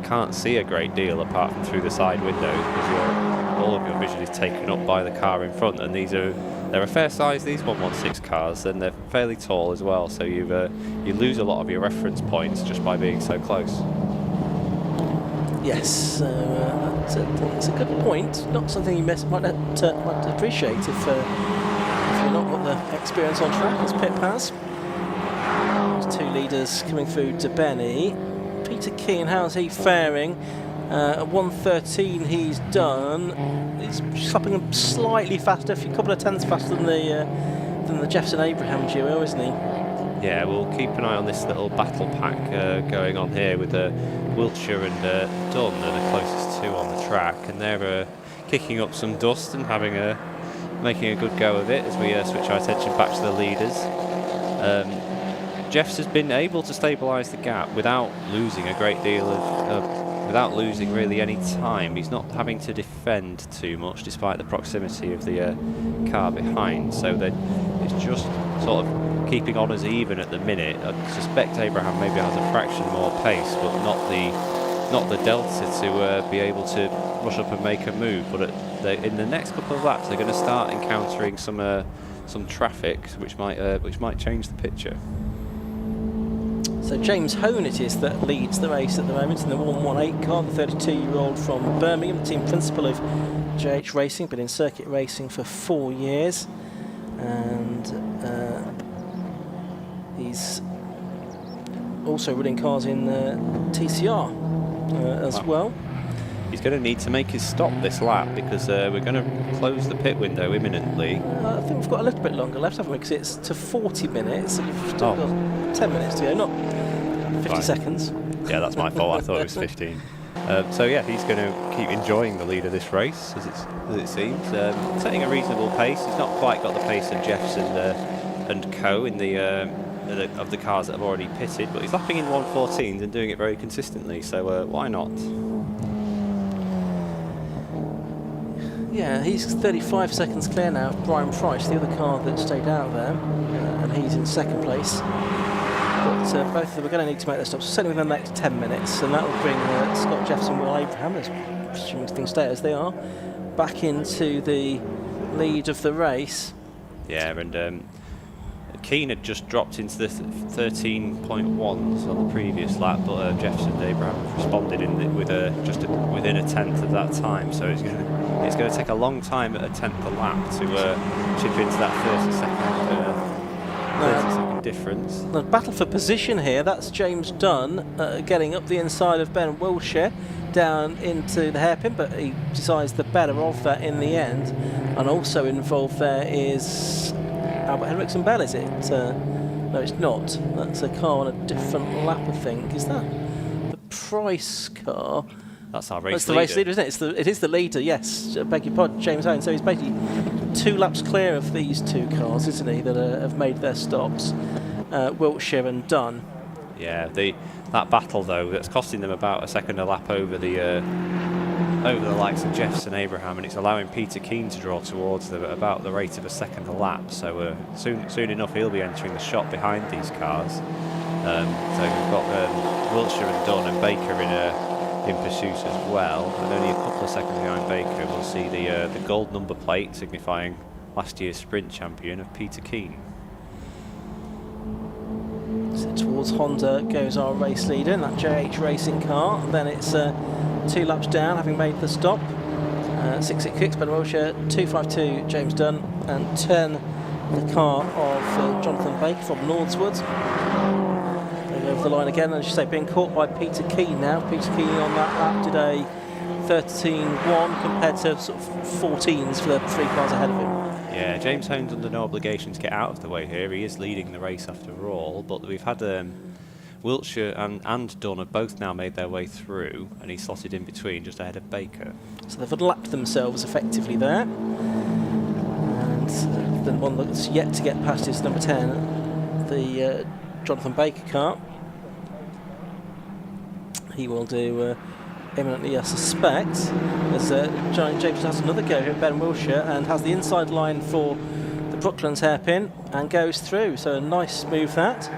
can't see a great deal apart from through the side windows, because all of your vision is taken up by the car in front, and they're a fair size, these 116 cars, and they're fairly tall as well, so you lose a lot of your reference points just by being so close. Yes, it's a good point. Not something you might appreciate if you've not got the experience on track, as Pip has. There's 2 leaders coming through to Benny. Peter Keane, how's he faring? At 1:13 he's done. He's slapping slightly faster, a couple of tenths faster than the Jeffson-Abraham duo, isn't he? Yeah, we'll keep an eye on this little battle pack going on here with Wiltshire and Dunn are the closest 2 on the track, and they're kicking up some dust and making a good go of it as we switch our attention back to the leaders. Jeffs has been able to stabilise the gap without losing a great deal without losing really any time. He's not having to defend too much despite the proximity of the car behind, so it's just sort of keeping on as even at the minute. I suspect Abraham maybe has a fraction more pace, but not the delta to be able to rush up and make a move. But in the next couple of laps, they're going to start encountering some some traffic, which might change the picture. So James Hone it is that leads the race at the moment in the 118 car, the 32-year-old from Birmingham, team principal of JH Racing, been in circuit racing for 4 years, and he's also running cars in TCR as well. He's going to need to make his stop this lap because we're going to close the pit window imminently. I think we've got a little bit longer left, haven't we? Because it's to 40 minutes. So we've still got 10 minutes to go, not 50 seconds. Yeah, that's my fault. I thought it was 15. So yeah, he's going to keep enjoying the lead of this race, as it seems. Setting a reasonable pace. He's not quite got the pace of Jeffs and Co in of the cars that have already pitted, but he's lapping in 1:14s and doing it very consistently. So why not? Yeah, he's 35 seconds clear now. Brian Price, the other car that stayed out there, and he's in second place. But both of them are going to need to make their stops, certainly within the next 10 minutes, and that will bring Scott Jeffs and Will Abraham, assuming things stay as they are, back into the lead of the race. Yeah, and Keane had just dropped into the 13.1s on the previous lap, but Jeffs and Abraham have responded within a tenth of that time. So it's going to take a long time at a tenth a lap to chip into that 30 second difference. The battle for position here. That's James Dunn getting up the inside of Ben Wilshire down into the hairpin, but he decides the better of that in the end. And also involved there is Albert Henriksen Bell, is it? No, it's not. That's a car on a different lap, I think. Is that the Price car? That's our race leader. That's the race leader, isn't it? It is the leader, yes. Beg your pardon, James Owen. So he's basically 2 laps clear of these 2 cars, isn't he, that have made their stops, Wiltshire and Dunn. Yeah, that battle, though, that's costing them about a second a lap over the likes of Jeffs and Abraham, and it's allowing Peter Keane to draw towards them at about the rate of a second a lap. So soon enough he'll be entering the shot behind these cars. So we've got Wiltshire and Dunn and Baker in pursuit as well, and only a couple of seconds behind Baker we'll see the gold number plate signifying last year's sprint champion of Peter Keane. So towards Honda goes our race leader in that JH Racing car, and then it's 2 laps down, having made the stop. 666 Ben Wilshire, 252 James Dunn, and 10 the car of Jonathan Baker from Northswood. They go over the line again, and as you say, being caught by Peter Keane now. Peter Keane on that lap did a 13.1 compared to sort of 14s for the 3 cars ahead of him. Yeah, James Hone's under no obligation to get out of the way here. He is leading the race after all, but we've had Wiltshire and Dunn have both now made their way through, and he's slotted in between just ahead of Baker. So they've unlapped themselves effectively there. And the one that's yet to get past is number 10, the Jonathan Baker car. He will do imminently, I suspect, as Giant James has another go here, Ben Wilshire, and has the inside line for the Brooklands hairpin and goes through. So a nice move that.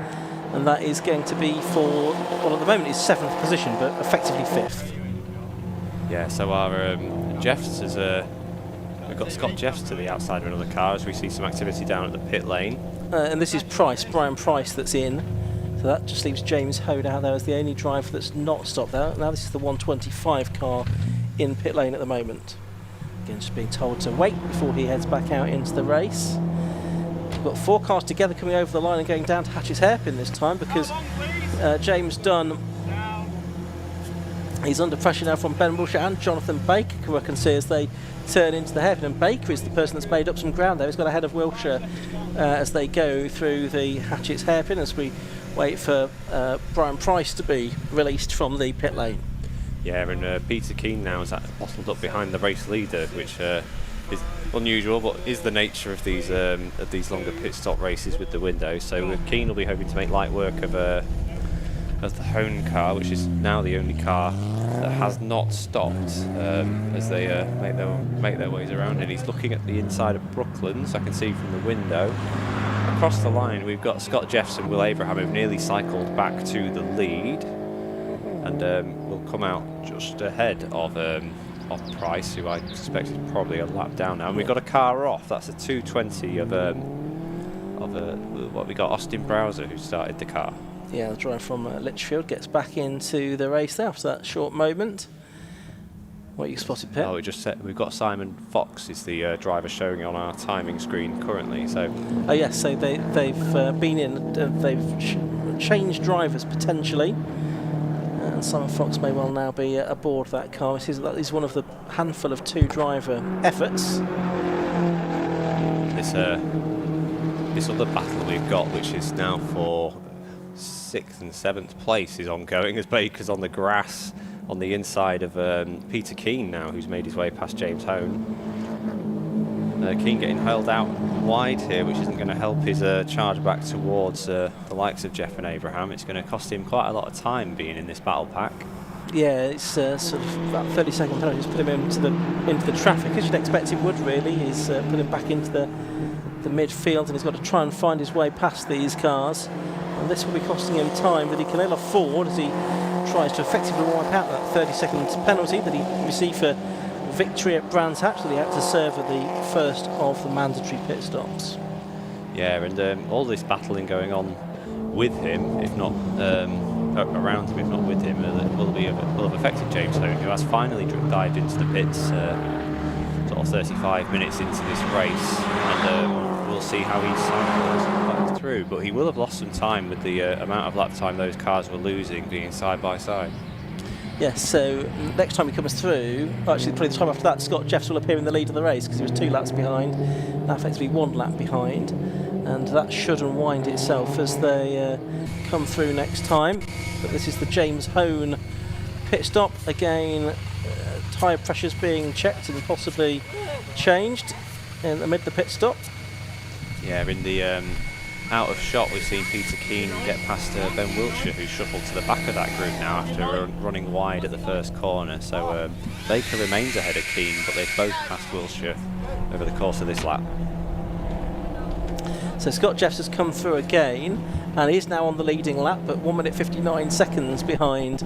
And that is going to be for, well, at the moment it's 7th position, but effectively 5th. Yeah, so our Jeffs is we've got Scott Jeffs to the outside of another car as we see some activity down at the pit lane. And this is Brian Price, that's in. So that just leaves James Hode out there as the only driver that's not stopped there. Now this is the 125 car in pit lane at the moment. Again, just being told to wait before he heads back out into the race. We've got 4 cars together coming over the line and going down to Hatch's hairpin this time, because James Dunn, he's under pressure now from Ben Wilshire and Jonathan Baker, who I can see as they turn into the hairpin, and Baker is the person that's made up some ground there. He's got ahead of Wilshire as they go through the Hatchett's hairpin as we wait for Brian Price to be released from the pit lane. Yeah, and Peter Keane now is bottled up behind the race leader, which is unusual, but is the nature of these longer pit stop races with the window. So Keane will be hoping to make light work of the Hone car, which is now the only car that has not stopped as they make their ways around. And he's looking at the inside of Brooklands. I can see from the window. Across the line, we've got Scott Jeffs and Will Abraham, who've nearly cycled back to the lead, and will come out just ahead of off Price, who I suspect is probably a lap down now. And we've got a car off. That's a 2:20 of what we got, Austin Browser, who started the car. Yeah, the driver from Litchfield gets back into the race there after that short moment. What you spotted, Pip? Oh, we just said we've got Simon Fox is the driver showing on our timing screen currently. So. Oh yes, so they've been in. They've changed drivers potentially, and Simon Fox may well now be aboard that car. That is one of the handful of 2 driver efforts. This other battle we've got, which is now for 6th and 7th place, is ongoing as Baker's on the grass on the inside of Peter Keane now, who's made his way past James Hone. Keane getting held out wide here, which isn't going to help his charge back towards the likes of Jeff and Abraham. It's going to cost him quite a lot of time being in this battle pack. Yeah, it's sort of about 30-second penalty. Just put him into the traffic, as you'd expect him would really. He's put him back into the midfield, and he's got to try and find his way past these cars. And this will be costing him time that he can ill afford as he tries to effectively wipe out that 30-second penalty that he received for victory at Brands Hatch that he had to serve at the first of the mandatory pit stops. Yeah, and all this battling going on with him, if not around him, if not with him, will have affected James Hone, who has finally dived into the pits sort of 35 minutes into this race, and we'll see how he cycles through. But he will have lost some time with the amount of lap time those cars were losing being side by side. Yes, so next time he comes through, actually probably the time after that, Scott Jeffs will appear in the lead of the race because he was 2 laps behind, now effectively 1 lap behind, and that should unwind itself as they come through next time. But this is the James Hone pit stop. Again, tyre pressures being checked and possibly changed amid the pit stop. Yeah, in the out of shot, we've seen Peter Keane get past Ben Wiltshire, who's shuffled to the back of that group now after running wide at the first corner. So Baker remains ahead of Keane, but they've both passed Wiltshire over the course of this lap. So Scott Jeffs has come through again, and he's now on the leading lap, but 1 minute 59 seconds behind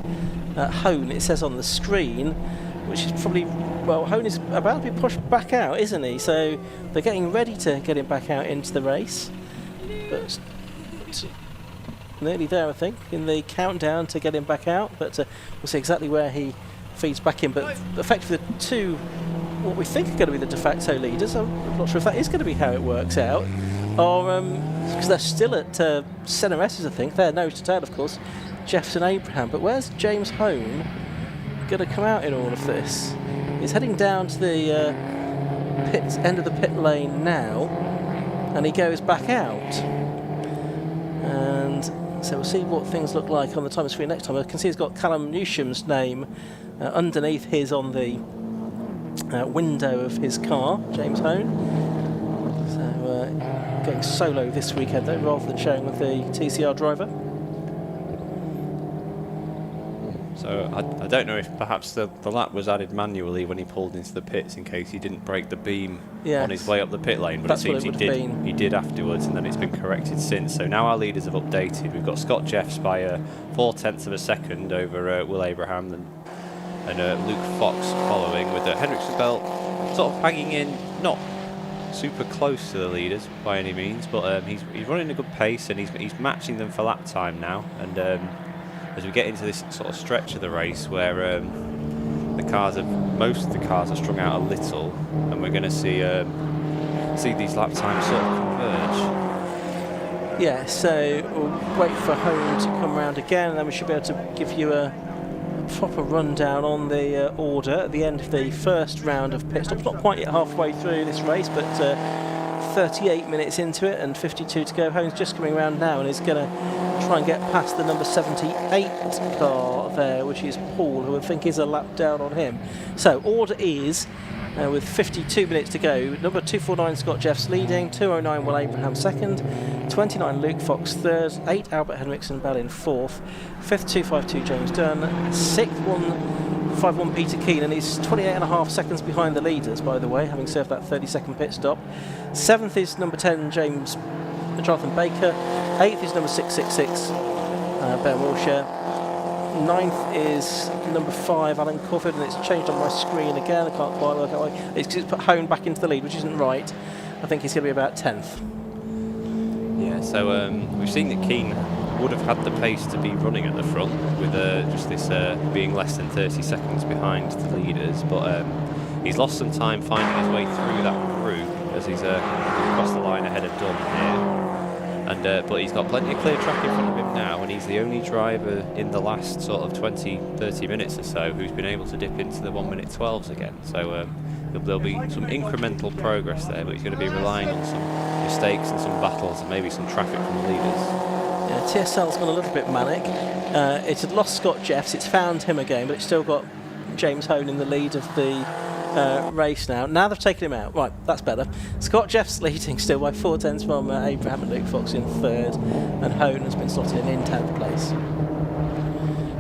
Hone, it says on the screen, which is probably, well, Hone is about to be pushed back out, isn't he? So they're getting ready to get him back out into the race. But nearly there, I think, in the countdown to get him back out. But we'll see exactly where he feeds back in. But effectively, the 2, what we think are going to be the de facto leaders, I'm not sure if that is going to be how it works out, or because they're still at centre S's, I think. They're nose to tail, of course, Jeffs and Abraham. But where's James Hone going to come out in all of this? He's heading down to the end of the pit lane now, and he goes back out. And so we'll see what things look like on the time screen next time. I can see he's got Callum Newsham's name underneath his on the window of his car, James Hone. So going solo this weekend though, rather than sharing with the TCR driver. So I don't know if perhaps the lap was added manually when he pulled into the pits in case he didn't break the beam on his way up the pit lane, but That's it seems he did afterwards, and then it's been corrected since. So now our leaders have updated. We've got Scott Jeffs by 0.4 of a second over Will Abraham and Luke Fox following, with Henrik Sabel sort of hanging in, not super close to the leaders by any means, but he's running a good pace and he's matching them for lap time now. And as we get into this sort of stretch of the race where most of the cars are strung out a little, and we're going to see these lap times sort of converge. Yeah, so we'll wait for Hone to come round again, and then we should be able to give you a proper rundown on the order at the end of the first round of pit stops. Not quite yet halfway through this race, but 38 minutes into it and 52 to go. Hone's just coming around now and is going to try and get past the number 78 car there, which is Paul, who I think is a lap down on him. So order is, with 52 minutes to go, number 249 Scott Jeffs leading, 209 Will Abraham second, 29 Luke Fox third, 8 Albert Henriksen Bell in fourth, 5th 252 James Dunn, 6th 151 Peter Keane, and he's 28.5 seconds behind the leaders, by the way, having served that 30-second pit stop. 7th is number 10 Jonathan Baker, 8th is number 666 Ben Wilshire, ninth is number 5, Alan Cufford, and it's changed on my screen again. I can't quite work out why. It's put Hone back into the lead, which isn't right. I think he's going to be about 10th. Yeah, so we've seen that Keane would have had the pace to be running at the front with just this being less than 30 seconds behind the leaders, but he's lost some time finding his way through that group as he's across the line ahead of Dunn here. And, but he's got plenty of clear track in front of him now, and he's the only driver in the last sort of 20-30 minutes or so who's been able to dip into the 1:12s again. So there'll be some incremental progress there, but he's going to be relying on some mistakes and some battles and maybe some traffic from the leaders. Yeah, TSL's gone a little bit manic. It had lost Scott Jeffs, it's found him again, but it's still got James Hone in the lead of the race now. Now they've taken him out. Right, that's better. Scott Jeffs leading still by 4 tenths from Abraham and Luke Fox in 3rd, and Hone has been slotted in 10th place.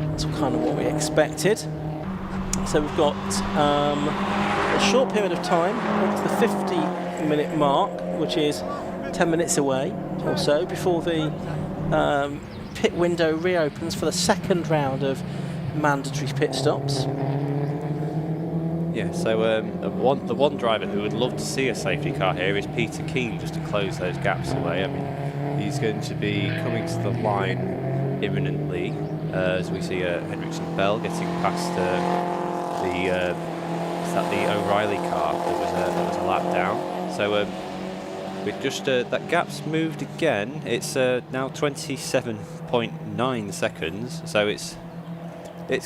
That's kind of what we expected. So we've got a short period of time, up to the 50-minute mark, which is 10 minutes away or so, before the pit window reopens for the second round of mandatory pit stops. Yeah, so the one driver who would love to see a safety car here is Peter Keane, just to close those gaps away. I mean, he's going to be coming to the line imminently as we see Hendrickson Bell getting past the O'Reilly car that was a lap down. So with just that gap's moved again. It's now 27.9 seconds. So it's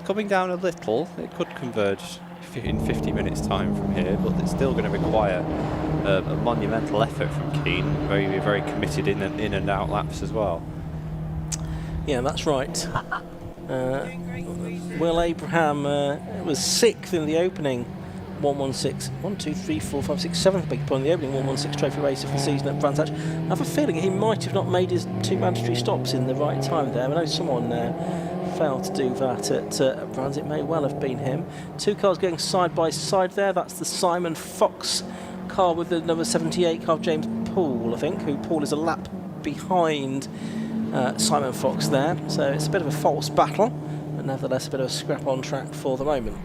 coming down a little. It could converge in 50 minutes time from here, but it's still going to require a monumental effort from Keane. Very, very committed in and out laps as well. Yeah, that's right. Will Abraham was 6th in the opening 7th big point in the opening 116 trophy race of the season at Brands Hatch. I have a feeling he might have not made his 2 mandatory stops in the right time there. I know someone failed to do that at Brands. It may well have been him. 2 cars going side by side there. That's the Simon Fox car with the number 78 car of James Poole, I think, who Poole is a lap behind Simon Fox there. So it's a bit of a false battle, but nevertheless a bit of a scrap on track for the moment.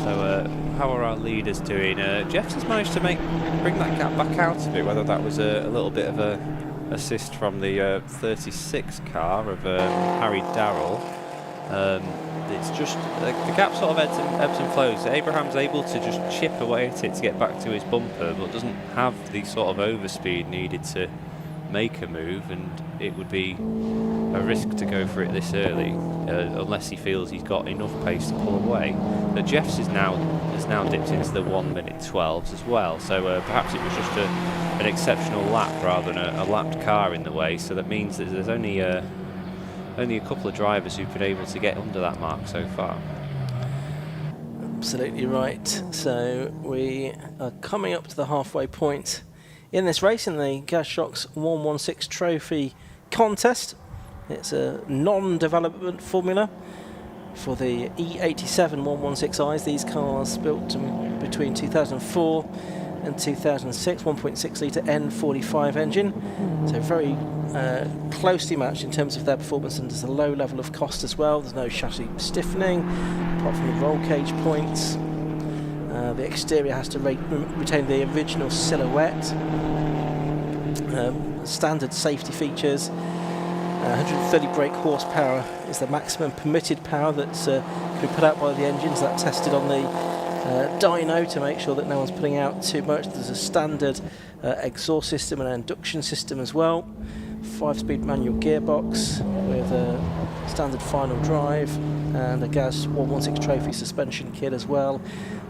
So how are our leaders doing? Jeffs has managed to bring that gap back out a bit, whether that was a little bit of a assist from the 36 car of Harry Darrell. It's just the gap sort of ebbs and flows. Abraham's able to just chip away at it to get back to his bumper, but doesn't have the sort of overspeed needed to make a move, and it would be a risk to go for it this early unless he feels he's got enough pace to pull away. But Jeffs has now dipped into the 1:12s as well, so perhaps it was just an exceptional lap rather than a lapped car in the way. So that means that there's only a couple of drivers who've been able to get under that mark so far. Absolutely right. So we are coming up to the halfway point in this race in the Gas Shocks 116 Trophy contest. It's a non-development formula for the E87 116Is. These cars built between 2004 and 2006, 1.6 litre N45 engine. So very closely matched in terms of their performance, and there's a low level of cost as well. There's no chassis stiffening apart from the roll cage points. The exterior has to retain the original silhouette. Standard safety features. 130 brake horsepower is the maximum permitted power that's can be put out by the engines. That's tested on the dyno to make sure that no one's putting out too much. There's a standard exhaust system and an induction system as well. 5-speed manual gearbox with a standard final drive and a Gas 116 Trophy suspension kit as well.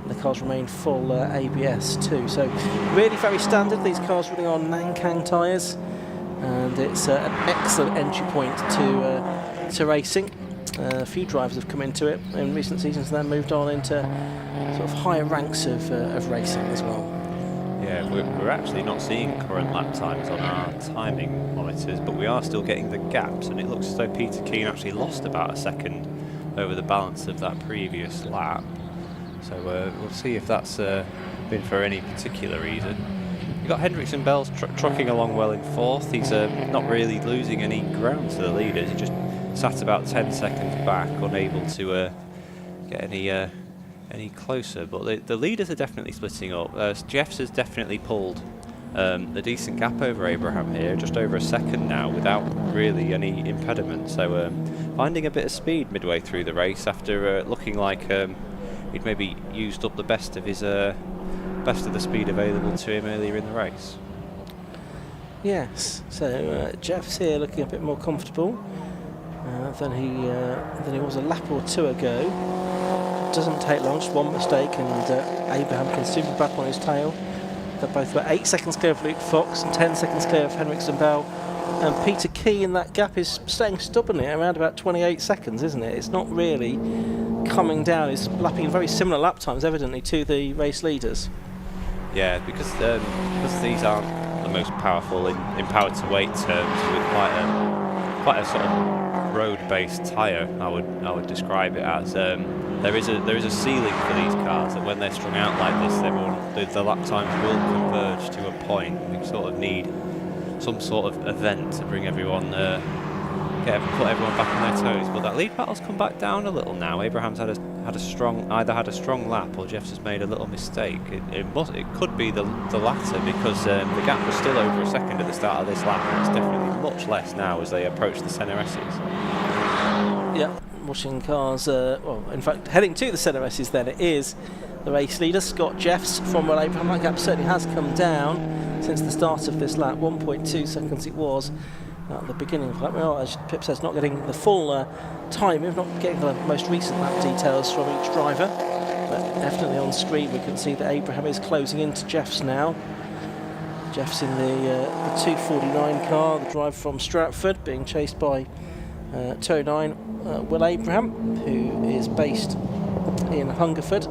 And the cars remain full ABS too. So really very standard. These cars running on Nankang tyres, and it's an excellent entry point to racing. A few drivers have come into it in recent seasons and then moved on into sort of higher ranks of racing as well. Yeah, we're actually not seeing current lap times on our timing monitors, but we are still getting the gaps, and it looks as though Peter Keane actually lost about a second over the balance of that previous lap. So we'll see if that's been for any particular reason. You've got Hendricks and Bell's trucking along well in fourth. He's not really losing any ground to the leaders. He just sat about 10 seconds back, unable to get any closer. But the leaders are definitely splitting up. Jeffs has definitely pulled a decent gap over Abraham here, just over a second now, without really any impediment. So finding a bit of speed midway through the race after looking like he'd maybe used up the best of the speed available to him earlier in the race. Yes, so Jeff's here looking a bit more comfortable than he was a lap or two ago. Doesn't take long, just one mistake, and Abraham can soon be back on his tail. They're both about 8 seconds clear of Luke Fox and 10 seconds clear of Hendricks and Bell. And Peter Key in that gap is staying stubbornly at around about 28 seconds, isn't it? It's not really coming down. He's lapping very similar lap times, evidently, to the race leaders. Yeah, because these aren't the most powerful in power to weight terms, with quite a sort of road-based tyre. I would describe it as. There is a ceiling for these cars that when they're strung out like this, the lap times will converge to a point. We sort of need some sort of event to bring everyone, put everyone back on their toes. But that lead battle's come back down a little now. Abraham's had a strong lap, or Jeffs has made a little mistake. It could be the latter, because the gap was still over a second at the start of this lap, and it's definitely much less now as they approach the centre S's. Yeah. Watching cars, in fact, heading to the centre S's then, it is the race leader, Scott Jeffs from Will Abraham. That gap certainly has come down since the start of this lap. 1.2 seconds it was at the beginning of the lap. Well, as Pip says, not getting the full time, not getting the most recent lap details from each driver, but definitely on screen we can see that Abraham is closing into Jeffs now. Jeffs in the 249 car, the driver from Stratford, being chased by Toe 9 Will Abraham, who is based in Hungerford. So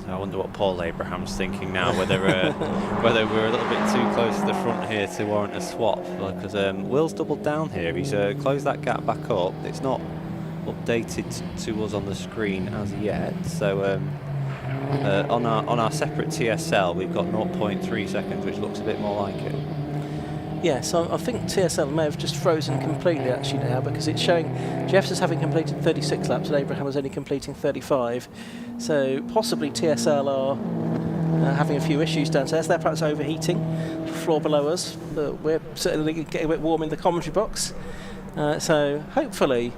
I wonder what Paul Abraham's thinking now, whether we're a little bit too close to the front here to warrant a swap, because Will's doubled down here. He's closed that gap back up. It's not updated to us on the screen as yet, so on our separate TSL we've got 0.3 seconds, which looks a bit more like it. Yeah, so I think TSL may have just frozen completely actually now, because it's showing Jeffs as having completed 36 laps and Abraham was only completing 35. So possibly TSL are having a few issues downstairs. They're perhaps overheating the floor below us. But we're certainly getting a bit warm in the commentary box. So hopefully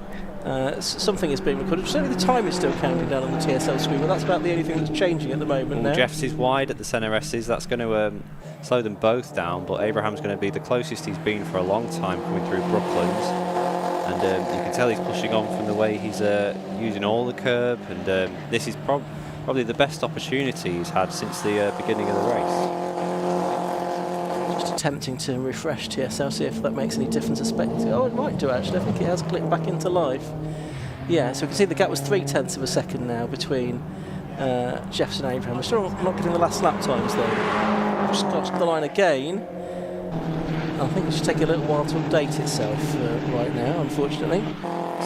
something is being recorded. Certainly the time is still counting down on the TSL screen, but that's about the only thing that's changing at the moment now. Jeffs is wide at the centre S's. That's going to slow them both down, but Abraham's going to be the closest he's been for a long time coming through Brooklands, and you can tell he's pushing on from the way he's using all the curb, and this is probably the best opportunity he's had since the beginning of the race. Just attempting to refresh TSL, see if that makes any difference. Oh, it might do actually. I think it has clicked back into life. Yeah, so we can see the gap was 0.3 of a second now between Jeffs and Abraham. We're still not getting the last lap times though. Just crossed the line again. I think it should take a little while to update itself right now, unfortunately.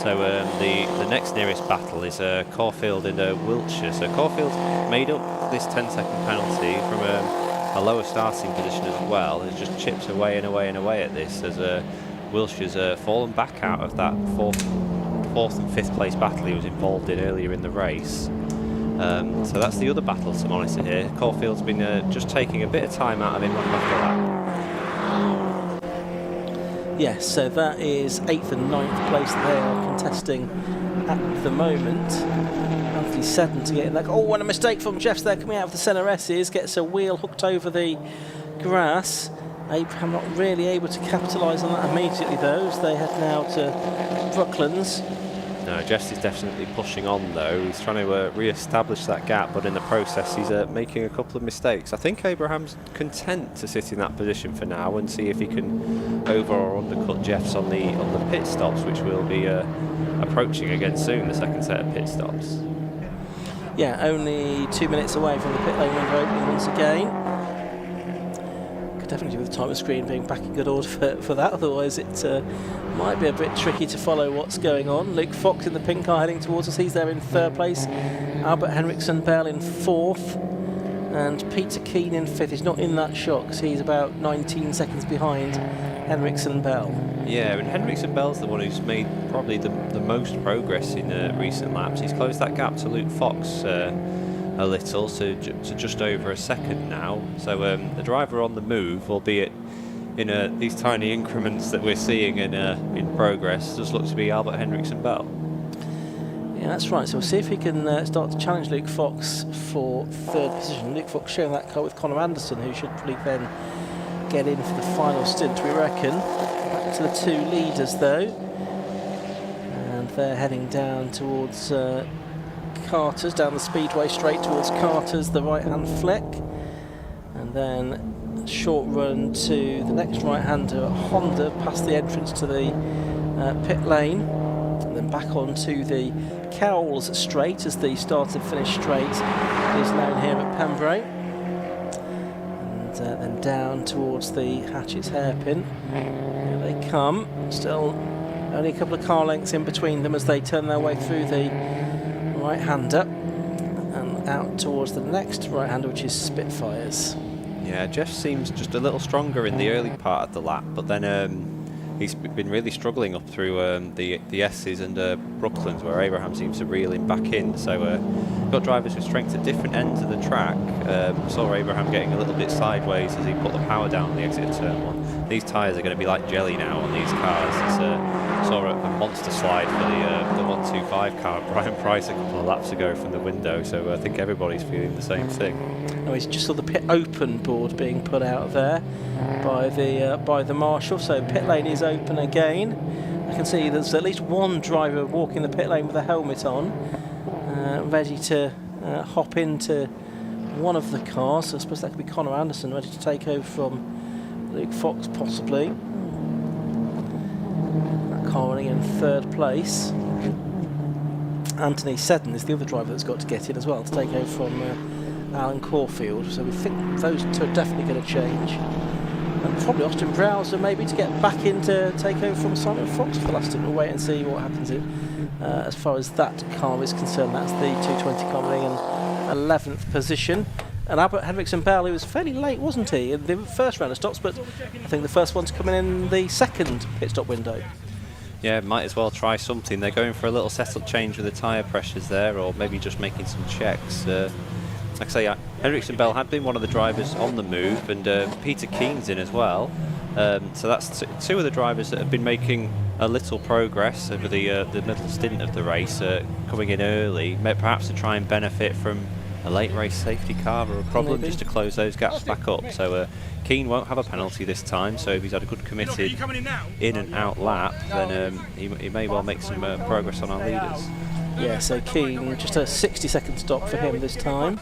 So the next nearest battle is Caulfield in Wiltshire. So Caulfield made up this 10-second penalty from a lower starting position as well. It just chips away and away and away at this as Wilshire's fallen back out of that fourth and fifth place battle he was involved in earlier in the race. So that's the other battle to monitor here. Caulfield's been just taking a bit of time out of him lap after lap. Yes, so that is 8th and 9th place that they are contesting at the moment. Anthony Seddon to get in there. Oh, and a mistake from Jeffs there coming out of the centre S's. Gets a wheel hooked over the grass. Abraham not really able to capitalise on that immediately though, as they head now to Brooklands. No, Jeffs is definitely pushing on though. He's trying to re-establish that gap, but in the process he's making a couple of mistakes. I think Abraham's content to sit in that position for now and see if he can over or undercut Jeffs on the pit stops, which will be approaching again soon, the second set of pit stops. Yeah, only 2 minutes away from the pit lane window opening once again. Could definitely do with the timer screen being back in good order for that, otherwise it might be a bit tricky to follow what's going on. Luke Fox in the pink car heading towards us, he's there in third place. Albert Henriksen Bell in fourth. and Peter Keane in 5th. He's not in that shot because he's about 19 seconds behind Henriksen Bell. Yeah, and Henriksen Bell's the one who's made probably the most progress in recent laps. He's closed that gap to Luke Fox a little, to just over a second now. So the driver on the move, albeit in these tiny increments that we're seeing in progress, does look to be Albert Henriksen Bell. Yeah, that's right. So we'll see if he can start to challenge Luke Fox for 3rd position. Luke Fox sharing that car with Connor Anderson, who should probably then get in for the final stint, we reckon. Back to the 2 leaders, though. And they're heading down towards Carter's, down the speedway straight towards Carter's, the right-hand flick. And then a short run to the next right-hander at Honda, past the entrance to the pit lane. And then back onto the Cowles straight, as the start and finish straight is known here at Pembrey. And then down towards the Hatchett's hairpin. Here they come. Still only a couple of car lengths in between them as they turn their way through the right-hander and out towards the next right-hander, which is Spitfires. Yeah, Jeff seems just a little stronger in the early part of the lap, but then he's been really struggling up through the S's and Brooklands, where Abraham seems to reel him back in. So got drivers with strength at different ends of the track. Saw Abraham getting a little bit sideways as he put the power down on the exit of turn 1. These tyres are going to be like jelly now on these cars. Saw a monster slide for the 125 car, Brian Price, a couple of laps ago from the window. So I think everybody's feeling the same thing. Oh, he's just saw the pit open board being put out there by the marshal. So pit lane is open again. I can see there's at least one driver walking the pit lane with a helmet on, ready to hop into one of the cars. So I suppose that could be Connor Anderson, ready to take over from Luke Fox, possibly. That car running in 3rd place. Anthony Seddon is the other driver that's got to get in as well to take over from Alan Caulfield. So we think those two are definitely going to change. And probably Austin Browser maybe to get back in to take over from Simon Fox for the last stint. We'll wait and see what happens as far as that car is concerned. That's the 220 car running in 11th position. And Albert Henriksen Bell, he was fairly late, wasn't he, in the first round of stops, but I think the first one's coming in the 2nd pit stop window. Yeah, might as well try something. They're going for a little setup change with the tyre pressures there, or maybe just making some checks. Like I say, Henriksen Bell had been one of the drivers on the move, and Peter Keen's in as well. So that's 2 of the drivers that have been making a little progress over the middle stint of the race, coming in early, perhaps to try and benefit from a late race safety car or a problem, just to close those gaps back up. So Keane won't have a penalty this time, so if he's had a good committed in and out lap, then he may well make some progress on our leaders. Yeah, so Keane, just a 60-second stop for him this time.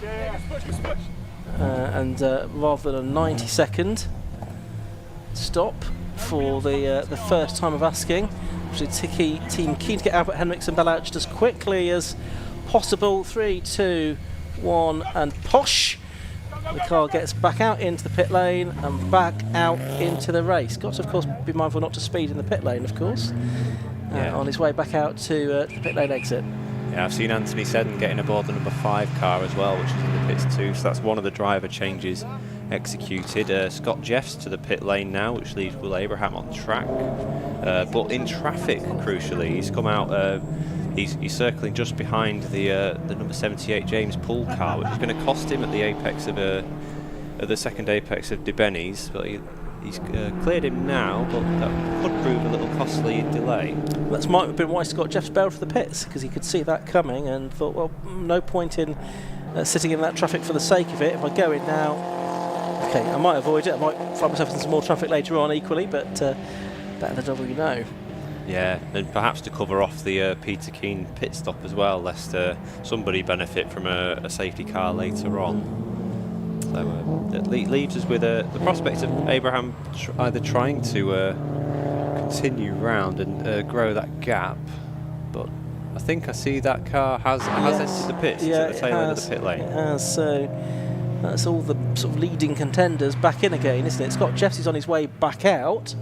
And rather than a 90-second stop for the first time of asking. Obviously, Team keen to get Albert Henriksen Bell out just as quickly as possible. 3, 2, 1, and posh! The car gets back out into the pit lane and back out into the race. Got to, of course, be mindful not to speed in the pit lane, of course. On his way back out to the pit lane exit. Yeah, I've seen Anthony Seddon getting aboard the number 5 car as well, which is in the pits too. So that's one of the driver changes executed. Scott Jeffs to the pit lane now, which leaves Will Abraham on track. But in traffic, crucially, he's come out. He's circling just behind the number 78 James Poole car, which is going to cost him at the apex of the second apex of Debenny's. But he's cleared him now, but that could prove a little costly delay. That might have been why Scott Jeffs bailed for the pits, because he could see that coming and thought, well, no point in sitting in that traffic for the sake of it. If I go in now, okay, I might avoid it. I might find myself in some more traffic later on equally, but better the devil you know. Yeah, and perhaps to cover off the Peter Keane pit stop as well, lest somebody benefit from a safety car later on. So it leaves us with the prospect of Abraham either trying to continue round and grow that gap, but I think I see that car has entered the pits at the tail end of the pit lane. It has, so that's all the sort of leading contenders back in again, isn't it? Scott Jeffs is on his way back out,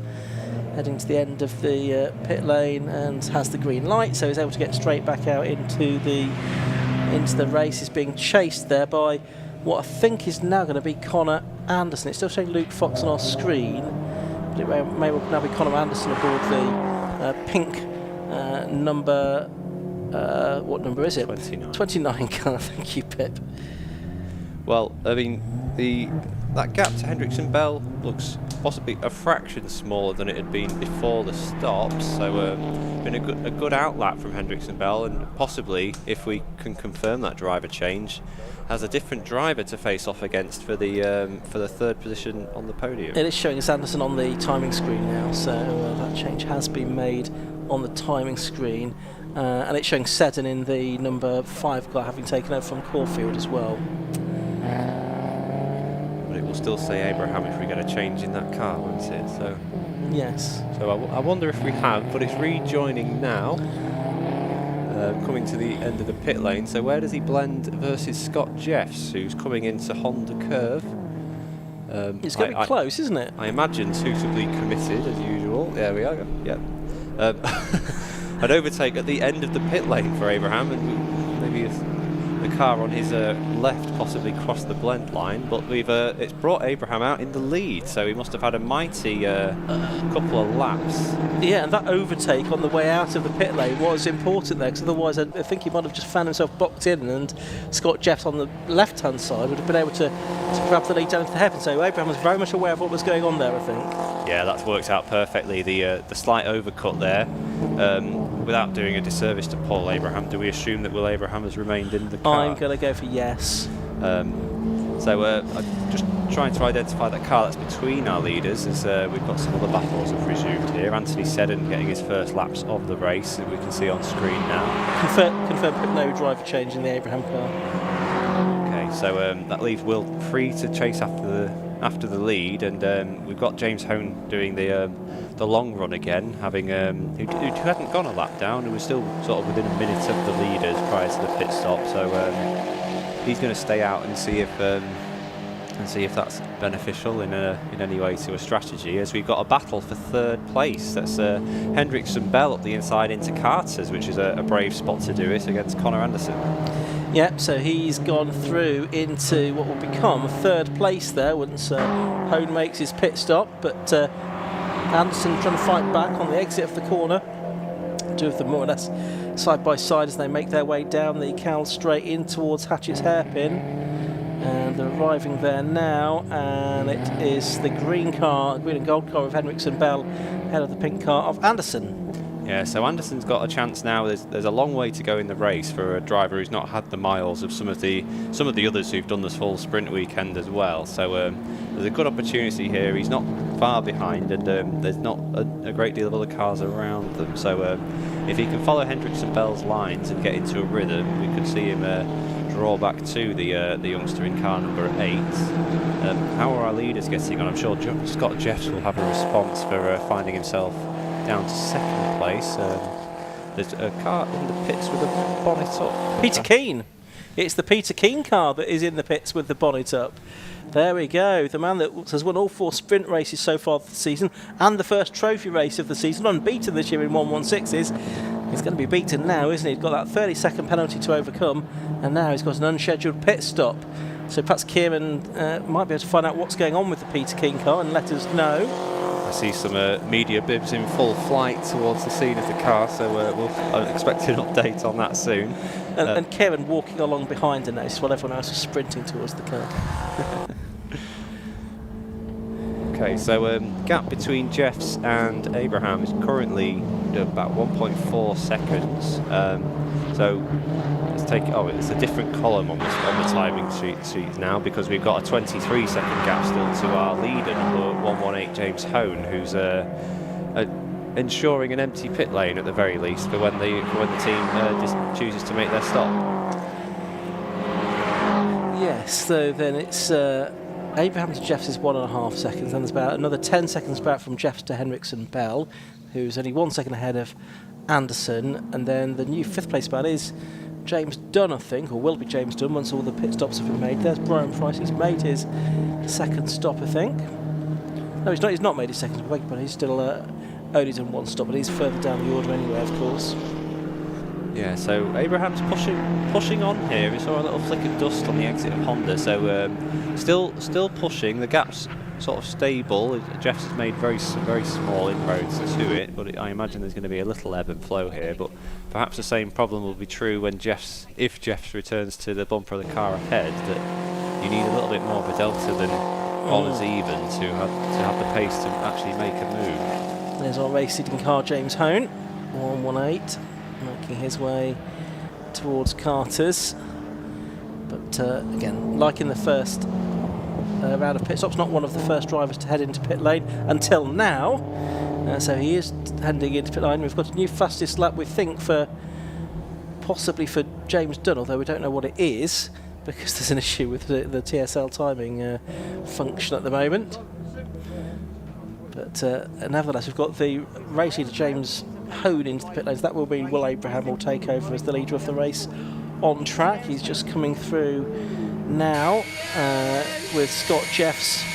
heading to the end of the pit lane and has the green light, so he's able to get straight back out into the race. He's being chased there by what I think is now going to be Connor Anderson. It's still showing Luke Fox on our screen, but it may well now be Connor Anderson aboard the pink number. What number is it? 29. 29 car. Thank you, Pip. Well, I mean, that gap to Hendrickson Bell looks possibly a fraction smaller than it had been before the stops. So, been a good outlap from Hendrickson Bell, and possibly, if we can confirm that driver change, has a different driver to face off against for the third position on the podium. It is showing us Anderson on the timing screen now, so that change has been made on the timing screen. And it's showing Seddon in the number 5 car, having taken over from Caulfield as well. But it will still say Abraham if we get a change in that car, won't it? So yes. So I wonder if we have, but it's rejoining now, coming to the end of the pit lane. So where does he blend versus Scott Jeffs, who's coming into Honda Curve? It's going to be close, isn't it? I imagine suitably committed as usual. There we are. Yep. An overtake at the end of the pit lane for Abraham, and maybe the car on his left possibly crossed the blend line, but it's brought Abraham out in the lead, so he must have had a mighty couple of laps. Yeah, and that overtake on the way out of the pit lane was important there, because otherwise I think he might have just found himself boxed in, and Scott Jeffs on the left-hand side would have been able to grab the lead down to the hairpin. So Abraham was very much aware of what was going on there, I think. Yeah, that's worked out perfectly. The slight overcut there, without doing a disservice to Paul Abraham. Do we assume that Will Abraham has remained in the car? I'm going to go for yes. I'm just trying to identify that car that's between our leaders, as we've got some other battles have resumed here. Anthony Seddon getting his first laps of the race, that we can see on screen now. Confirm no driver change in the Abraham car. Okay, so that leaves Will free to chase after the lead, and we've got James Hone doing the long run again, having who hadn't gone a lap down, who was still sort of within a minute of the leaders prior to the pit stop. So he's going to stay out and see if that's beneficial in any way to a strategy, as we've got a battle for third place. That's Hendrickson Bell up the inside into Carter's, which is a brave spot to do it against Connor Anderson. Yep, so he's gone through into what will become third place there once Hone makes his pit stop, but Anderson trying to fight back on the exit of the corner. Two of them more or less side by side as they make their way down the Cal straight in towards Hatchett's hairpin, and they're arriving there now, and it is the green and gold car of Hendrickson Bell ahead of the pink car of Anderson. Yeah, so Anderson's got a chance now. There's a long way to go in the race for a driver who's not had the miles of some of the others who've done this full sprint weekend as well. So there's a good opportunity here. He's not far behind, and there's not a great deal of other cars around them. So if he can follow Hendrickson Bell's lines and get into a rhythm, we could see him draw back to the youngster in car number 8. How are our leaders getting on? I'm sure Scott Jeffs will have a response for finding himself down to second place. There's a car in the pits with a bonnet up. Peter Keane. It's the Peter Keane car that is in the pits with the bonnet up. There we go. The man that has won all 4 sprint races so far this season, and the first trophy race of the season, unbeaten this year in 116s. He's going to be beaten now, isn't he? He's got that 30-second penalty to overcome, and now he's got an unscheduled pit stop. So perhaps Kieran might be able to find out what's going on with the Peter Keane car and let us know. I see some media bibs in full flight towards the scene of the car, so we'll expect an update on that soon. And Kieran walking along behind her notice while everyone else is sprinting towards the car. Okay, so gap between Jeffs and Abraham is currently about 1.4 seconds. So let's take it. Oh, it's a different column on the timing sheet now, because we've got a 23-second gap still to our leader, number 118 James Hone, who's ensuring an empty pit lane at the very least for when the team just chooses to make their stop. Yes, so then it's Abraham to Jeffs is 1.5 seconds, and there's about another 10 seconds back from Jeffs to Hendrickson Bell, who's only 1 second ahead of Anderson, and then the new 5th place man is James Dunn, I think, or will be James Dunn once all the pit stops have been made. There's Brian Price. He's made his second stop, I think. No, he's not made his second stop, but he's still only done 1 stop, but he's further down the order anyway, of course. Yeah, so Abraham's pushing on here. We saw a little flick of dust on the exit of Honda, so still pushing. The gap's sort of stable. Jeff's has made very small inroads to it, but I imagine there's going to be a little ebb and flow here. But perhaps the same problem will be true when if Jeff's returns to the bumper of the car ahead, that you need a little bit more of a delta than honours even to have the pace to actually make a move. There's our race leading car, James Hone, 118, making his way towards Carter's. But again, like in the first round of pit stops, not one of the first drivers to head into pit lane until now. So he is heading into pit lane. We've got a new fastest lap, we think, possibly for James Dunn, although we don't know what it is because there's an issue with the TSL timing function at the moment. But nevertheless, we've got the race leader James Hone into the pit lanes. That will be Will Abraham will take over as the leader of the race on track. He's just coming through now with Scott Jeffs a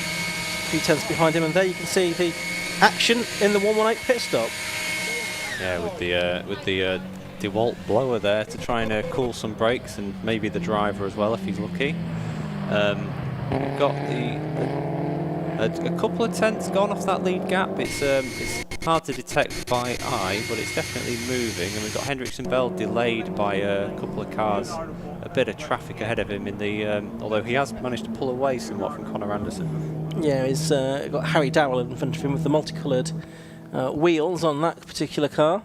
few tenths behind him, and there you can see the action in the 118 pit stop. Yeah, with the DeWalt blower there to try and cool some brakes, and maybe the driver as well if he's lucky. We've got a couple of tenths gone off that lead gap. It's hard to detect by eye, but it's definitely moving, and we've got Hendrickson Bell delayed by a couple of cars, a bit of traffic ahead of him in the although he has managed to pull away somewhat from Connor Anderson. Yeah, he's got Harry Dowell in front of him with the multicoloured wheels on that particular car.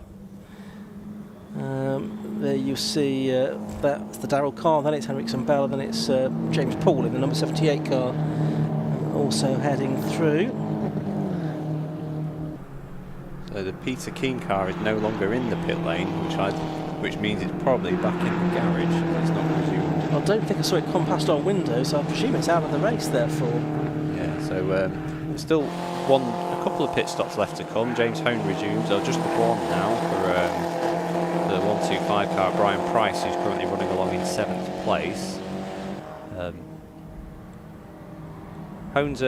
There you see that's the Darrell car, then it's Hendrickson Bell, then it's James Poole in the number 78 car, also heading through. So the Peter Keane car is no longer in the pit lane, which means it's probably back in the garage, but it's not presumed. I don't think I saw it come past our window, so I presume it's out of the race therefore. Yeah, so there's still a couple of pit stops left to come. James Hone resumes, or just one now for the 125 car, Brian Price, who's currently running along in 7th place. Hone's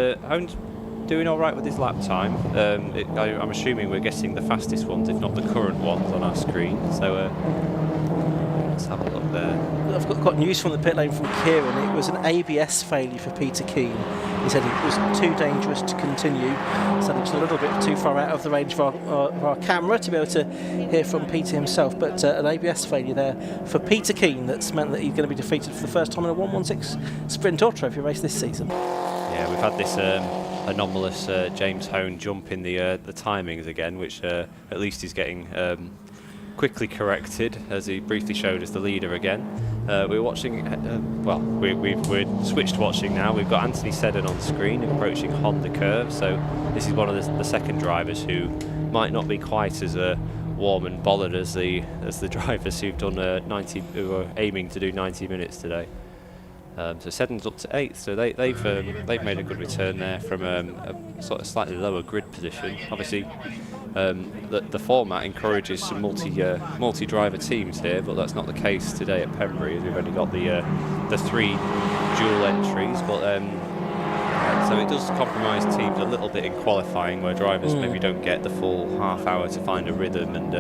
doing all right with his lap time. I'm assuming we're getting the fastest ones, if not the current ones, on our screen. So let's have a look there. I've got news from the pit lane from Kieran. It was an ABS failure for Peter Keane. He said it was too dangerous to continue. Said it was a little bit too far out of the range of our camera to be able to hear from Peter himself. But an ABS failure there for Peter Keane that's meant that he's going to be defeated for the first time in a 116 Sprint Or Trophy race this season. Yeah, we've had this anomalous James Hone jump in the timings again, which at least he's getting quickly corrected, as he briefly showed us the leader again. We're watching, we're switched watching now. We've got Anthony Seddon on screen approaching Honda curve, so this is one of the second drivers who might not be quite as warm and bothered as the drivers who've done who are aiming to do 90 minutes today. So Seddon's up to 8th, so they've made a good return there from a sort of slightly lower grid position. Obviously, the format encourages some multi-driver teams here, but that's not the case today at Pembrey, as we've only got the 3 dual entries. But so it does compromise teams a little bit in qualifying, where drivers maybe don't get the full half hour to find a rhythm and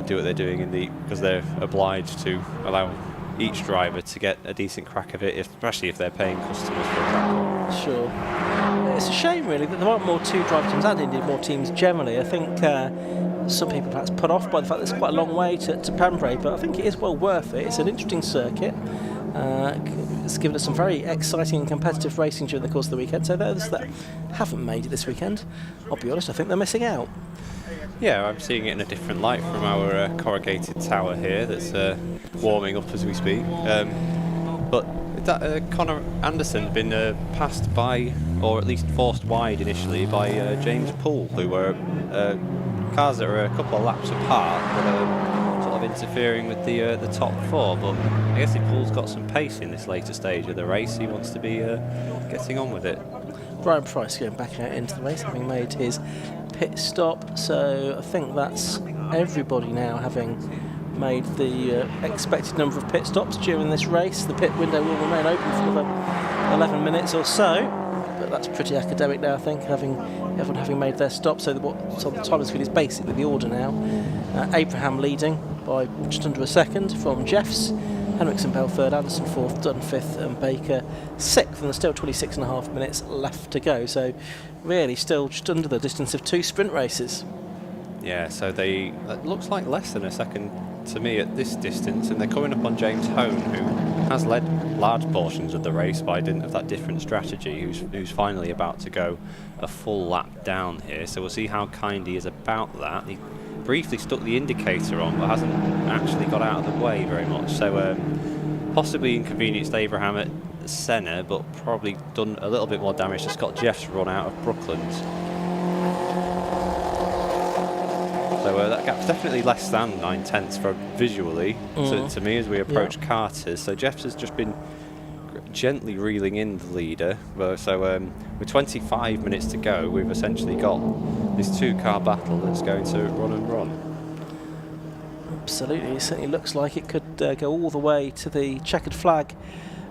do what they're doing because they're obliged to allow each driver to get a decent crack of it, especially if they're paying customers, for example. Sure. It's a shame, really, that there aren't more 2-driver teams, and indeed more teams generally. I think some people perhaps put off by the fact that it's quite a long way to Pembrey, but I think it is well worth it. It's an interesting circuit. It's given us some very exciting and competitive racing during the course of the weekend, so those that haven't made it this weekend, I'll be honest, I think they're missing out. Yeah, I'm seeing it in a different light from our corrugated tower here that's warming up as we speak. But Connor Anderson been passed by, or at least forced wide initially, by James Poole, who were cars that are a couple of laps apart, but sort of interfering with the top 4. But I guess if Poole's got some pace in this later stage of the race, he wants to be getting on with it. Brian Price going back out into the race, having made his pit stop, so I think that's everybody now having made the expected number of pit stops during this race. The pit window will remain open for another 11 minutes or so, but that's pretty academic now, I think, everyone having made their stop. So what's on the time screen is basically the order now. Abraham leading, by just under a second from Jeffs. Henriksen, Bell third, Anderson fourth, Dunn fifth, and Baker sixth. And there's still 26.5 minutes left to go. So really still just under the distance of 2 sprint races. Yeah, so it looks like less than a second to me at this distance, and they're coming up on James Hone, who has led large portions of the race by dint of that different strategy, who's finally about to go a full lap down here. So we'll see how kind he is about that. He briefly stuck the indicator on, but hasn't actually got out of the way very much. So possibly inconvenienced Abraham at Senna, but probably done a little bit more damage to Scott Jeff's run out of Brooklands. So that gap's definitely less than 9/10 for visually to me as we approach Carter's. So Jeffs has just been gently reeling in the leader. So with 25 minutes to go, we've essentially got this 2-car battle that's going to run and run. Absolutely, it certainly looks like it could go all the way to the checkered flag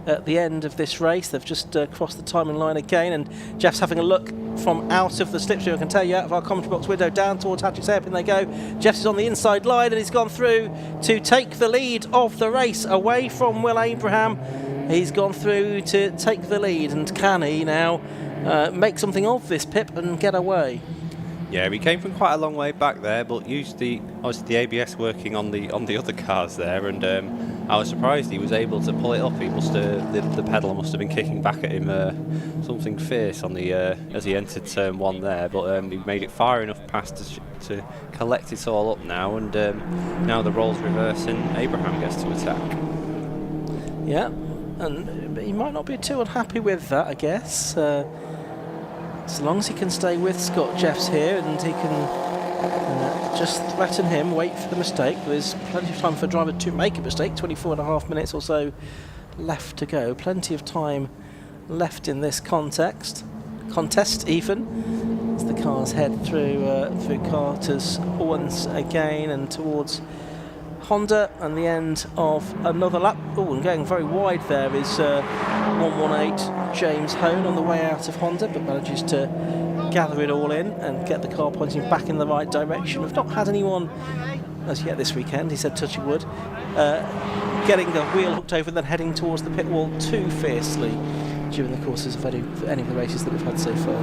at the end of this race. They've just crossed the timing line again, and Jeff's having a look from out of the slipstream. I can tell you, out of our commentary box window, down towards Hatchett's hairpin they go. Jeff's is on the inside line, and he's gone through to take the lead of the race away from Will Abraham. He's gone through to take the lead, and can he now make something of this pip and get away? Yeah, we came from quite a long way back there, but used obviously the ABS working on the other cars there, and I was surprised he was able to pull it up. He must the pedal must have been kicking back at him something fierce on the as he entered turn 1 there, but he made it far enough past to collect it all up now, and now the roles reverse and Abraham gets to attack. Yeah, and he might not be too unhappy with that, I guess. As long as he can stay with Scott Jeffs here, and he can just threaten him, wait for the mistake. There's plenty of time for a driver to make a mistake. 24.5 minutes or so left to go. Plenty of time left in this contest even, as the cars head through Carter's once again and towards Honda, and the end of another lap. Oh, and going very wide there is 118 James Hone on the way out of Honda, but manages to gather it all in and get the car pointing back in the right direction. We've not had anyone as yet this weekend, he said touchy wood, getting the wheel hooked over and then heading towards the pit wall too fiercely during the courses of any of the races that we've had so far.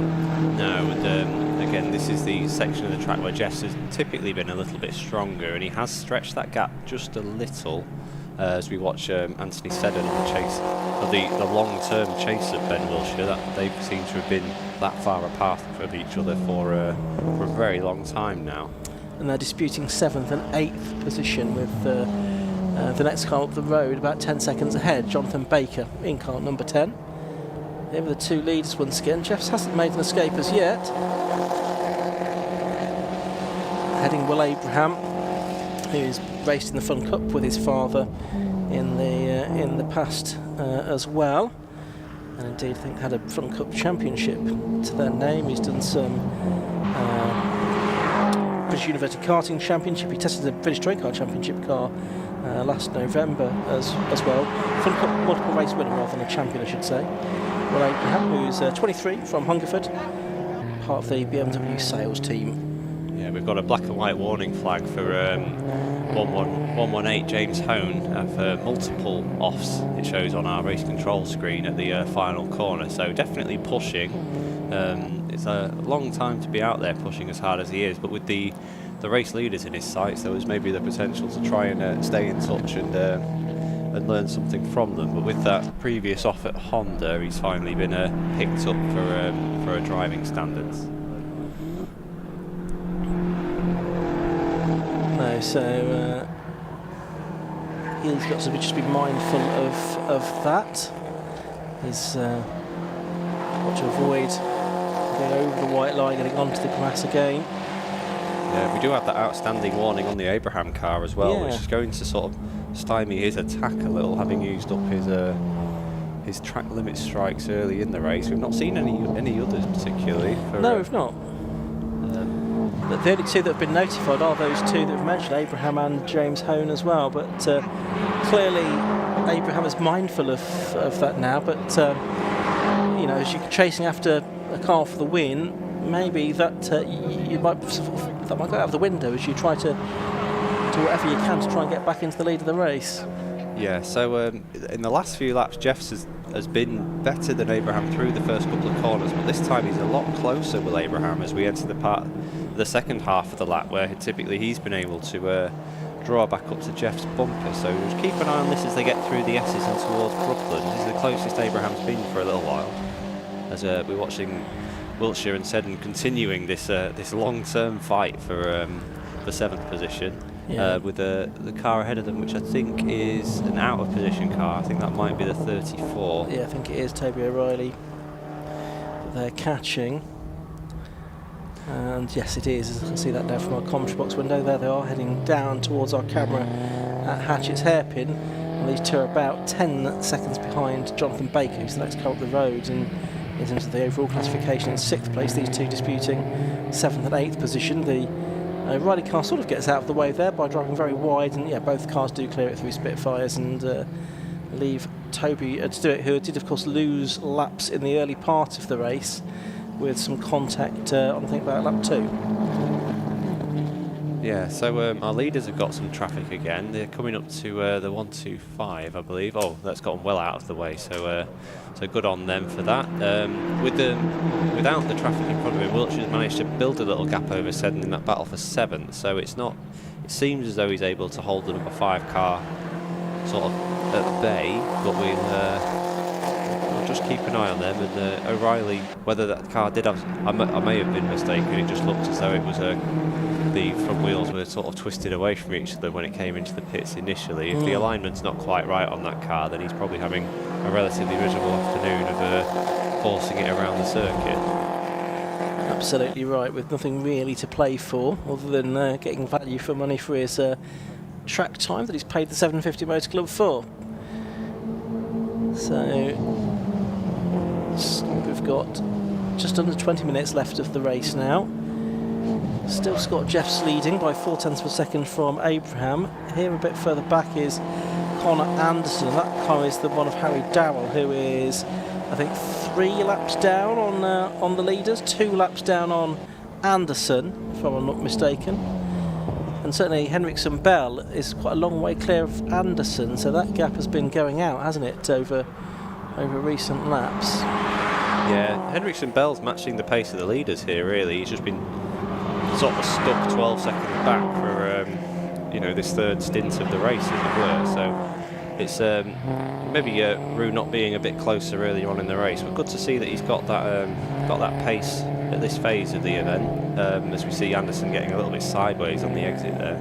No, and again, this is the section of the track where Jeffs has typically been a little bit stronger, and he has stretched that gap just a little as we watch Anthony Seddon on the chase, or the long-term chase of Ben Wilshire. That they seem to have been that far apart from each other for a very long time now. And they're disputing 7th and 8th position with the next car up the road about 10 seconds ahead, Jonathan Baker in car number 10. They were the two leaders once again. Jeffs hasn't made an escape as yet. Heading Will Abraham, who's raced in the Fun Cup with his father in the past as well, and indeed I think had a Fun Cup championship to their name. He's done some British University Karting Championship. He tested the British Touring Car Championship car last November as well. Fun Cup multiple race winner rather than a champion, I should say. Will Abraham, who's 23 from Hungerford, part of the BMW sales team. Yeah, we've got a black and white warning flag for 118 James Hone for multiple offs, it shows on our race control screen at the final corner, so definitely pushing. It's a long time to be out there pushing as hard as he is, but with the race leaders in his sights, there was maybe the potential to try and stay in touch and learn something from them. But with that previous off at Honda, he's finally been picked up for a driving standards. No, so he's got to just be mindful of that. He's got to avoid going over the white line, getting onto the grass again. Yeah, we do have that outstanding warning on the Abraham car as well, which is going to sort of stymie his attack a little, having used up his track limit strikes early in the race. We've not seen any others particularly. No, we've not. The only two that have been notified are those two that we've mentioned, Abraham and James Hone as well. But clearly, Abraham is mindful of that now. But you know, as you're chasing after a car for the win, maybe that that might go out of the window as you try to do whatever you can to try and get back into the lead of the race. Yeah, so in the last few laps, Jeffs has been better than Abraham through the first couple of corners, but this time he's a lot closer with Abraham as we enter the second half of the lap, where typically he's been able to draw back up to Jeff's bumper. So just keep an eye on this as they get through the S's and towards Brooklands. This is the closest Abraham's been for a little while, as we're watching Wiltshire and Seddon continuing this long-term fight for 7th position. Yeah. With the car ahead of them, which I think is an out-of-position car. I think that might be the 34. Yeah, I think it is Toby O'Reilly that they're catching. And yes, it is. As I can see that now from our commentary box window. There they are, heading down towards our camera at Hatchett's hairpin. And these two are about 10 seconds behind Jonathan Baker, who's the next car up the road, and is into the overall classification in 6th place. These two disputing 7th and 8th position. The Riley car sort of gets out of the way there by driving very wide, and yeah, both cars do clear it through Spitfires and leave Toby to do it, who did of course lose laps in the early part of the race with some contact on I think about lap 2. Yeah, so our leaders have got some traffic again. They're coming up to the 125, I believe. Oh, that's gotten well out of the way, so good on them for that. Without the traffic in front of him, Wiltshire's managed to build a little gap over Seddon in that battle for 7th, so it seems as though he's able to hold the number 5 car sort of at bay, but we'll just keep an eye on them. And O'Reilly, whether that car did have, I may have been mistaken, it just looked as though it was the front wheels were sort of twisted away from each other when it came into the pits initially. If the alignment's not quite right on that car, then he's probably having a relatively miserable afternoon of forcing it around the circuit. Absolutely right, with nothing really to play for other than getting value for money for his track time that he's paid the 750 Motor Club for. So we've got just under 20 minutes left of the race now. Still Scott Jeffs leading by 0.4 of a second from Abraham. Here a bit further back is Connor Anderson. That car is the one of Harry Darrell, who is, I think, 3 laps down on the leaders, 2 laps down on Anderson, if I'm not mistaken. And certainly Henriksen Bell is quite a long way clear of Anderson, so that gap has been going out, hasn't it, over recent laps? Yeah, Henriksen Bell's matching the pace of the leaders here, really. He's just been sort of stuck 12 seconds back for this third stint of the race, as it were. So it's maybe Rue not being a bit closer earlier on in the race, but good to see that he's got that pace at this phase of the event. As we see Anderson getting a little bit sideways on the exit there.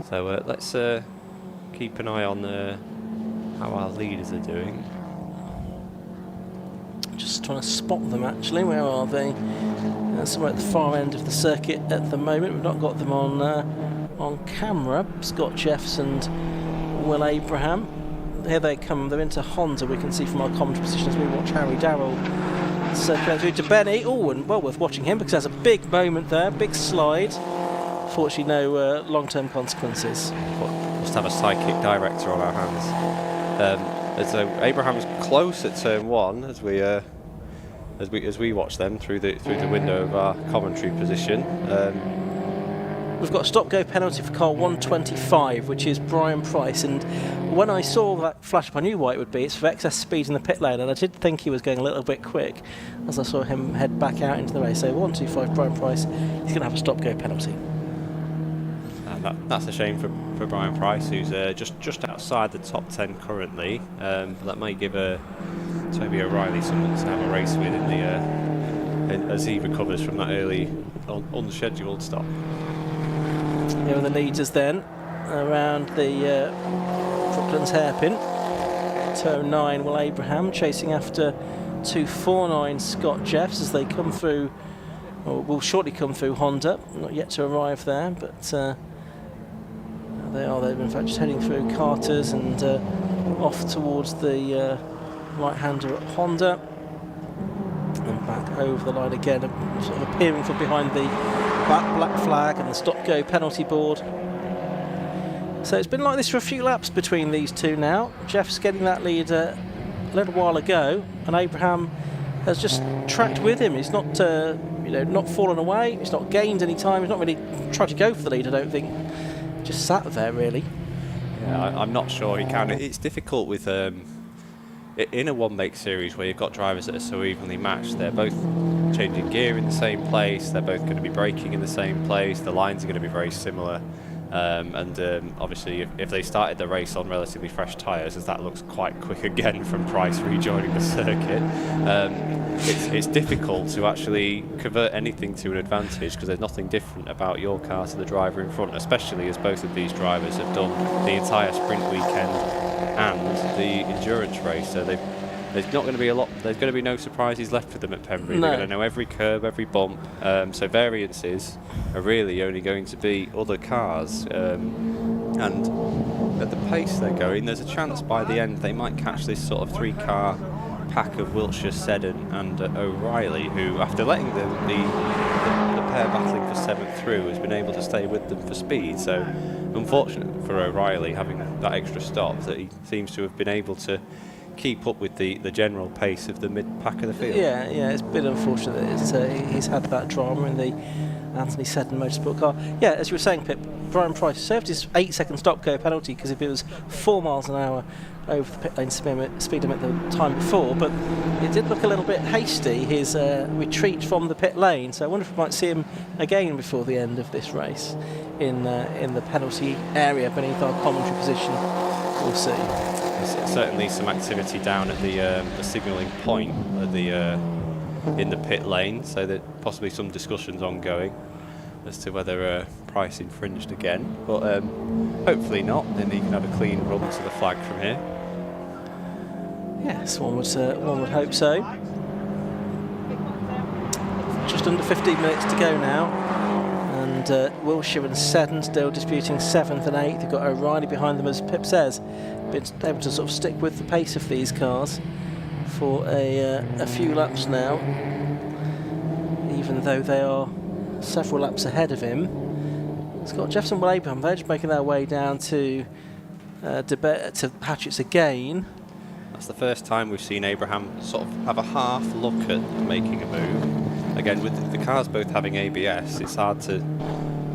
So let's keep an eye on how our leaders are doing. Just trying to spot them actually. Where are they? Somewhere at the far end of the circuit at the moment. We've not got them on camera. Scott Jeffs and Will Abraham. Here they come. They're into Honda. We can see from our commentary position as we watch Harry Darrell circulate through to Benny. Oh, and well worth watching him because there's a big moment there, big slide. Fortunately, no long-term consequences. Must have a sidekick director on our hands. So Abraham's close at turn 1 as we watch them through the window of our commentary position. We've got a stop-go penalty for car 125, which is Brian Price. And when I saw that flash up, I knew why it would be. It's for excess speed in the pit lane, and I did think he was going a little bit quick as I saw him head back out into the race. So 125, Brian Price, he's going to have a stop-go penalty. And that's a shame for Brian Price, who's just outside the top 10 currently. But that might give Toby O'Reilly something to have a race with as he recovers from that early unscheduled stop. Here are the leaders then around the Brooklands hairpin. 209 Will Abraham chasing after 249 Scott Jeffs as they come through, or will shortly come through Honda. Not yet to arrive there, but they are. They've in fact just heading through Carter's and off towards the right-hander at Honda. And back over the line again, sort of appearing from behind the black flag and the stop-go penalty board. So it's been like this for a few laps between these two now. Jeff's getting that lead a little while ago, and Abraham has just tracked with him. He's not not fallen away. It's not gained any time. It's not really tried to go for the lead, I don't think. Just sat there, really. Yeah, I'm not sure he can. It's difficult with in a one-make series where you've got drivers that are so evenly matched. They're both changing gear in the same place. They're both going to be braking in the same place. The lines are going to be very similar. Obviously, if they started the race on relatively fresh tyres, as that looks quite quick again from Price rejoining the circuit, it's difficult to actually convert anything to an advantage because there's nothing different about your car to the driver in front, especially as both of these drivers have done the entire sprint weekend and the endurance race. So there's not going to be a lot. There's going to be no surprises left for them at Pembrey. No. They're going to know every curb, every bump. So variances are really only going to be other cars. And at the pace they're going, there's a chance by the end they might catch this sort of three-car pack of Wiltshire, Seddon and O'Reilly, who, after letting the pair battling for 7th through, has been able to stay with them for speed. So unfortunate for O'Reilly having that extra stop, that he seems to have been able to keep up with the general pace of the mid-pack of the field. Yeah, it's a bit unfortunate that he's had that drama in the Anthony Seddon motorsport car. Yeah, as you were saying, Pip, Brian Price served his 8-second stop-go penalty because if it was 4 miles an hour over the pit lane speed limit the time before, but it did look a little bit hasty, his retreat from the pit lane, so I wonder if we might see him again before the end of this race in the penalty area beneath our commentary position. We'll see. There's certainly some activity down at the signalling point at in the pit lane, so that possibly some discussions ongoing as to whether Price infringed again, but hopefully not. Then he can have a clean run to the flag from here. Yes, one would hope so. Just under 15 minutes to go now, and Wiltshire and Seddon still disputing 7th and 8th. You've got O'Reilly behind them, as Pip says, been able to sort of stick with the pace of these cars for a few laps now, even though they are several laps ahead of him. Scott Jefferson, Will Abraham, they're just making their way down to Hatchett's again. That's the first time we've seen Abraham sort of have a half look at making a move. Again, with the cars both having ABS, it's hard to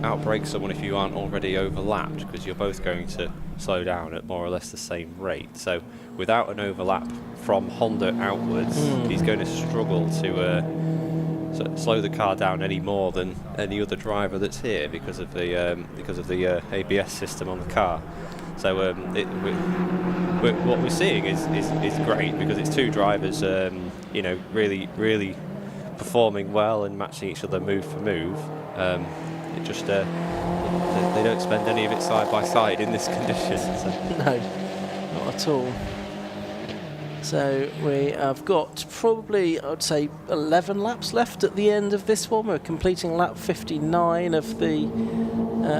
outbrake someone if you aren't already overlapped, because you're both going to slow down at more or less the same rate. So without an overlap from Honda outwards, he's going to struggle to slow the car down any more than any other driver that's here because of the ABS system on the car. So what we're seeing is great, because it's two drivers, really performing well and matching each other move for move. It just they don't spend any of it side by side in this condition. So. No, not at all. So we have got probably, I'd say, 11 laps left at the end of this one. We're completing lap 59 of the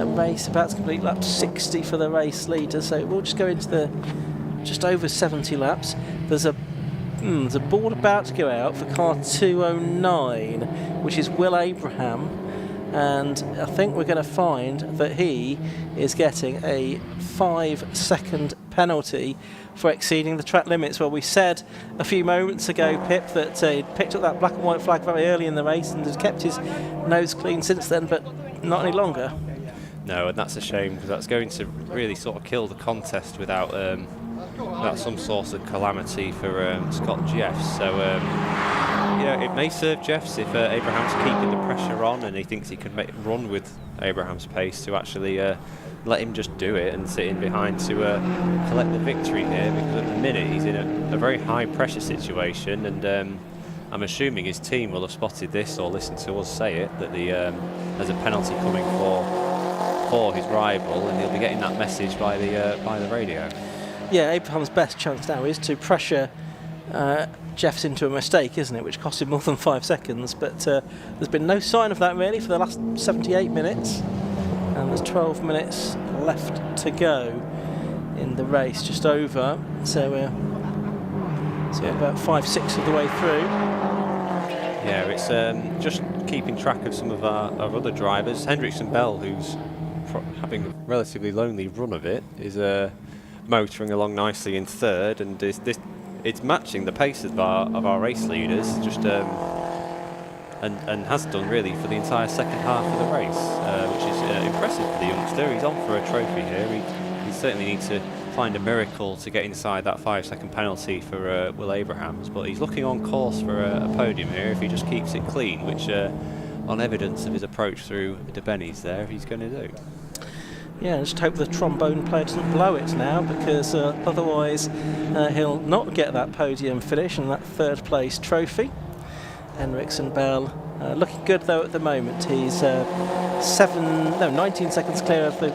race, about to complete lap 60 for the race leader. So we'll just go into the just over 70 laps. There's a board about to go out for car 209, which is Will Abraham. And I think we're going to find that he is getting a 5-second penalty for exceeding the track limits. Well, we said a few moments ago, Pip, that he'd picked up that black and white flag very early in the race and had kept his nose clean since then, but not any longer. No, and that's a shame, because that's going to really sort of kill the contest without some source of calamity for Scott Jeffs. So it may serve Jeffs if Abraham's keeping the pressure on and he thinks he can run with Abraham's pace to actually let him just do it and sit in behind to collect the victory here, because at the minute he's in a very high pressure situation, and I'm assuming his team will have spotted this or listened to us say it, that there's a penalty coming for his rival, and he'll be getting that message by the radio. Yeah, Abraham's best chance now is to pressure Jeffs into a mistake, isn't it, which cost him more than 5 seconds, but there's been no sign of that really for the last 78 minutes, and there's 12 minutes left to go in the race, just over, so we're about 5-6 of the way through. Yeah, it's just keeping track of some of our other drivers. Hendrickson Bell, who's having a relatively lonely run of it, is motoring along nicely in third, and it's matching the pace of our race leaders. Just and has done really for the entire second half of the race, which is impressive for the youngster. He's on for a trophy here. He certainly needs to find a miracle to get inside that 5-second penalty for Will Abrahams, but he's looking on course for a podium here if he just keeps it clean, which on evidence of his approach through De Benny's there, he's going to do. Yeah, just hope the trombone player doesn't blow it now, because otherwise he'll not get that podium finish and that third place trophy. Henriksen Bell looking good though at the moment. He's 19 seconds clear of the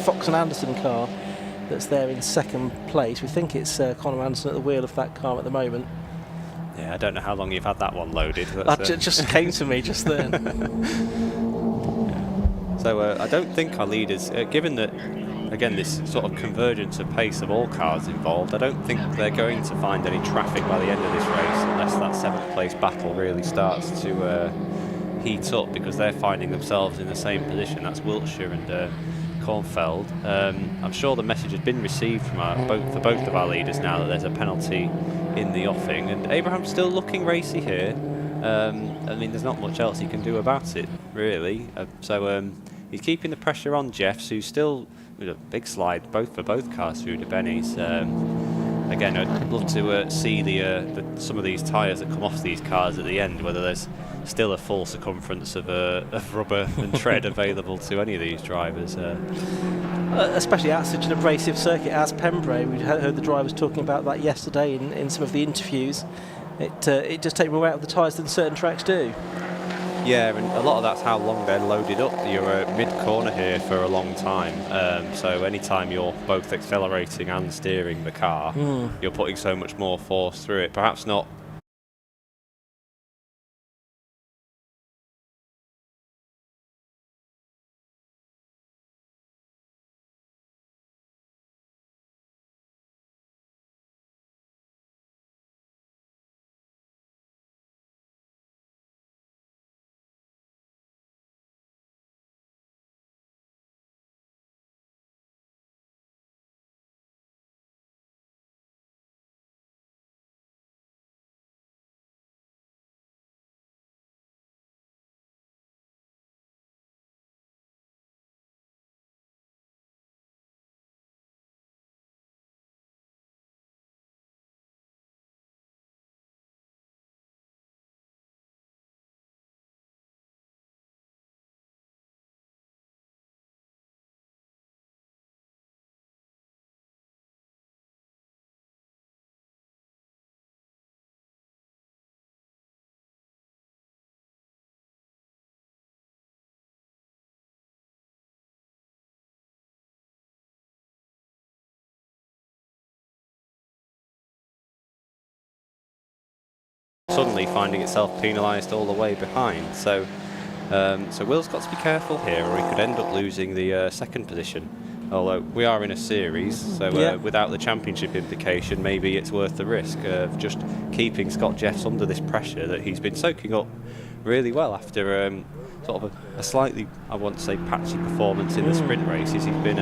Fox and Anderson car that's there in second place. We think it's Conor Anderson at the wheel of that car at the moment. Yeah, I don't know how long you've had that one loaded. That just came to me just then. So I don't think our leaders, given that, again, this sort of convergence of pace of all cars involved, I don't think they're going to find any traffic by the end of this race unless that 7th place battle really starts to heat up, because they're finding themselves in the same position. That's Wiltshire and Kornfeld. I'm sure the message has been received from for both of our leaders now that there's a penalty in the offing, and Abraham's still looking racy here. I mean, there's not much else he can do about it, really. So he's keeping the pressure on Jeffs, who's still with a big slide for both cars through De Benny's. Again, I'd love to see some of these tyres that come off these cars at the end, whether there's still a full circumference of rubber and tread available to any of these drivers. Especially at such an abrasive circuit as Pembrey. We heard the drivers talking about that yesterday in some of the interviews. It just takes more out of the tyres than certain tracks do. Yeah, and a lot of that's how long they're loaded up. You're mid-corner here for a long time, so anytime you're both accelerating and steering the car, you're putting so much more force through it. Perhaps not suddenly finding itself penalised all the way behind. So Will's got to be careful here, or he could end up losing the second position. Although we are in a series, so without the championship implication, maybe it's worth the risk of just keeping Scott Jeffs under this pressure that he's been soaking up really well after sort of a slightly, I want to say, patchy performance in the sprint races. He's been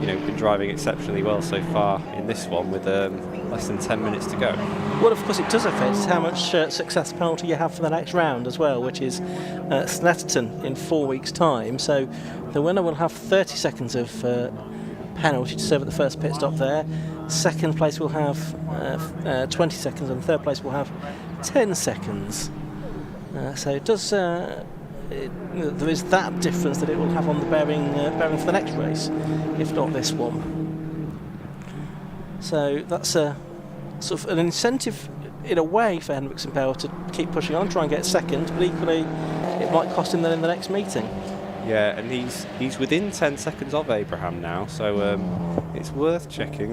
been driving exceptionally well so far in this one with less than 10 minutes to go. Well, of course it does affect how much success penalty you have for the next round as well, which is Snetterton in 4 weeks' time. So the winner will have 30 seconds of penalty to serve at the first pit stop there. Second place will have 20 seconds, and third place will have 10 seconds. So it does. There is that difference that it will have on the bearing for the next race, if not this one. So that's a sort of an incentive in a way for Henriksen Bell to keep pushing on, try and get second, but equally it might cost him then in the next meeting. Yeah, and he's within 10 seconds of Abraham now, so it's worth checking.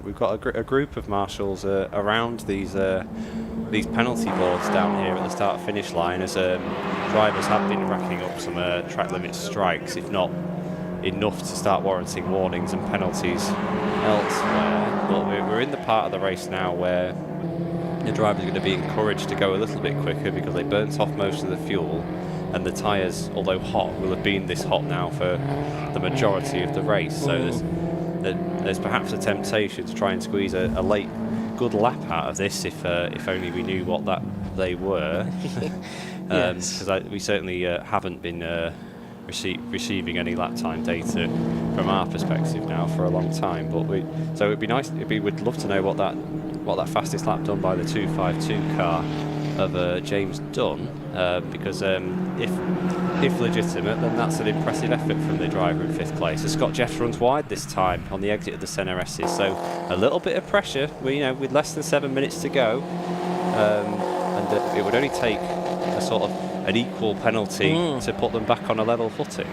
We've got a group of marshals around these penalty boards down here at the start-finish line, as drivers have been racking up some track limit strikes, if not enough to start warranting warnings and penalties elsewhere. But we're in the part of the race now where the drivers are going to be encouraged to go a little bit quicker because they burnt off most of the fuel, and the tyres, although hot, will have been this hot now for the majority of the race. So there's perhaps a temptation to try and squeeze a late good lap out of this if only we knew what they were. Yes. Because we certainly haven't been receiving any lap time data from our perspective now for a long time. But so it'd be nice. We'd love to know what that fastest lap done by the 252 car of James done, because if legitimate, then that's an impressive effort from the driver in 5th place. So Scott Jeffs runs wide this time on the exit of the Senna S's, so a little bit of pressure. With less than 7 minutes to go, and it would only take a sort of an equal penalty to put them back on a level footing.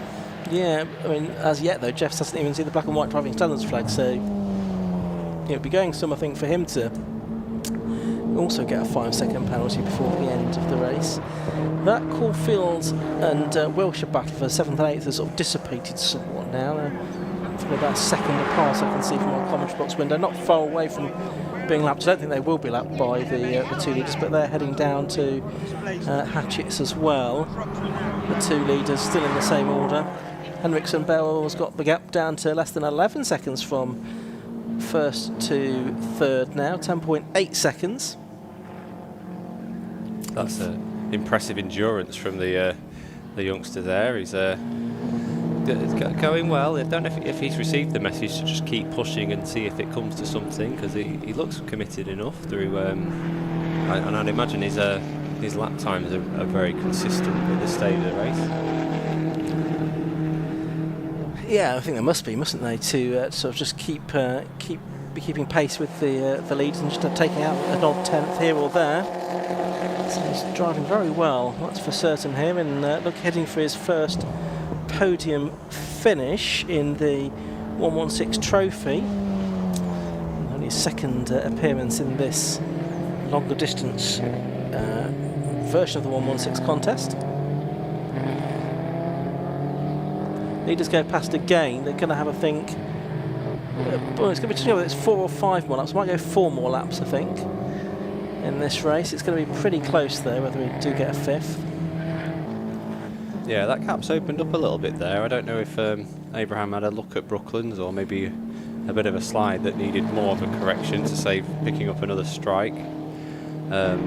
Yeah, I mean, as yet though, Jeffs hasn't even seen the black and white driving standards flag, so it'd be going some, I think, for him to also get a 5-second penalty before the end of the race. That Caulfield and Wilshire battle for 7th and 8th has sort of dissipated somewhat now. From about a second apart, I can see from my commentary box window, not far away from being lapped. I don't think they will be lapped by the 2 leaders, but they're heading down to Hatchett's as well. The 2 leaders still in the same order. Henriksen Bell's got the gap down to less than 11 seconds from 1st to 3rd now, 10.8 seconds. That's impressive endurance from the youngster there. He's going well. I don't know if he's received the message to just keep pushing and see if it comes to something, because he looks committed enough through. And I'd imagine his lap times are very consistent at this stage of the race. Yeah, I think there must be, mustn't they, to sort of just keeping pace with the leads and just taking out an odd 10th here or there. So he's driving very well, that's for certain here, and heading for his first podium finish in the 116 trophy. Only his second appearance in this longer distance version of the 116 contest. Leaders go past again, they're going to have a think. Well, it's going to be whether it's 4 or 5 more laps. Might go 4 more laps, I think, in this race. It's going to be pretty close though, whether we do get a 5th. Yeah, that gap's opened up a little bit there. I don't know if Abraham had a look at Brooklands, or maybe a bit of a slide that needed more of a correction to save picking up another strike. The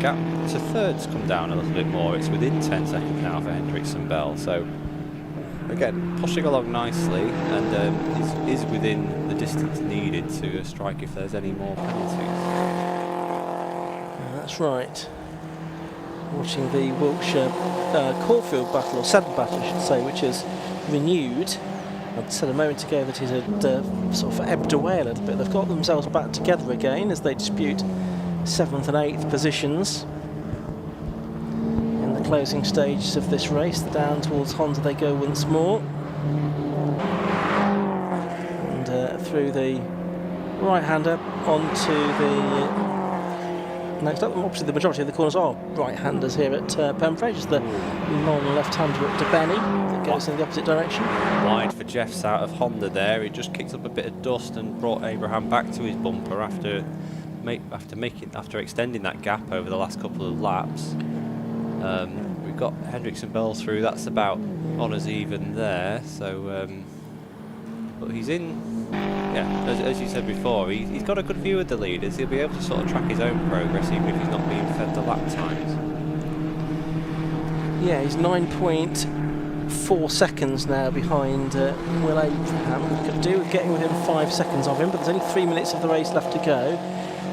gap to 3rd's come down a little bit more. It's within 10 seconds now for Henriksen Bell. So again, pushing along nicely, and is within the distance needed to strike if there's any more penalties. That's right. Watching the Wiltshire Caulfield battle, or Seddon battle I should say, which is renewed. I said a moment ago that it had sort of ebbed away a little bit. They've got themselves back together again as they dispute 7th and 8th positions in the closing stages of this race. Down towards Honda they go once more, and through the right-hander onto the next up. Obviously the majority of the corners are right-handers here at Pembrey, just the non-left-hander at DeBenny that goes in the opposite direction. Wide for Jeffs out of Honda there. He just kicked up a bit of dust and brought Abraham back to his bumper after extending that gap over the last couple of laps. We've got Henriksen Bell through. That's about on as even there. So, but he's in. Yeah, as you said before, he's got a good view of the leaders. He'll be able to sort of track his own progress even if he's not being fed the lap times. Yeah, he's 9.4 seconds now behind Will Abraham. Could do with getting within 5 seconds of him, but there's only 3 minutes of the race left to go.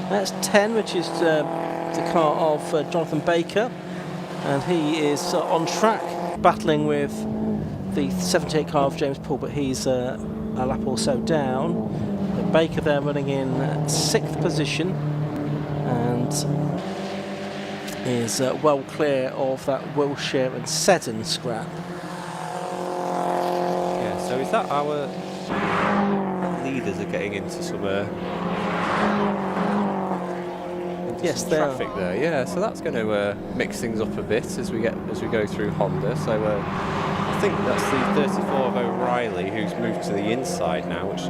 That's 10, which is the car of Jonathan Baker, and he is on track battling with the 78 car of James Paul, but he's a lap or so down. But Baker there running in 6th position and is well clear of that Wilshire and Seddon scrap. Yeah, so is that our leaders are getting into some yes, traffic there? Yeah, so that's going to mix things up a bit as we go through Honda. So I think that's the 34 of O'Reilly who's moved to the inside now, which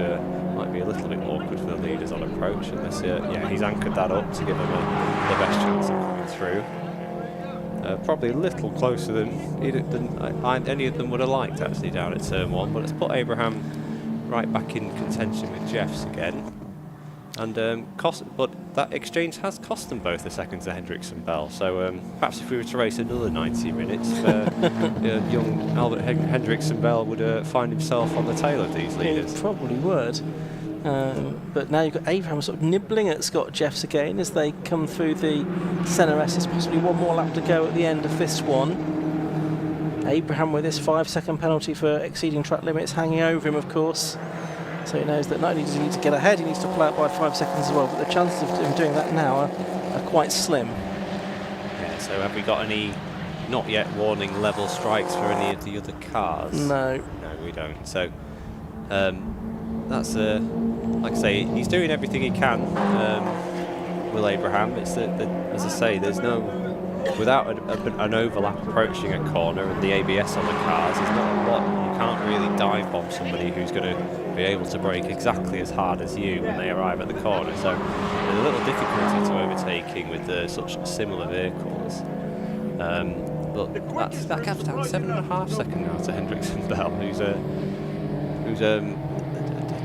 might be a little bit awkward for the leaders on approach. Unless, yeah, he's anchored that up to give them the best chance of coming through. Probably a little closer than any of them would have liked actually down at turn 1. But let's put Abraham right back in contention with Jeffs again. but that exchange has cost them both a second to Hendricks and Bell. So perhaps if we were to race another 90 minutes, young Albert Hendricks and Bell would find himself on the tail of these leaders. He probably would. But now you've got Abraham sort of nibbling at Scott Jeffs again as they come through the centre S. There's possibly one more lap to go at the end of this one. Abraham with his 5-second penalty for exceeding track limits hanging over him, of course. So he knows that not only does he need to get ahead, he needs to pull out by 5 seconds as well, but the chances of him doing that now are quite slim. Yeah, so have we got any not yet warning level strikes for any of the other cars? No. No, we don't. So that's, like I say, he's doing everything he can, Will Abraham. It's as I say, there's no... Without an overlap approaching a corner and the ABS on the cars, there's not a lot. You can't really dive bomb somebody who's going to be able to brake exactly as hard as you when they arrive at the corner. So there's a little difficulty to overtaking with such similar vehicles. But that gap's down 7.5 seconds now to Hendricks and Bell, who's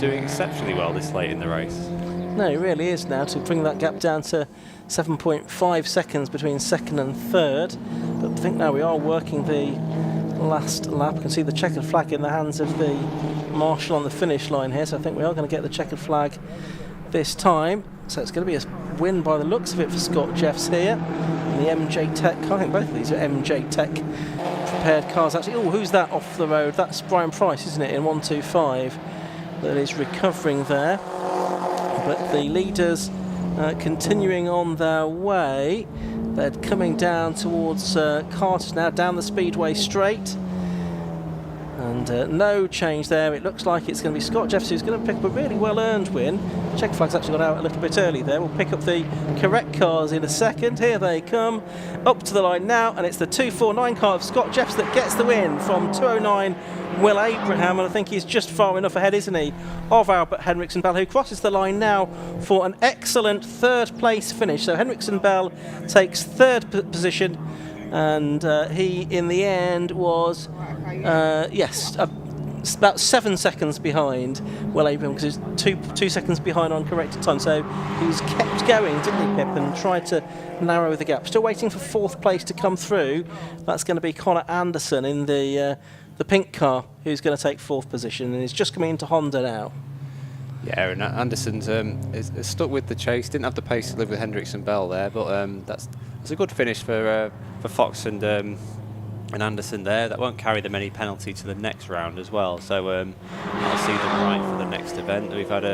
doing exceptionally well this late in the race. No, it really is now, to bring that gap down to 7.5 seconds between second and third. But I think now we are working the last lap. You can see the checkered flag in the hands of the marshal on the finish line here, so I think we are going to get the checkered flag this time. So it's going to be a win by the looks of it for Scott Jeffs here in the MJ Tech car. I think both of these are MJ Tech prepared cars actually. Oh, who's that off the road? That's Brian Price, isn't it, in 125, that is recovering there. But the leaders continuing on their way. They're coming down towards Carter's now, down the speedway straight. And no change there. It looks like it's going to be Scott Jeffs who's going to pick up a really well-earned win. Check flag's actually got out a little bit early there. We'll pick up the correct cars in a second. Here they come up to the line now, and it's the 249 car of Scott Jeffs that gets the win from 209 Will Abraham, and I think he's just far enough ahead, isn't he, of Albert Henriksen Bell, who crosses the line now for an excellent third place finish. So Henriksen Bell takes third position, and he in the end was about 7 seconds behind Will Abraham, because he's two seconds behind on corrected time. So he's kept going, didn't he, Pip, and tried to narrow the gap. Still waiting for fourth place to come through. That's going to be Connor Anderson in the pink car, who's going to take fourth position, and he's just coming into Honda now. Yeah, and Anderson's is stuck with the chase. Didn't have the pace to live with Hendricks and Bell there, but that's a good finish for Fox and Anderson there. That won't carry them any penalty to the next round as well. So I'll see them right for the next event. We've had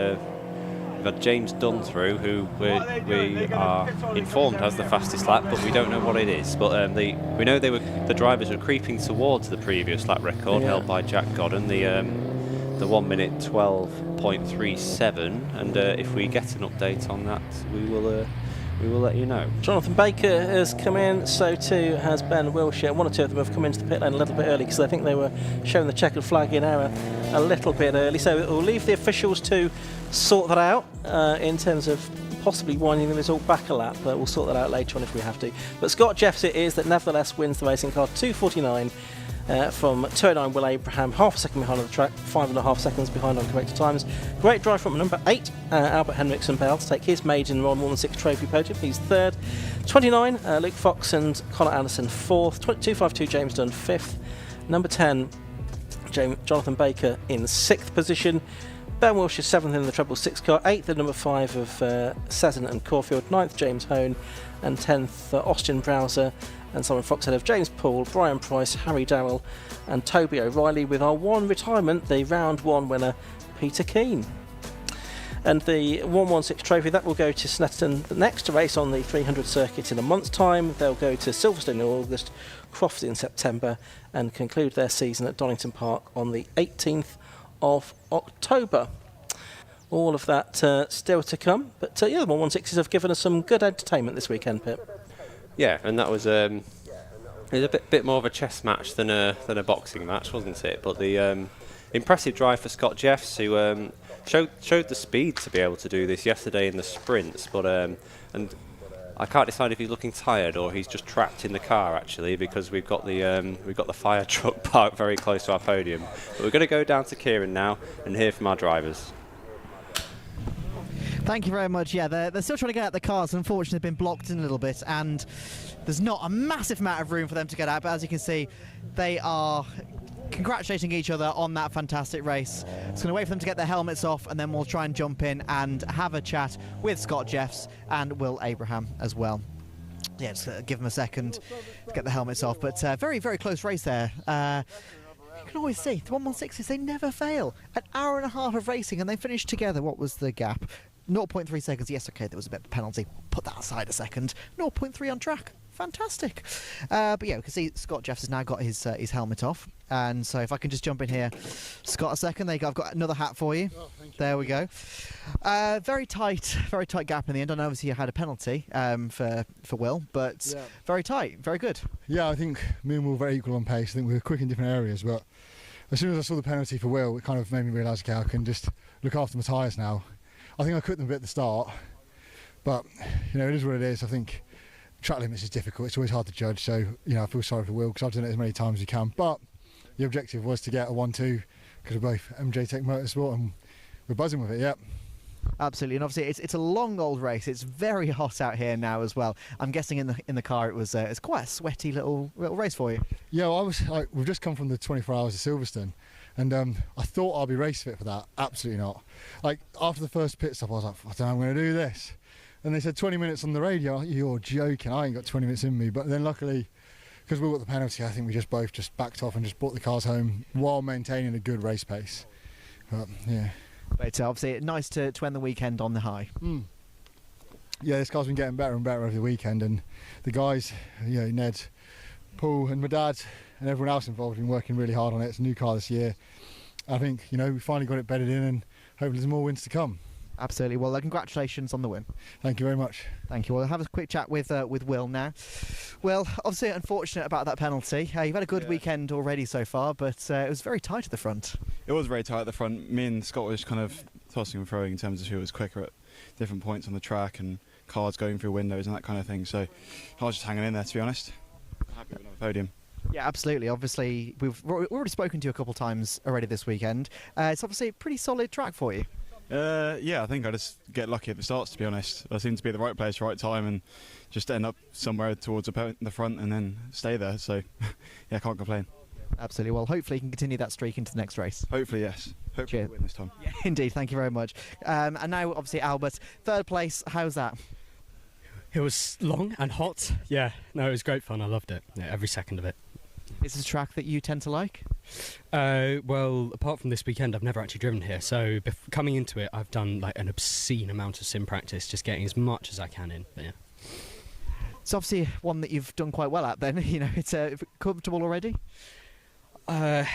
James Dunn through, who we are informed has the fastest lap, but we don't know what it is. But we know the drivers were creeping towards the previous lap record held by Jack Godden, the 1 minute 12.37. And if we get an update on that, we will let you know. Jonathan Baker has come in, so too has Ben Wilshire. One or two of them have come into the pit lane a little bit early because I think they were showing the checkered flag in error a little bit early. So we'll leave the officials to sort that out in terms of possibly winding the result back a lap, but we'll sort that out later on if we have to. But Scott Jeffs it is that nevertheless wins the racing car, 2:49 from 209 Will Abraham, half a second behind on the track, 5.5 seconds behind on corrected times. Great drive from number 8, Albert Henriksen Bell, to take his maiden Ron 1-6 trophy podium. He's third. 29, Luke Fox and Connor Anderson fourth. 252 James Dunn fifth. Number 10, Jonathan Baker in 6th position. Ben Wilshire 7th in the treble 6 car, 8th at number 5 of Sesson and Caulfield, 9th James Hone, and 10th Austin Browser and Simon Fox ahead of James Poole, Brian Price, Harry Darrell and Toby O'Reilly, with our one retirement, the round 1 winner Peter Keane. And the 1-1-6 trophy, that will go to Snetterton the next race on the 300 circuit in a month's time. They'll go to Silverstone in August, Croft in September, and conclude their season at Donington Park on the 18th of October. All of that still to come, but the 1-1-6s have given us some good entertainment this weekend, Pip. Yeah, and that was it was a bit more of a chess match than a boxing match, wasn't it? But the impressive drive for Scott Jeffs, who showed the speed to be able to do this yesterday in the sprints, but and I can't decide if he's looking tired or he's just trapped in the car actually, because we've got the fire truck parked very close to our podium. But we're going to go down to Kieran now and hear from our drivers. Thank you very much. Yeah, they're still trying to get out the cars. Unfortunately, they've been blocked in a little bit, and there's not a massive amount of room for them to get out. But as you can see, they are congratulating each other on that fantastic race. It's going to wait for them to get their helmets off, and then we'll try and jump in and have a chat with Scott Jeffs and Will Abraham as well. Yeah, just give them a second to get the helmets off. But very, very close race there. You can always see the 116s, they never fail. An hour and a half of racing, and they finished together. What was the gap? 0.3 seconds. Yes, okay, there was a bit of a penalty. Put that aside a second. 0.3 on track. Fantastic. But yeah, we can see Scott Jeffs has now got his helmet off. And so if I can just jump in here. Scott, a second. There you go. I've got another hat for you. Oh, thank you. There we go. Very tight gap in the end. I know obviously you had a penalty for Will, but Yeah. very tight. Very good. Yeah, I think me and Will were very equal on pace. I think we were quick in different areas, but as soon as I saw the penalty for Will, it kind of made me realise, okay, I can just look after my tyres now. I think I cut them a bit at the start, but you know, it is what it is. I think track limits is difficult. It's always hard to judge, so you know, I feel sorry for Will because I've done it as many times as you can. But the objective was to get a 1-2 because we're both MJ Tech Motorsport and we're buzzing with it. Yeah. Absolutely, and obviously it's a long old race. It's very hot out here now as well. I'm guessing in the car it's quite a sweaty little race for you. Yeah, well, I was like, we've just come from the 24 hours of Silverstone, and I thought I'd be race fit for that. Absolutely not. Like after the first pit stop, I was like, I don't know, I'm going to do this. And they said 20 minutes on the radio. You're joking. I ain't got 20 minutes in me. But then luckily, because we got the penalty, I think we both backed off and just brought the cars home while maintaining a good race pace. But yeah. But obviously, nice to end the weekend on the high. Yeah, this car's been getting better and better over the weekend, and the guys, you know, Ned, Paul, and my dad, and everyone else involved have been working really hard on it. It's a new car this year. I think, you know, we finally got it bedded in, and hopefully there's more wins to come. Absolutely. Well, congratulations on the win. Thank you very much. Thank you. We'll have a quick chat with Will now. Will, obviously unfortunate about that penalty. You've had a good weekend already so far, but it was very tight at the front. It was very tight at the front. Me and Scott were just kind of tossing and throwing in terms of who was quicker at different points on the track and cars going through windows and that kind of thing. So I was just hanging in there, to be honest. Happy with another podium. Yeah, absolutely. Obviously, we've already spoken to you a couple of times already this weekend. It's obviously a pretty solid track for you. Yeah, I think I just get lucky at the starts, to be honest. I seem to be at the right place, right time, and just end up somewhere towards the front and then stay there. So, yeah, I can't complain. Absolutely. Well, hopefully you can continue that streak into the next race. Hopefully, yes. Hopefully we'll win this time. Yeah, indeed. Thank you very much. And now, obviously, Albert, third place. How's that? It was long and hot. Yeah, no, it was great fun. I loved it. Yeah, every second of it. Is this a track that you tend to like? Well, apart from this weekend, I've never actually driven here. So coming into it, I've done like an obscene amount of sim practice, just getting as much as I can in. But, yeah. It's obviously one that you've done quite well at. Then you know it's comfortable already. I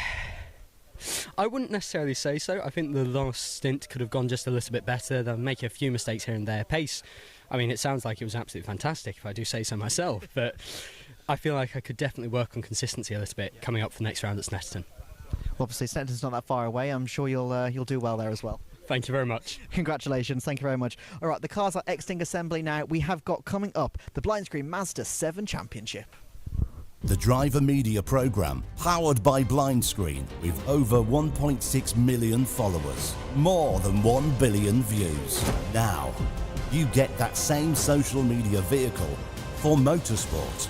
wouldn't necessarily say so. I think the last stint could have gone just a little bit better. They're making a few mistakes here and there. Pace, I mean, it sounds like it was absolutely fantastic if I do say so myself, but I feel like I could definitely work on consistency a little bit coming up for the next round at Snetterton. Well, obviously, Snetterton's not that far away. I'm sure you'll do well there as well. Thank you very much. Congratulations. Thank you very much. All right, the cars are exiting assembly now. We have got coming up the blind screen Mazda 7 Championship. The Driver Media Programme, powered by Blindscreen, with over 1.6 million followers. More than 1 billion views. Now, you get that same social media vehicle for motorsport.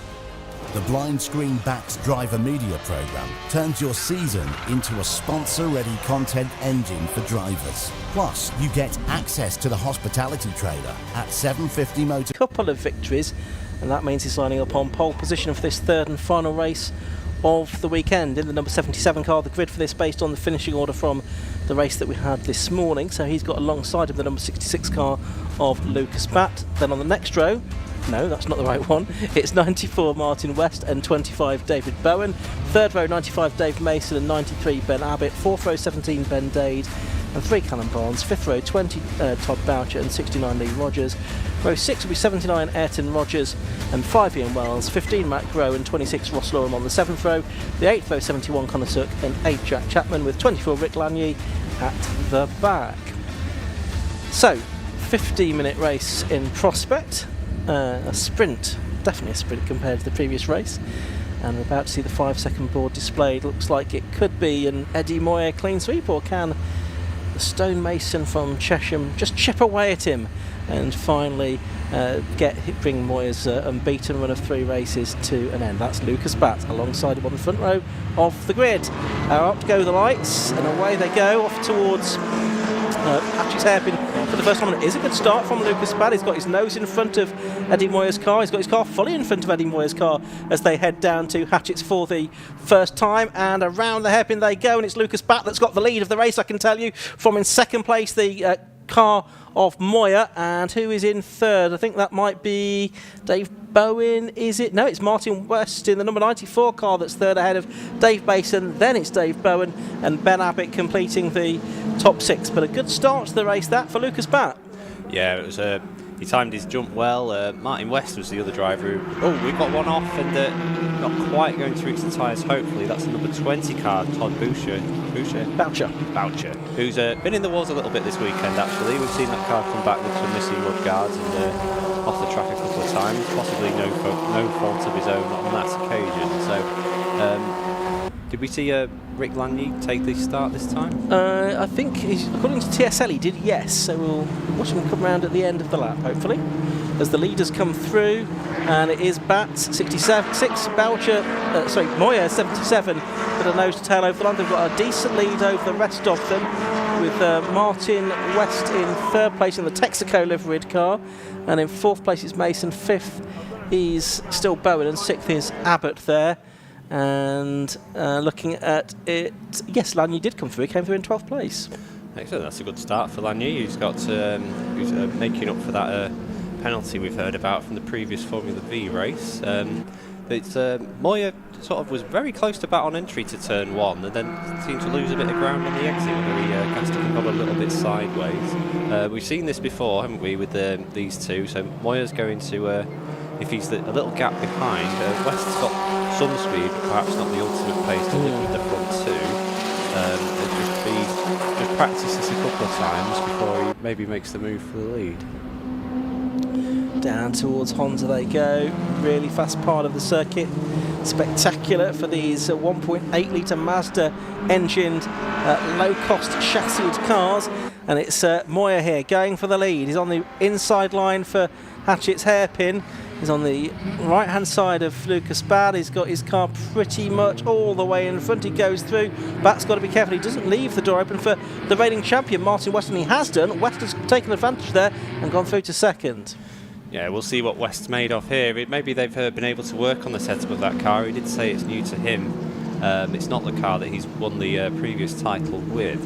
The Blindscreen Backs Driver Media Programme turns your season into a sponsor-ready content engine for drivers. Plus, you get access to the hospitality trailer at 750 Motor. Couple of victories, and that means he's lining up on pole position for this third and final race of the weekend in the number 77 car. The grid for this based on the finishing order from the race that we had this morning. So he's got alongside of the number 66 car of Lucas Batt. Then on the next row, no, that's not the right one. It's 94 Martin West and 25 David Bowen. Third row 95 Dave Mason and 93 Ben Abbott. Fourth row 17 Ben Dade and 3 Callum Barnes. Fifth row 20 Todd Boucher and 69 Lee Rogers. Row 6 will be 79 Ayrton Rogers and 5 Ian Wells. 15 Matt Rowe and 26 Ross Lorham on the 7th row. The 8th row 71 Connor Sook and 8 Jack Chapman with 24 Rick Lanier at the back. So 15-minute race in prospect. A sprint, definitely a sprint compared to the previous race, and we're about to see the 5-second board displayed. Looks like it could be an Eddie Moyer clean sweep, or can the stonemason from Chesham just chip away at him and finally bring Moyer's unbeaten run of 3 races to an end. That's Lucas Batt alongside him on the front row of the grid. Up go the lights and away they go off towards Hatchett's hairpin for the first time. It is a good start from Lucas Batt. He's got his nose in front of Eddie Moyer's car. He's got his car fully in front of Eddie Moyer's car as they head down to Hatchett's for the first time, and around the hairpin they go, and it's Lucas Batt that's got the lead of the race, I can tell you, from in second place the car of Moyer. And who is in third? I think that might be Dave Bowen, is it? No, it's Martin West in the number 94 car that's third ahead of Dave Bason. Then it's Dave Bowen and Ben Abbott completing the top 6. But a good start to the race that for Lucas Batt. Yeah, it was he timed his jump well. Martin West was the other driver who, we got one off and not quite going to reach the tyres, hopefully. That's the number 20 car, Todd Boucher, who's been in the wars a little bit this weekend, actually. We've seen that car come back with some missing mud guards and off the track a couple of times, possibly no fault of his own on that occasion. So, did we see Rick Lanier take the start this time? I think, according to TSL, he did, yes. So we'll watch him come round at the end of the lap, hopefully, as the leaders come through. And it is Batt 67, 6, Moyer 77, with a nose to tail over the line. They've got a decent lead over the rest of them, with Martin West in third place in the Texaco liveried car, and in fourth place is Mason. Fifth is still Bowen, and sixth is Abbott there. And looking at it, yes, Lanier did come through. He came through in 12th place. Excellent, that's a good start for Lanier. He's got who's making up for that penalty we've heard about from the previous Formula V race. Moyer sort of was very close to Batt on entry to turn 1, and then seemed to lose a bit of ground on the exit where he gassed up a little bit sideways. We've seen this before, haven't we, with these two? So Moyer's going to, if he's a little gap behind, West's got some speed, but perhaps not the ultimate pace to live with the front two. Just practice this a couple of times before he maybe makes the move for the lead. Down towards Honda they go. Really fast part of the circuit. Spectacular for these 1.8 litre Mazda engined low-cost chassised cars. And it's Moyer here going for the lead. He's on the inside line for Hatchett's hairpin. He's on the right-hand side of Lucas Batt. He's got his car pretty much all the way in front. He goes through. Batt's got to be careful. He doesn't leave the door open for the reigning champion, Martin West, and he has done. West has taken advantage there and gone through to second. Yeah, we'll see what West's made of here. Maybe they've been able to work on the setup of that car. He did say it's new to him. It's not the car that he's won the previous title with.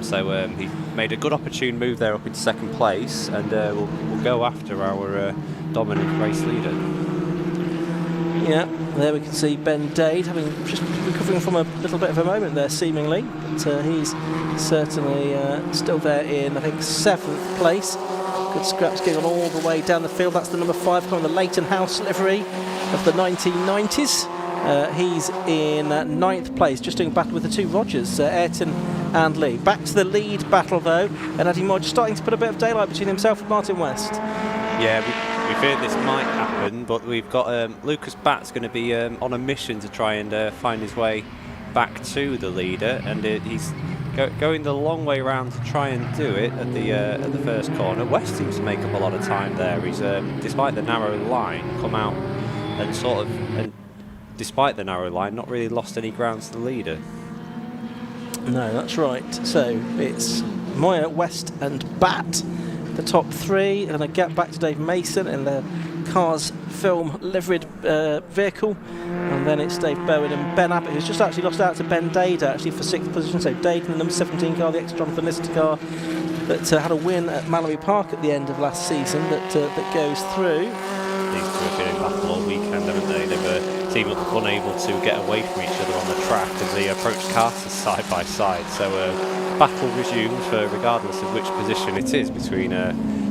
So he made a good opportune move there up into second place, and we'll go after our dominant race leader. Yeah, there we can see Ben Dade just recovering from a little bit of a moment there, seemingly. But he's certainly still there in, I think, 7th place. Good scraps going on all the way down the field. That's the number 5 car in the Leighton House livery of the 1990s. He's in 9th place, just doing battle with the two Rogers, Ayrton and Lee. Back to the lead battle though, and Eddie Moore just starting to put a bit of daylight between himself and Martin West. Yeah, we feared this might happen, but we've got Lucas Batt's going to be on a mission to try and find his way back to the leader, and he's going the long way around to try and do it at the first corner. West seems to make up a lot of time there. He's despite the narrow line, come out and despite the narrow line, not really lost any ground to the leader. No, that's right. So it's Moyer, West and Batt, the top 3, and a gap back to Dave Mason in the Cars Film liveried vehicle, and then it's Dave Bowen and Ben Abbott, who's just actually lost out to Ben Dade actually for 6th position. So Dade in the number 17 car, the ex-Jonathan Lister car, that had a win at Mallory Park at the end of last season, that goes through. These two have been in battle all weekend, haven't they? They've seemed unable to get away from each other on the track as they approach Carter's side by side. So battle resumes for regardless of which position it is between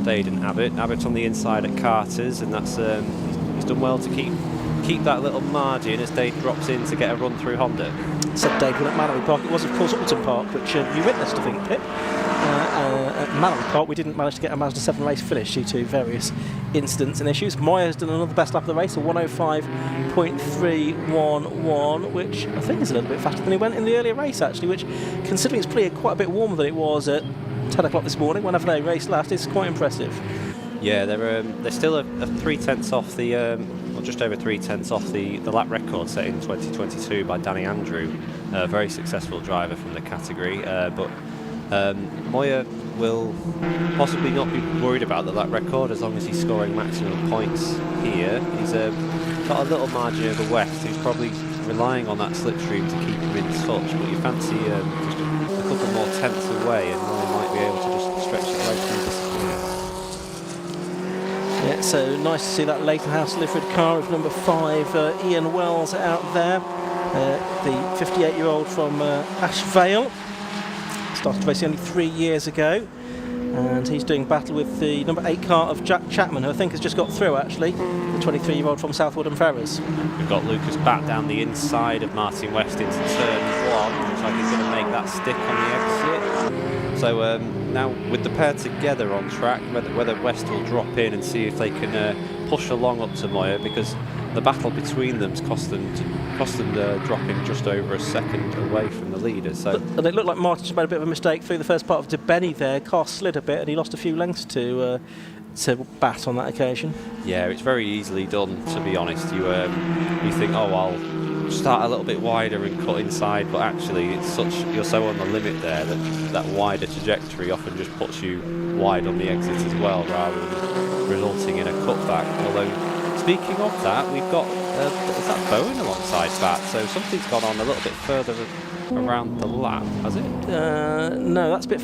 Dade and Abbott. Abbott's on the inside at Carter's, and that's he's done well to keep that little margin as Dade drops in to get a run through Honda. said Dave at Mallory Park. It was, of course, Alton Park, which you witnessed, I think, Pip. At Mallory Park, we didn't manage to get a Mazda 7 race finish due to various incidents and issues. Moya has done another best lap of the race, a 105.311, which I think is a little bit faster than he went in the earlier race, actually, which, considering it's probably quite a bit warmer than it was at 10 o'clock this morning, whenever they raced last, is quite impressive. Yeah, they're still a 3/10 off the, or just over 3/10 off the lap record set in 2022 by Danny Andrew, a very successful driver from the category. But Moya will possibly not be worried about the lap record as long as he's scoring maximum points here. He's got a little margin over West, who's probably relying on that slipstream to keep him in touch. But you fancy just a couple more tenths away, and Moya might be able to just stretch it right through this. Yeah, so nice to see that Leighton House liveried car of number 5, Ian Wells, out there. The 58-year-old from Ashvale. Started racing only 3 years ago. And he's doing battle with the number 8 car of Jack Chapman, who I think has just got through, actually. The 23-year-old from Southwood and Ferrers. We've got Lucas back down the inside of Martin West into turn 1. Looks like he's going to make that stick on the exit. So now with the pair together on track, whether West will drop in and see if they can push along up to Moya, because the battle between them's cost them dropping just over a second away from the leader. So and it looked like Martin just made a bit of a mistake through the first part of DeBenny there. Car slid a bit and he lost a few lengths to Bat on that occasion. Yeah, it's very easily done, to be honest. You think, oh, I'll start a little bit wider and cut inside, but actually you're so on the limit there that wider trajectory often just puts you wide on the exit as well, rather than resulting in a cutback. Although, speaking of that, we've got is that Bowen alongside Bat, so something's gone on a little bit further around the lap, has it? No, that's a bit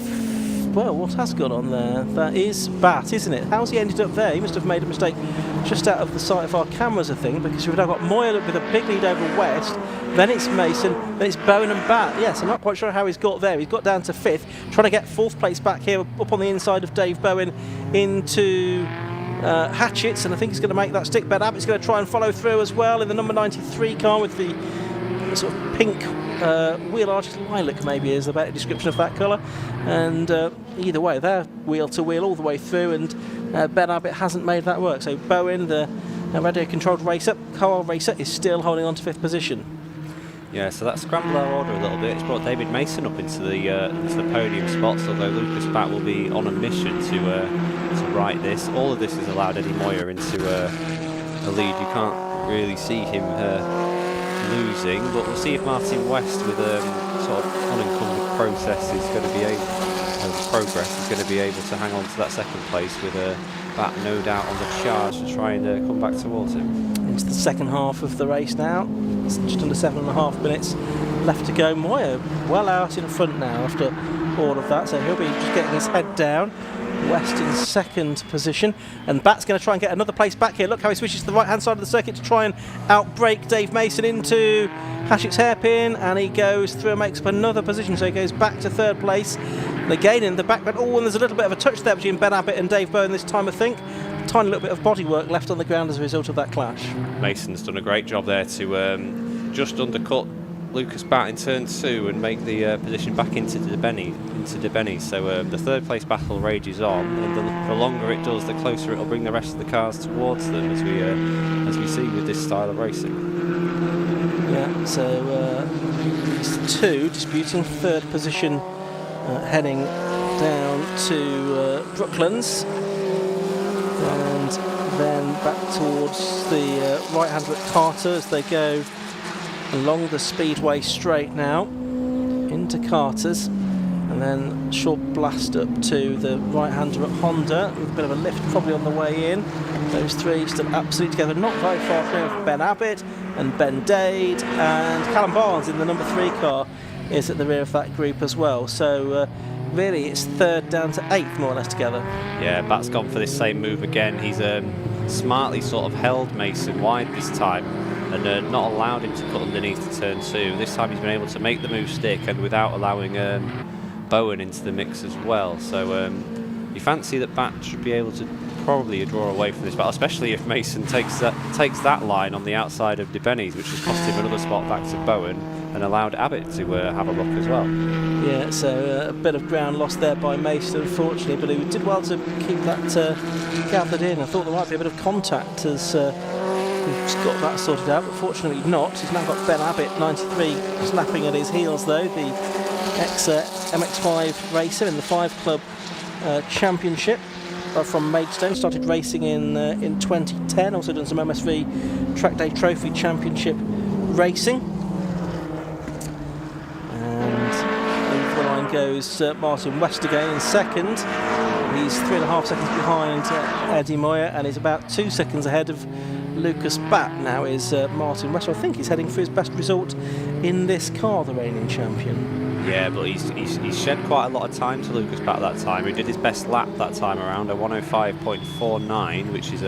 well, what has gone on there? That is Bat, isn't it? How's he ended up there? He must have made a mistake just out of the sight of our cameras, I think, because we've now got Moya with a big lead over West, then it's Mason, then it's Bowen and Bat. Yes, I'm not quite sure how he's got there. He's got down to 5th, trying to get 4th place back here up on the inside of Dave Bowen into Hatchett's, and I think he's going to make that stick. Ben Abbott's going to try and follow through as well in the number 93 car with the sort of pink wheel arch. Lilac maybe is a better description of that colour. And either way, they're wheel to wheel all the way through, and Ben Abbott hasn't made that work. So Bowen, the radio-controlled car racer, is still holding on to 5th position. Yeah, so that scrambled our order a little bit. It's brought David Mason up into the podium spots, although Lucas Bat will be on a mission to right this. All of this has allowed Eddie Moya into a lead. You can't really see him losing, but we'll see if Martin West, with a sort of unencumbered process, is going to be able to hang on to that 2nd place with a Bat no doubt on the charge to try and come back towards him. Into the second half of the race now. It's just under 7.5 minutes left to go. Moya well out in front now after all of that, so he'll be just getting his head down. West in 2nd position, and Bat's going to try and get another place back here. Look how he switches to the right hand side of the circuit to try and outbrake Dave Mason into Hatchett's hairpin, and he goes through and makes up another position, so he goes back to 3rd place. And again in the background, and there's a little bit of a touch there between Ben Abbott and Dave Bowen this time, I think. A tiny little bit of bodywork left on the ground as a result of that clash. Mason's done a great job there to just undercut Lucas Bat in turn 2 and make the position back into DeBenny. So the 3rd place battle rages on, and the longer it does, the closer it'll bring the rest of the cars towards them, as we see with this style of racing. Yeah, so it's 2 disputing 3rd position, heading down to Brooklands, and then back towards the right-hander at Carter as they go along the speedway straight now into Carter's, and then short blast up to the right-hander at Honda with a bit of a lift probably on the way in. Those 3 still absolutely together, not very far from Ben Abbott and Ben Dade, and Callum Barnes in the number 3 car is at the rear of that group as well. So really it's 3rd down to 8th more or less together. Yeah, Bat's gone for this same move again. He's smartly sort of held Mason wide this time and not allowed him to cut underneath to turn 2. This time he's been able to make the move stick, and without allowing Bowen into the mix as well. So you fancy that Bat should be able to probably draw away from this battle, especially if Mason takes that line on the outside of DeBenny's, which has cost him another spot back to Bowen. and allowed Abbott to have a look as well. Yeah, so a bit of ground lost there by Mason, unfortunately, but he did well to keep that gathered in. I thought there might be a bit of contact as he's got that sorted out, but fortunately not. He's now got Ben Abbott, 93, snapping at his heels though, the ex-MX5 racer in the 5 Club Championship from Maidstone. Started racing in 2010, also done some MSV Track Day Trophy Championship racing. Goes Martin West again in second. He's 3.5 seconds behind Eddie Moyer, and he's about 2 seconds ahead of Lucas Batt. Now is Martin West. I think he's heading for his best result in this car, the reigning champion. Yeah, but he's shed quite a lot of time to Lucas Batt that time. He did his best lap that time around, a 105.49, which is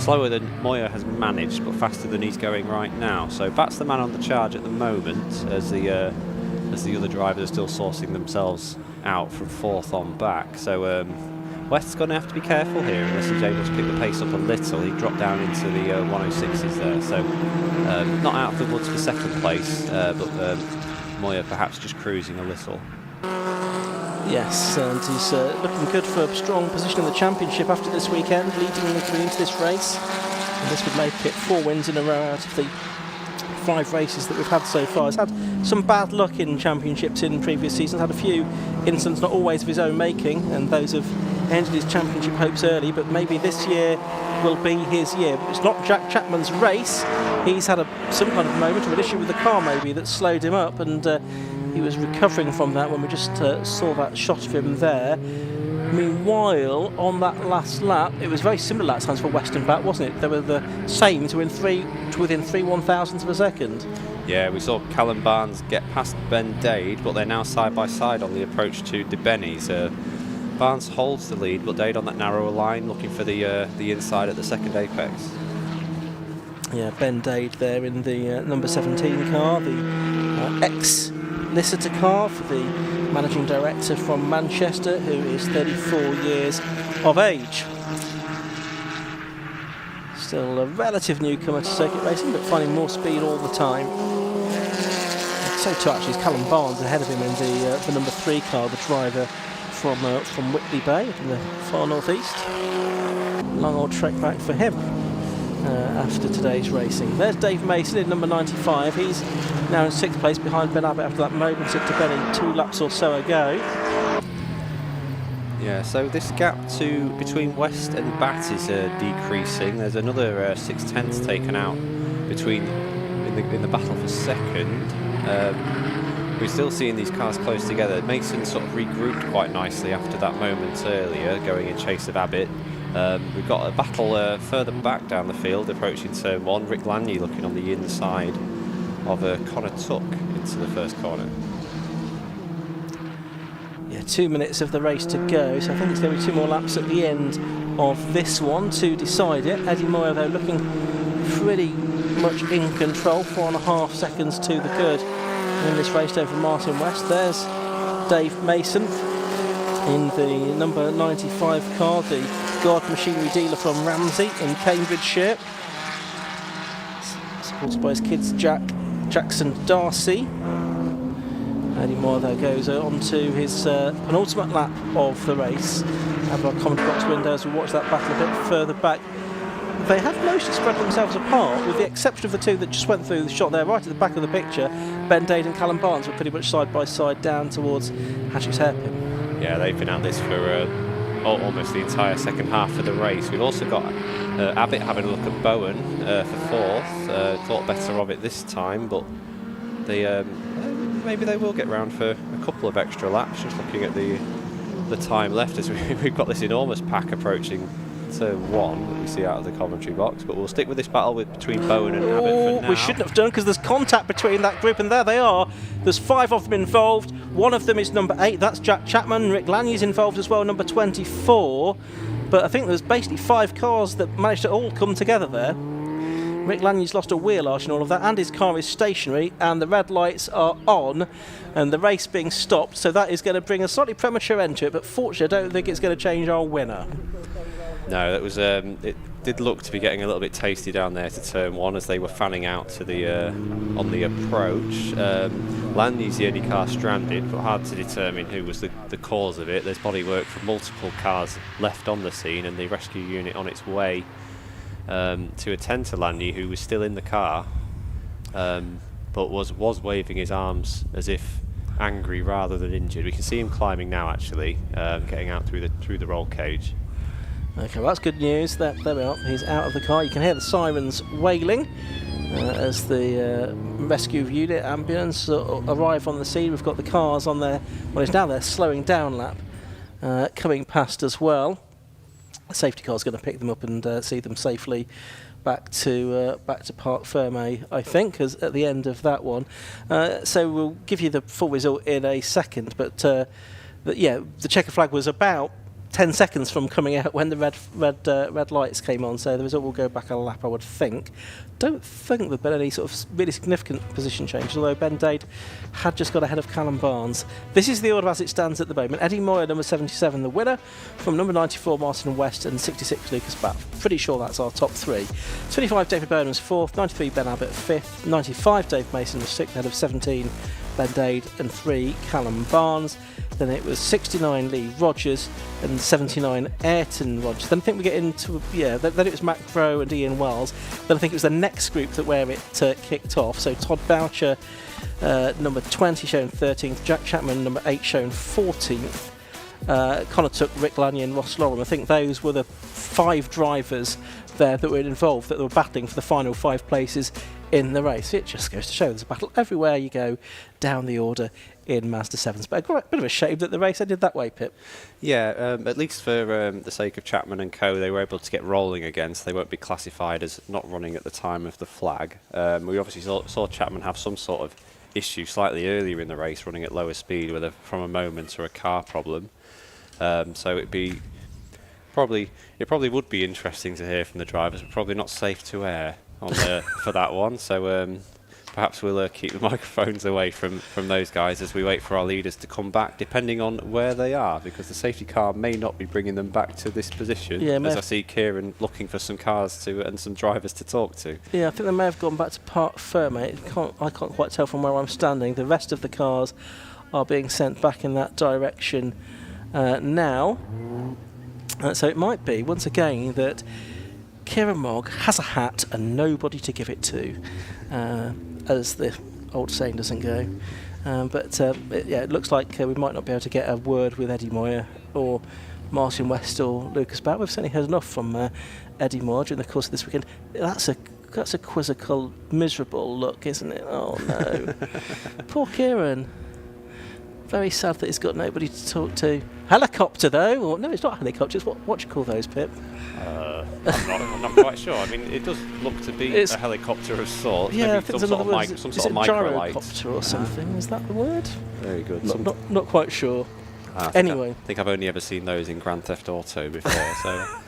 slower than Moyer has managed, but faster than he's going right now. So Batt's the man on the charge at the moment, as the other drivers are still sourcing themselves out from 4th on back. So West's going to have to be careful here unless he's able to pick the pace up a little. He dropped down into the 106s there, so not out of the woods for 2nd place, but Moyer perhaps just cruising a little. Yes, and he's looking good for a strong position in the championship after this weekend, leading into this race. And this would make it 4 wins in a row out of the 5 races that we've had so far. He's had some bad luck in championships in previous seasons, had a few incidents not always of his own making, and those have ended his championship hopes early, but maybe this year will be his year. But it's not Jack Chapman's race. He's had some kind of moment or an issue with the car maybe that slowed him up, and he was recovering from that when we just saw that shot of him there. Meanwhile, on that last lap, it was very similar lap times for West and Batt, wasn't it? They were the same to within 3 1,000ths of a second. Yeah, we saw Callum Barnes get past Ben Dade, but they're now side by side on the approach to De Benny's. Barnes holds the lead, but Dade on that narrower line, looking for the inside at the 2nd apex. Yeah, Ben Dade there in the number 17 car, the ex-Lister car for the managing director from Manchester, who is 34 years of age. Still a relative newcomer to circuit racing, but finding more speed all the time. So too actually is Callum Barnes ahead of him in the number 3 car, the driver from Whitley Bay in the far northeast. Long old trek back for him after today's racing. There's Dave Mason in number 95. He's now in 6th place behind Ben Abbott after that moment at Benny 2 laps or so ago. Yeah, so this gap between West and Batt is decreasing. There's another 6/10 taken out in the battle for 2nd. We're still seeing these cars close together. Mason sort of regrouped quite nicely after that moment earlier, going in chase of Abbott. We've got a battle further back down the field, approaching turn 1. Rick Lanier looking on the inside of Connor Tuck into the first corner. Yeah, 2 minutes of the race to go, so I think it's going to be 2 more laps at the end of this one to decide it. Eddie Moyer, though, looking pretty much in control, 4.5 seconds to the good in this race over Martin West. There's Dave Mason in the number 95 car, the God Machinery dealer from Ramsey in Cambridgeshire, supported by his kids Jackson Darcy. Eddie Moore there goes on to his penultimate lap of the race. Have our commentary box window as we watch that battle a bit further back. They have mostly spread themselves apart, with the exception of the 2 that just went through the shot there right at the back of the picture. Ben Dade and Callum Barnes were pretty much side by side down towards Hatch's hairpin. Yeah, they've been at this for almost the entire second half of the race. We've also got Abbott having a look at Bowen for 4th. Thought better of it this time, but they maybe they will get round for a couple of extra laps. Just looking at the time left, as we've got this enormous pack approaching turn 1 that we see out of the commentary box, but we'll stick with this battle between Bowen and Abbott for now. We shouldn't have done, because there's contact between that group, and there they are. There's 5 of them involved. One of them is number 8, that's Jack Chapman. Rick Lanier's involved as well, number 24. But I think there's basically 5 cars that managed to all come together there. Rick Lanier's lost a wheel arch and all of that, and his car is stationary, and the red lights are on, and the race being stopped, so that is going to bring a slightly premature end to it, but fortunately I don't think it's going to change our winner. No, that was did look to be getting a little bit tasty down there to turn 1 as they were fanning out to the on the approach. Landy's the only car stranded, but hard to determine who was the cause of it. There's bodywork from multiple cars left on the scene, and the rescue unit on its way to attend to Landy, who was still in the car, but was waving his arms as if angry rather than injured. We can see him climbing now, actually, getting out through the roll cage. Okay, well, that's good news. There we are. He's out of the car. You can hear the sirens wailing as the rescue unit, ambulance arrive on the scene. We've got the cars on their, well, it's now their slowing down lap coming past as well. The safety car's going to pick them up and see them safely back to Parc Fermé, I think, as at the end of that one. So we'll give you the full result in a second. But yeah, the checker flag was about 10 seconds from coming out when the red lights came on, so the result will go back a lap, I would think. Don't think there'd been any sort of really significant position change, although Ben Dade had just got ahead of Callum Barnes. This is the order as it stands at the moment. Eddie Moyer, number 77, the winner, from number 94, Martin West, and 66, Lucas Batt. Pretty sure that's our top 3. 25, David Burnham's 4th, 93, Ben Abbott 5th, 95, Dave Mason was 6th, ahead of 17, Ben Dade, and 3, Callum Barnes. Then it was 69, Lee Rogers, and 79, Ayrton Rogers. Then I think we get into, then it was Matt Crowe and Ian Wells. Then I think it was the next group where it kicked off. So Todd Boucher, number 20, shown 13th. Jack Chapman, number 8, shown 14th. Connor Tuck, Rick Lanyon, Ross Lorham. I think those were the 5 drivers there that were involved, that were battling for the final 5 places in the race. It just goes to show there's a battle everywhere you go down the order in Mazda 7s. But a bit of a shame that the race ended that way, Pip. Yeah, at least for the sake of Chapman and co, they were able to get rolling again, so they won't be classified as not running at the time of the flag. We obviously saw Chapman have some sort of issue slightly earlier in the race, running at lower speed, whether from a moment or a car problem. So it probably would be interesting to hear from the drivers, but probably not safe to air on for that one. So perhaps we'll keep the microphones away from those guys as we wait for our leaders to come back, depending on where they are, because the safety car may not be bringing them back to this position. Yeah, as I see Kieran looking for some cars and some drivers to talk to. Yeah, I think they may have gone back to Parc Fermé. I can't quite tell from where I'm standing. The rest of the cars are being sent back in that direction now. So it might be, once again, that Kieran Mogg has a hat and nobody to give it to, as the old saying doesn't go. It looks like we might not be able to get a word with Eddie Moyer or Martin West or Lucas Batt. We've certainly heard enough from Eddie Moyer during the course of this weekend. That's a quizzical, miserable look, isn't it? Oh no. Poor Kieran. Very sad that he's got nobody to talk to. Helicopter, though? Or, no, it's not helicopters. What do you call those, Pip? I'm not quite sure. I mean, it does look to be a helicopter of sorts. Yeah, maybe some sort of microlight. Gyrocopter or something. Is that the word? Very good. Not quite sure. Anyway. I think I've only ever seen those in Grand Theft Auto before. So.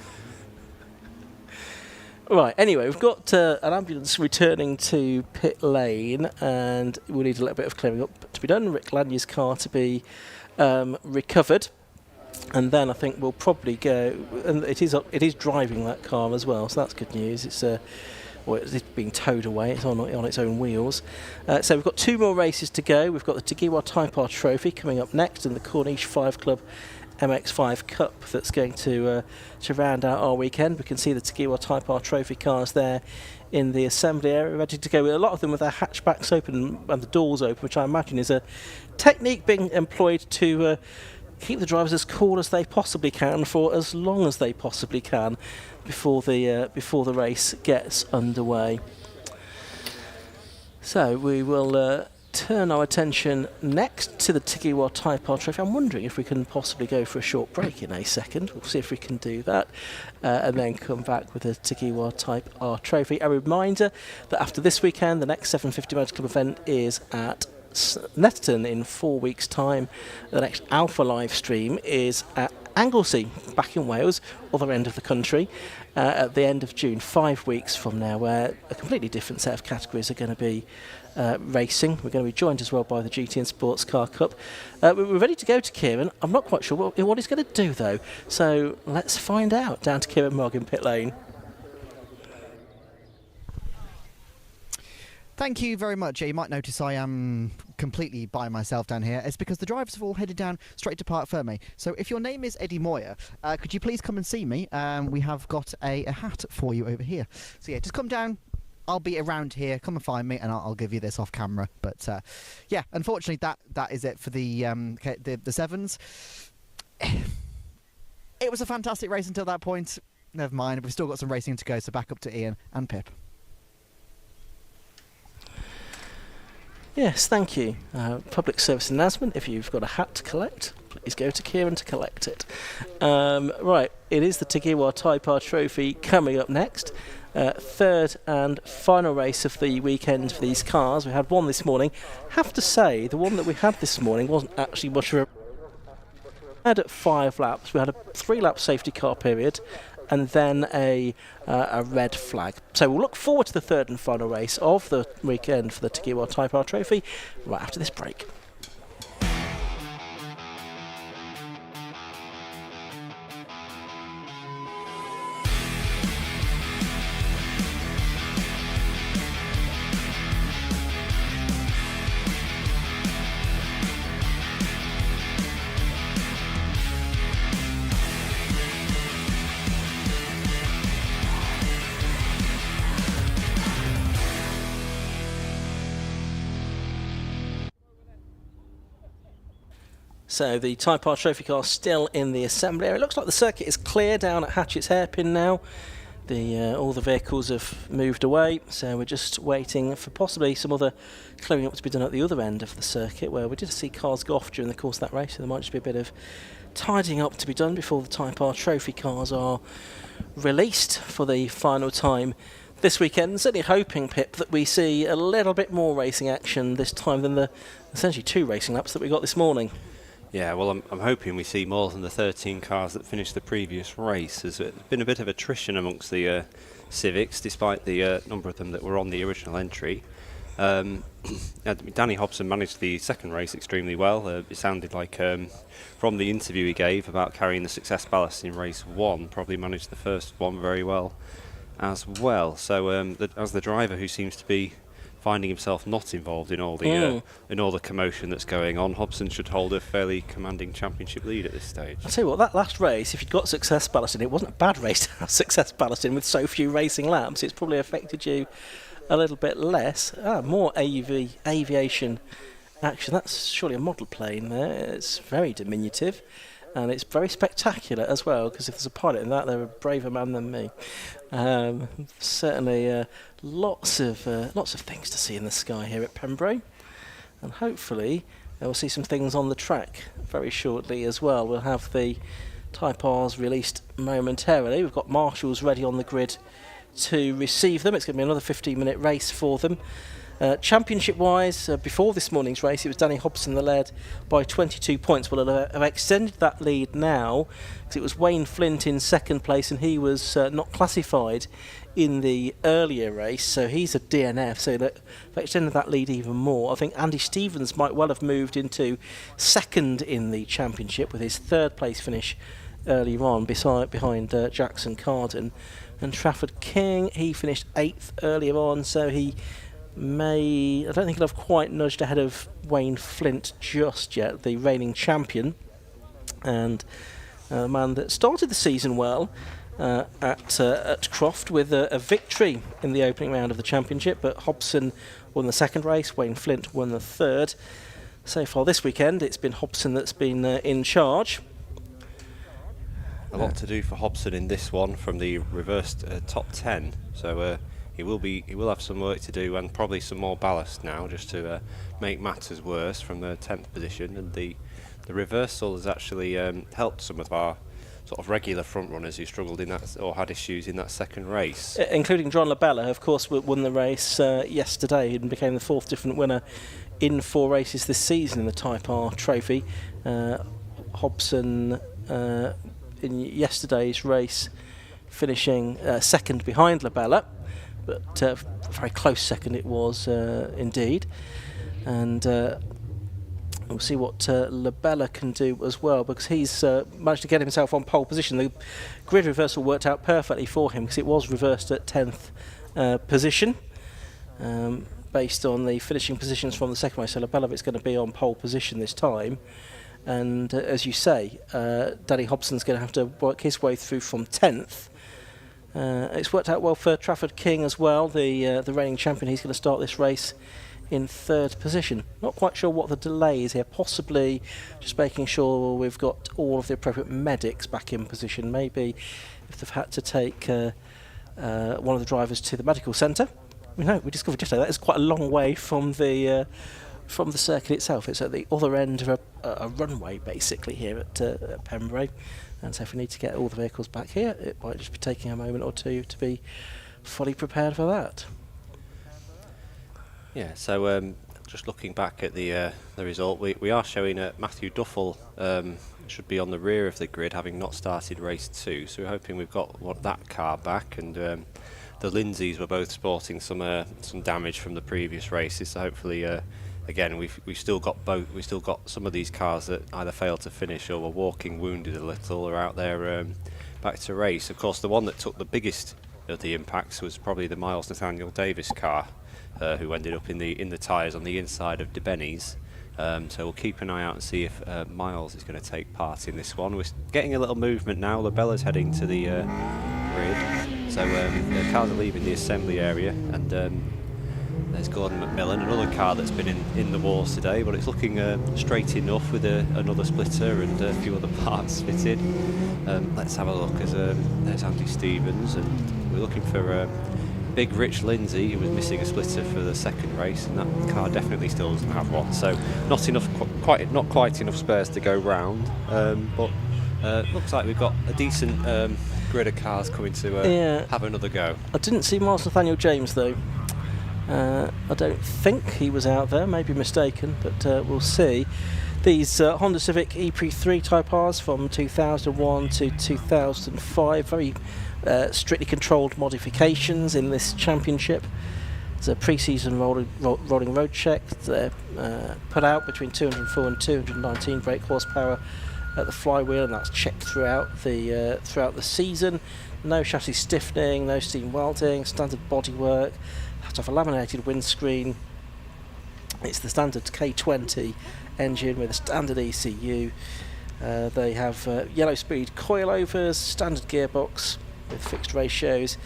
Right, anyway, we've got an ambulance returning to pit lane, and we'll need a little bit of clearing up to be done. Rick Lanyer's car to be recovered, and then I think we'll probably go, and it is driving that car as well, so that's good news. It's being towed away, it's on its own wheels. So we've got 2 more races to go. We've got the Tagiwa Type R Trophy coming up next, and the Corniche 5 Club MX5 Cup that's going to round out our weekend. We can see the Tagiwa Type R Trophy cars there in the assembly area, ready to go. A lot of them with their hatchbacks open and the doors open, which I imagine is a technique being employed to keep the drivers as cool as they possibly can for as long as they possibly can before the race gets underway. So we will turn our attention next to the Tagiwa Type R Trophy. I'm wondering if we can possibly go for a short break in a second. We'll see if we can do that, and then come back with the Tagiwa Type R Trophy. A reminder that after this weekend, the next 750 Motor Club event is at Netterton in 4 weeks' time. The next Alpha live stream is at Anglesey, back in Wales, other end of the country, at the end of June, 5 weeks from now, where a completely different set of categories are going to be racing. We're going to be joined as well by the GT and Sports Car Cup. We're ready to go to Kieran. I'm not quite sure what he's going to do, though, so let's find out. Down to Kieran Mogg in pit lane. Thank you very much. You might notice I am completely by myself down here. It's because the drivers have all headed down straight to Parc Fermé. So if your name is Eddie Moyer, could you please come and see me? We have got a hat for you over here. So yeah, just come down. I'll be around here. Come and find me, and I'll give you this off camera. But yeah, unfortunately, that is it for the sevens. It was a fantastic race until that point. Never mind. We've still got some racing to go. So back up to Ian and Pip. Yes, thank you. Public service announcement: if you've got a hat to collect, please go to Kieran to collect it. Right, it is the Tagiwa Type R Trophy coming up next. Third and final race of the weekend for these cars. We had one this morning. Have to say, the one that we had this morning wasn't actually much of a... We had 5 laps. We had a 3-lap safety car period, and then a red flag. So we'll look forward to the third and final race of the weekend for the Tagiwa Type R Trophy right after this break. So the Type R Trophy car still in the assembly area. It looks like the circuit is clear down at Hatchett's hairpin now. All the vehicles have moved away, so we're just waiting for possibly some other clearing up to be done at the other end of the circuit, where we did see cars go off during the course of that race, so there might just be a bit of tidying up to be done before the Type R Trophy cars are released for the final time this weekend. Certainly hoping, Pip, that we see a little bit more racing action this time than the essentially 2 racing laps that we got this morning. Yeah, well, I'm hoping we see more than the 13 cars that finished the previous race. There's been a bit of attrition amongst the Civics, despite the number of them that were on the original entry. Danny Hobson managed the second race extremely well. It sounded like, from the interview he gave about carrying the success ballast in race 1, probably managed the first one very well as well. So as the driver who seems to be finding himself not involved in all the commotion that's going on, Hobson should hold a fairly commanding championship lead at this stage. I'll tell you what, that last race, if you'd got success ballast in, it wasn't a bad race to have success ballast in with so few racing laps. It's probably affected you a little bit less. More aviation action. That's surely a model plane there. It's very diminutive, and it's very spectacular as well, because if there's a pilot in that, they're a braver man than me. Certainly lots of things to see in the sky here at Pembrey, and hopefully we'll see some things on the track very shortly as well. We'll have the Type Rs released momentarily. We've got marshals ready on the grid to receive them. It's going to be another 15-minute race for them. Championship-wise, before this morning's race, it was Danny Hobson that led by 22 points. Well, have extended that lead now, because it was Wayne Flint in second place, and he was not classified in the earlier race, so he's a DNF, so they've extended that lead even more. I think Andy Stevens might well have moved into second in the championship with his third place finish earlier on behind Jackson Carden. And Trafford King, he finished 8th earlier on, so I don't think he'll have quite nudged ahead of Wayne Flint just yet, the reigning champion, and a man that started the season well at Croft with a victory in the opening round of the championship, but Hobson won the second race, Wayne Flint won the third. So far this weekend, it's been Hobson that's been in charge. A lot to do for Hobson in this one from the reversed top 10, so he will have some work to do, and probably some more ballast now, just to make matters worse from the 10th position. And the reversal has actually helped some of our sort of regular front runners who struggled in that or had issues in that second race, including John Labella, of course, won the race yesterday and became the 4th different winner in 4 races this season in the Type R Trophy. Hobson in yesterday's race finishing second behind Labella, but a very close second it was indeed, and we'll see what Labella can do as well, because he's managed to get himself on pole position. The grid reversal worked out perfectly for him, because it was reversed at 10th position. based on the finishing positions from the second race. So Labelovic's going to be on pole position this time. And as you say, Danny Hobson's going to have to work his way through from 10th. It's worked out well for Trafford King as well, the reigning champion. He's going to start this race in 3rd position. Not quite sure what the delay is here, possibly just making sure we've got all of the appropriate medics back in position. Maybe if they've had to take one of the drivers to the medical centre. We discovered yesterday that is quite a long way from the circuit itself. It's at the other end of a runway basically here at Pembrey, and so if we need to get all the vehicles back here, it might just be taking a moment or two to be fully prepared for that. Yeah, so just looking back at the result, we are showing Matthew Duffel should be on the rear of the grid, having not started race 2, so we're hoping we've got that car back, and the Lindsays were both sporting some damage from the previous races, so hopefully again we've still got some of these cars that either failed to finish or were walking wounded a little, are out there back to race. Of course, the one that took the biggest of the impacts was probably the Miles Nathaniel Davis car, who ended up in the tyres on the inside of DeBenny's. So we'll keep an eye out and see if Miles is going to take part in this one. We're getting a little movement now. Labella's heading to the grid, so the cars are leaving the assembly area, and there's Gordon McMillan, another car that's been in the wars today, but it's looking straight enough with another splitter and a few other parts fitted. Let's have a look. There's Andy Stevens, and we're looking for Big Rich Lindsay, who was missing a splitter for the second race, and that car definitely still doesn't have one. So not quite enough spares to go round, but looks like we've got a decent grid of cars coming to have another go. I didn't see Miles Nathaniel James though. I don't think he was out there, maybe mistaken, but we'll see. These Honda Civic EP3 Type Rs from 2001 to 2005, very strictly controlled modifications in this championship. It's a pre-season rolling road check. They're put out between 204 and 219 brake horsepower at the flywheel, and that's checked throughout the season. No chassis stiffening, no steam welding, standard bodywork. Have to have a laminated windscreen. It's the standard K20 engine with a standard ECU. They have yellow speed coilovers, standard gearbox with fixed ratios,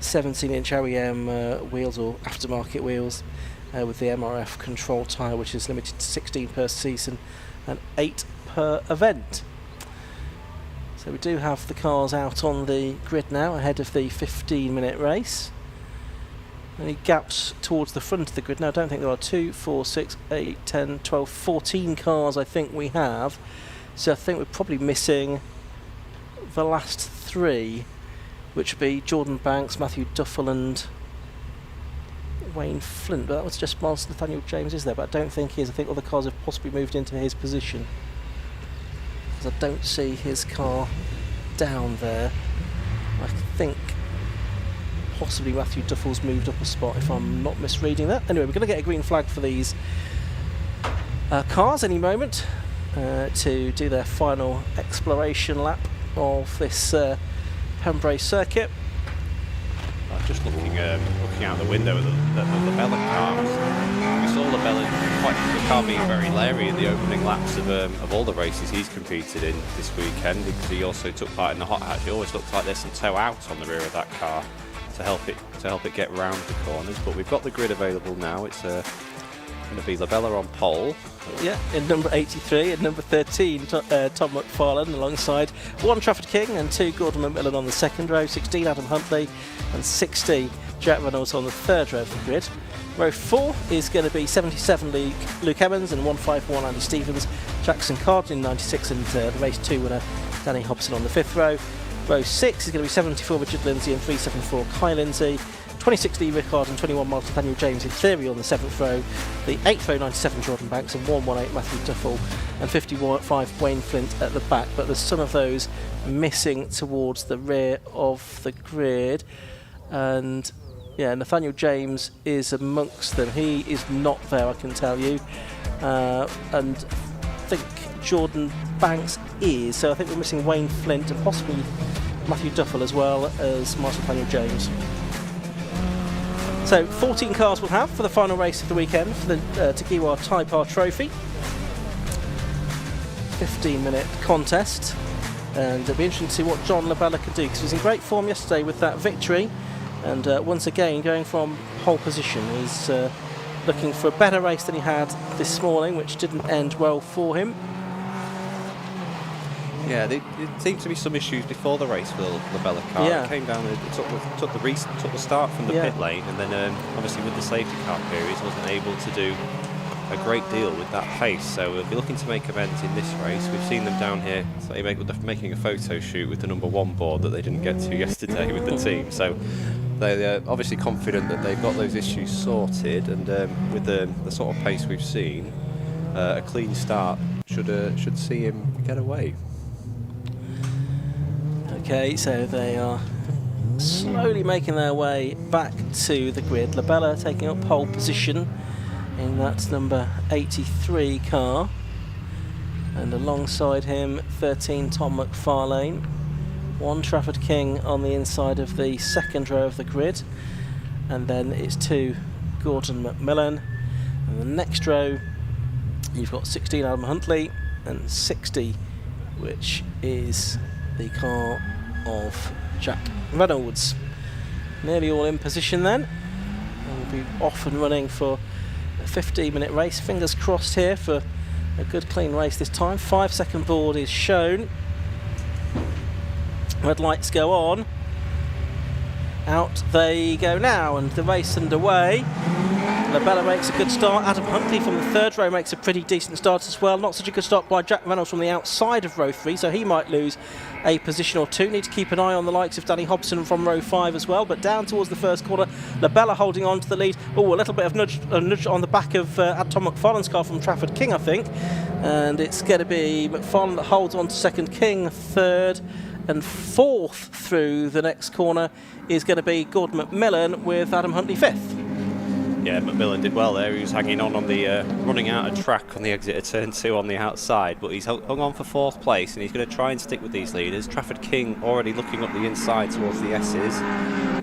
17-inch OEM wheels or aftermarket wheels with the MRF control tyre, which is limited to 16 per season and 8 per event. So we do have the cars out on the grid now ahead of the 15-minute race. Any gaps towards the front of the grid? Now I don't think there are 2, 4, 6, 8, 10, 12, 14 cars I think we have. So I think we're probably missing the last 3, which would be Jordan Banks, Matthew Duffel and Wayne Flint. But that was just Miles Nathaniel James is there, but I don't think he is. I think other cars have possibly moved into his position, because I don't see his car down there. I think possibly Matthew Duffel's moved up a spot, if I'm not misreading that. Anyway, we're going to get a green flag for these cars any moment to do their final exploration lap of this Pembrey circuit. Just looking out the window at the Labella cars, we saw the car being very leery in the opening laps of all the races he's competed in this weekend, because he also took part in the hot hatch. It always looks like there's some tow out on the rear of that car to help it get round the corners, but we've got the grid available now. It's going to be Labella on pole. Yeah, in number 83 and number 13, Tom McFarlane, alongside 1 Trafford King and 2 Gordon McMillan on the second row, 16 Adam Huntley and 60 Jack Reynolds on the third row of the grid. Row 4 is going to be 77 Luke Evans and 151 Andy Stevens, Jackson Carden in 96 and the race 2 winner Danny Hobson on the 5th row. Row 6 is going to be 74 Richard Lindsay and 374 Kai Lindsay, 26 Lee Rickard and 21 Miles Nathaniel James in theory on the 7th row, the 8th row 97 Jordan Banks and 118 Matthew Duffel and 55 Wayne Flint at the back, but there's some of those missing towards the rear of the grid, and yeah, Nathaniel James is amongst them. He is not there, I can tell you, and I think Jordan Banks is, so I think we're missing Wayne Flint and possibly Matthew Duffel as well as Miles Nathaniel James. So 14 cars we'll have for the final race of the weekend for the Tagiwa Type R Trophy. 15-minute contest, and it'll be interesting to see what John Labella can do, because he was in great form yesterday with that victory, and once again going from pole position. He's looking for a better race than he had this morning, which didn't end well for him. Yeah, there seemed to be some issues before the race for the Labella car. Yeah. It came down, it took the start from the pit lane, and then obviously with the safety car periods wasn't able to do a great deal with that pace. So we'll be looking to make amends in this race. We've seen them down here making a photo shoot with the number 1 board that they didn't get to yesterday with the team. So they're obviously confident that they've got those issues sorted, and with the sort of pace we've seen, a clean start should see him get away. Okay, so they are slowly making their way back to the grid. Labella taking up pole position in that number 83 car, and alongside him 13 Tom McFarlane, 1 Trafford King on the inside of the second row of the grid, and then it's 2 Gordon McMillan, and the next row you've got 16 Adam Huntley and 60, which is the car of Jack Reynolds. Nearly all in position then, and we'll be off and running for a 15-minute race. Fingers crossed here for a good clean race this time. 5-second board is shown. Red lights go on. Out they go now, and the race underway. Labella makes a good start. Adam Huntley from the third row makes a pretty decent start as well. Not such a good start by Jack Reynolds from the outside of row 3, so he might lose a position or 2. Need to keep an eye on the likes of Danny Hobson from row 5 as well. But down towards the first corner, Labella holding on to the lead. Oh, a little bit of nudge on the back of Tom McFarlane's car from Trafford King, I think. And it's going to be McFarlane that holds on to second, King third, and fourth through the next corner is going to be Gordon McMillan with Adam Huntley fifth. Yeah, McMillan did well there. He was hanging on the running out of track on the exit of turn 2 on the outside, but he's hung on for 4th place, and he's going to try and stick with these leaders. Trafford King already looking up the inside towards the S's,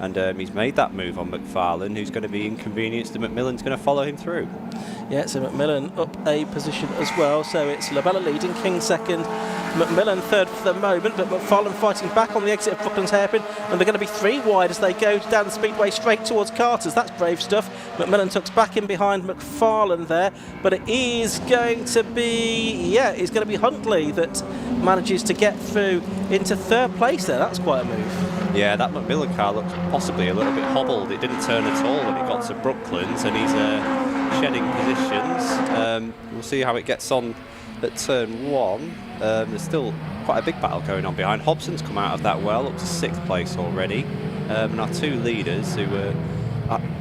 and he's made that move on McFarlane, who's going to be inconvenienced, and McMillan's going to follow him through. Yeah, so McMillan up a position as well, so it's Labella leading, King second, McMillan third for the moment, but McFarlane fighting back on the exit of Brooklands Hairpin, and they're going to be 3 wide as they go down the speedway straight towards Carter's. That's brave stuff. McMillan tucks back in behind McFarlane there, but it is going to be, it's going to be Huntley that manages to get through into 3rd place there. That's quite a move. Yeah, that McMillan car looked possibly a little bit hobbled. It didn't turn at all when it got to Brooklands, and he's shedding positions. We'll see how it gets on at turn 1. There's still quite a big battle going on behind. Hobson's come out of that well, up to 6th place already. And our 2 leaders who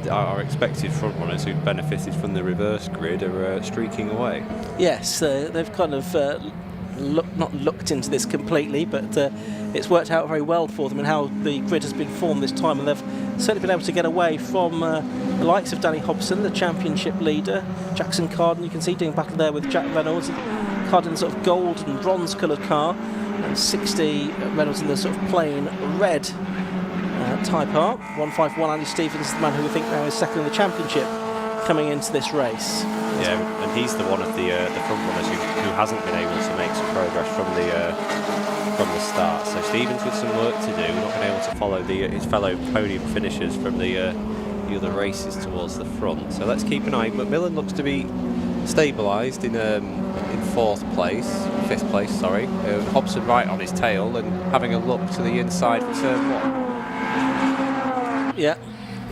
are expected front runners who benefited from the reverse grid are streaking away. Yes, they've kind of not looked into this completely, but it's worked out very well for them and how the grid has been formed this time, and they've certainly been able to get away from the likes of Danny Hobson, the championship leader, Jackson Carden, you can see doing battle there with Jack Reynolds, Carden's sort of gold and bronze coloured car, and 60 Reynolds in the sort of plain red Type R. 151 Andy Stevens is the man who we think now is second in the championship coming into this race. Yeah, and he's the one of the front runners who hasn't been able to make some progress from the start. So Stevens with some work to do, not been able to follow his fellow podium finishers from the other races towards the front. So let's keep an eye. McMillan looks to be stabilised in 5th place. Hobson right on his tail and having a look to the inside for turn 1. Yeah,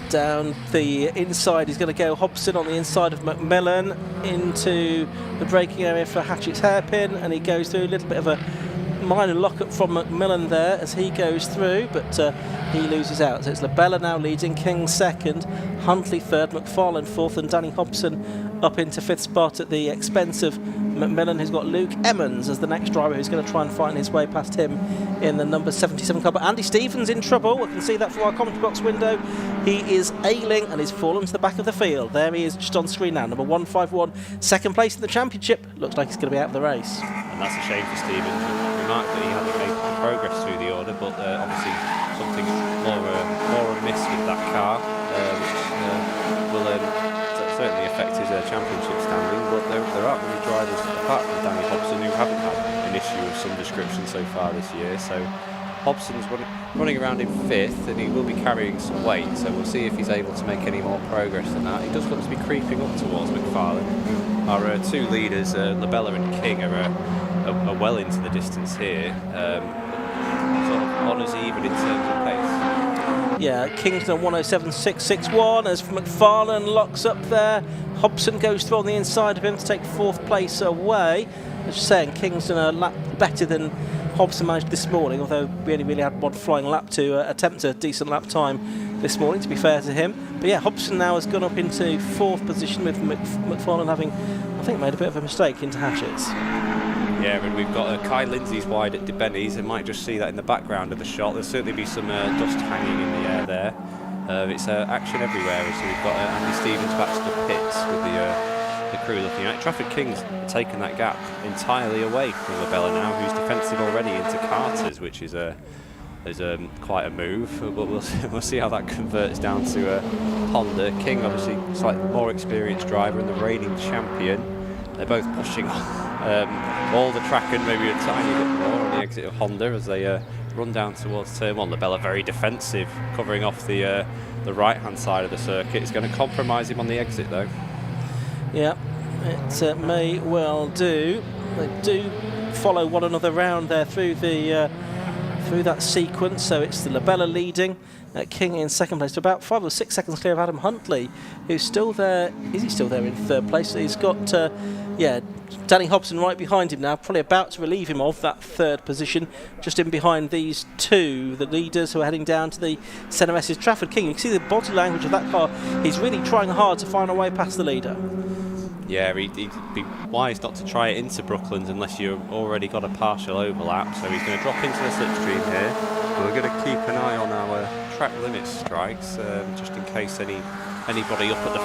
down the inside he's going to go Hobson on the inside of McMillan into the braking area for Hatchett's Hairpin, and he goes through a little bit of a minor lock-up from McMillan there as he goes through, but he loses out. So it's Labella now leading, King second, Huntley third, McFarlane fourth, and Danny Hobson up into 5th spot at the expense of McMillan, who's got Luke Emmons as the next driver who's going to try and find his way past him in the number 77 car. But Andy Stevens in trouble. We can see that from our commentary box window. He is ailing and he's fallen to the back of the field. There he is just on screen now, number 151, second place in the championship. Looks like he's going to be out of the race. And that's a shame for Stevens. Remarked that he hadn't made progress through the order, but obviously something more amiss with that car, which will certainly affect his championship standing, but there aren't many drivers apart from Danny Hobson who haven't had an issue of some description so far this year. So Hobson's running around in 5th, and he will be carrying some weight, so we'll see if he's able to make any more progress than that. He does look to be creeping up towards McFarlane. Our 2 leaders, Labella and King, are well into the distance here. Sort of honours even in terms of pace. Yeah, Kingston 107.661 as McFarlane locks up there. Hobson goes through on the inside of him to take 4th place away. As you're saying, Kingston are a lap better than Hobson managed this morning, although we only really had one flying lap to attempt a decent lap time this morning, to be fair to him. But yeah, Hobson now has gone up into 4th position, with McFarlane having, I think, made a bit of a mistake into Hatchett's. Yeah, and we've got Kai Lindsay's wide at DeBenny's, and might just see that in the background of the shot. There'll certainly be some dust hanging in the air there. It's action everywhere, so we've got Andy Stevens back to the pits with the crew looking at it. Trafford King's taken that gap entirely away from Labella now, who's defensive already into Carter's, which is quite a move, but we'll see how that converts down to Honda. King, obviously, slightly more experienced driver and the reigning champion. They're both pushing all the track and maybe a tiny bit more on the exit of Honda as they run down towards turn 1. Labella very defensive, covering off the right-hand side of the circuit. It's going to compromise him on the exit, though. Yeah, it may well do. They do follow one another round there through that sequence. So it's the Labella leading, King in 2nd place, to about 5 or 6 seconds clear of Adam Huntley, who's still there. Is he still there in 3rd place? He's got Danny Hobson right behind him now, probably about to relieve him of that 3rd position, just in behind these 2, the leaders who are heading down to the centre S is Trafford King. You can see the body language of that car. He's really trying hard to find a way past the leader. Yeah, he'd be wise not to try it into Brooklands unless you've already got a partial overlap, so he's going to drop into the slipstream here. But we're going to keep an eye on our track limit strikes, just in case anybody up at the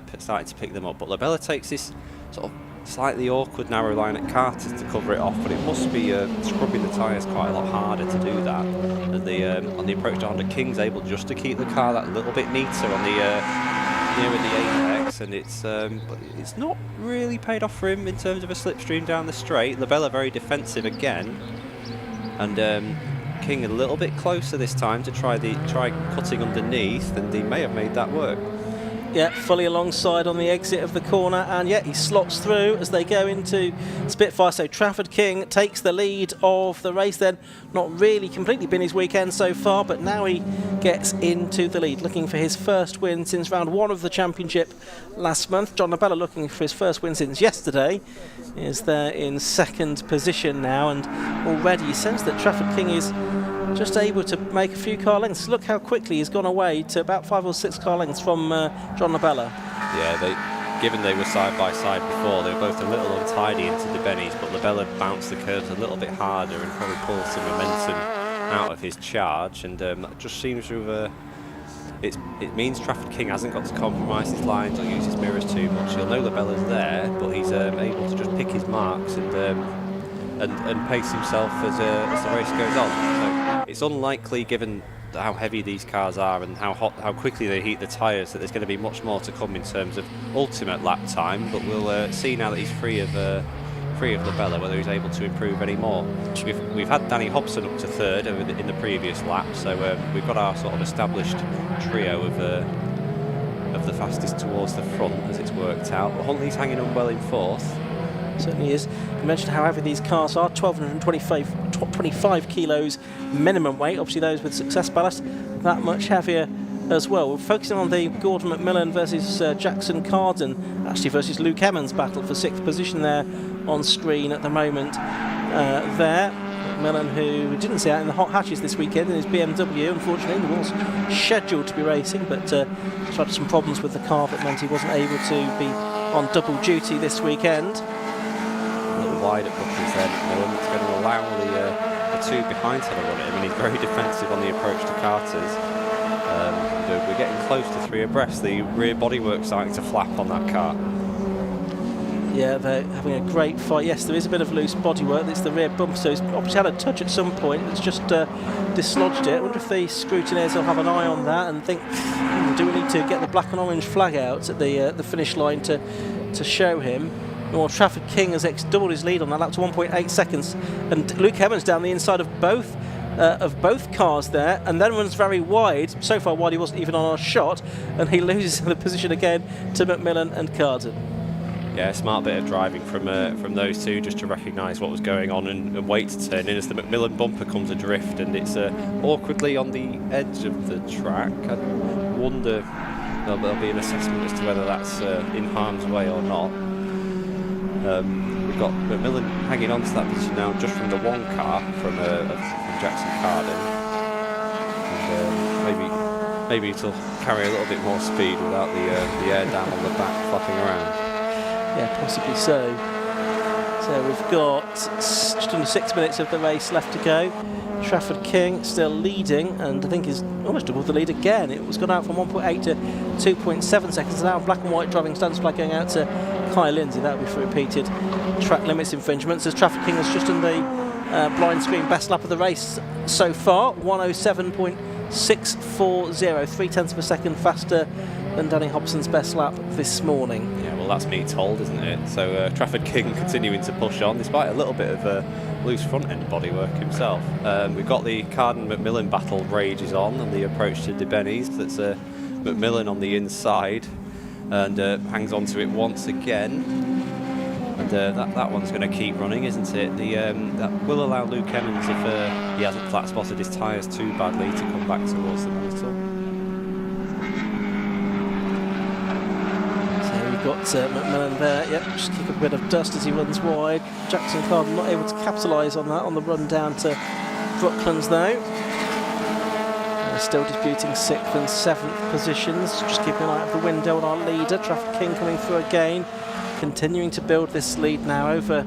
front started to pick them up. But Labella takes this sort of slightly awkward narrow line at Carter's to cover it off, but it must be scrubbing the tyres quite a lot harder to do that. And on the approach to Honda, King's able just to keep the car that little bit neater on the near the apex, and it's not really paid off for him in terms of a slipstream down the straight. Labella very defensive again, and King a little bit closer this time to try cutting underneath, and he may have made that work. Yeah, fully alongside on the exit of the corner, and he slots through as they go into Spitfire. So Trafford King takes the lead of the race then. Not really completely been his weekend so far, but now he gets into the lead, looking for his first win since round 1 of the championship last month. John Labella, looking for his first win since yesterday, is there in 2nd position now, and already you sense that Trafford King is just able to make a few car lengths. Look how quickly he's gone away to about 5 or 6 car lengths from John Labella. Yeah, given they were side by side before, they were both a little untidy into the Bennies, but Labella bounced the curves a little bit harder and probably pulled some momentum out of his charge, and that just seems to have it means Trafford King hasn't got to compromise his lines or use his mirrors too much. He'll know Labella's there, but he's able to just pick his marks and pace himself as the race goes on. So it's unlikely, given how heavy these cars are and how quickly they heat the tyres, that there's going to be much more to come in terms of ultimate lap time. But we'll see now that he's free of Labella whether he's able to improve any more. We've had Danny Hobson up to 3rd in the previous lap, so we've got our sort of established trio of the fastest towards the front as it's worked out. But Huntley's hanging on well in 4th. Certainly is. You mentioned how heavy these cars are, 1,225 kilos minimum weight. Obviously those with success ballast that much heavier as well. We're focusing on the Gordon McMillan versus Jackson Carden, actually versus Luke Emmons battle for 6th position there on screen at the moment. There, McMillan, who didn't see out in the hot hatches this weekend in his BMW, unfortunately, he was scheduled to be racing, but had some problems with the car that meant he wasn't able to be on double duty this weekend. A little wide at Brooklands there, McMillan. It's going to allow the 2 behind to run it. I mean, he's very defensive on the approach to Carter's. We're getting close to 3 abreast. The rear bodywork starting to flap on that car. Yeah, they're having a great fight. Yes, there is a bit of loose bodywork. It's the rear bump, so he's obviously had a touch at some point. It's just dislodged it. I wonder if the scrutineers will have an eye on that and think, Do we need to get the black and orange flag out at the finish line to show him? Or Trafford King has doubled his lead on that lap to 1.8 seconds, and Luke Evans down the inside of both cars there, and then runs very wide. So far wide he wasn't even on our shot, and he loses the position again to McMillan and Carden. Yeah, smart bit of driving from those two, just to recognise what was going on and wait to turn in as the McMillan bumper comes adrift, and it's awkwardly on the edge of the track. I wonder there'll be an assessment as to whether that's in harm's way or not. We've got McMillan hanging on to that position now just from the one car from Jackson Carden. And, maybe it'll carry a little bit more speed without the air down on the back flapping around. Yeah, possibly so. So we've got just under 6 minutes of the race left to go. Trafford King still leading, and I think he's almost doubled the lead again. It was gone out from 1.8 to 2.7 seconds. Now black and white driving standards flag going out to Kai Lindsay. That will be for repeated track limits infringements, as Trafford King has just done the blind screen best lap of the race so far, 107.640, 3/10 of a second faster than Danny Hobson's best lap this morning. Yeah, well, that's me told, isn't it? So Trafford King continuing to push on despite a little bit of loose front end bodywork himself. We've got the Carden-McMillan battle rages on, and the approach to Debenny's. That's McMillan on the inside and hangs on to it once again. And that one's going to keep running, isn't it? That will allow Luke Evans, if he hasn't flat spotted his tyres too badly, to come back towards them a little. Got McMillan there, just kick a bit of dust as he runs wide. Jackson Carden not able to capitalise on that on the run down to Brooklands though. Still disputing 6th and 7th positions. Just keeping an eye out of the window on our leader. Trafford King coming through again, continuing to build this lead now over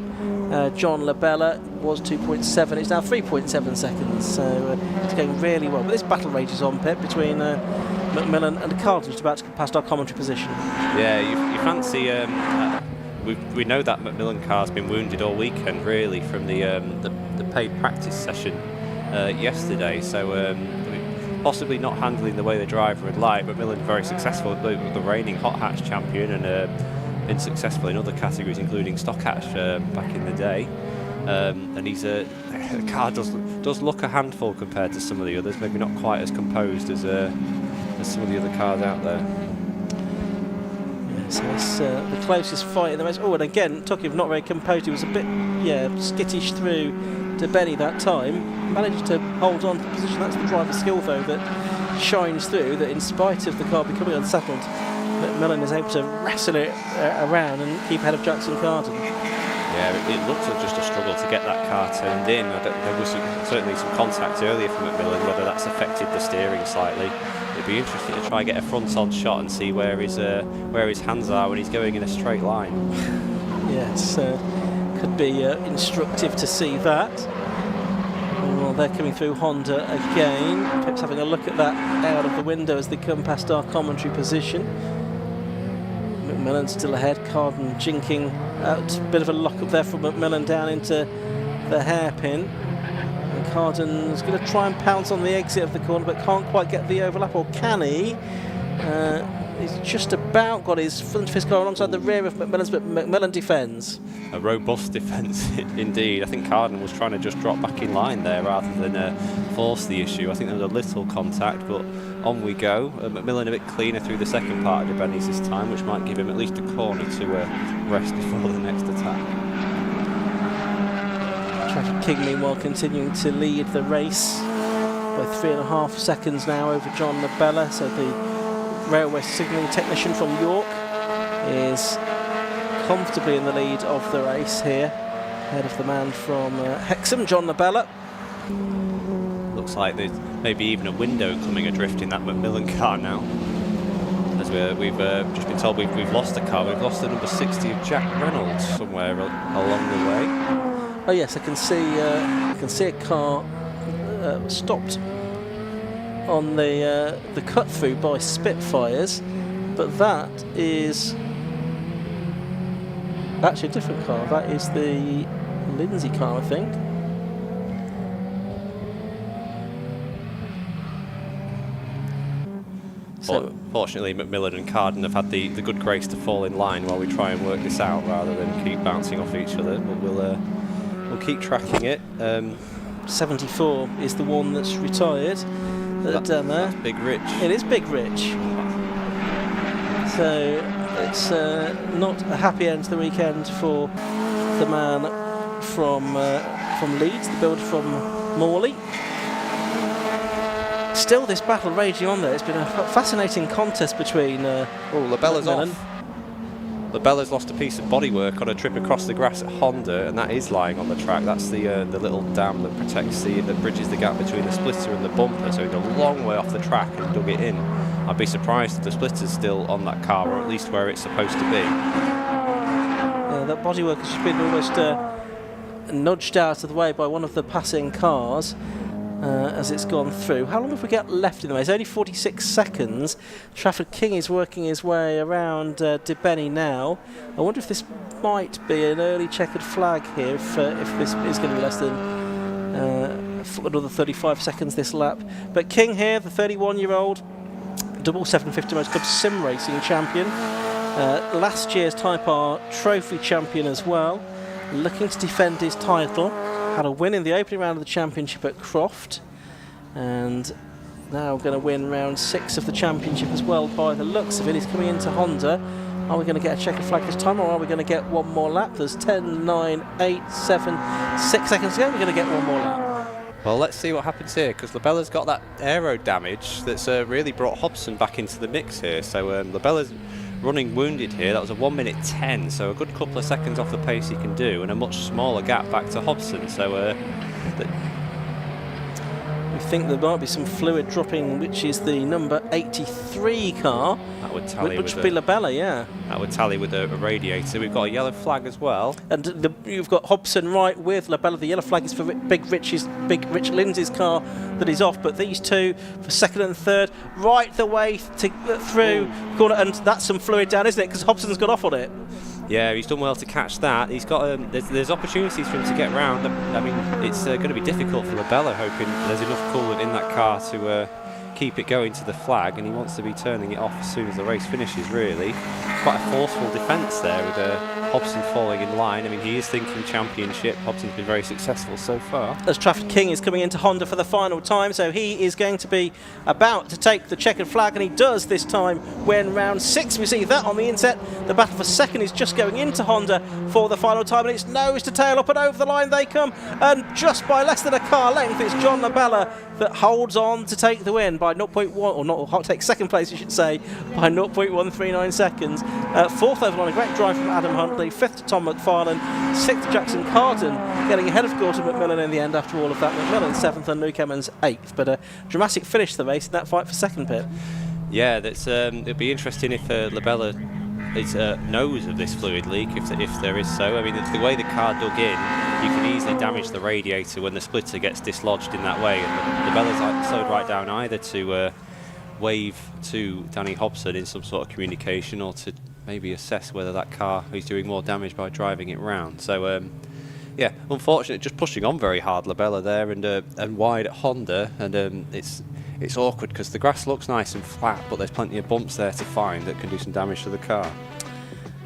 John Labella. It was 2.7, it's now 3.7 seconds, so it's going really well. But this battle rages on, Pip, between McMillan and Carden, just about to get past our commentary position. Yeah, you fancy. We know that McMillan car's been wounded all weekend, really, from the paid practice session yesterday. So possibly not handling the way the driver would like. McMillan very successful, the reigning hot hatch champion, and been successful in other categories, including stock hatch back in the day. And the car does look a handful compared to some of the others. Maybe not quite as composed as some of the other cars out there. So it's the closest fight in the race. Oh, and again, talking of not very composed, he was a bit skittish through to Benny that time. Managed to hold on to the position. That's the driver's skill, though, that shines through, that in spite of the car becoming unsettled, McMillan is able to wrestle it around and keep ahead of Jackson Carden. Yeah, it looked like just a struggle to get that car turned in. There was certainly some contact earlier from McMillan, whether that's affected the steering slightly. It'd be interesting to try and get a front-on shot and see where his hands are when he's going in a straight line. Yes, could be instructive to see that. Well, they're coming through Honda again. Pip's having a look at that out of the window as they come past our commentary position. McMillan still ahead, Carden jinking out. A bit of a lock-up there from McMillan down into the hairpin. And Carden's going to try and pounce on the exit of the corner, but can't quite get the overlap, or can he? He's just about got his front of his car alongside the rear of McMillan's, but McMillan defends. A robust defence indeed. I think Carden was trying to just drop back in line there rather than force the issue. I think there was a little contact, but on we go. McMillan a bit cleaner through the second part of Debenny's this time, which might give him at least a corner to rest before the next attack. Trafford King meanwhile continuing to lead the race by 3.5 seconds now over John Labella. So the railway signalling technician from York is comfortably in the lead of the race here, ahead of the man from Hexham, John Labella. Looks like there's maybe even a window coming adrift in that McMillan car now. As we've just been told we've lost a car. We've lost the number 60 of Jack Reynolds somewhere along the way. Oh yes, I can see a car stopped on the cut through by Spitfires, but that is actually a different car. That is the Lindsay car, I think. So fortunately, Macmillan and Carden have had the good grace to fall in line while we try and work this out rather than keep bouncing off each other. But we'll keep tracking it. 74 is the one that's retired. That's Big Rich. It is Big Rich. So it's not a happy end to the weekend for the man from Leeds, the builder from Morley. Still this battle raging on there. It's been a fascinating contest between Labella's Macmillan. off. Labella's lost a piece of bodywork on a trip across the grass at Honda, and that is lying on the track. That's the little dam that protects that bridges the gap between the splitter and the bumper, so he's a long way off the track and dug it in. I'd be surprised if the splitter's still on that car, or at least where it's supposed to be. That bodywork has been almost nudged out of the way by one of the passing cars as it's gone through. How long have we got left in the race? Only 46 seconds. Trafford King is working his way around Debenny now. I wonder if this might be an early checkered flag here, if this is going to be less than another 35 seconds this lap. But King here, the 31-year-old, double 750 Motor Club sim racing champion, last year's Type R trophy champion as well, looking to defend his title. Had a win in the opening round of the championship at Croft, and now going to win round 6 of the championship as well by the looks of it. He's coming into Honda. Are we going to get a checkered flag this time, or are we going to get one more lap? There's 10, 9, 8, 7, 6 seconds to go. We're going to get one more lap. Well, let's see what happens here, because Labella's got that aero damage that's really brought Hobson back into the mix here. So Labella's running wounded here. That was a 1:10, so a good couple of seconds off the pace he can do, and a much smaller gap back to Hobson. So we think there might be some fluid dropping, which is the number 83 car. That would tally which with would be Labella, yeah. That would tally with a radiator. We've got a yellow flag as well. And you've got Hobson right with Labella. The yellow flag is for Big Rich Lindsay's car that is off, but these two for second and third, right the way through corner, and that's some fluid down, isn't it? Because Hobson's got off on it. Yeah, he's done well to catch that. He's got there's opportunities for him to get round. I mean, it's going to be difficult for Labella, hoping there's enough coolant in that car to keep it going to the flag, and he wants to be turning it off as soon as the race finishes, really. Quite a forceful defence there with Hobson falling in line. I mean, he is thinking championship. Hobson's been very successful so far. As Trafford King is coming into Honda for the final time, so he is going to be about to take the checkered flag, and he does this time when round 6. We see that on the inset. The battle for second is just going into Honda for the final time, and it's nose to tail, up and over the line they come, and just by less than a car length, it's John Labella that holds on to take the win by 0.1, or not take second place, I should say, by 0.139 seconds. Fourth over the line, a great drive from Adam Huntley. Fifth to Tom McFarlane. Sixth to Jackson Carden, getting ahead of Gordon Macmillan in the end after all of that. Macmillan seventh and Luke Emmons eighth, but a dramatic finish to the race in that fight for second, Pip. Yeah, that's it'd be interesting if Labella knows of this fluid leak, if there is so. I mean, the way the car dug in, you can easily damage the radiator when the splitter gets dislodged in that way. And Labella's slowed right down either to wave to Danny Hobson in some sort of communication, or to maybe assess whether that car is doing more damage by driving it round. So yeah, unfortunately, just pushing on very hard, Labella there, and wide at Honda, and it's awkward because the grass looks nice and flat, but there's plenty of bumps there to find that can do some damage to the car.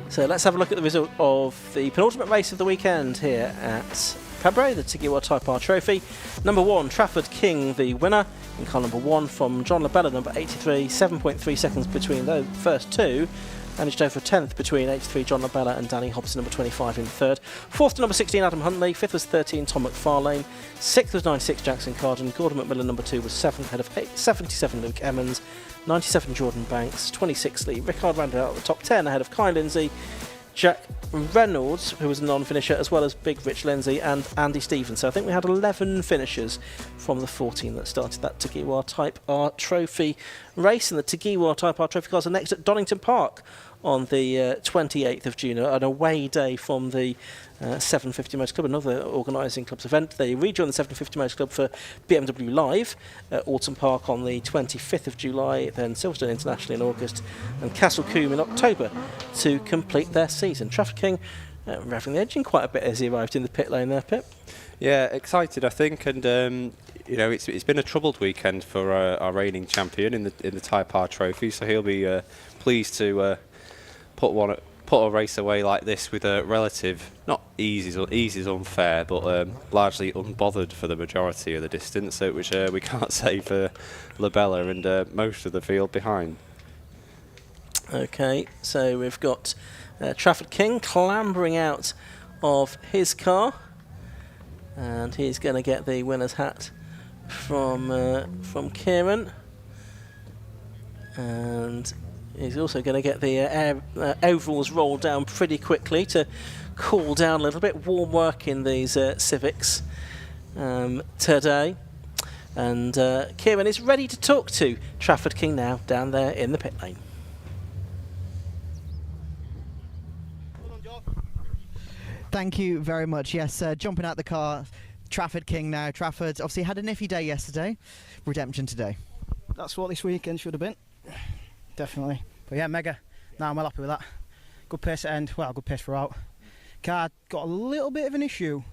So let's have a look at the result of the penultimate race of the weekend here at Pembrey, the Tiggy World Type R Trophy. Number 1, Trafford King, the winner in car number 1 from John Labella, number 83, 7.3 seconds between those first two. Managed over 10th between 83 John Labella and Danny Hobson, number 25 in third. Fourth to number 16 Adam Huntley. Fifth was 13 Tom McFarlane. Sixth was 96 Jackson Carden. Gordon Macmillan, number 2, was 7th, ahead of 77 Luke Emmons. 97 Jordan Banks. 26 Lee Rickard rounded out at the top 10, ahead of Kai Lindsay, Jack Reynolds, who was a non-finisher, as well as Big Rich Lindsay and Andy Stevens. So I think we had 11 finishers from the 14 that started that Tagiwa Type R Trophy race. And the Tagiwa Type R Trophy cars are next at Donington Park on the 28th of June, an away day from the 750 Motor Club, another organising club's event. They rejoin the 750 Motor Club for BMW Live at Alton Park on the 25th of July, then Silverstone International in August, and Castle Combe in October to complete their season. Trafford King revving the engine quite a bit as he arrived in the pit lane there, Pip. Yeah, excited, I think, and you know, it's been a troubled weekend for our reigning champion in the Type R Trophy, so he'll be pleased to put a race away like this with a relative, not easy is unfair, but largely unbothered for the majority of the distance, which we can't say for Labella and most of the field behind. Okay, so we've got Trafford King clambering out of his car, and he's going to get the winner's hat from Kieran, and he's also going to get the overalls rolled down pretty quickly to cool down a little bit. Warm work in these Civics today, and Kieran is ready to talk to Trafford King now down there in the pit lane. Thank you very much. Yes, jumping out the car, Trafford King now. Trafford obviously had a niffy day yesterday, redemption today. That's what this weekend should have been, definitely. But yeah, mega. Now I'm well happy with that. Good pace at end, well, good pace throughout. Car got a little bit of an issue.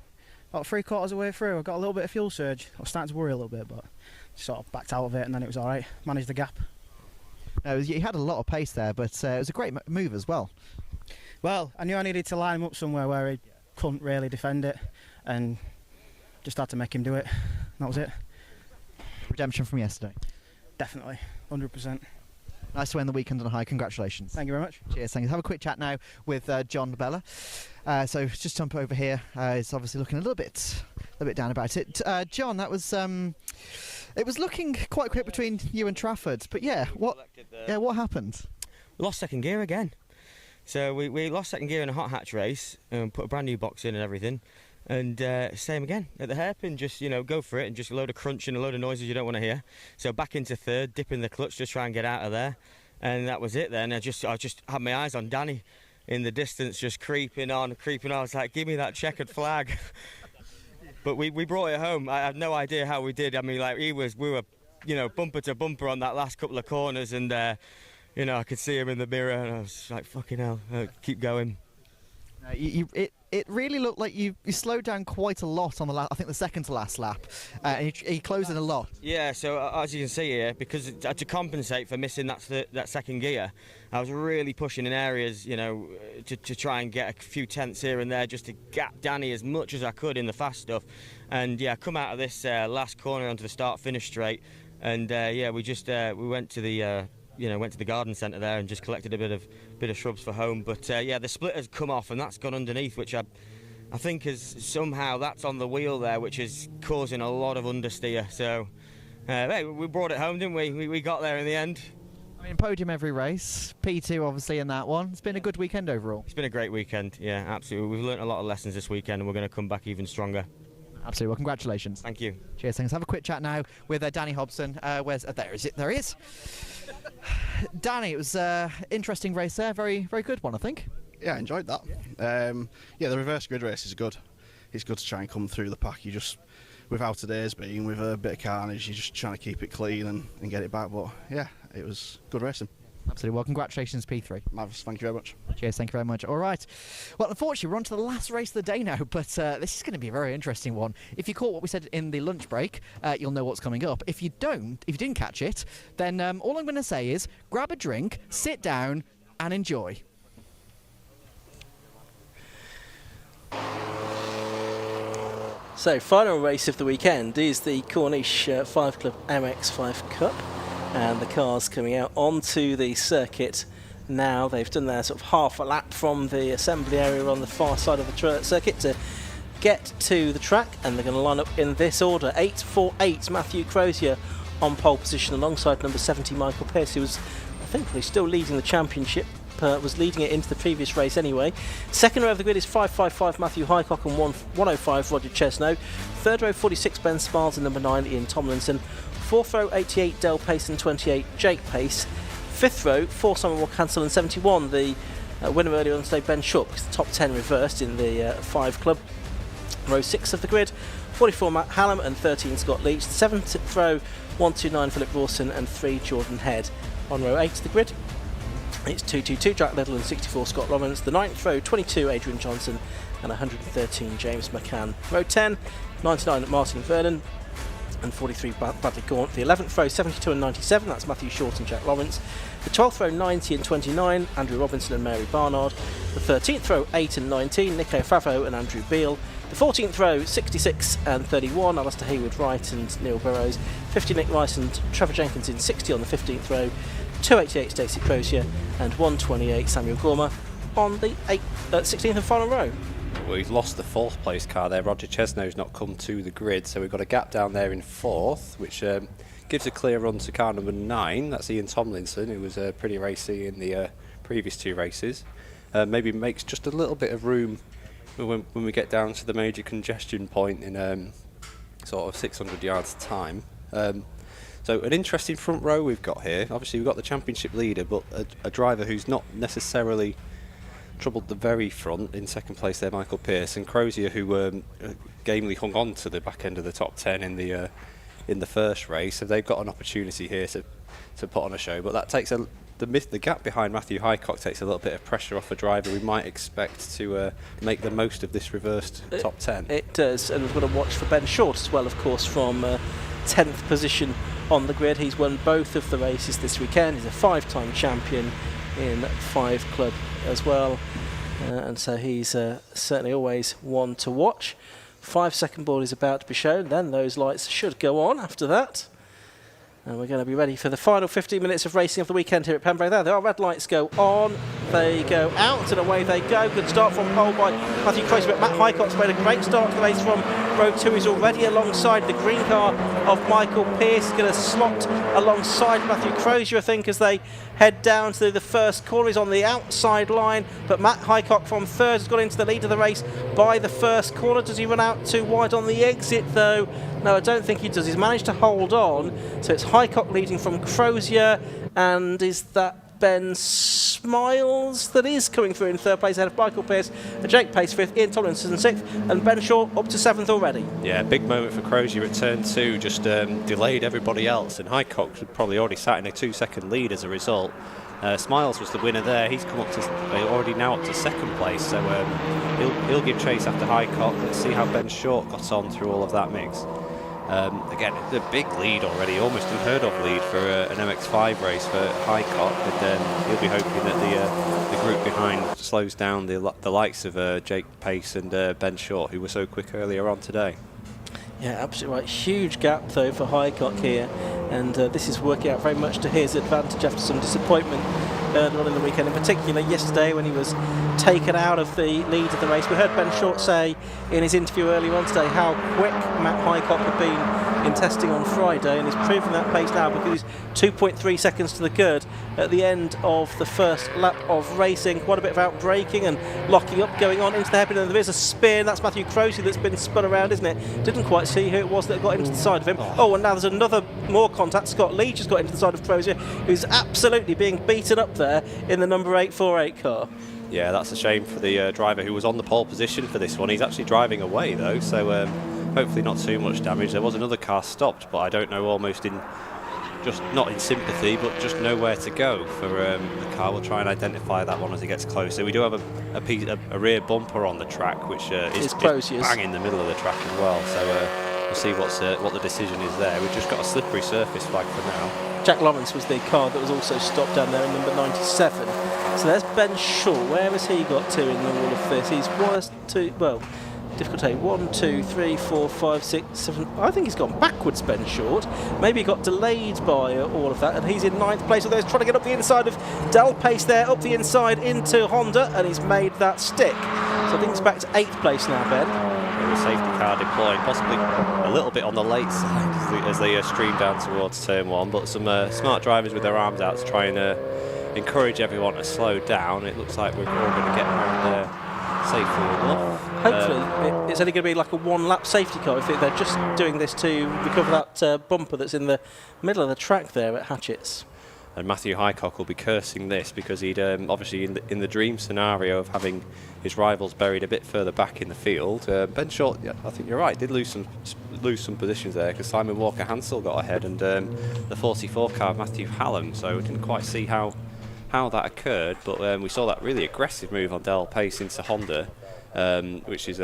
About 3/4 of the way through, I got a little bit of fuel surge. I was starting to worry a little bit, but sort of backed out of it, and then it was all right. Managed the gap. You had a lot of pace there, but it was a great move as well. Well, I knew I needed to line him up somewhere where he couldn't really defend it, and just had to make him do it. That was it. Redemption from yesterday. Definitely, 100%. Nice to end the weekend on a high. Congratulations. Thank you very much. Cheers. Thank you. Have a quick chat now with John Bella. So just jump over here. He's obviously looking a little bit down about it. John, that was it was looking quite quick between you and Trafford, but what happened? We lost second gear again. So we lost second gear in a hot hatch race and put a brand new box in and everything. And same again at the hairpin, just go for it and just a load of crunching, a load of noises you don't want to hear. So back into third, dipping the clutch, just try and get out of there, and that was it. Then I just had my eyes on Danny in the distance, just creeping on. I was like, give me that checkered flag. But we brought it home. I have no idea how we did. I mean, like we were bumper to bumper on that last couple of corners, and I could see him in the mirror, and I was like, fucking hell, keep going. It really looked like you slowed down quite a lot on I think the second to last lap, and he closed in a lot. Yeah, so as you can see here, because to compensate for missing that second gear, I was really pushing in areas, to try and get a few tenths here and there, just to gap Danny as much as I could in the fast stuff. And yeah, come out of this last corner onto the start-finish straight, and we went to the went to the garden centre there and just collected a bit of shrubs for home. But the split has come off and that's gone underneath, which I think is somehow that's on the wheel there, which is causing a lot of understeer. So hey, we brought it home, didn't we? We got there in the end. I mean, podium every race, P2 obviously in that one. It's been a good weekend overall. It's been a great weekend, yeah, absolutely. We've learnt a lot of lessons this weekend and we're going to come back even stronger. Absolutely. Well, congratulations. Thank you. Cheers. Thanks. Have a quick chat now with Danny Hobson. There he is. Danny, it was an interesting race there. Very, very good one, I think. Yeah, I enjoyed that. The reverse grid race is good. It's good to try and come through the pack. You just, with how today's been, with a bit of carnage, you're just trying to keep it clean and get it back. But yeah, it was good racing. Absolutely. Well, congratulations, P3. Marvellous. Thank you very much. Cheers. Thank you very much. All right. Well, unfortunately, we're on to the last race of the day now, but this is going to be a very interesting one. If you caught what we said in the lunch break, you'll know what's coming up. If you didn't catch it, then all I'm going to say is grab a drink, sit down, and enjoy. So, final race of the weekend is the Corniche 5 Club MX5 Cup. And the cars coming out onto the circuit now. They've done their sort of half a lap from the assembly area on the far side of the circuit to get to the track, and they're going to line up in this order. 8-4-8 Matthew Crozier on pole position alongside number 70 Michael Pearce, who was, I think, still leading the championship. Was leading it into the previous race anyway. Second row of the grid is 555 Matthew Highcock and 105 Roger Chesno. Third row 46 Ben Sparls and number 9 Ian Tomlinson. Fourth row 88 Del Pace and 28 Jake Pace. Fifth row 4 Simon Walcancel and 71 the winner earlier on today Ben Short, because the top 10 reversed in the 5 Club. Row 6 of the grid 44 Matt Hallam and 13 Scott Leach. The 7th row 129 Philip Rawson and 3 Jordan Head. On row 8 of the grid it's 222 Jack Little and 64 Scott Robbins. The 9th row 22 Adrian Johnson and 113 James McCann. Row 10 99 Martin Vernon. and 43 Bradley Gaunt. The 11th row 72 and 97, that's Matthew Short and Jack Lawrence. The 12th row 90 and 29, Andrew Robinson and Mary Barnard. The 13th row 8 and 19, Nico Favo and Andrew Beale. The 14th row 66 and 31, Alistair Hayward Wright and Neil Burrows. 50 Nick Rice and Trevor Jenkins in 60 on the 15th row. 288 Stacey Crozier and 128 Samuel Gormer on the 16th and final row. We've lost the 4th place car there. Roger Chesnow's not come to the grid, so we've got a gap down there in 4th, which gives a clear run to car number 9. That's Ian Tomlinson, who was pretty racy in the previous 2 races. Maybe makes just a little bit of room when we get down to the major congestion point in sort of 600 yards time. So an interesting front row we've got here. Obviously we've got the championship leader, but a driver who's not necessarily troubled the very front. In 2nd place there, Michael Pearce, and Crozier, who gamely hung on to the back end of the top 10 in the first race. So they've got an opportunity here to put on a show. But that takes the gap behind Matthew Highcock takes a little bit of pressure off a driver we might expect to make the most of this reversed top 10. It does, and we've got to watch for Ben Short as well, of course, from 10th position on the grid. He's won both of the races this weekend. He's a 5-time champion in 5 Club as well, and so he's certainly always one to watch. 5-second board is about to be shown, then those lights should go on after that, and we're going to be ready for the final 15 minutes of racing of the weekend here at Pembrey. There our red lights go on, they go out, and away they go. Good start from pole by Matthew Crozier, but Matt Highcock's made a great start to the race from row 2. He's already alongside the green car of Michael Pearce. He's going to slot alongside Matthew Crozier, I think, as they head down to the first corner. He's on the outside line, but Matt Highcock from 3rd has got into the lead of the race by the first corner. Does he run out too wide on the exit though? No, I don't think he does. He's managed to hold on, so it's Highcock leading from Crozier, and is that Ben Smiles that is coming through in 3rd place ahead of Michael Pearce, Jake Pace 5th, Ian Tomlinson 6th, and Ben Shaw up to 7th already. Yeah, big moment for Crozier at turn 2, just delayed everybody else, and Highcock had probably already sat in a 2-second lead as a result. Smiles was the winner there. He's come up to already now up to 2nd place, so he'll give chase after Highcock. Let's see how Ben Short got on through all of that mix. Again, the big lead already, almost unheard of lead for an MX5 race for Highcock, and he'll be hoping that the group behind slows down the likes of Jake Pace and Ben Short, who were so quick earlier on today. Yeah, absolutely right. Huge gap though for Highcock here, and this is working out very much to his advantage after some disappointment earlier on in the weekend, in particular yesterday when he was taken out of the lead of the race. We heard Ben Short say in his interview earlier on today how quick Matt Highcock had been in testing on Friday, and he's proving that pace now because he's 2.3 seconds to the good at the end of the first lap of racing. Quite a bit of out-braking and locking up going on into the hairpin, and there is a spin. That's Matthew Crozier that's been spun around, isn't it? Didn't quite see who it was that got into the side of him. Oh, and now there's another more contact. Scott Leach has got into the side of Crozier, who's absolutely being beaten up there in the number 848 car. Yeah, that's a shame for the driver who was on the pole position for this one. He's actually driving away though, so hopefully not too much damage. There was another car stopped, but I don't know, almost in just not in sympathy, but just nowhere to go for the car. We'll try and identify that one as it gets closer. We do have a rear bumper on the track, which is bang in the middle of the track as well. So we'll see what the decision is there. We've just got a slippery surface flag for now. Jack Lawrence was the car that was also stopped down there in number 97. So there's Ben Shaw. Where has he got to in all of this? He's difficulty 1, 2, 3, 4, 5, 6, 7. I think he's gone backwards, Ben Short. Maybe he got delayed by all of that, and he's in 9th place. Although he's trying to get up the inside of Del Pace there, up the inside into Honda, and he's made that stick. So I think he's back to 8th place now, Ben. The safety car deploying, possibly a little bit on the late side as they stream down towards turn 1, but some smart drivers with their arms out to try and encourage everyone to slow down. It looks like we're all going to get around there safely enough. Hopefully it's only going to be like a 1-lap safety car. I think they're just doing this to recover that bumper that's in the middle of the track there at Hatchett's. And Matthew Highcock will be cursing this because he'd obviously in the dream scenario of having his rivals buried a bit further back in the field. Ben Short, yeah, I think you're right, did lose some positions there because Simon Walker-Hansel got ahead, and the 44 car Matthew Hallam. So we didn't quite see how that occurred, but we saw that really aggressive move on Del Pace into Honda, which is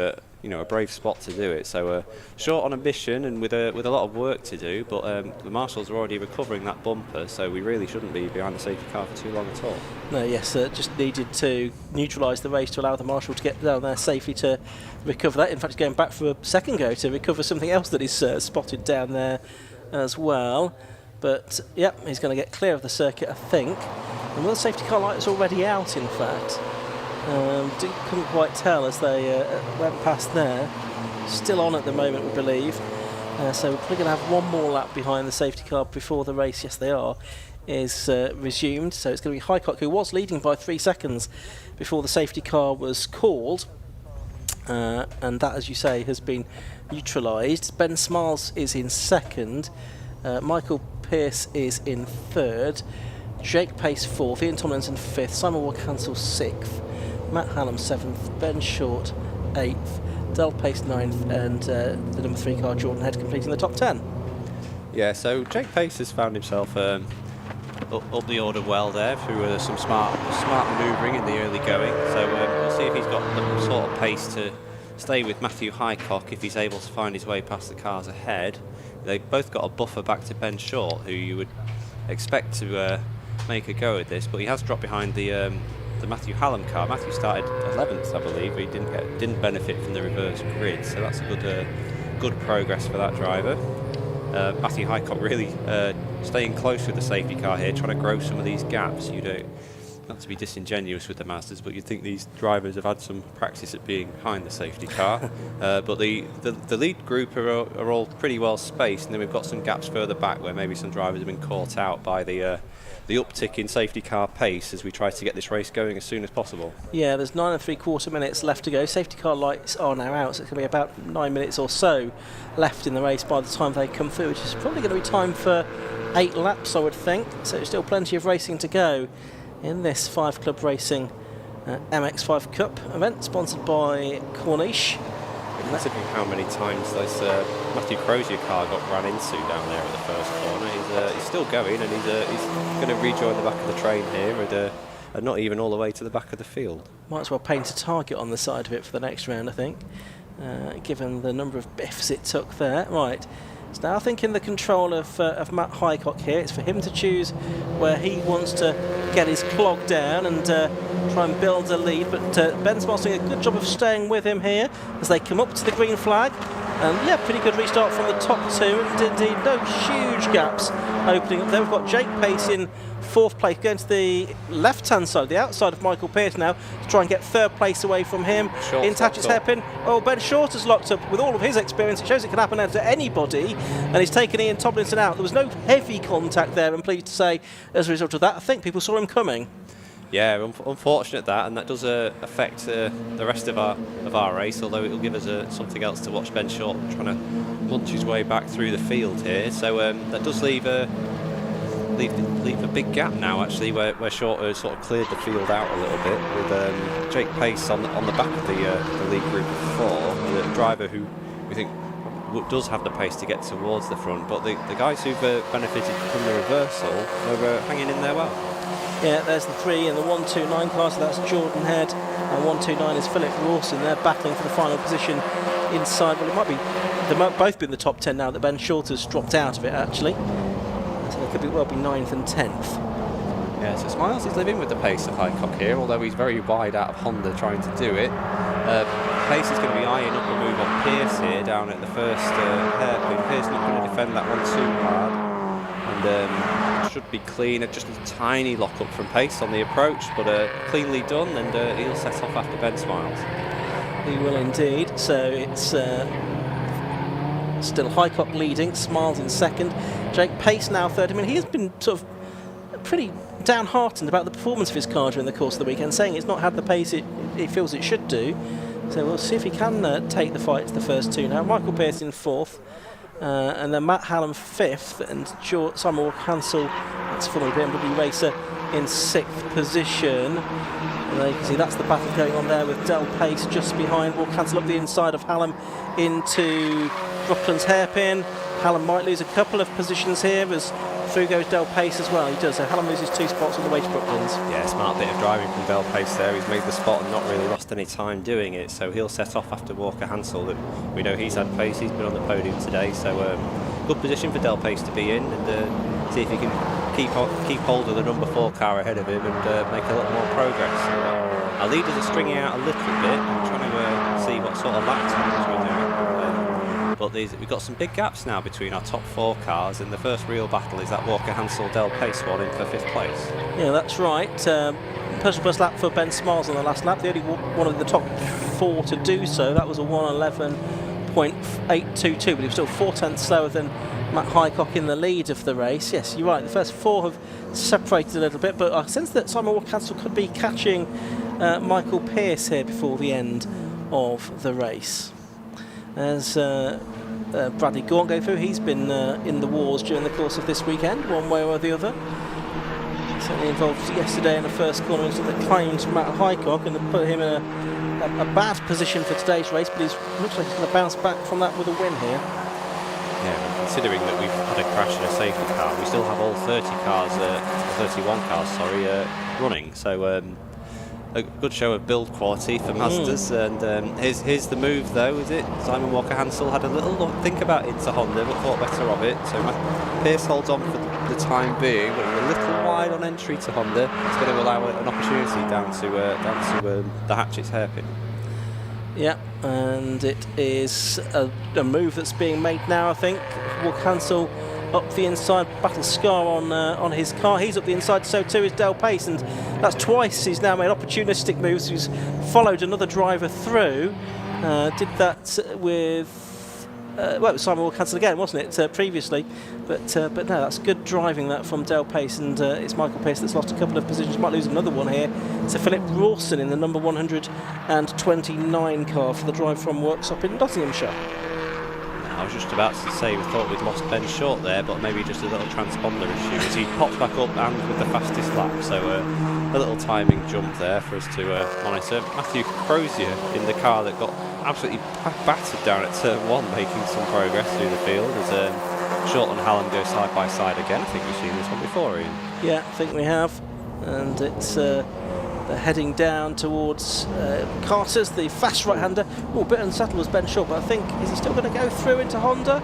a brave spot to do it. So short on ambition and with a lot of work to do, but the marshals are already recovering that bumper, so we really shouldn't be behind the safety car for too long at all. No, yes, just needed to neutralise the race to allow the marshal to get down there safely to recover that. In fact, he's going back for a second go to recover something else that is spotted down there as well. But yeah, he's going to get clear of the circuit, I think. And the safety car light is already out, in fact. Couldn't quite tell as they went past there. Still on at the moment, we believe. So we're probably going to have one more lap behind the safety car before the race, yes they are, is resumed. So it's going to be Highcock, who was leading by 3 seconds before the safety car was called. And that, as you say, has been neutralised. Ben Smiles is in second. Michael Pearce is in third. Jake Pace fourth. Ian Tomlinson fifth. Simon Warcancel sixth. Matt Hallam 7th, Ben Short 8th, Del Pace 9th, and the number 3 car Jordan Head completing the top 10. Yeah, so Jake Pace has found himself up the order well there through some smart manoeuvring in the early going. So we'll see if he's got the sort of pace to stay with Matthew Highcock if he's able to find his way past the cars ahead. They've both got a buffer back to Ben Short, who you would expect to make a go at this, but he has dropped behind the Matthew Hallam car. Matthew started 11th, I believe. He didn't benefit from the reverse grid, so that's a good progress for that driver. Matthew Highcock really staying close with the safety car here, trying to grow some of these gaps. Not to be disingenuous with the Mazdas, but you'd think these drivers have had some practice at being behind the safety car. But the lead group are all pretty well spaced, and then we've got some gaps further back where maybe some drivers have been caught out by the uptick in safety car pace as we try to get this race going as soon as possible. Yeah, there's 9 3/4 minutes left to go. Safety car lights are now out, so it's going to be about 9 minutes or so left in the race by the time they come through, which is probably going to be time for 8 laps, I would think. So still plenty of racing to go in this 5 Club Racing MX5 Cup event, sponsored by Corniche. Considering how many times this Matthew Crozier car got ran into down there at the first corner, he's still going, and he's going to rejoin the back of the train here and not even all the way to the back of the field. Might as well paint a target on the side of it for the next round, I think, given the number of biffs it took there. Right, so now I think in the control of Matt Highcock here, it's for him to choose where he wants to get his clog down and try and build a lead, but Ben Smiles doing a good job of staying with him here as they come up to the green flag. And yeah, pretty good restart from the top 2, and indeed no huge gaps opening up there. We've got Jake Pace in 4th place, going to the left-hand side, the outside of Michael Pearce now, to try and get 3rd place away from him. In Tatch's hairpin. Oh, Ben Short has locked up with all of his experience. It shows it can happen to anybody, and he's taken Ian Tomlinson out. There was no heavy contact there, I'm pleased to say, as a result of that. I think people saw him coming. Yeah, unfortunate that, and that does affect the rest of our race, although it'll give us something else to watch. Ben Short trying to munch his way back through the field here, so that does leave a big gap now, actually, where Short has sort of cleared the field out a little bit, with Jake Pace on the back of the lead group of 4, the driver who we think does have the pace to get towards the front, but the guys who've benefited from the reversal are hanging in there well. Yeah, there's the 3 in the 129 class, so that's Jordan Head, and 129 is Philip Rawson. They're battling for the final position inside. Well, they might both be in the top 10 now that Ben Short has dropped out of it, actually. So they could well be 9th and 10th. Yeah, so Smiles is living with the pace of Highcock here, although he's very wide out of Honda trying to do it. Pace is going to be eyeing up a move on Pearce here down at the first hairpin. Pearce not going to defend that one too hard. And should be clean, just a tiny lock up from Pace on the approach, but cleanly done, and he'll set off after Ben Smiles. He will indeed. So it's still Highcock leading, Smiles in 2nd, Jake Pace now 3rd. I mean, he has been sort of pretty downhearted about the performance of his car during the course of the weekend, saying it's not had the pace it feels it should do. So we'll see if he can take the fight to the first 2 now. Michael Pearce in 4th. And then Matt Hallam 5th, and Simon Warcancel, that's former BMW racer, in 6th position. And you can see that's the battle going on there with Del Pace just behind. Warcancel up the inside of Hallam into Brooklands hairpin. Hallam might lose a couple of positions here as through goes Del Pace as well. He does. So Hallam loses 2 spots on the way to Brooklands. Yeah, smart bit of driving from Del Pace there. He's made the spot and not really lost any time doing it. So he'll set off after Walker Hansel. We know he's had pace. He's been on the podium today. So good position for Del Pace to be in, and see if he can keep hold of the number 4 car ahead of him and make a little more progress. Our leaders are stringing out a little bit. I'm trying to see what sort of lap times we're doing. But we've got some big gaps now between our top 4 cars, and the first real battle is that Walker Hansel Del Pace one in for 5th place. Yeah, that's right. Personal best lap for Ben Smiles on the last lap. The only one of the top 4 to do so. That was a 1:11.822, but he was still 4 tenths slower than Matt Highcock in the lead of the race. Yes, you're right. The first 4 have separated a little bit, but I sense that Simon Walker Hansel could be catching Michael Pearce here before the end of the race. As Bradley Gaunt go through, he's been in the wars during the course of this weekend, one way or the other. Certainly involved yesterday in the first corner that claimed Matt Highcock and put him in a bad position for today's race, but he looks like he's going to bounce back from that with a win here. Yeah, considering that we've had a crash in a safety car, we still have all 31 cars, running. So a good show of build quality for Mazdas. And here's the move, though, is it? Simon Walker Hansel had a little think about it to Honda, but thought better of it. So Pearce holds on for the time being, but a little wide on entry to Honda. It's going to allow an opportunity down to the Hatchett's hairpin. Yeah, and it is a move that's being made now, I think. Walker Hansel up the inside, battle scar on his car. He's up the inside, so too is Del Pace, and that's twice he's now made opportunistic moves. He's followed another driver through. Did that with it was Simon Walker Hansel again, wasn't it, previously? But no, that's good driving that from Del Pace, and it's Michael Pearce that's lost a couple of positions. Might lose another one here. It's a Philip Rawson in the number 129 car for the drive from workshop in Nottinghamshire. I was just about to say we thought we'd lost Ben Short there, but maybe just a little transponder issue as he popped back up and with the fastest lap. So a little timing jump there for us to monitor. Matthew Crozier in the car that got absolutely battered down at turn 1, making some progress through the field as Short and Hallam go side by side again. I think we've seen this one before, Ian. Yeah, I think we have. And it's they're heading down towards Carter's, the fast right-hander. Oh, a bit unsettled was Ben Short, but I think, is he still going to go through into Honda?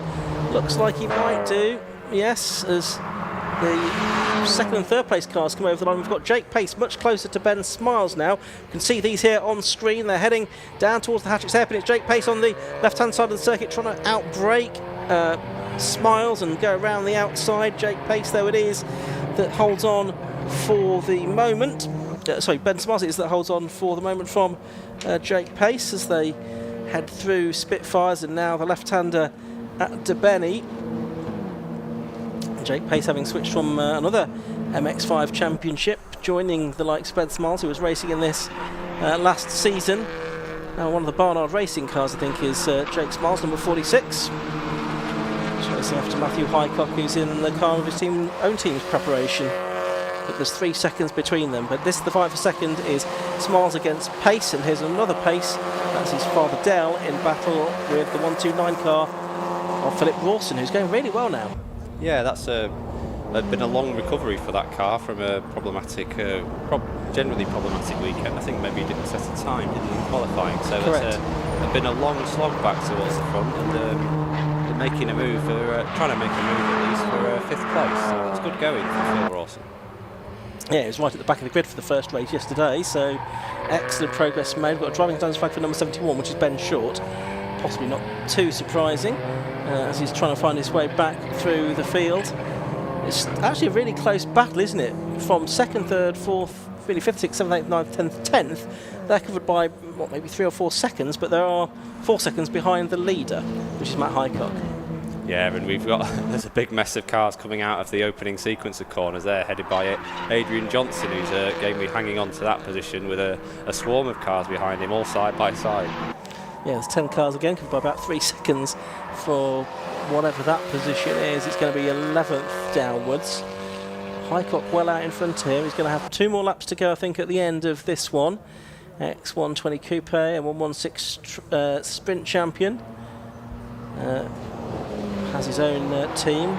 Looks like he might do. Yes, as the second and third place cars come over the line. We've got Jake Pace much closer to Ben Smiles now. You can see these here on screen. They're heading down towards the Hatchett's hairpin. It's Jake Pace on the left-hand side of the circuit trying to outbrake Smiles and go around the outside. Jake Pace, though, it is that holds on for the moment. Ben Smiles is that holds on for the moment from Jake Pace as they head through Spitfires, and now the left-hander at Debeni. Jake Pace having switched from another MX5 championship, joining the likes of Ben Smiles, who was racing in this last season. Now one of the Barnard Racing cars, I think, is Jake Smiles, number 46. Racing after Matthew Highcock, who's in the car of his own team's preparation. But there's 3 seconds between them. But this, the fight for second, is Smiles against Pace, and here's another Pace. That's his father Dell in battle with the 129 car of Philip Rawson, who's going really well now. Yeah, that's been a long recovery for that car from a problematic, generally problematic weekend. I think maybe he didn't set a time in qualifying, so it's been a long slog back towards the front, and making a move trying to make a move at least for 5th place. So that's good going for Phil Rawson. Yeah, he was right at the back of the grid for the first race yesterday, so excellent progress made. We've got a driving standards flag for number 71, which is Ben Short. Possibly not too surprising, as he's trying to find his way back through the field. It's actually a really close battle, isn't it? From 2nd, 3rd, 4th, really 5th, 6th, 7th, 8th, 9th, 10th, 10th. They're covered by, maybe 3 or 4 seconds, but there are 4 seconds behind the leader, which is Matt Highcock. Yeah, and there's a big mess of cars coming out of the opening sequence of corners there, headed by Adrian Johnson, who's going to be hanging on to that position with a swarm of cars behind him, all side by side. Yeah, there's 10 cars again, covered by about 3 seconds for whatever that position is. It's going to be 11th downwards. Highcock well out in front here. He's going to have 2 more laps to go, I think, at the end of this one. X120 Coupe and 116 Sprint champion. Has his own team.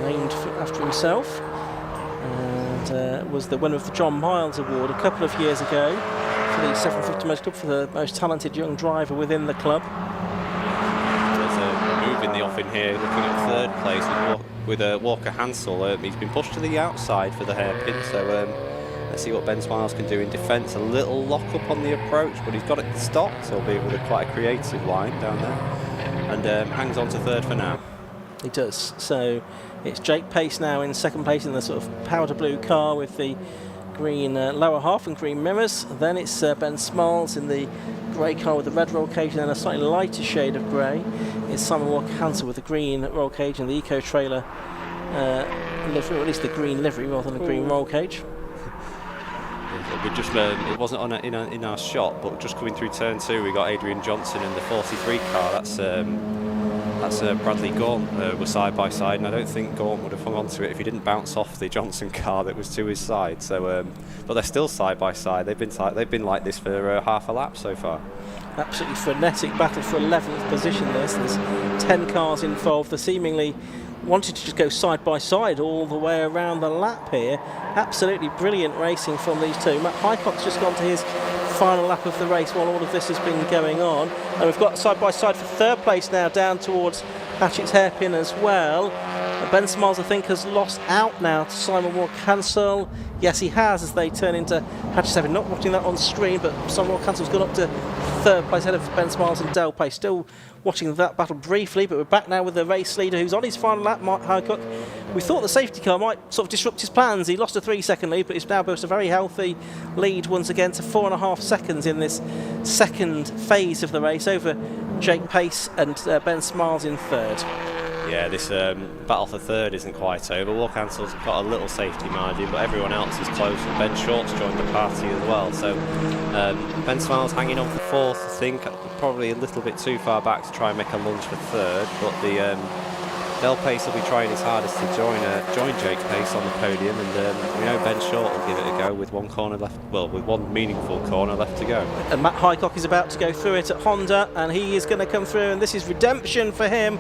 named after himself, and was the winner of the John Miles Award a couple of years ago for the 750 Motor Club for the most talented young driver within the club. There's a move in the offing here, looking at third place with Walker Hansel. He's been pushed to the outside for the hairpin, so let's see what Ben Smiles can do in defence. A little lock up on the approach, but he's got it stopped, albeit with quite a creative line down there, and hangs on to third for now. He does. So it's Jake Pace now in second place in the sort of powder blue car with the green lower half and green mirrors. Then it's Ben Smiles in the grey car with the red roll cage and then a slightly lighter shade of grey. It's Simon Walker Hansel with the green roll cage and the eco trailer livery, or at least the green livery rather than the green roll cage. We just it wasn't in our shot, but just coming through turn 2, we got Adrian Johnson in the 43 car. That's Bradley Gaunt were side by side, and I don't think Gaunt would have hung on to it if he didn't bounce off the Johnson car that was to his side. So, but they're still side by side. They've been like this for half a lap so far. Absolutely frenetic battle for 11th position. There's 10 cars involved. They seemingly wanted to just go side by side all the way around the lap here. Absolutely brilliant racing from these two. Matt Highcock's just gone to his final lap of the race while all of this has been going on, and we've got side by side for third place now down towards Hatchett's hairpin as well. Ben Smiles, I think, has lost out now to Simon Walker Hansel. Yes, he has, as they turn into Hatchett's hairpin. Not watching that on screen, but Simon Walker Hansel's gone up to third place ahead of Ben Smiles and Dale Pace. Still watching that battle briefly, but we're back now with the race leader who's on his final lap, Mark Highcock. We thought the safety car might sort of disrupt his plans. He lost a 3-second lead, but he's now built a very healthy lead once again to 4.5 seconds in this second phase of the race over Jake Pace and Ben Smiles in third. Yeah, this battle for third isn't quite over. Walker Hansel's got a little safety margin, but everyone else is close. And Ben Short's joined the party as well. So Ben Smiles hanging on for fourth, I think, probably a little bit too far back to try and make a lunge for third. But the Del Pace will be trying his hardest to join Jake Pace on the podium, and we know Ben Short will give it a go with one corner left. Well, with one meaningful corner left to go. And Matt Highcock is about to go through it at Honda, and he is going to come through, and this is redemption for him.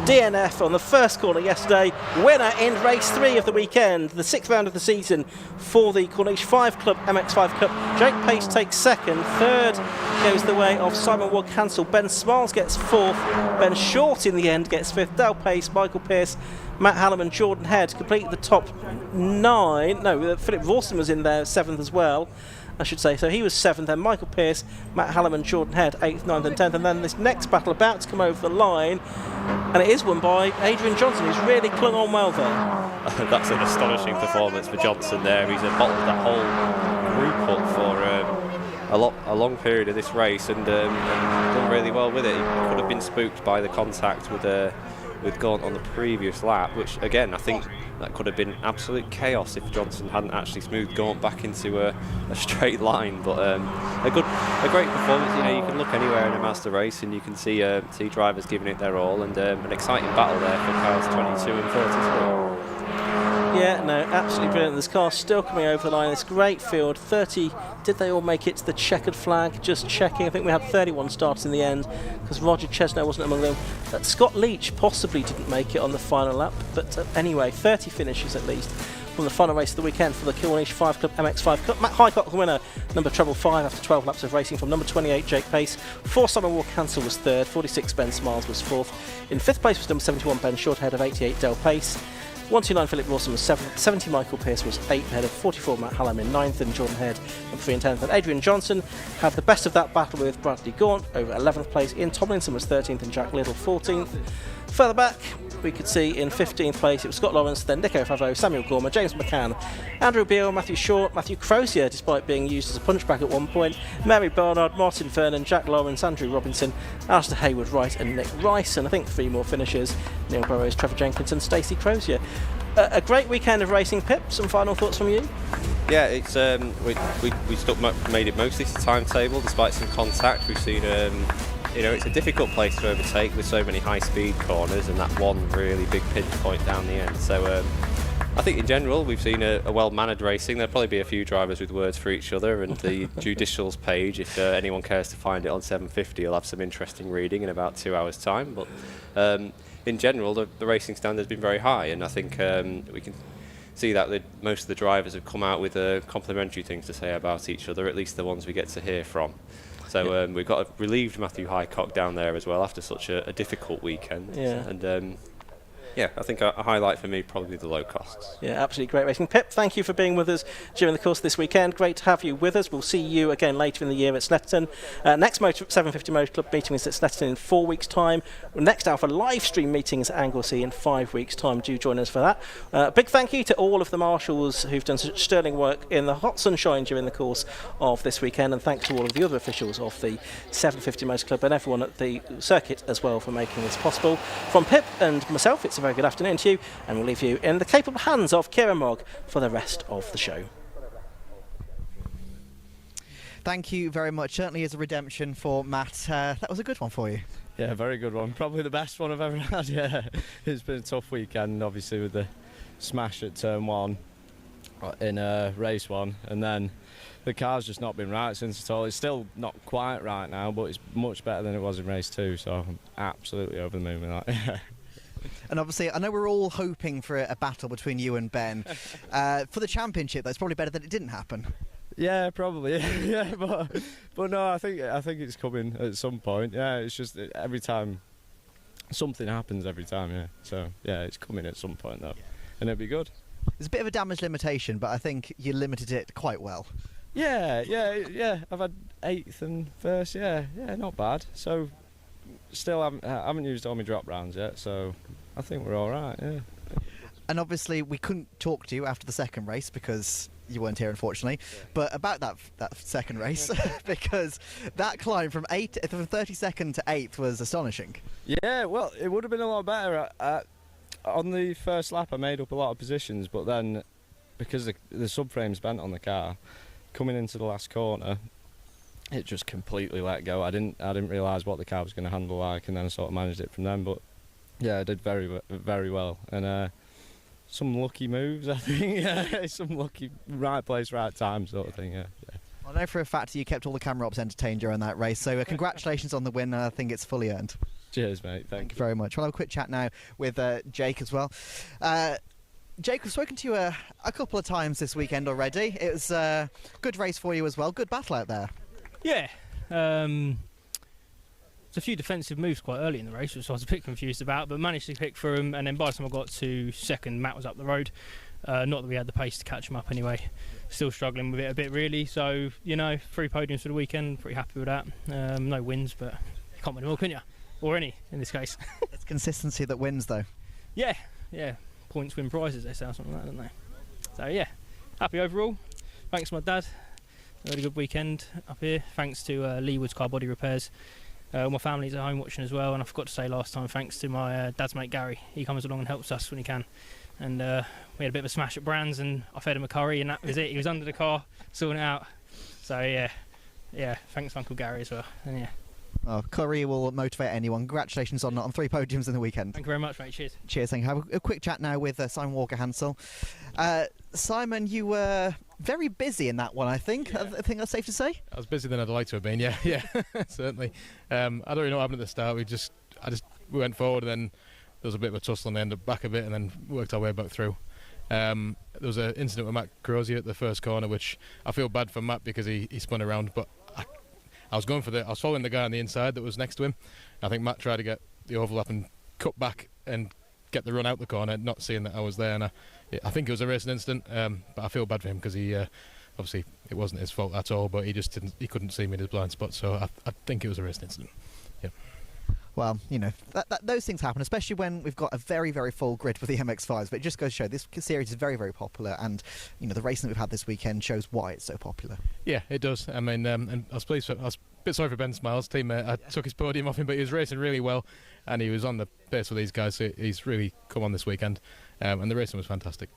DNF on the first corner yesterday, winner in race 3 of the weekend, the 6th round of the season for the Corniche 5 Club MX5 Cup. Jake Pace takes second, third goes the way of Simon Walker Hansel. Ben Smiles gets fourth, Ben Short in the end gets fifth. Dale Pace, Michael Pearce, Matt Hallam and Jordan Head complete the top 9. No, Philip Rawson was in there 7th as well, I should say. So he was 7th, then Michael Pearce, Matt Hallam and Jordan Head 8th, 9th and 10th, and then this next battle about to come over the line, and it is won by Adrian Johnson, who's really clung on well there. That's an astonishing performance for Johnson there. He's bottled that whole group up for a long period of this race, and done really well with it. He could have been spooked by the contact with Gaunt on the previous lap, which again I think that could have been absolute chaos if Johnson hadn't actually smoothed Gaunt back into a straight line. But a great performance. You know, you can look anywhere in a Mazda race and you can see drivers giving it their all, and an exciting battle there for cars 22 and 33. Yeah, no, absolutely brilliant. This car's still coming over the line. It's great field. 30, did they all make it to the checkered flag? Just checking. I think we had 31 starts in the end because Roger Chesno wasn't among them. Scott Leach possibly didn't make it on the final lap, but anyway, 30 finishes at least from the final race of the weekend for the Corniche 5 Club MX5 Cup. Matt Highcock, the winner, number treble 5 after 12 laps of racing from number 28 Jake Pace. 4 Simon Walker Hansel was third, 46 Ben Smiles was fourth. In fifth place was number 71 Ben Short ahead of 88 Del Pace. 129 Philip Rawson was 7th, 70 Michael Pearce was 8th ahead of 44 Matt Hallam in 9th, and Jordan Head number 3 and 10th. And Adrian Johnson had the best of that battle with Bradley Gaunt over 11th place. Ian Tomlinson was 13th and Jack Little 14th. Further back, we could see in 15th place it was Scott Lawrence, then Nico Favreau, Samuel Gorman, James McCann, Andrew Beale, Matthew Short, Matthew Crozier, despite being used as a punchback at one point, Mary Barnard, Martin Vernon, Jack Lawrence, Andrew Robinson, Alistair Hayward Wright and Nick Rice, and I think 3 more finishers, Neil Burrows, Trevor Jenkins and Stacey Crozier. A great weekend of racing. Pip, some final thoughts from you? Yeah, it's we made it mostly to timetable despite some contact. We've seen it's a difficult place to overtake with so many high-speed corners and that one really big pinch point down the end. So I think in general we've seen a well-mannered racing. There'll probably be a few drivers with words for each other, and the judicials page, if anyone cares to find it on 750, will have some interesting reading in about 2 hours' time. But in general, the racing standard has been very high, and I think we can see that most of the drivers have come out with complimentary things to say about each other, at least the ones we get to hear from. So we've got a relieved Matthew Highcock down there as well after such a difficult weekend. Yeah. And I think a highlight for me probably the Locos. Yeah, absolutely great racing. Pip, thank you for being with us during the course of this weekend. Great to have you with us. We'll see you again later in the year at Snetterton. Next 750 Motor Club meeting is at Snetterton in 4 weeks' time. Next Alpha live stream meeting is at Anglesey in 5 weeks' time. Do join us for that. Big thank you to all of the marshals who've done such sterling work in the hot sunshine during the course of this weekend, and thanks to all of the other officials of the 750 Motor Club and everyone at the circuit as well for making this possible. From Pip and myself, it's a very good afternoon to you, and we'll leave you in the capable hands of Kieran Mogg for the rest of the show. Thank you very much. Certainly is a redemption for Matt. That was a good one for you. Yeah, very good one. Probably the best one I've ever had. Yeah, it's been a tough weekend, obviously, with the smash at turn 1 in race 1, and then the car's just not been right since at all. It's still not quite right now, but it's much better than it was in race 2, so I'm absolutely over the moon with that. And obviously, I know we're all hoping for a battle between you and Ben. For the championship, though, it's probably better that it didn't happen. Yeah, probably. Yeah, but no, I think it's coming at some point. Yeah, it's just every time something happens every time. Yeah, so yeah, it's coming at some point though, and it'll be good. There's a bit of a damage limitation, but I think you limited it quite well. Yeah. I've had 8th and 1st. Yeah, not bad. So still haven't used all my drop rounds yet, so I think we're all right. Yeah. And obviously, we couldn't talk to you after the second race because you weren't here, unfortunately. Yeah. But about that second race, because that climb from 32nd to 8th was astonishing. Yeah, well, it would have been a lot better. On the first lap, I made up a lot of positions, but then because the subframe's bent on the car, coming into the last corner, it just completely let go. I didn't realise what the car was going to handle like, and then I sort of managed it from then. But yeah, I did very well, and some lucky moves, I think. Yeah, some lucky right place, right time sort of thing. Yeah. I know for a fact you kept all the camera ops entertained during that race, so congratulations on the win, and I think it's fully earned. Cheers, mate. Thank you very much. We'll have a quick chat now with Jake as well. Jake, we've spoken to you a couple of times this weekend already. It was a good race for you as well. Good battle out there. Yeah. There's a few defensive moves quite early in the race, which I was a bit confused about, but managed to pick through them, and then by the time I got to second, Matt was up the road. Not that we had the pace to catch him up anyway. Still struggling with it a bit, really. So, 3 podiums for the weekend. Pretty happy with that. No wins, but you can't win them all, can you? Or any, in this case. It's consistency that wins, though. Yeah. Points win prizes, they say, or something like that, don't they? So, yeah. Happy overall. Thanks to my dad. A really good weekend up here. Thanks to Leewoods Car Body Repairs. My family's at home watching as well, and I forgot to say last time, thanks to my dad's mate Gary. He comes along and helps us when he can. And we had a bit of a smash at Brands, and I fed him a curry, and that was it. He was under the car, sorting it out. So yeah, thanks Uncle Gary as well. And yeah. Oh, curry will motivate anyone. Congratulations on 3 podiums in the weekend. Thank you very much, mate. Cheers. Cheers. Thank you. Have a quick chat now with Simon Walker-Hansel. Simon, you were very busy in that one, I think. Yeah. I think that's safe to say. I was busier than I'd like to have been. Yeah, certainly. I don't really know what happened at the start. We went forward, and then there was a bit of a tussle, and they ended up back a bit, and then worked our way back through. There was an incident with Matt Crozier at the first corner, which I feel bad for Matt because he spun around, but I was following the guy on the inside that was next to him. I think Matt tried to get the overlap and cut back and get the run out the corner, not seeing that I was there. And I think it was a racing incident, but I feel bad for him because he obviously it wasn't his fault at all, but he couldn't see me in his blind spot. So I think it was a racing incident. Yeah. Well, those things happen, especially when we've got a very, very full grid with the MX-5s. But it just goes to show this series is very, very popular, and the racing that we've had this weekend shows why it's so popular. Yeah, it does. I mean, and I was a bit sorry for Ben Smiles, teammate. I took his podium off him, but he was racing really well, and he was on the pace with these guys. So he's really come on this weekend, and the racing was fantastic.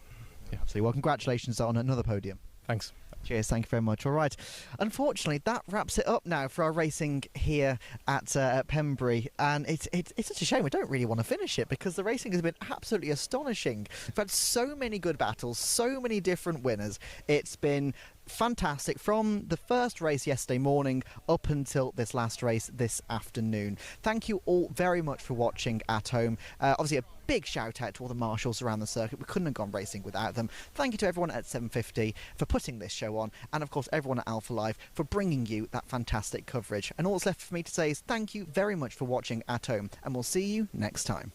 Yeah. Absolutely. Well, congratulations on another podium. Thanks. Cheers, thank you very much. All right. Unfortunately, that wraps it up now for our racing here at Pembrey. And it's such a shame. We don't really want to finish it because the racing has been absolutely astonishing. We've had so many good battles, so many different winners. It's been fantastic from the first race yesterday morning up until this last race this afternoon. Thank you all very much for watching at home. Obviously a big shout out to all the marshals around the circuit. We couldn't have gone racing without them. Thank you to everyone at 750 for putting this show on, and of course everyone at Alpha Live for bringing you that fantastic coverage. And all that's left for me to say is thank you very much for watching at home, and we'll see you next time.